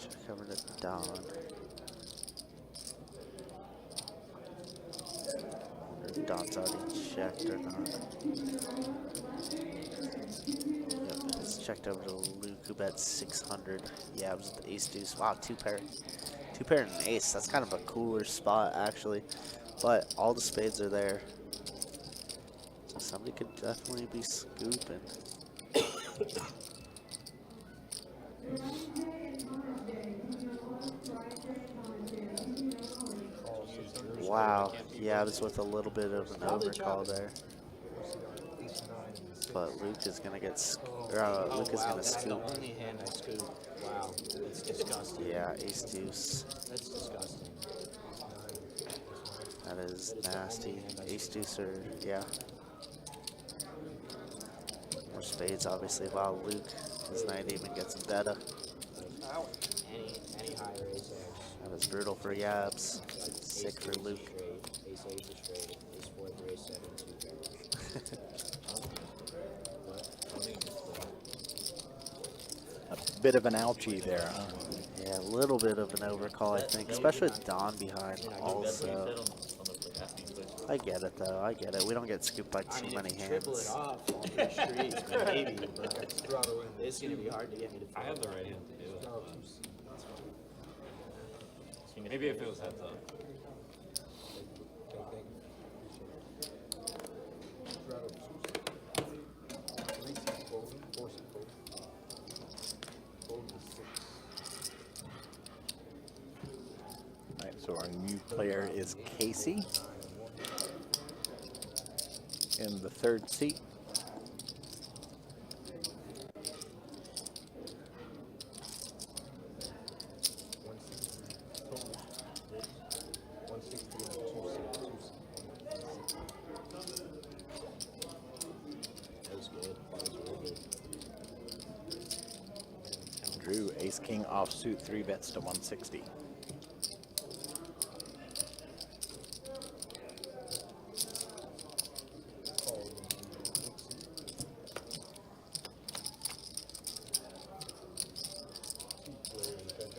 Check over to Don. Wonder if Don's already checked or not. Yep, it's checked over to Luke, who bet 600. Yeah, it was the ace deuce. Wow, two pair and an ace. That's kind of a cooler spot, actually. But all the spades are there. So somebody could definitely be scooping. Wow. Yeah, I was with a little bit of an overcall there. But Luke is gonna get Luke is gonna That's the scoop. only hand I scoop. Wow, that's disgusting. Yeah, ace deuce. That's disgusting. That is nasty. Ace deuce or yeah. More spades, obviously. Wow, Luke, his night even gets better. Any higher ace X. That is brutal for Yabs. Sick for Luke. Ace 8 is straight. Ace 4 3, ace 7 2 pair. A bit of an ouchie there, huh? Yeah, a little bit of an overcall, I think, especially with Don behind also. I get it, though. I get it. We don't get scooped by too many Triple it hands. off on the streets, maybe, but it's going to be hard to get me to I have the right hand to do it. Maybe if it was heads up. All right, so our new player is Casey in the third seat. That was good. That was really good. Drew ace king offsuit, 3 bets to 160.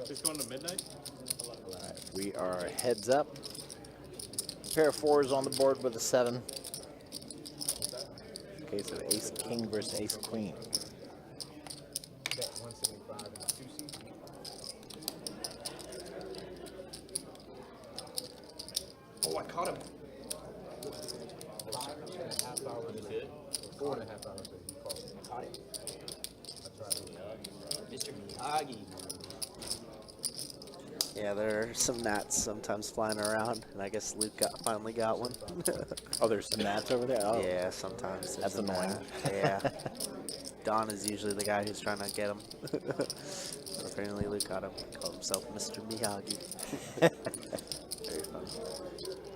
Just going to midnight? All right, we are heads up. Pair of 4s on the board with a 7. Case of ace king versus ace queen. Bet 175 in the 2 seat. Oh, I caught him. 5.5 hours. 4.5 hours that you called. I caught it. I tried to. Mr. Miyagi. Yeah, there are some gnats sometimes flying around, and I guess Luke finally got one. Oh, there's some gnats over there? Oh, Yeah, sometimes. That's there's a annoying. gnat. Yeah. Don is usually the guy who's trying to get him. But apparently Luke got him. Called himself Mr. Miyagi. Very funny.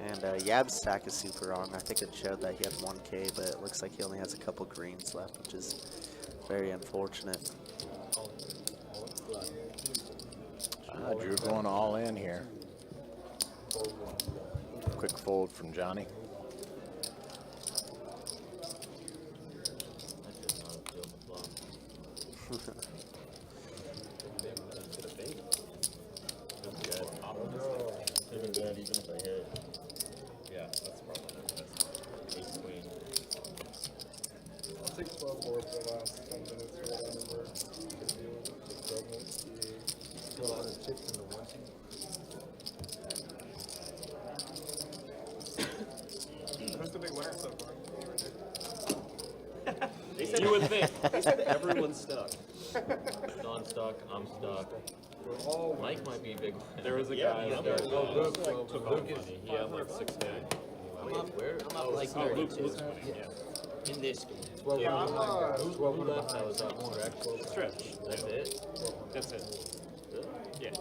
And Yab's stack is super wrong. I think it showed that he had 1K, but it looks like he only has a couple greens left, which is very unfortunate. Drew going all in here. Quick fold from Johnny. Even good, even if I hit. Yeah, that's probably the best. Ace queen. 6-12 board for the last 10 minutes or whatever. Good deal. 12 minutes. Still a lot of chips in the 1 seat. Who's the big winner so far? You would think. They said everyone's stuck. Don's stuck, I'm stuck. Mike might be a big. There was a Yeah, guy yeah. that Took off money. He had like 6K. I'm up like Oh, Luke's 32 winning, yeah. in this game. 12 Yeah. minutes behind. Who 12 minutes left that behind. was up? Stretch. Stretch. That's it? That's it. Really? Yeah.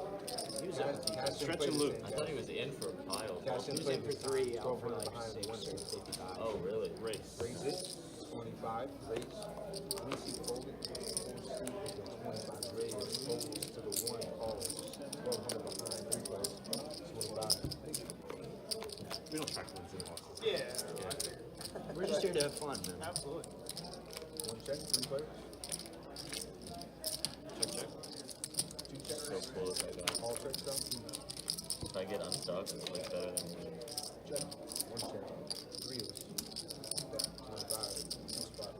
He was up. Cash in Stretch play and the Luke. same I time. thought he was in for a pile. Cash in He was play in for the 3, same. out 12 for minutes like behind. 6 1 or seat. 55. Oh, Race. Race. Raise it. 25. Raise. 1 seat folded. 4 seat. 25. Raise. Folds to the 1. Calls. 1200 behind. 3 plays. 25. We don't track wins and losses. Yeah. We're just here to have fun, man. Absolutely. One check, 3 players. Check. Two checks. So close, I got. All checks down. If I get unstuck, it's like better than winning. Check. One check. 3 of us. Bet 25. 2 spot.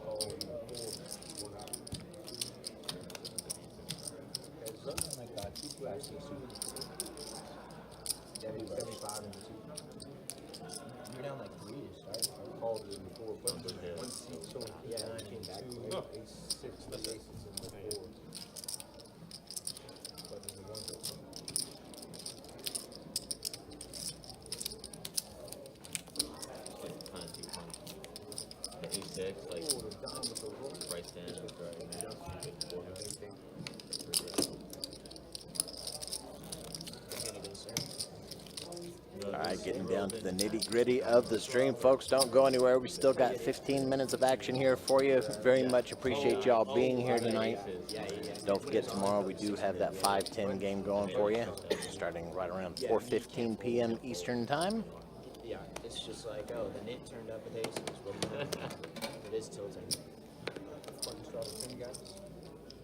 Call 4. 1 out. Heads up. Oh my God. 2 flags. 75 and 2. You're down like 3 to start. Called it in the 4. But Yeah. 1 seat. So Yeah, and I came back. 2, 8, 6. The aces in the 4. But in the 1 that's It's kind of too fun. The A6, like, down with the roll. right stand, right now. All right, getting down to the nitty gritty of the stream, folks. Don't go anywhere. We still got 15 minutes of action here for you. Very much appreciate y'all being here tonight. Don't forget, tomorrow we do have that 5-10 game going for you, starting right around 4:15 p.m. Eastern time. Yeah, it's just like, oh, the knit turned up at aces. It is tilting. Fucking start with 10 guys.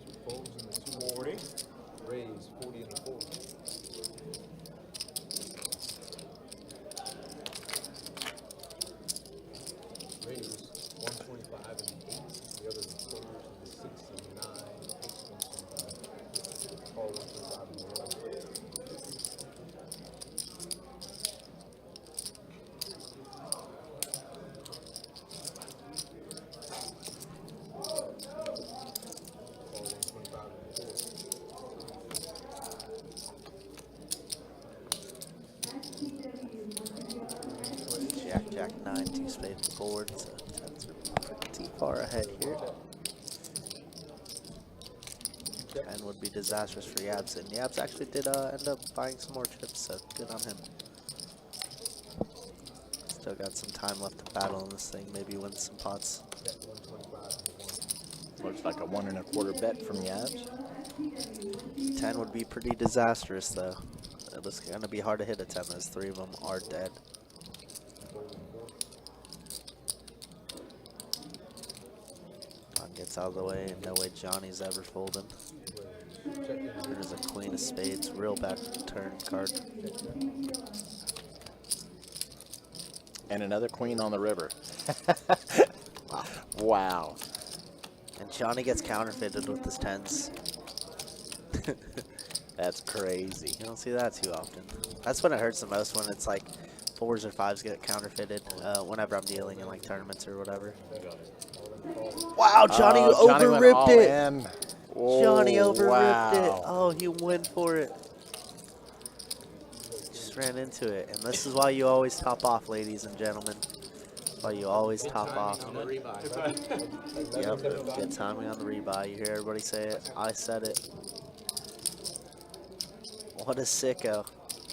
2 folds in the 2 40. Raise 40 in the 4. Raise 125 and 8. The other players in the 6 and 9. X 125. Call 125 and 11. Call 125 and 4. Jack, Jack 9, 2 spade forward, so tens are pretty far ahead here. 10 would be disastrous for Yabs, and Yabs actually did end up buying some more chips, so good on him. Still got some time left to battle in this thing, maybe win some pots. Bet 125 and 1. Looks like a 1 1/4 bet from Yabs. 10 would be pretty disastrous, though. It's going to be hard to hit a 10, as 3 of them are dead. John gets out of the way, and no way Johnny's ever folding. There's a queen of spades, real bad turn card. And another queen on the river. Wow. And Johnny gets counterfeited with his 10s. That's crazy. You don't see that too often. That's when it hurts the most, when it's like 4s or 5s get counterfeited whenever I'm dealing in like tournaments or whatever. Wow, Johnny Johnny went overripped all it. in. Whoa, Johnny overripped it. wow. Oh, he went for it. Just ran into it. And this is why you always top off, ladies and gentlemen. That's why you always top off. On the rebuy. Yep, good timing on the rebuy. You hear everybody say it. I said it. What a sicko.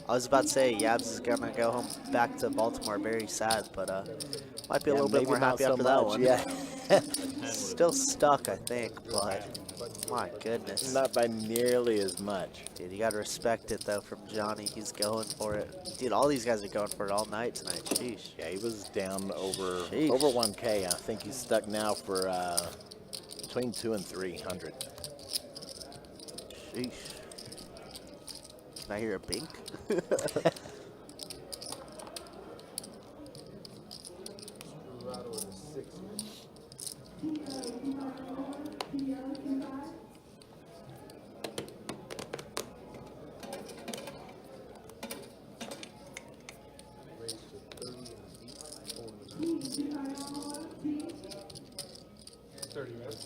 I was about to say Yabs is gonna go home back to Baltimore very sad, but might be a little bit maybe more not happy so after that much, one. Yeah. Still stuck, I think, but my goodness. Not by nearly as much. Dude, you gotta respect it though from Johnny. He's going for it. Dude, all these guys are going for it all night tonight. Sheesh. Yeah, he was down over Sheesh. over 1K. I think he's stuck now for between 200 and 300. Sheesh. Can I hear a bink? Rattle in the 6. Raise to 30 and 8. Fold in the 30 minutes.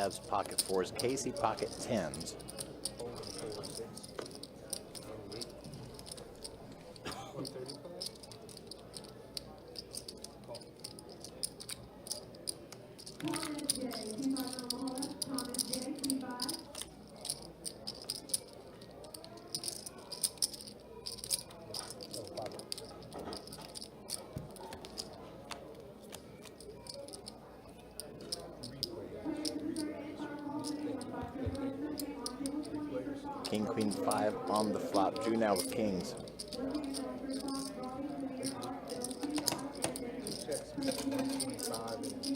Abs pocket fours, Casey pocket tens. Fold and fold 6. 135. Call. No, 5. King, queen, 5 on the flop. Drew now with kings. Checks 125 and 3.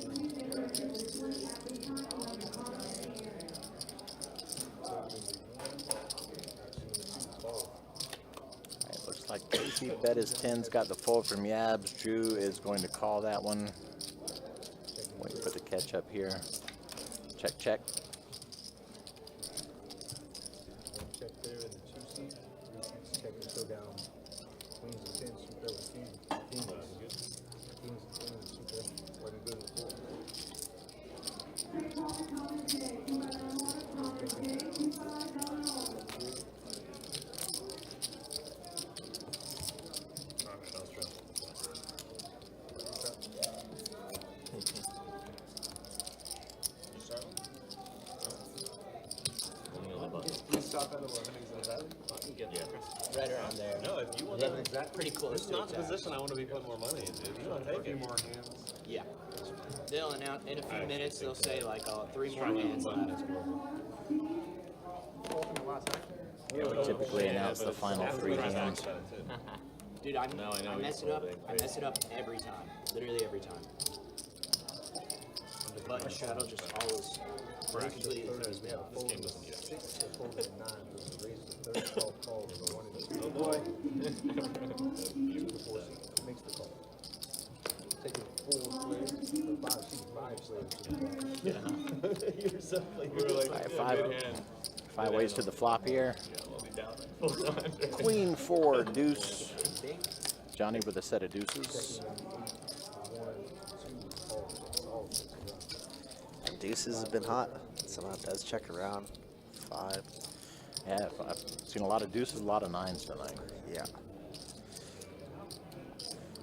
Alright, looks like Casey bet his tens, got the fold from Yabs. Drew is going to call that one. Waiting for the catch up here. Check, check. One check there in the 2 seat. 3 seats check and throw down queens and 10s, shoot there with kings. Kings and 10s, shoot there. Wasn't good in the 4. You stop at 11, is that? I can get there. Right around there. No, if you want Yeah, that, pretty close. This is to not the exact. position I want to be putting more money into. If you want to take a few more hands. Yeah. They'll announce in a few minutes. They'll say like, "Oh, 3 more Strike hands one. left." We typically announce the final 3 hands. Dude, I Now I know I he's mess it up. folding. I mess it up every time. Literally every time. The button straddle just always completely throws me off. This game doesn't need it. 6 to fold and 9 goes to raise the 3rd call with a 1 and a 2. Oh boy. Shoot the 4 seat, makes the call. Taking 4 players, or 5 seats, 5 players to the back. You're so like, we were like, Alright, yeah, 5 good hand. 5 ways to the flop here. Yeah, we'll be down there full time. Queen, 4, deuce. Johnny with a set of deuces. And deuces have been hot. Somehow it does check around. 5. Yeah, I've seen a lot of deuces, a lot of 9s tonight. Yeah.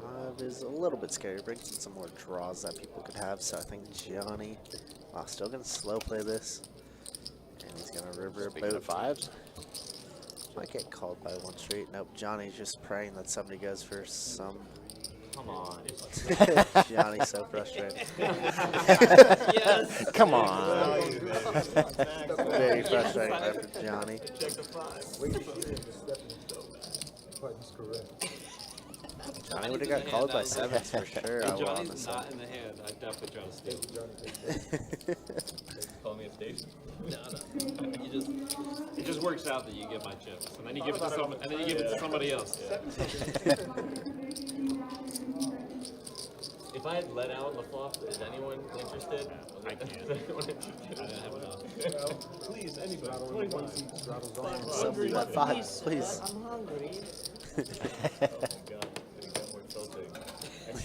5 is a little bit scary. Brings in some more draws that people could have. So I think Johnny, still gonna slow play this, and he's gonna river Speaking boat. of 5s, Might get called by 1 straight. Nope. Johnny's just praying that somebody goes for some. Come on. Johnny's so frustrated. Yes. come on. Very frustrating there for Johnny. Check the 5. Wait to shoot him to Stephanie. Button's correct. Johnny would have got called by 7s for sure. I If will on Johnny's this not in the hand, I'd definitely try to steal Take it. Johnny, take that. Call me a station. No. It just works out that you get my chips, and then you give it to somebody else. If I had let out on the flop, is anyone interested? I can't. Is anyone interested? I didn't have enough. Please, anybody. Straddle in the 1 seat, straddles on. Somebody let 5, please. I'm hungry. Oh my god, it got more tilting. I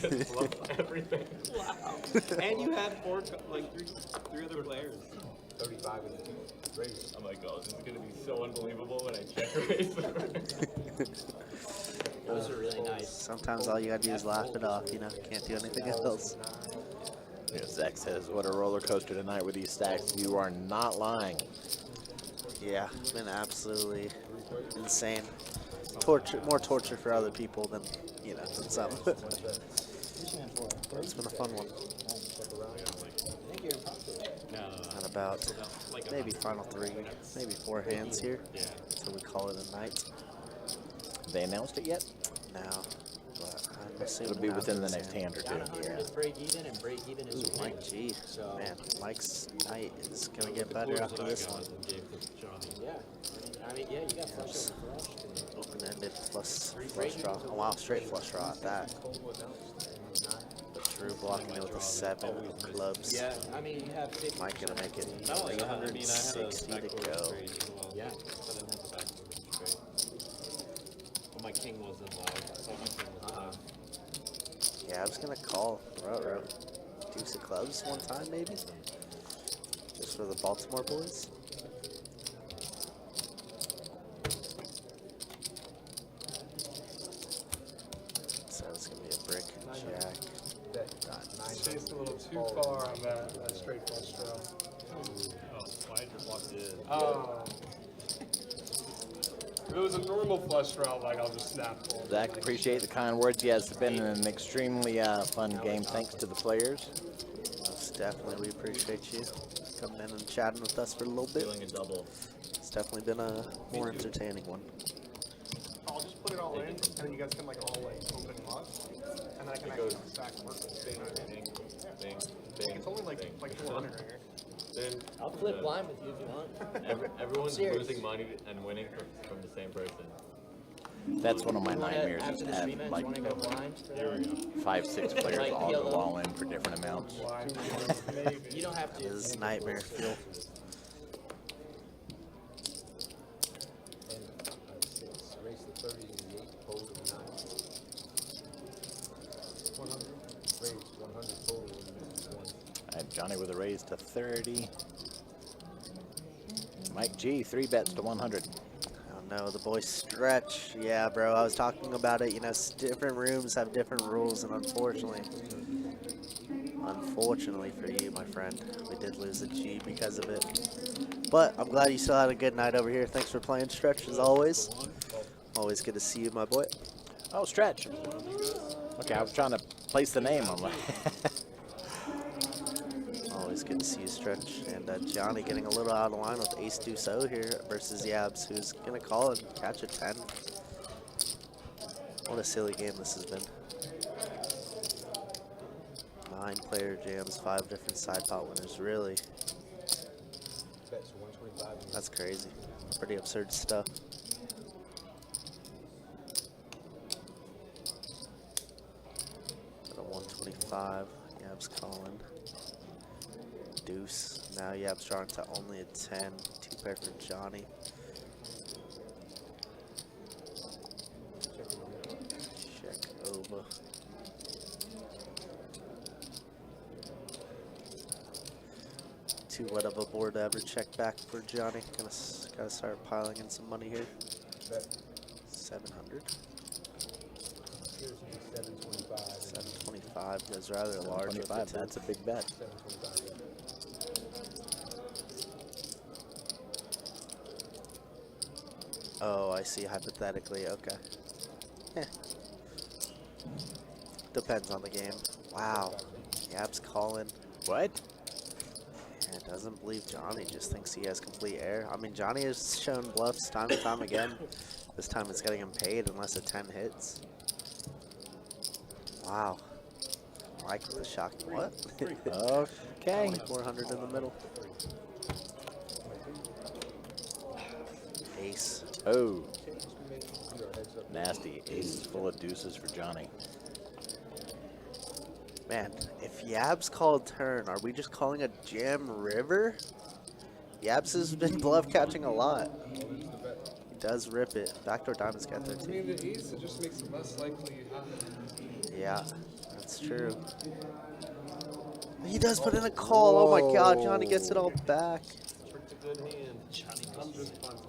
just love everything. Wow. And you had three other players. 35 in the race. Oh my god, this is gonna be so unbelievable when I check raise. Those are really nice. Sometimes all you gotta do is laugh it off, you know? Can't do anything else. Yeah, Zach says, what a roller coaster tonight with these stacks. You are not lying. Yeah, it's been absolutely insane. Torture, more torture for other people than, you know, than some. It's been a fun one. At about maybe final 3, maybe 4 hands here. So we call it a night They announced it yet? now. But I'm assuming It'll be within the after next this hand or Down two. 100 is break even, and break even is Ooh, win. Mike G. So- Man, Mike's night is gonna get better after this one. Yeah. I mean, yeah, you got flush over flush. Open-ended plus flush draw. Oh wow, straight flush draw at that. But Drew blocking it with a 7 of clubs. Yeah, I mean, you have 50. Mike gonna make it Not only that, I mean, I had a 360 to backdoor go. straight as well. Yeah. I didn't have the backdoor straight. But my king wasn't live. I thought my king was live. Yeah, I was gonna call Ruh-Roh. Deuce of clubs one time maybe. Just Just for the Baltimore boys. So it's gonna be a brick jack. Bet got 900. Chased a little too far on that straight flush draw. Oh, why did you block this? Oh. If it was a normal flush draw, like I'll just snap full. Zach, appreciate the kind words. Yeah, it's been an extremely fun game. Thanks to the players. Most definitely, we appreciate you coming in and chatting with us for a little bit. Feeling a double. It's definitely been a more entertaining one. I'll just put it all in, and then you guys can like all like open them up, and then I can actually stack work. Bing, bing, bing, bing. It's only like bing. 400 right here. Then I'll flip blind with you if you want. everyone's Serious. losing money and winning from the same person. That's one of my You wanna- nightmares. After Is this have rematch, like you want to go blind? For Here we go. 5, 6 players Like all go yellow. all in for different amounts. You don't have to. This is nightmare fuel. And 6. Race to 30 and the 8. Fold to 9. 100. Raise 100. Fold to 1. All right, Johnny with a raise to 30. Mike G, 3 bets to 100. Oh no, the boys stretch. Yeah, bro, I was talking about it. You know, different rooms have different rules, and unfortunately for you, my friend, we did lose a G because of it. But I'm glad you still had a good night over here. Thanks for playing, Stretch, as always. Always good to see you, my boy. Oh, Stretch. Okay, I was trying to place the name on my. Always good to see you, Stretch. And Johnny getting a little out of line with Ace Deuce-O here versus Yabs, who's going to call and catch a 10. What a silly game this has been. 9 player jams, 5 different side pot winners. Really, Bets 125. that's crazy. Pretty absurd stuff. Got a 125. Yabs calling. Deuce. Now Yabs drawing to only a 10. 2 pair for Johnny. Check over. Too wet of a board to ever check back for Johnny. Gotta start piling in some money here. Bet 700. appears to be 725. 725 goes rather large. with the 25, 10. that's a big bet. 725. Yeah. Oh, I see. Hypothetically, okay. Eh. Depends on the game. Wow. Yab's calling. What? Yeah, doesn't believe Johnny. Just thinks he has complete air. I mean, Johnny has shown bluffs time and time again. This time it's getting him paid unless a 10 hits. Wow. Mike with a shocking what? Okay. 2400 in the middle. Ace. Oh. Nasty. Ace is full of deuces for Johnny. Man, if Yabs called turn, are we just calling a jam river? Yabs has been bluff catching a lot. He does rip it. Backdoor diamonds got there I too. mean, the ace, it just makes it less likely you have it. Yeah, that's true. He does put in a call. Oh my god, Johnny gets it all back. Tricked a good hand. Johnny I'm just punting.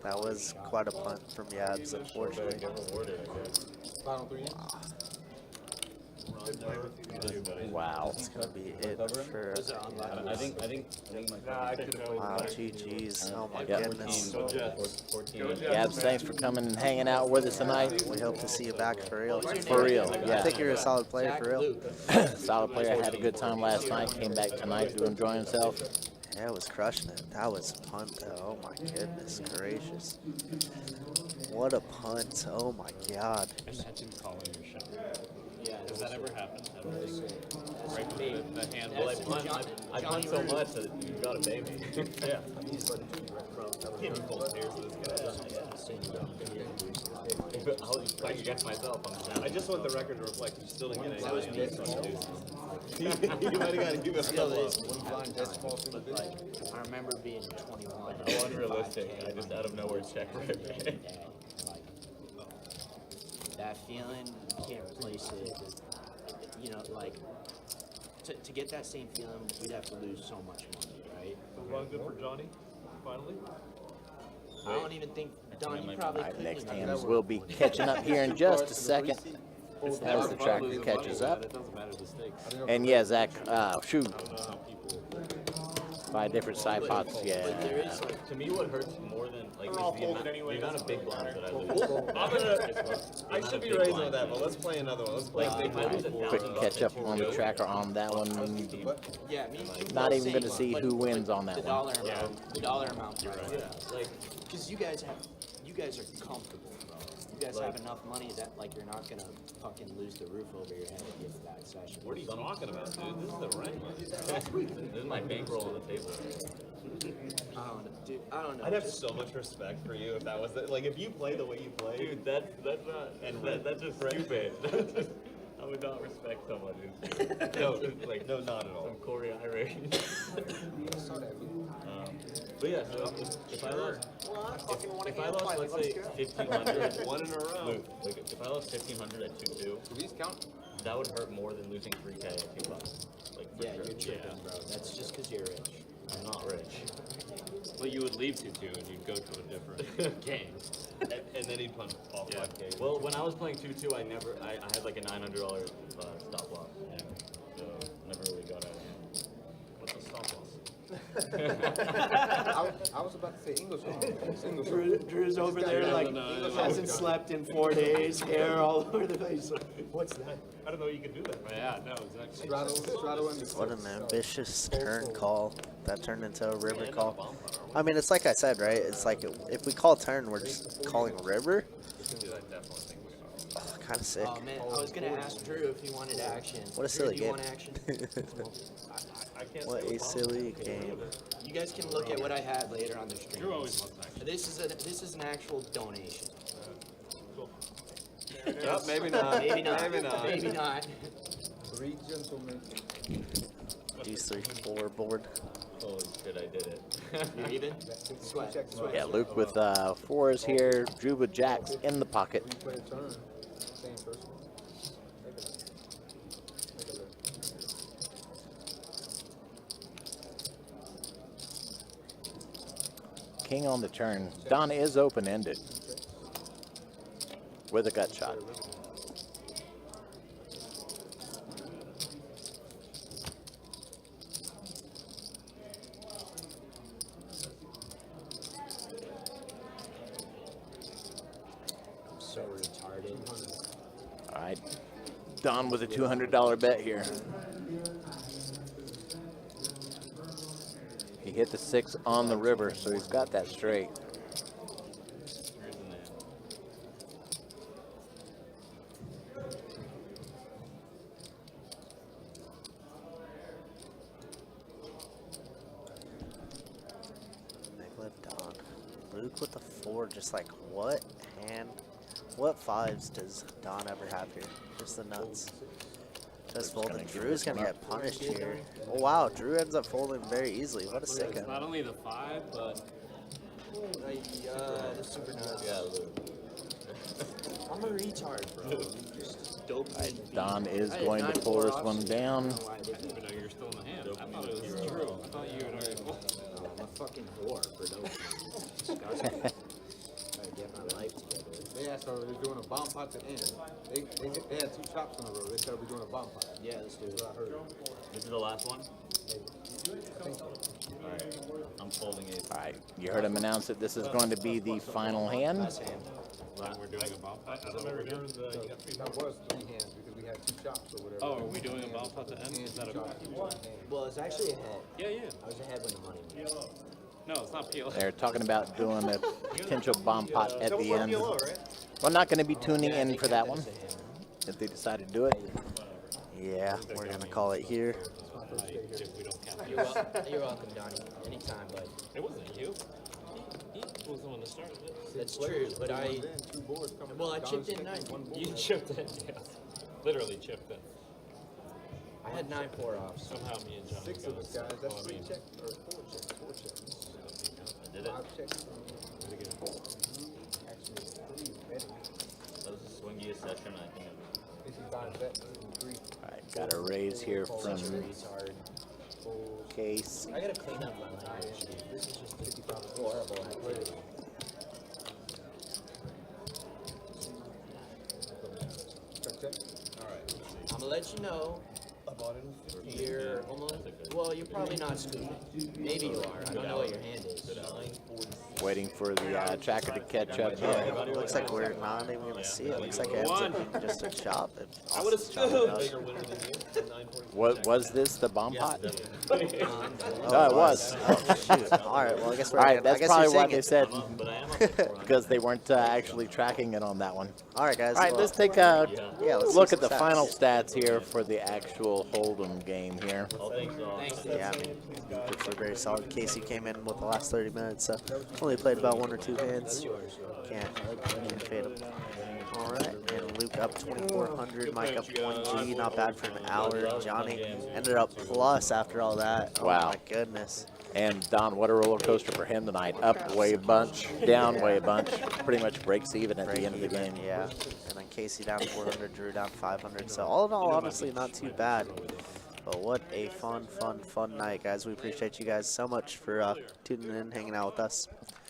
That was quite a punt from Yabs, unfortunately. Get rewarded, I guess. Final 3 in. Wow. That's gonna be it for. I think Nah, I could go. Wow, GG's. Oh my Yeah. goodness. 14. Yabs, thanks for coming and hanging out with us tonight. We hope to see you back for real. For real, I yeah. think you're a solid player for real. Solid player, had a good time last night, came back tonight to enjoy himself. Yeah, it was crushing it. That was a punt though. Oh my goodness gracious. What a punt. Oh my god. Imagine calling your shot. Yeah, Does that ever happen? right with the hand. Well, I punt so much that you gotta pay me. Yeah. Can't be full of tears to this guy. I'll just fight against myself. I just want the record to reflect you still didn't get That was any. me. You might have got to give us a Still couple is. of. One blind bet small single But bid. like, I remember being 21. How unrealistic. I just out of nowhere check right back. Like, that feeling, you can't replace it. You know, like, to get that same feeling, we'd have to lose so much money, right? The run good for Johnny, finally. I don't even think, Don, you probably All right, couldn't next even hands do will be catching up here in just a second. As the tractor Losing catches money, up. man. It doesn't matter the stakes. And yeah, Zach, shoot, I don't know how people. by different side pots, yeah. But there is like, To me, what hurts more than like They're all is the folded amount, anyway, the amount of big blinds that I lose. I'm gonna. I should be raising with that, but let's play another one. Let's play Like, big if I lose blind. Quick catch up on the tracker on that one. yeah, me and you Not both even gonna same, see but- who wins but on that the one. dollar amount, the dollar amount. You're right. Yeah, like, because you guys are comfortable, bro. You guys have enough money that like you're not gonna fucking lose the roof over your head at the end of that session. What are you talking about, dude? This is the rent money. This is my bankroll on the table. I don't know, dude. I don't know. I'd have so much respect for you if that was like if you play the way you play. Dude, that's not, and that's just stupid. I would not respect someone who's No, like no, not at all. from Corey Irish. But yeah, so if I lost, if I lost, let's say 1,500, One in a row. Luke, if I lost 1,500 at 2-2, Do these count? that would hurt more than losing 3K at $2. Like, for Yeah, sure. you're tripping, bro. That's just because you're rich. I'm not rich. Well, you would leave 2-2 and you'd go to a different game. And then he'd punch off Yeah. 5K. Well, when I was playing 2-2, I had like a $900 stop loss. So never really got out of it. What's the stop loss? I was about to say English. English. Drew's over there like hasn't slept in 4 days, hair all over the place. What's that? I don't know you can do that. Yeah, no, exactly. Straddle and What an ambitious turn call. That turned into a river call. I mean, it's like I said, right? It's like if we call turn, we're just calling river. Dude, I definitely think we are. Oh, kind of sick. Oh man, I was gonna ask Drew if he wanted action. What a Drew, silly do you game. want action? I can't What say a silly game. You guys can look at what I had later on the stream. Drew always wants action. This is an actual donation. Yep, maybe not. Maybe not. Maybe not. Maybe not. 3 gentlemen. Deuce 3-4 board. Holy shit, I did it. You're even. Sweat. Sweat. Yeah, Luke with fours here, Drew with jacks in the pocket. Play a turn. Same person. Regular. King on the turn. Don is open-ended with a gut shot. I'm so retarded. All right, Don with a $200 bet here. He hit the 6 on the river, so he's got that straight. Here's the name. Nicola Don. Luke with the 4, just like what hand? What 5s does Don ever have here? Just the nuts. Just folding. Drew's gonna get punished here. Oh wow, Drew ends up folding very easily. What a It's sicko. not only the 5, but The super nuts. Yeah, Luke. I'm a retard, bro. Just dope. Don is I had going to 9 pull this four one offsuits. down. I don't know why I did I didn't that. even know you were still in the hand. I thought it was true. I thought you had already folded. I'm a fucking whore for dope. Disgusting. Gotta get my life together. They asked are we doing a bomb pot to end. They had 2 chops in a row. They said we're doing a bomb pot. Yeah, let's do it. That's what I heard. This is the last one? I think so. Alright. I'm folding ace. All right, you heard him announce it. This is going to be the final hand. Last hand. When we're doing a bomb I pot. remember hearing the, you got 3 That was 3 hands because we had 2 chops or whatever. Oh, are we doing a bomb pot to end? Is that a Well, it's actually ahead. Yeah, yeah. I was ahead when the money went. No, it's not PLO. They're talking about doing a potential bomb pot at the end. PLO, right? We're not going to be tuning in for that one if they decide to do it. Yeah, we're gonna call it here. If we don't count. You're welcome, Donnie. Anytime, bud. It wasn't you. He was the one that started it. That's true, but I. 2 boards coming. Well, I Don's chipped in second, 9. 1 board. You chipped in, yeah. Literally chipped in. I had 9 4 offs. Somehow me and John 6 got of us us. guys. That's Well, I 3 mean, checks or 4 checks. 4 checks. I did it. 5 checks. Actually, 3 betting. That was the swingiest session I think I've This is 5 bets and 3. All right, Got a raise here from Such a retard. Case. I gotta clean up my language, dude. This is just horrible activity. I'm gonna let you know. You're almost. Well, you're probably not scooping. Maybe you are. I don't know what your hand is. Waiting for the tracker to catch up here. It looks like we're not even going to see it. Looks like it ends up being just a chop. I would have scooped. What was this? The bomb pot? Oh, it was. Oh, shoot. All right, well, I guess we're All right, I that's guess probably you're why seeing they it. said because they weren't actually tracking it on that one. All right, guys. All right, well, let's take a let's look see at the some final stats. stats here for the actual Hold'em game here. Yeah, I mean, for very solid. Casey came in with the last 30 minutes, so only played about 1 or 2 hands. Can't fade him. All right, and Luke up 2,400, Mike up 1G, not bad for an hour. Johnny ended up plus after all that. Oh, Wow. my goodness. And Don, what a roller coaster for him tonight. Up way a bunch, down way a bunch. Pretty much breaks even at the end of the game. Yeah, and then Casey down 400, Drew down 500. So all in all, honestly, not too bad. But what a fun night, guys. We appreciate you guys so much for tuning in, hanging out with us.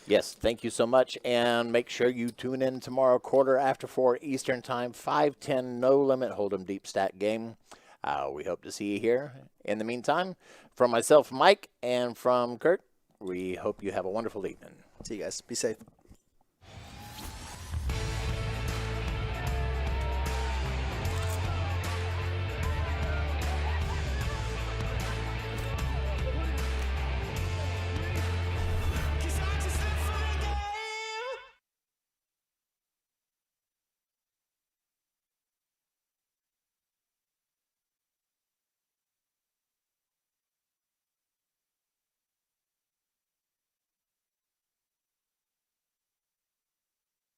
Yes, thank you so much. And make sure you tune in tomorrow, 4:15 Eastern Time, 5:10 No Limit Hold'em Deep Stack game. We hope to see you here. In the meantime, from myself, Mike, and from Kurt, we hope you have a wonderful evening. See you guys. Be safe.